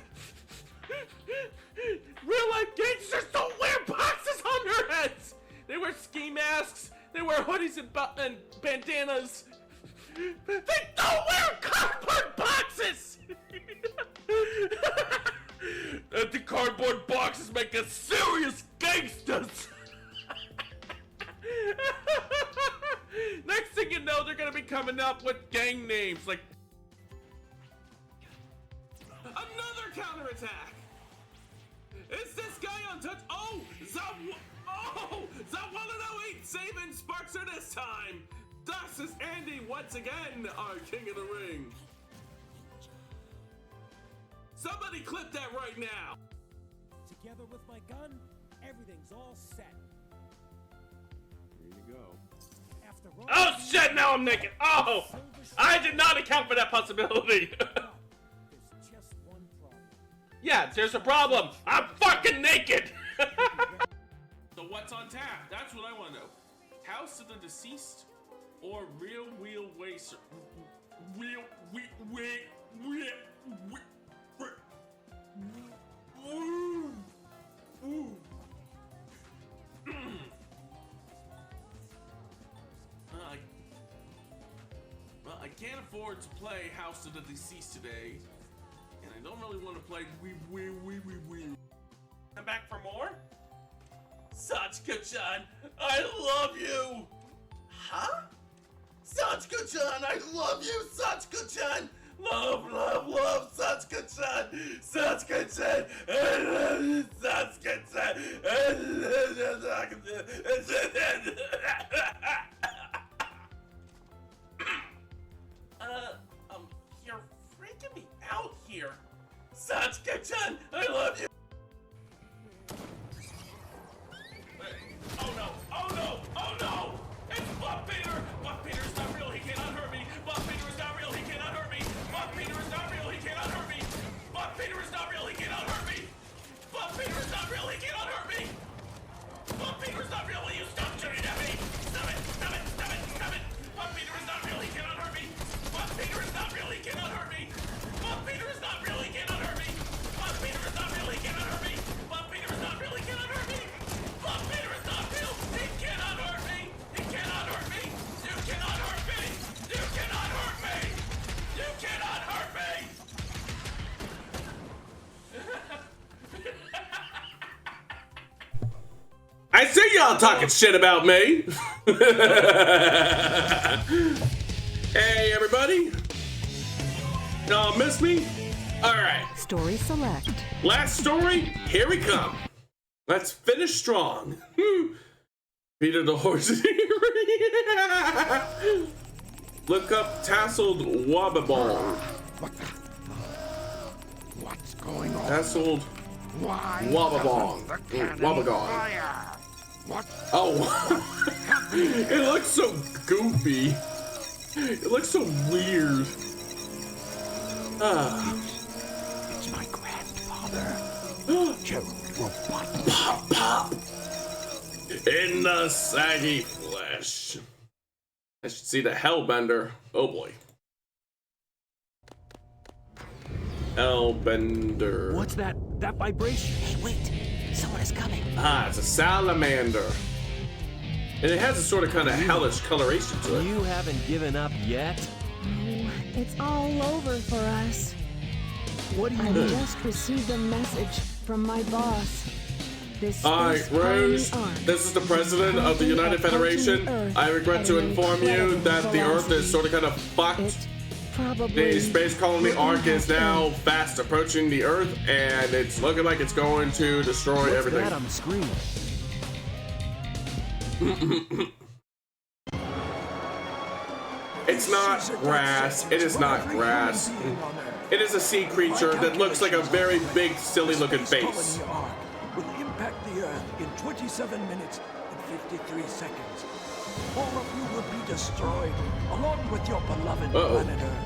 real life gangsters don't wear boxes on their heads. They wear ski masks. They wear hoodies and bandanas. They don't wear cardboard boxes. The cardboard boxes make us serious gangsters. Next thing you know, they're gonna be coming up with gang names like another counterattack. Is this guy untouched? Oh, Zawalano8 saving Sparkster this time. Thus is Andy once again our king of the ring. Somebody clip that right now. Together with my gun, everything's all set. Here you go. After all, Oh shit, now I'm naked. Oh, I did not account for that possibility. there's just one problem. Yeah, there's a problem. I'm fucking naked. So what's on tap? That's what I want to know. House of the Deceased or Real Waste? Well, I can't afford to play House of the Deceased today, and I don't really want to play I'm back for more? Satsuka-chan, I love you. Huh? Satsuka-chan, I love you, Satsuka-chan. Love, love, love, Satsuka-chan. Satsuka-chan, I love you, Satsuka-chan. I love you, Satsuka-chan. You're freaking me out here. Satsuka-chan, I love you. Oh no! Oh no! Oh no! It's Buff Peter! Buff Peter's not real, he cannot hurt me! Buff Peter is not real, he cannot hurt me! Buff Peter is not real, he cannot hurt me! Buff Peter is not real, he cannot hurt me! Buff Peter is not real, he cannot hurt me! Buff Peter is not real, I see y'all talking shit about me. Hey, everybody. Y'all miss me? All right. Story select. Last story, here we come. Let's finish strong. Peter the horse. Look up tasseled wababong. What's going on? Tasseled Why wababong. Wabagong. What? Oh. It looks so goofy. It looks so weird. It's my grandfather. Gerald Robotnik. Pop, pop. In the saggy flesh. I should see the Hellbender. Oh boy. Hellbender. What's that? That vibration? Hey, wait. Someone is coming. Ah, it's a salamander. And it has a sort of kind of hellish coloration to it. You haven't given up yet? Oh, it's all over for us. What do you I mean? just received a message from my boss. This Alright, Rouge, this is the president of the United Federation. I regret to inform you that the Earth is sort of kind of fucked. The space colony Ark is now fast approaching the Earth, and it's looking like it's going to destroy everything. What's that on the screen? It's not grass. It is not grass. It is a sea creature that looks like a very big, silly-looking face. Will impact the Earth in 27 minutes and 53 seconds. All of you will be destroyed, along with your beloved planet Earth.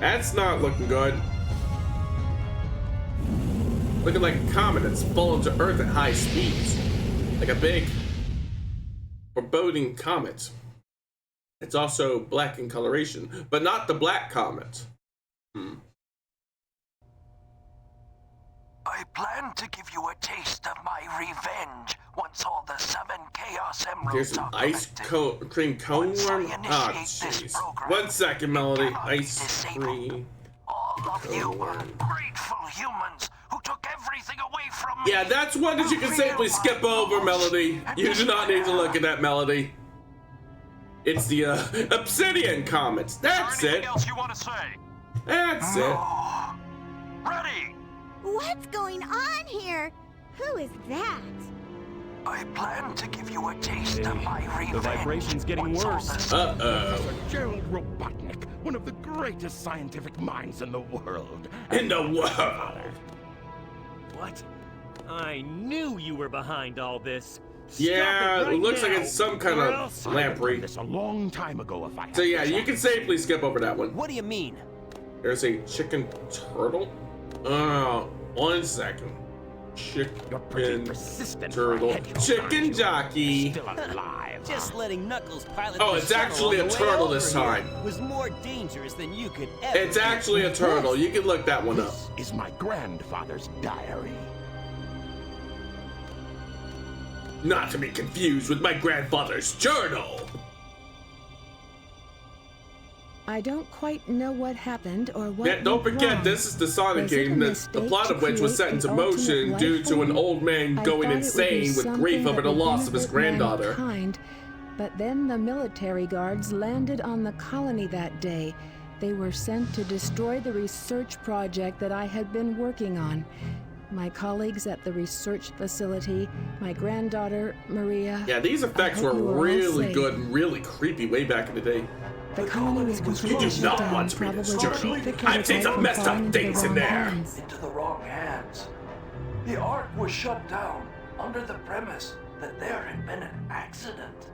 That's not looking good. Looking like a comet that's fallen to Earth at high speeds. Like a big, foreboding comet. It's also black in coloration, but not the black comet. I plan to give you a taste of my revenge once all the 7 Chaos Emeralds Here's an are ice cream cone worm. Ah, jeez. 1 second, Melody. Ice cream. All of you ungrateful humans who took everything away from me. Yeah, that's one that you can safely skip over, Melody. You do not need to look at that, Melody. It's the Obsidian Comets. That's it. Anything else you want to say? That's it. Ready. What's going on here? Who is that? I plan to give you a taste of my revenge. The vibration's getting worse. Professor Gerald Robotnik, one of the greatest scientific minds in the world. In the world. What? I knew you were behind all this. Yeah, it looks like it's some kind of lamprey. This a long time ago, if I. So yeah, you can safely skip over that one. What do you mean? There's a chicken turtle. 1 second. Chicken turtle. Chicken jockey. Still alive. Just letting Knuckles pilot. Oh, the it's shuttle actually on a the way turtle over this here time. Was more dangerous than you could ever. It's actually a turtle. You can look that one up. This is my grandfather's diary. Not to be confused with my grandfather's journal. I don't quite know what happened or what. Yeah, don't went forget, wrong. this is the Sonic Was it a game, the mistake plot to of which was set create into the motion ultimate due life to an form? old man I going thought it would be insane with grief something over the that would loss of his benefit granddaughter. mankind. But then the military guards landed on the colony that day. They were sent to destroy the research project that I had been working on. My colleagues at the research facility, my granddaughter, Maria. Yeah, these effects were really good and really creepy way back in the day. The colony was completely You do shut not down, want to read this probably to journal. keep the I've seen some prototype messed from up falling into the things in wrong there. hands. Into the wrong hands. The Ark was shut down under the premise that there had been an accident.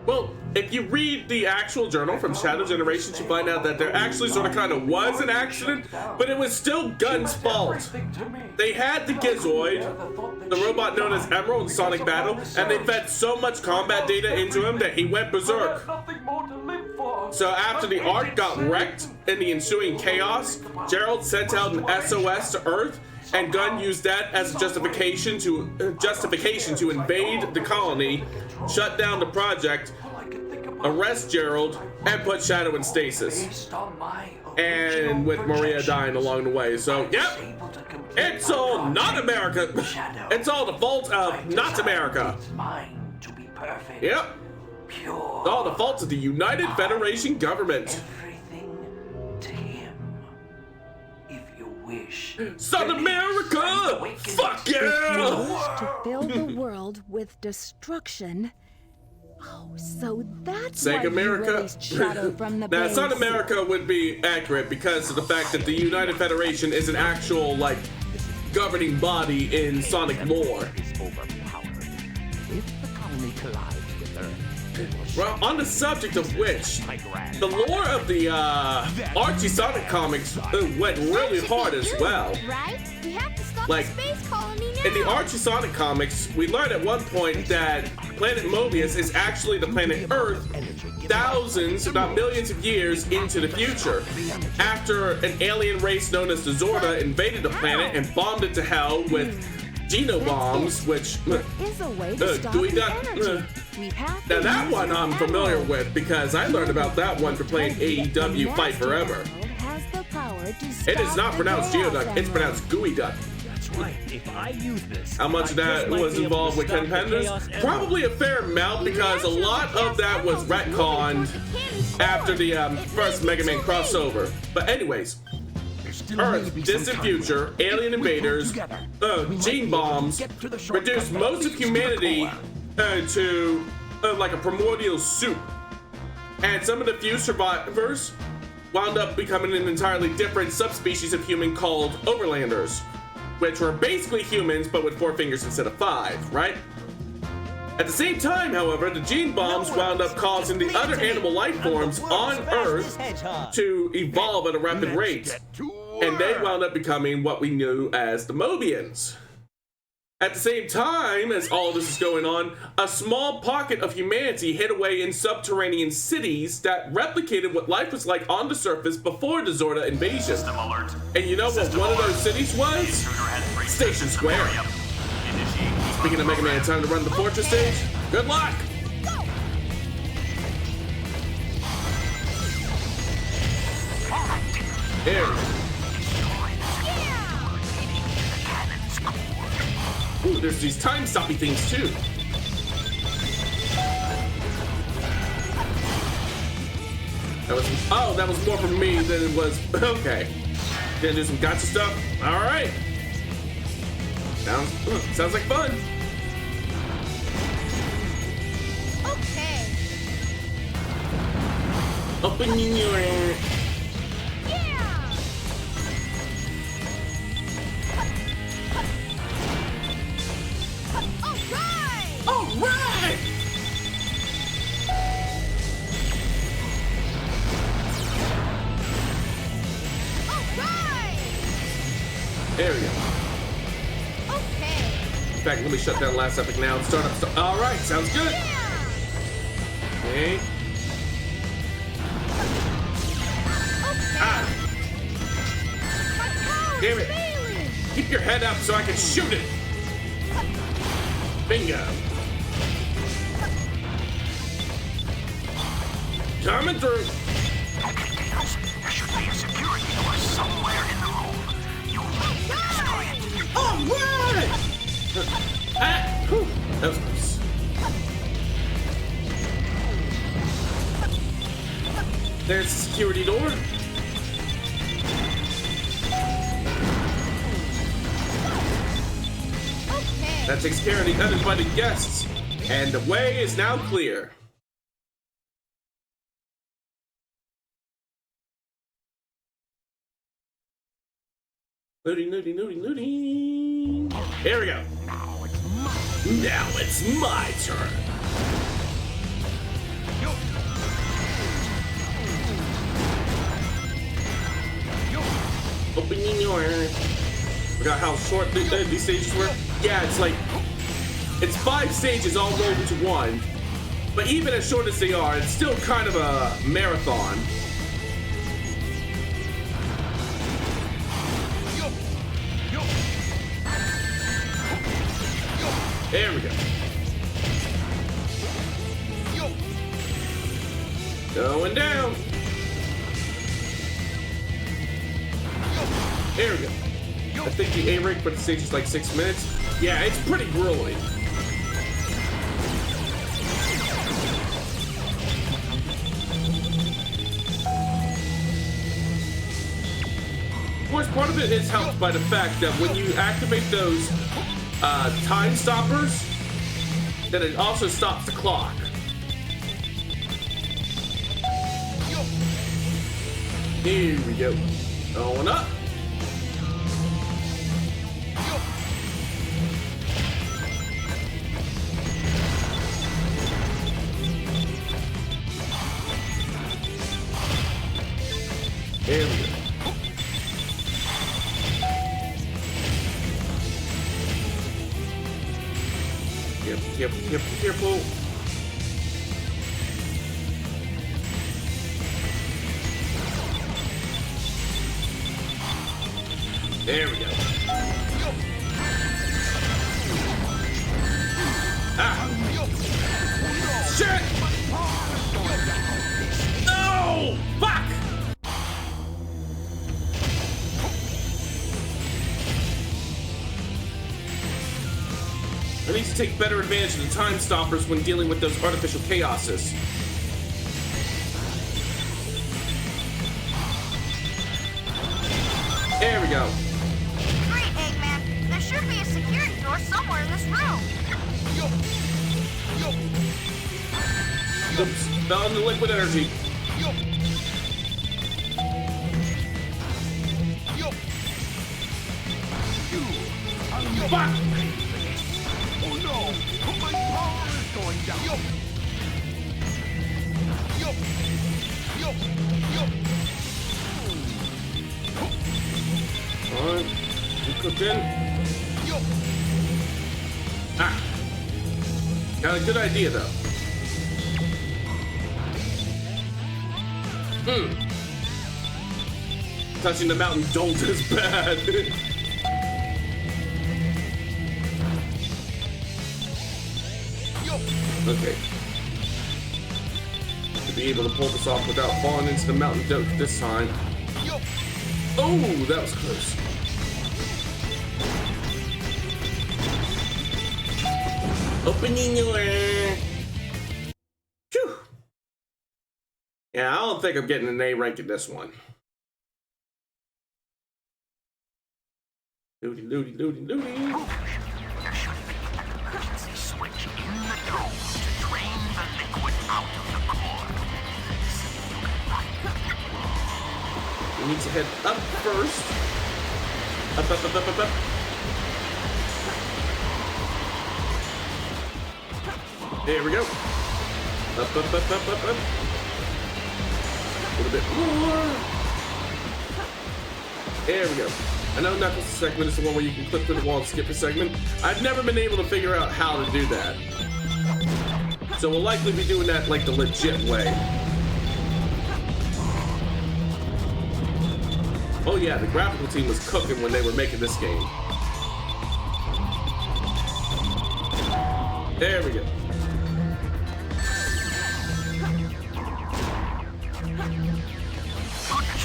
Well, if you read the actual journal from Shadow Generations, you find out that there actually sort of kind of was an accident, but it was still Gun's fault. They had the Gizoid, the robot known as Emerald in Sonic Battle, and they fed so much combat data into him that he went berserk. So after the Ark got wrecked in the ensuing chaos, Gerald sent out an SOS to Earth, and Gunn used that as a justification to invade the colony, shut down the project, arrest Gerald, and put Shadow in stasis. Based on my and with Maria dying along the way. So, yep, it's all not America. It's all the fault of not America. Yep. It's all the fault of the United Federation government. South America! Fuck yeah! To fill the world with destruction. Oh, so that's Say why America. you released Shadow from the Now, base. South America would be accurate because of the fact that the United Federation is an actual, like, governing body in Sonic lore. If the colony collides with Earth, Well, on the subject of which, the lore of the Archie Sonic comics went really hard as well. Right? We have to stop Like, the space colony now. in the Archie Sonic comics, we learned at one point that planet Mobius is actually the planet Earth thousands, if not millions of years into the future, after an alien race known as the Zorda invaded the planet and bombed it to hell with genobombs, which is a way to stop gooey the duck. energy. We have Now to that use one the I'm familiar emerald. with because I learned about that one for playing AEW Fight Forever. Has the power to It is stop not the pronounced Chaos Geoduck, it's Emerald. pronounced Gooey Duck. That's right. If I use this, How much of that was involved with Ken Penders? Probably a fair amount because a lot of that was retconned after the first Mega Man crossover. But anyways, Earth, distant future, alien invaders, gene bombs, reduced most of humanity to like a primordial soup. And some of the few survivors wound up becoming an entirely different subspecies of human called Overlanders, which were basically humans but with 4 fingers instead of 5, right? At the same time, however, the gene bombs wound up causing the other animal life forms on Earth to evolve at a rapid rate, and they wound up becoming what we knew as the Mobians. At the same time as all this is going on, a small pocket of humanity hid away in subterranean cities that replicated what life was like on the surface before the Zorda invasion. And you know what one of those cities was? Station Square. Speaking of Mega Man, time to run the fortress stage. Good luck! Here. Ooh, there's these time-stoppy things too. That was more for me than it was. Okay. Gonna do some gotcha stuff. All right. Sounds like fun. Okay. Open your. All right. There we go. Okay. In fact, let me shut down last epic now and start up. All right, sounds good. Okay. Ah. Damn it. Keep your head up so I can shoot it. Bingo. Coming through. There should be a security door somewhere in the room. You need to destroy it. All right. That was close. There's the security door. That takes care of the uninvited guests, and the way is now clear. Looting. Here we go. Now it's my turn. Opening your. Forgot how short these stages were. Yeah, it's 5 stages all rolled into one. But even as short as they are, it's still kind of a marathon. There we go. Going down. There we go. I think the A rank for the stage is like 6 minutes. Yeah, it's pretty grueling. Of course, part of it is helped by the fact that when you activate those time stoppers, then it also stops the clock. Here we go. Going up. There we go. Careful. There we go. Ah! Shit! No! Fuck! I need to take better advantage of the time stoppers when dealing with those artificial chaoses. There we go. Great, Eggman. There should be a security door somewhere in this room. Oops, fell into liquid energy. Fuck! Oh no! My power is going down! Alright, you cooked in. Ah! Got a good idea though. Touching the mountain don't is bad. Okay. To be able to pull this off without falling into the mountain doke this time. Oh, that was close. Opening your... Phew. Yeah, I don't think I'm getting an A rank in this one. Looty. Switch in the dome to drain the liquid out of the core. We need to head up first. Up. There we go. Up. A little bit more. There we go. I know Knuckles' segment is the one where you can clip through the wall and skip a segment. I've never been able to figure out how to do that. So we'll likely be doing that like the legit way. Oh yeah, the graphical team was cooking when they were making this game. There we go.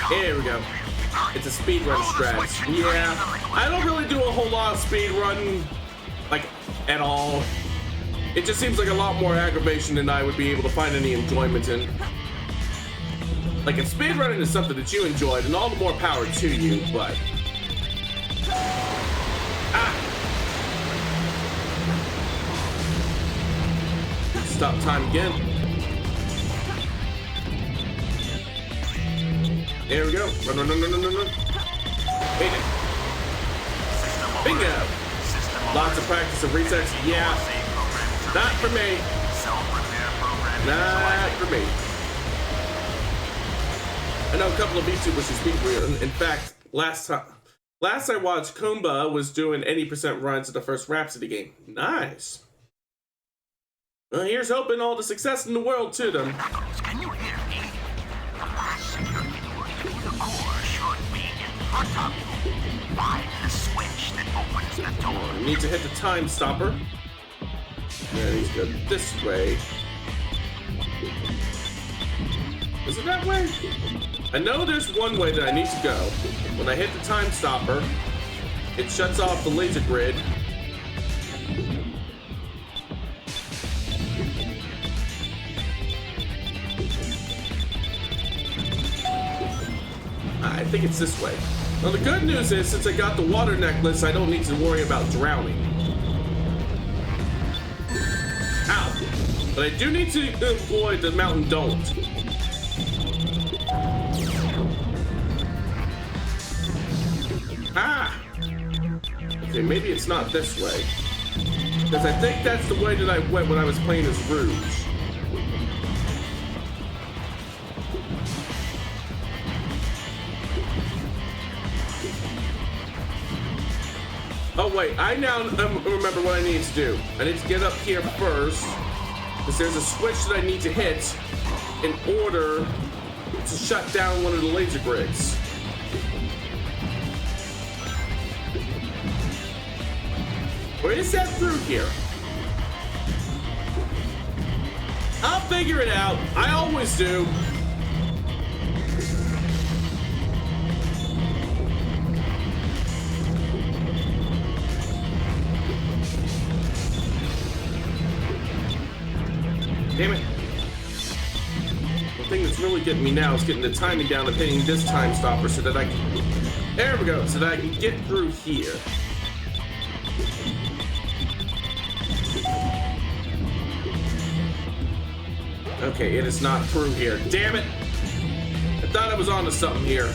There we go. It's a speedrun strat. Yeah, I don't really do a whole lot of speedrun, like, at all. It just seems like a lot more aggravation than I would be able to find any enjoyment in. Like, if speedrunning is something that you enjoy, then all the more power to you, but... Ah! Stop time again. There we go. Run. Hit it. Bingo! Lots of practice and resets. Yeah. Not for me. Not for me. I know a couple of VTubers who speak real. In fact, last I watched, Kumba was doing 80% runs of the first Rhapsody game. Nice. Well, here's hoping all the success in the world to them. Can you hear me? The last security door to the core should be in front of you. Find the switch that opens the door. We need to hit the time stopper. Yeah, he's going this way. Is it that way? I know there's one way that I need to go. When I hit the time stopper, it shuts off the laser grid. I think it's this way. Well, the good news is, since I got the water necklace, I don't need to worry about drowning. Ow! But I do need to avoid the mountain don't. Ah! Okay, maybe it's not this way. Because I think that's the way that I went when I was playing as Rouge. Oh wait, I now remember what I need to do. I need to get up here first, because there's a switch that I need to hit in order to shut down one of the laser grids. Or is that through here? I'll figure it out. I always do. Damn it. The thing that's really getting me now is getting the timing down and hitting this time stopper so that I can... There we go, so that I can get through here. Okay, it is not through here. Damn it! I thought I was onto something here.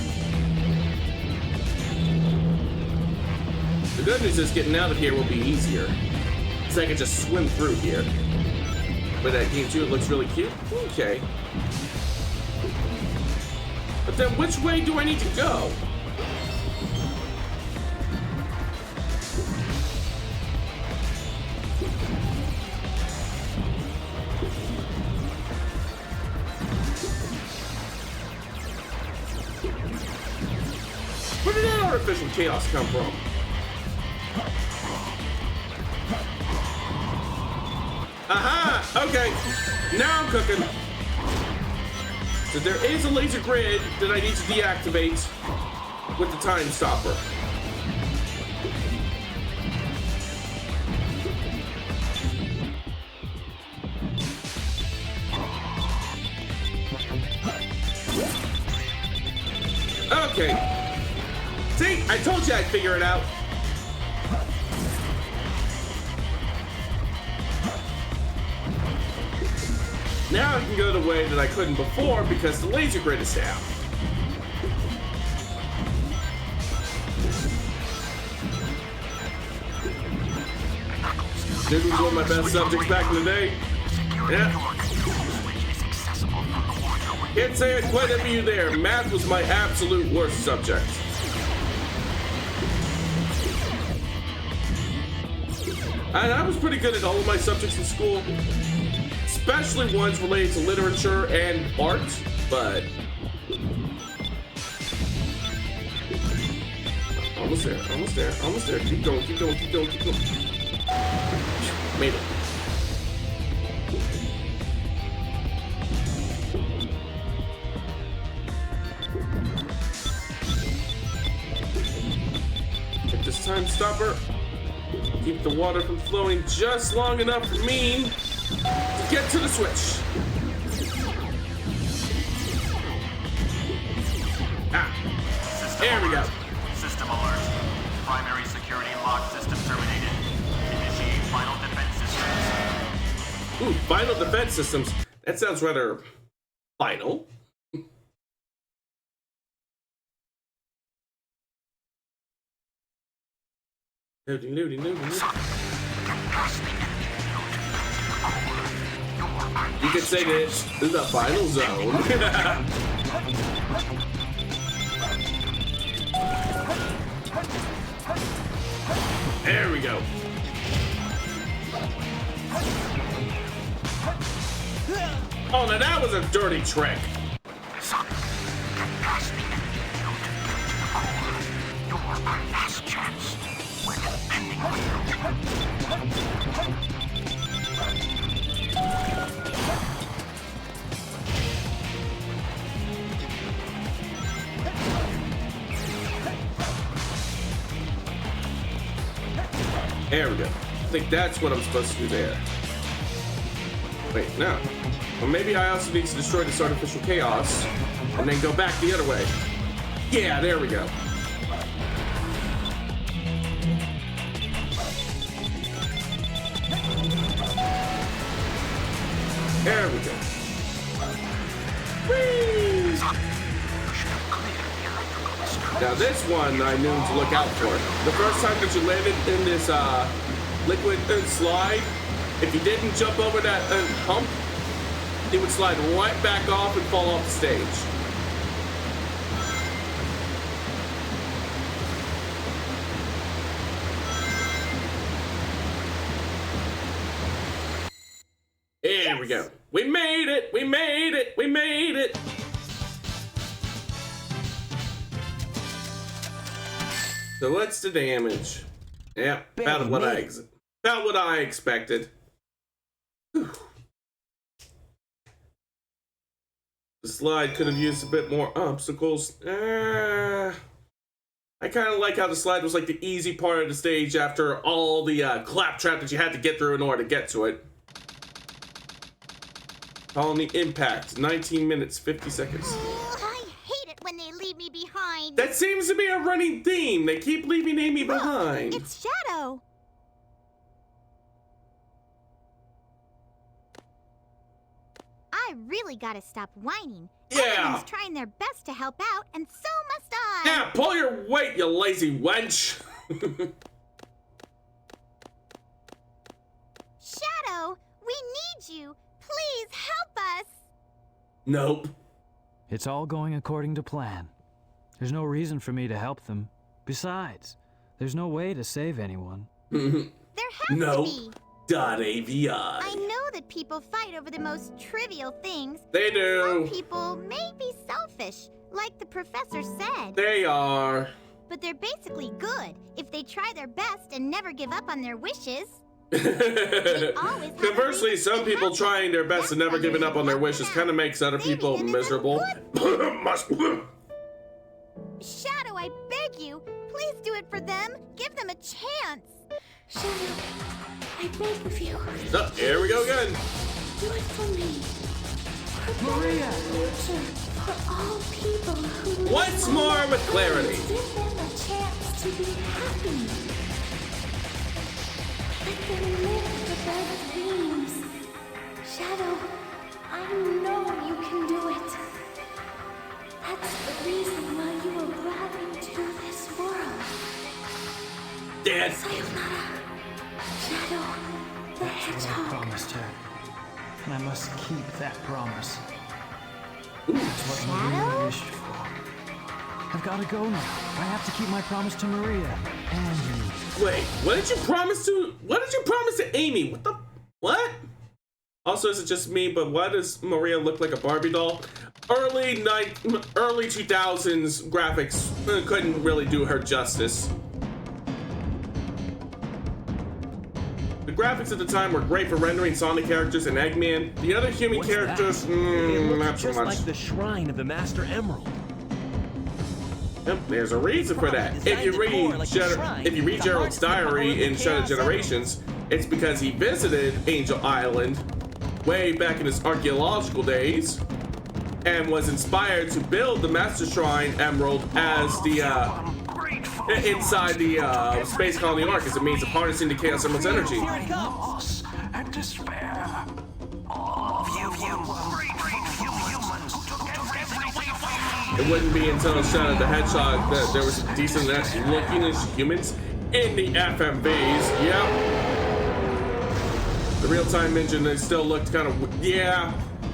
The good news is getting out of here will be easier. So I can just swim through here. But that game too, it looks really cute. Okay. But then which way do I need to go? Where did that artificial chaos come from? Aha! Okay, now I'm cooking. So there is a laser grid that I need to deactivate with the time stopper. Okay. See, I told you I'd figure it out. Now I can go the way that I couldn't before because the laser grid is down. This was one of my best subjects back in the day. Yeah. Can't say I quite envy you there. Math was my absolute worst subject. And I was pretty good at all of my subjects in school. Especially ones related to literature and art, but almost there, almost there, almost there. Keep going, keep going, keep going, keep going. Made it. Hit this time stopper. Keep the water from flowing just long enough for me to get to the switch. Ah, there we go. System alert. Primary security lock system terminated. Initiate final defense systems. Ooh, final defense systems. That sounds rather final. Loading, loading, loading. You could say this is the final zone. There we go. Oh, now that was a dirty trick. Our last chance. We're depending on you. think that's what I'm supposed to do there. Wait, no. Well, maybe I also need to destroy this artificial chaos and then go back the other way. Yeah, there we go. There we go. Whee! Now this one I knew to look out for. The first time that you landed in this liquid slide, if you didn't jump over that hump, it would slide right back off and fall off the stage. There we go. We made it! We made it! We made it! So what's the damage? Yeah, about what I expected. Whew. The slide could have used a bit more obstacles. I kind of like how the slide was like the easy part of the stage after all the claptrap that you had to get through in order to get to it. Colony impact, 19 minutes, 50 seconds. I hate it when they leave me behind. That seems to be a running theme. They keep leaving Amy behind. It's Shadow. I really gotta stop whining. Yeah. Everyone's trying their best to help out, and so must I. Yeah, pull your weight, you lazy wench. Shadow, we need you. Please help us. Nope. It's all going according to plan. There's no reason for me to help them. Besides, there's no way to save anyone. There has to be. .avi. I know that people fight over the most trivial things. They do. Some people may be selfish, like the professor said. They are. But they're basically good if they try their best and never give up on their wishes. Conversely, some people trying their best and never giving up on their wishes kind of makes other people miserable. Shadow, I beg you, please do it for them. Give them a chance. Shadow, I beg of you. Oh, here we go again. Do it for me. Maria! For all people who Once more with clarity. Give them a chance to be happy. Let them live their dreams. Shadow, I know you can do it. That's the reason why you were brought into this world. Dad. Sayonara, Shadow, the Hedgehog. I promised her, and I must keep that promise. Ooh. That's what Maria wished for. I've got to go now. I have to keep my promise to Maria and you. Wait, what did you promise to Amy? What? Also, is it just me, but why does Maria look like a Barbie doll? Early 2000s graphics couldn't really do her justice. The graphics at the time were great for rendering Sonic characters and Eggman. The other human characters, not so just much. like the shrine of the Master Emerald. Yep, there's a reason for that. If you read Gerald's diary in Shattered Generations, it's because he visited Angel Island way back in his archaeological days and was inspired to build the Master Shrine Emerald as the inside the space colony Ark as a means of harnessing the Chaos Emerald's energy. Loss and despair. All of you humans took everything away from me. It wouldn't be until Shadow the Hedgehog that there was decent looking as humans in the FMVs. Yep. The real-time engine, they still looked kind of, yeah.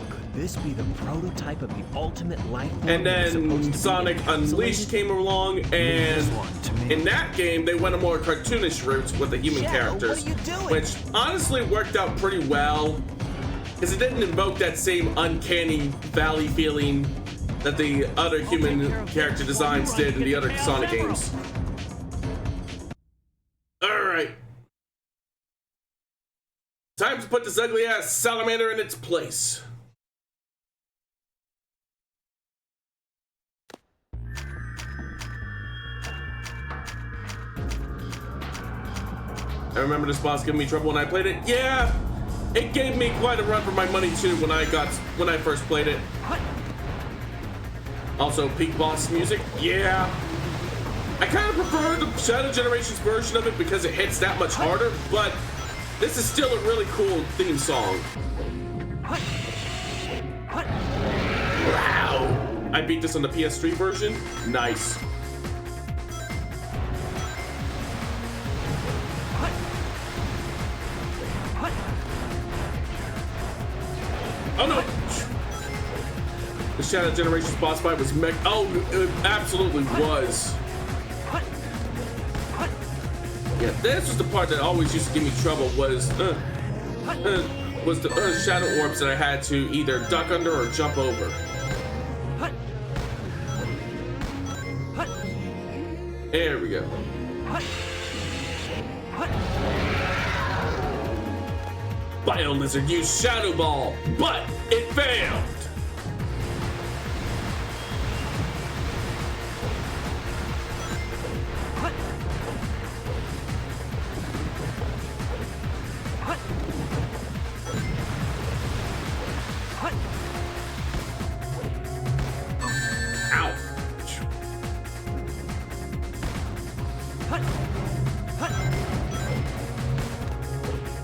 Could this be the prototype of the ultimate life? And then Sonic Unleashed came along, and in that game, they went a more cartoonish route with the human characters, which honestly worked out pretty well, because it didn't invoke that same uncanny valley feeling that the other human character designs did in the other Sonic games. Alright. Time to put this ugly ass salamander in its place. I remember this boss giving me trouble when I played it. Yeah, it gave me quite a run for my money too when I first played it. Also, peak boss music. Yeah, I kind of prefer the Shadow Generations version of it because it hits that much harder, but this is still a really cool theme song. Wow! I beat this on the PS3 version. Nice. Oh no! The Shadow Generations boss fight was mech. Oh, it absolutely was. Yeah, this was the part that always used to give me trouble. Was the shadow orbs that I had to either duck under or jump over. There we go. Bio Lizard used Shadow Ball, but it failed.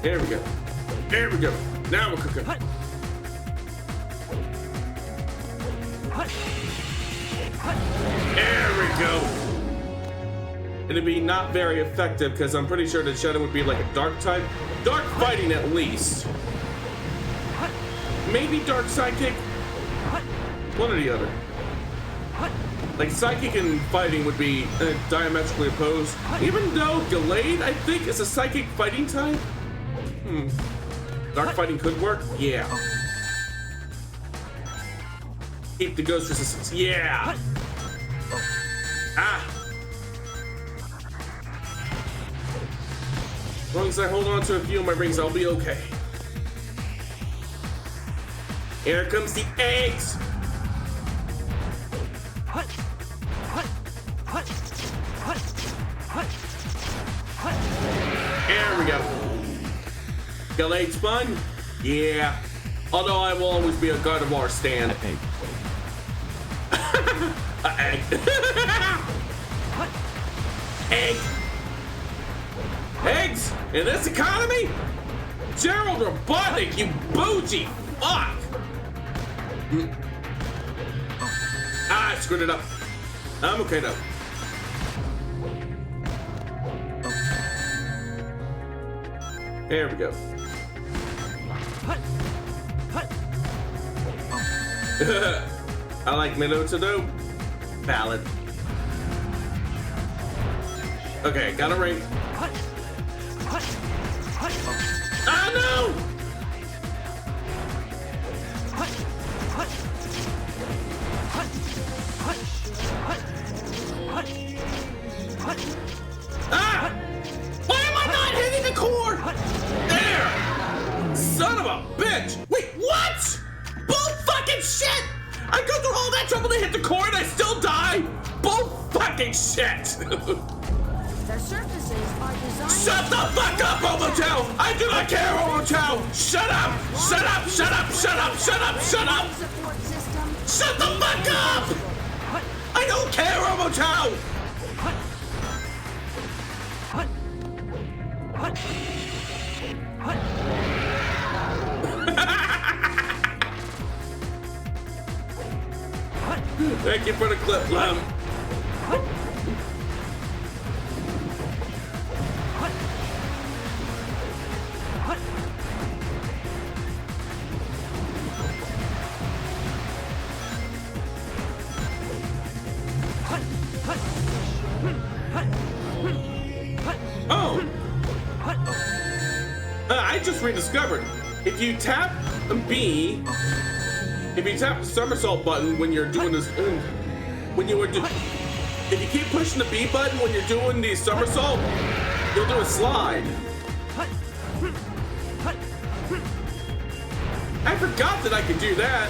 There we go. There we go. Now we're cooking. There we go. It'd be not very effective because I'm pretty sure that Shadow would be like a dark type. Dark fighting at least. Maybe dark psychic. One or the other. Like psychic and fighting would be diametrically opposed. Even though Gallade, I think, is a psychic fighting type. Dark fighting could work? Yeah. Keep the ghost resistance. Yeah. Ah. As long as I hold on to a few of my rings, I'll be okay. Here comes the eggs. There we go. Gallade spun? Yeah. Although I will always be a Gardevoir stand. Egg. Egg. Egg. Eggs? In this economy? Gerald Robotnik, you bougie fuck! Ah, I screwed it up. I'm okay though. There we go. I like Minuto though. Valid. Okay, got a ring. Ah no! Ah! Why am I not hitting the core? There! Son of a bitch! Wait, what? Bull fucking shit! I go through all that trouble to hit the core and I still die? Bull fucking shit! Their surfaces are designed. Shut the fuck up, Omochow! I do not care, Omochow! Shut up! Shut up! Shut up! Shut up! Shut up! Shut up! Shut the fuck up! I don't care, Omochow! Thank you for the clip, Lem. Oh! I just rediscovered. If you tap B, if you tap the somersault button when you're doing this, if you keep pushing the B button when you're doing the somersault, you'll do a slide. I forgot that I could do that.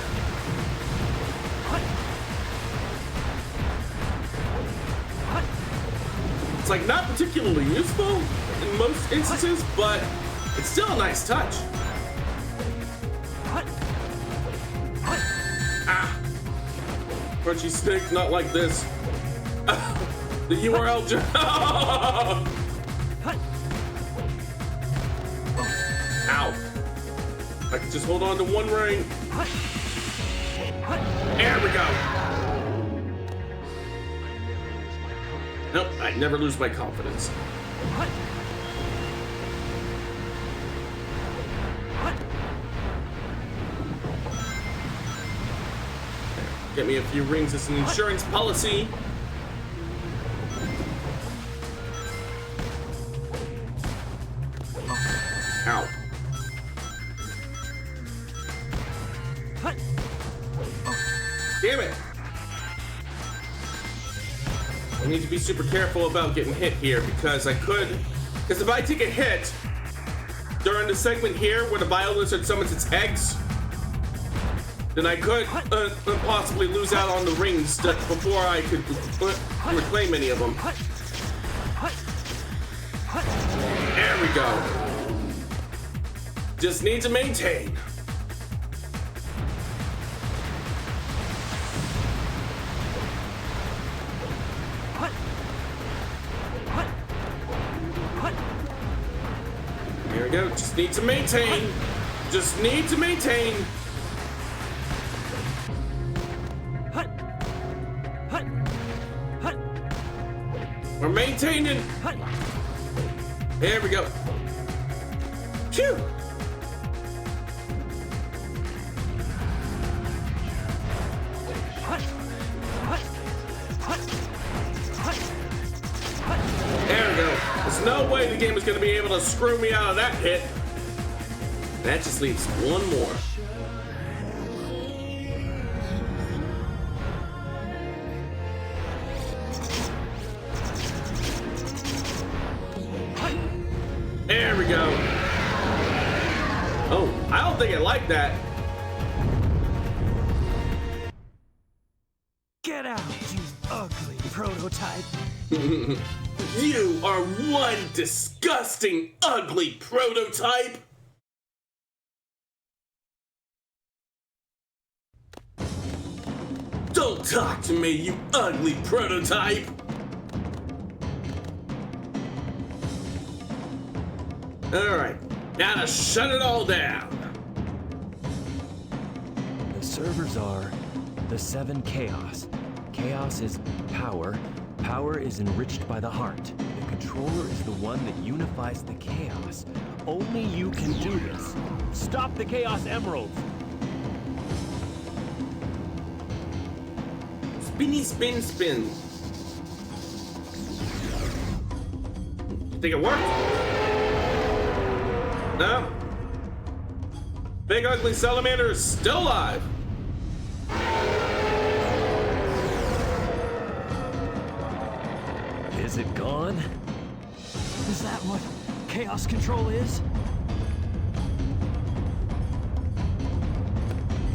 It's like not particularly useful. in most instances, but it's still a nice touch. Ah! Crunchy stick, not like this. The URL Ow. I can just hold on to one ring. There we go. Nope, I never lose my confidence. Get me a few rings as an insurance policy. Ow. Damn it! I need to be super careful about getting hit here because if I take a hit during the segment here where the Biolizard summons its eggs, then I could possibly lose out on the rings before I could reclaim any of them. There we go. Just need to maintain. Here we go. Just need to maintain. Just need to maintain. We're maintaining. There we go. Phew. There we go. There's no way the game is going to be able to screw me out of that hit. That just leaves one more. There we go. Oh, I don't think I like that. Get out, you ugly prototype. You are one disgusting, ugly prototype. Don't talk to me, you ugly prototype. Alright, now to shut it all down. The servers are the 7 Chaos. Chaos is power. Power is enriched by the heart. The controller is the one that unifies the chaos. Only you can do this. Stop the Chaos Emeralds! Spinny spin spin. You think it worked? No? Big ugly salamander is still alive. Is it gone? Is that what chaos control is?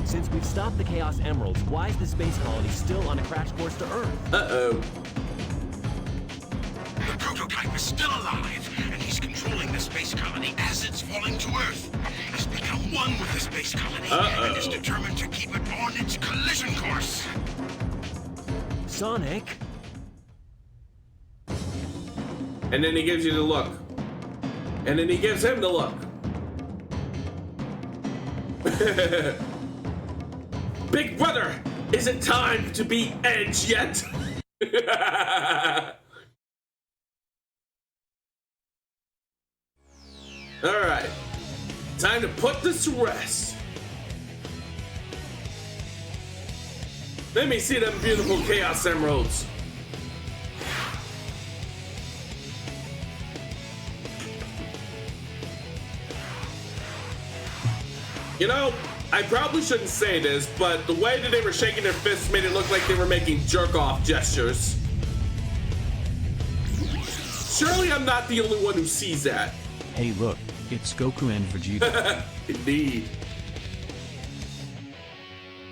Since we've stopped the Chaos Emeralds, why is the space colony still on a crash course to Earth? Uh-oh. The prototype is still alive, and he's controlling the space colony as it's falling to Earth. He's become one with the space colony and is determined to keep it on its collision course. Sonic? And then he gives you the look. And then he gives him the look. Big brother, is it time to be Edge yet? Alright. Time to put this to rest. Let me see them beautiful Chaos Emeralds. You know, I probably shouldn't say this, but the way that they were shaking their fists made it look like they were making jerk-off gestures. Surely I'm not the only one who sees that. Hey look, it's Goku and Vegeta. Indeed.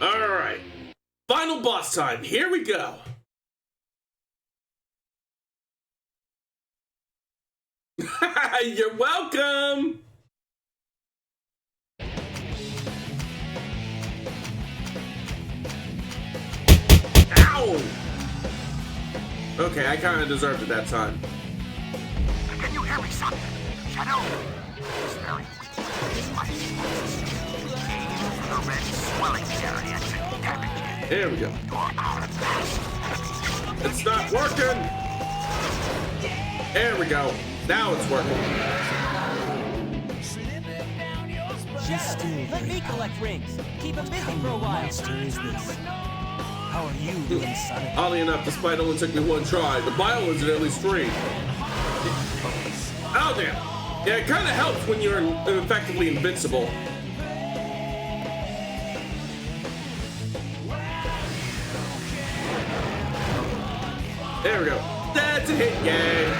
Alright. Final boss time. Here we go. You're welcome. Ow! Okay, I kind of deserved it that time. Can you hear me, son? Shadow is very weak. The red swelling area to damage it. There we go. It's not working. There we go. Now it's working. Shadow, let me collect rings. Keep him busy for a while. monster is this? How are you doing, Sonic? Oddly enough, despite only took me one try, the bio was at least 3. Oh damn! Yeah, it kind of helps when you're effectively invincible. There we go. That's a hit, yay!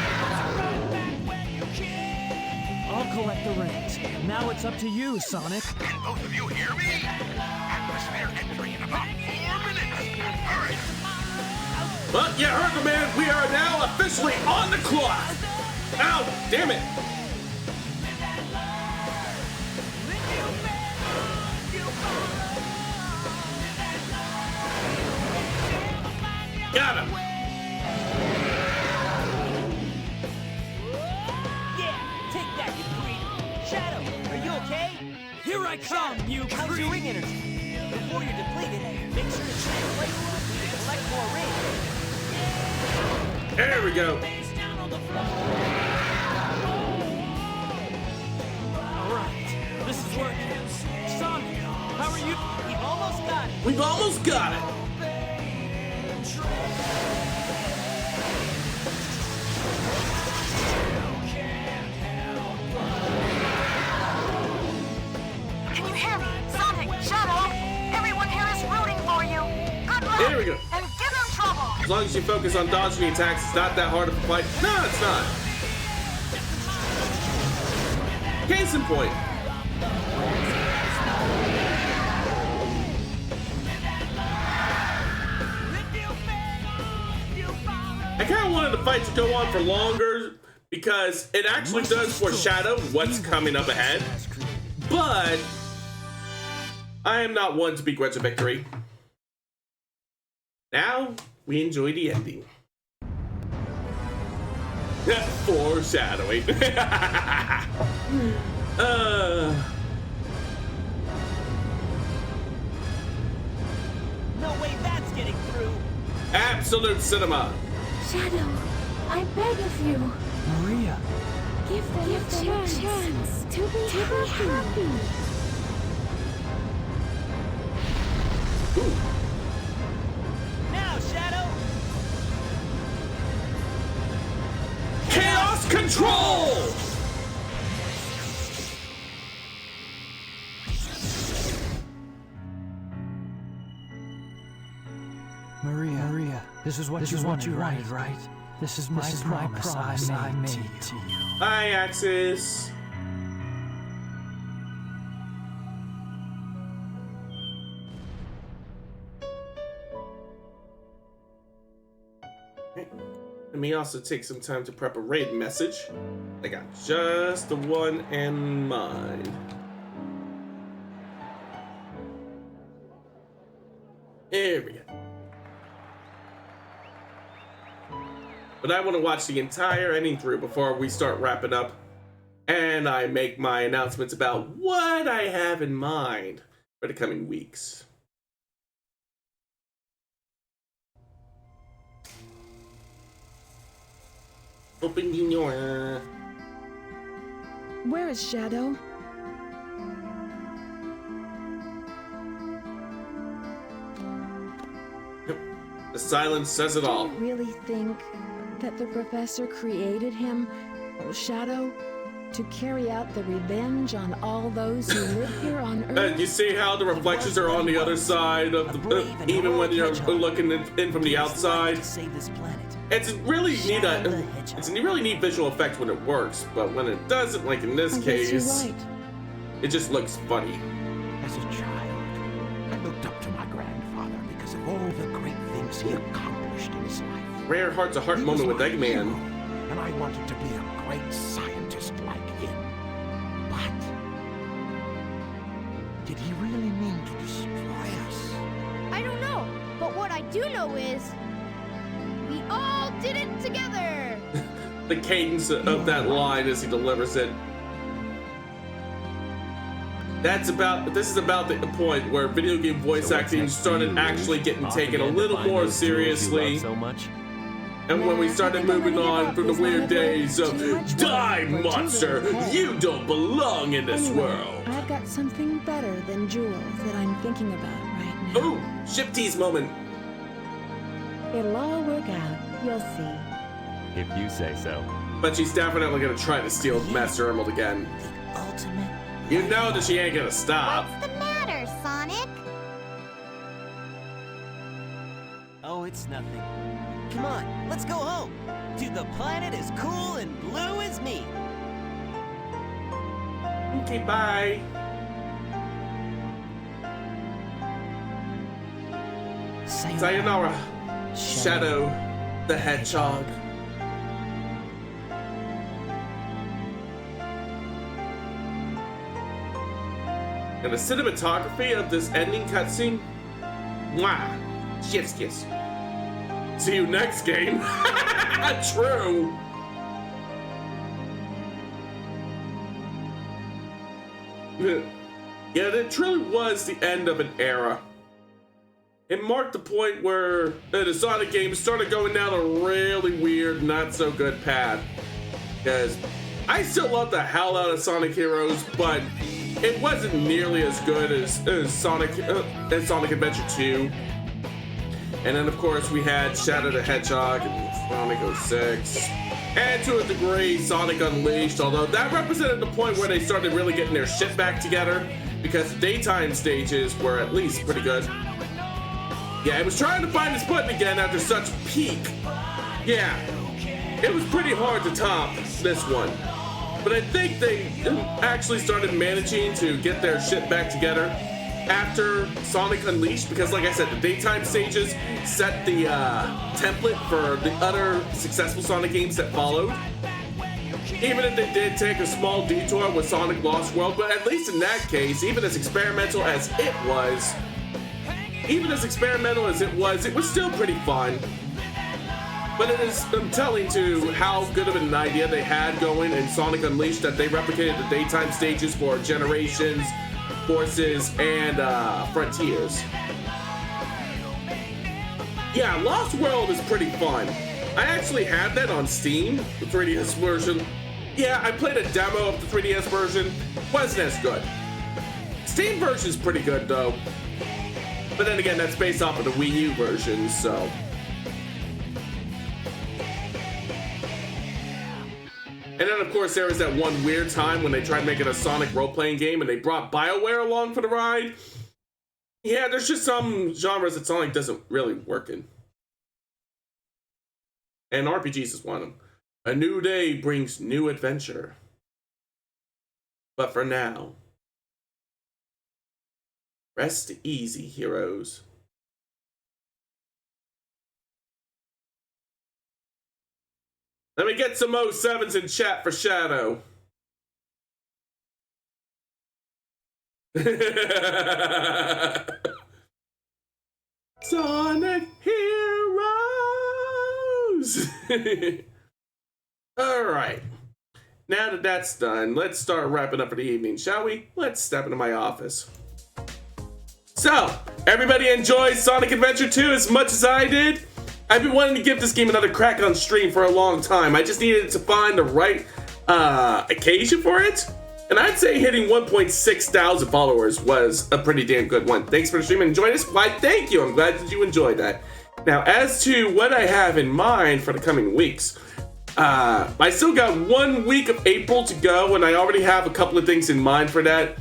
I'll collect the rings. Now it's up to you, Sonic. Can both of you hear me? Atmosphere entry in about 4 minutes. Hurry! Well, you heard the man. We are now officially on the clock. Ow! Damn it! Got him! Yeah, take that, you creep. Shadow, are you okay? Here I come, Shadow, you how's your ring energy? Before you're depleted, make sure to translate to collect more rings. There we go. Alright, this is working. Sonic, how are you? We've almost got it. We've almost got it. Can you hear me? Sonic, Shadow, everyone here is rooting for you. Good luck. There we go. And give them trouble. As long as you focus on dodging the attacks, it's not that hard of a fight. No, it's not. Case in point. I kind of wanted the fight to go on for longer because it actually does foreshadow what's coming up ahead. But I am not one to begrudge a victory. Now we enjoy the ending. Foreshadowing. No way that's getting through. Absolute cinema. Shadow, I beg of you. Maria. Give them a chance to be happy. Ooh. Now, Shadow. Chaos control. Maria, this is what you wanted, right? This is my promise I made to you. Hi, Axis. Let me also take some time to prep a raid message. I got just the one in mind. There we go. But I want to watch the entire ending through before we start wrapping up. And I make my announcements about what I have in mind for the coming weeks. Open your... Where is Shadow? The silence says it all. Do you really think that the professor created him, Shadow, to carry out the revenge on all those who live here on Earth? You see how the reflections are on the other side of the, even when you're looking in from the outside. It's really neat. It's a really neat visual effect when it works, but when it doesn't, like in this case, it just looks funny. As a child, I looked up to my grandfather because of all the great things he accomplished in his life. Rare heart-to-heart moment with Eggman. And I wanted to be a great scientist like Did he really mean to destroy us? I don't know, but what I do know is we all did it together. The cadence of that line as he delivers it. This is about the point where video game voice acting started actually getting taken a little more seriously. So much. And when we started moving on from the weird days of Die, monster! You don't belong in this world! I've got something better than jewels that I'm thinking about right now. Ooh, ship tease moment. It'll all work out. You'll see. If you say so. But she's definitely gonna try to steal Master Emerald again. Ultimate. You know that she ain't gonna stop. What's the matter, Sonic? Oh, it's nothing. Come on, let's go home. To the planet as cool and blue as me. Okay, bye. Sayonara, Shadow the Hedgehog. And the cinematography of this ending cutscene, mwah, chef's kiss. See you next game. True. Yeah, it truly was the end of an era. It marked the point where the Sonic games started going down a really weird, not so good path. Because I still love the hell out of Sonic Heroes, but it wasn't nearly as good as Sonic Adventure 2. And then, of course, we had Shadow the Hedgehog and Sonic 06. And to a degree, Sonic Unleashed, although that represented the point where they started really getting their shit back together, because the daytime stages were at least pretty good. Yeah, it was trying to find its footing again after such peak. Yeah, it was pretty hard to top this one. But I think they actually started managing to get their shit back together after Sonic Unleashed, because like I said, the daytime stages set the template for the other successful Sonic games that followed. Even if they did take a small detour with Sonic Lost World, but at least in that case, even as experimental as it was, it was still pretty fun. But it is telling to how good of an idea they had going in Sonic Unleashed that they replicated the daytime stages for Generations, Forces, and Frontiers. Yeah, Lost World is pretty fun. I actually had that on Steam, the 3DS version. Yeah, I played a demo of the 3DS version. Wasn't as good. Steam version's pretty good though. But then again, that's based off of the Wii U version, so. And then, of course, there was that one weird time when they tried making a Sonic role-playing game and they brought BioWare along for the ride. Yeah, there's just some genres that Sonic doesn't really work in. And RPGs is one of them. A new day brings new adventure. But for now, rest easy, heroes. Let me get some 07s in chat for Shadow. Sonic Heroes! Alright. Now that that's done, let's start wrapping up for the evening, shall we? Let's step into my office. So, everybody enjoy Sonic Adventure 2 as much as I did? I've been wanting to give this game another crack on stream for a long time. I just needed to find the right occasion for it. And I'd say hitting 1.6 thousand followers was a pretty damn good one. Thanks for streaming and joining us. Why, thank you. I'm glad that you enjoyed that. Now, as to what I have in mind for the coming weeks, I still got 1 week of April to go, and I already have a couple of things in mind for that.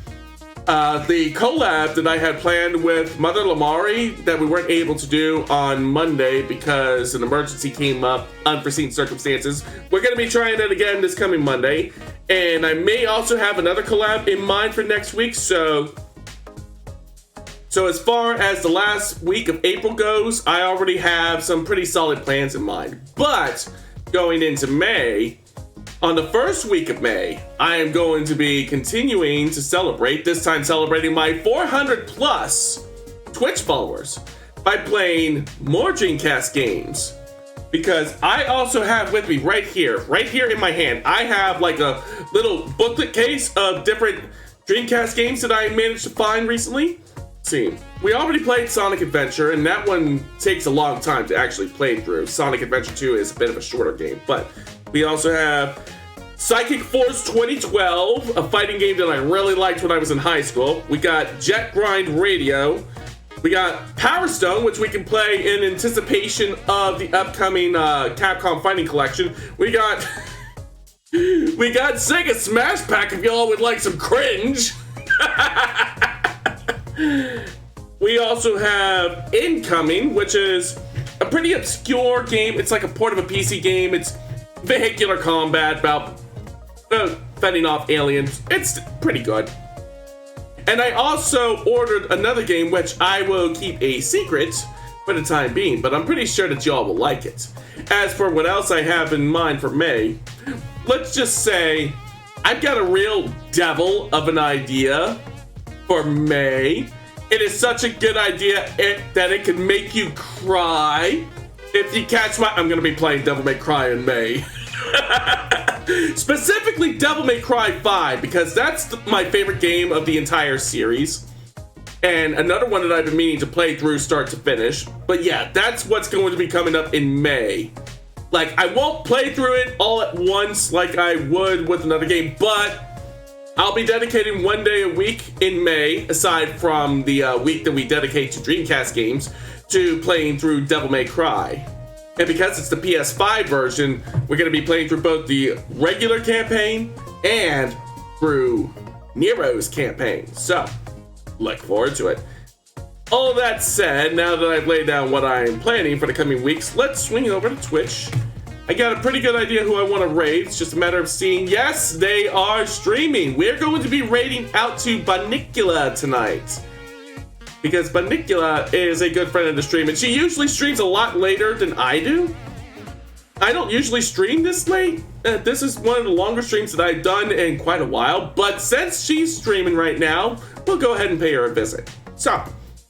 The collab that I had planned with Mother Lamari that we weren't able to do on Monday because an emergency came up, unforeseen circumstances. We're going to be trying that again this coming Monday. And I may also have another collab in mind for next week. So as far as the last week of April goes, I already have some pretty solid plans in mind. But going into May, On the first week of May, I am going to be continuing to celebrate, this time celebrating my 400 plus Twitch followers by playing more Dreamcast games. Because I also have with me right here in my hand, I have like a little booklet case of different Dreamcast games that I managed to find recently. Let's see, we already played Sonic Adventure, and that one takes a long time to actually play through. Sonic Adventure 2 is a bit of a shorter game, but we also have Psychic Force 2012, a fighting game that I really liked when I was in high school. We got Jet Grind Radio. We got Power Stone, which we can play in anticipation of the upcoming Capcom Fighting Collection. We got Sega Smash Pack if y'all would like some cringe. We also have Incoming, which is a pretty obscure game. It's like a port of a PC game. It's vehicular combat about fending off aliens. It's pretty good. And I also ordered another game, which I will keep a secret for the time being, but I'm pretty sure that y'all will like it. As for what else I have in mind for May, let's just say I've got a real devil of an idea for May. It is such a good idea that it can make you cry. If you catch my... I'm gonna be playing Devil May Cry in May. Specifically Devil May Cry 5, because that's my favorite game of the entire series. And another one that I've been meaning to play through start to finish. But yeah, that's what's going to be coming up in May. Like, I won't play through it all at once like I would with another game, but I'll be dedicating one day a week in May, aside from the week that we dedicate to Dreamcast games, to playing through Devil May Cry. And because it's the PS5 version, we're going to be playing through both the regular campaign and through Nero's campaign. So, look forward to it. All that said, now that I've laid down what I'm planning for the coming weeks, let's swing over to Twitch. I got a pretty good idea who I want to raid. It's just a matter of seeing. Yes, they are streaming. We're going to be raiding out to Banicula tonight, because Banicula is a good friend of the stream, and she usually streams a lot later than I do. I don't usually stream this late. This is one of the longer streams that I've done in quite a while, but since she's streaming right now, we'll go ahead and pay her a visit. So,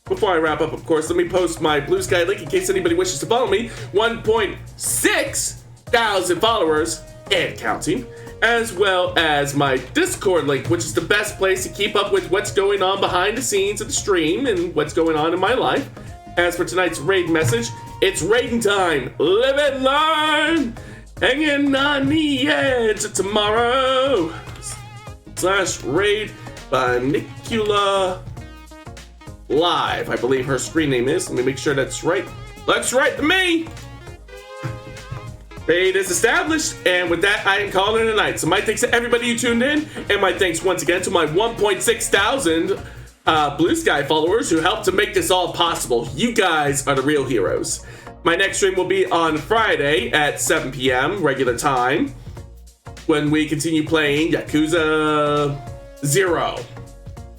before I wrap up, of course, let me post my Bluesky link in case anybody wishes to follow me. 1.6 thousand followers and counting, as well as my Discord link, which is the best place to keep up with what's going on behind the scenes of the stream and what's going on in my life. As for tonight's raid message, it's raiding time. Live and learn. Hanging on the edge of tomorrow. /raid Banicula Live, I believe her screen name is. Let me make sure that's right. Looks right to me. Raid is established, and with that, I am calling it a night. So my thanks to everybody who tuned in, and my thanks once again to my 1.6 thousand Bluesky followers who helped to make this all possible. You guys are the real heroes. My next stream will be on Friday at 7 p.m. regular time, when we continue playing Yakuza 0.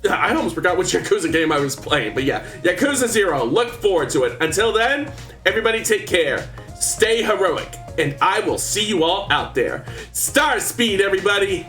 I almost forgot which Yakuza game I was playing, but yeah, Yakuza 0. Look forward to it. Until then, everybody take care. Stay heroic, and I will see you all out there. Star speed, everybody!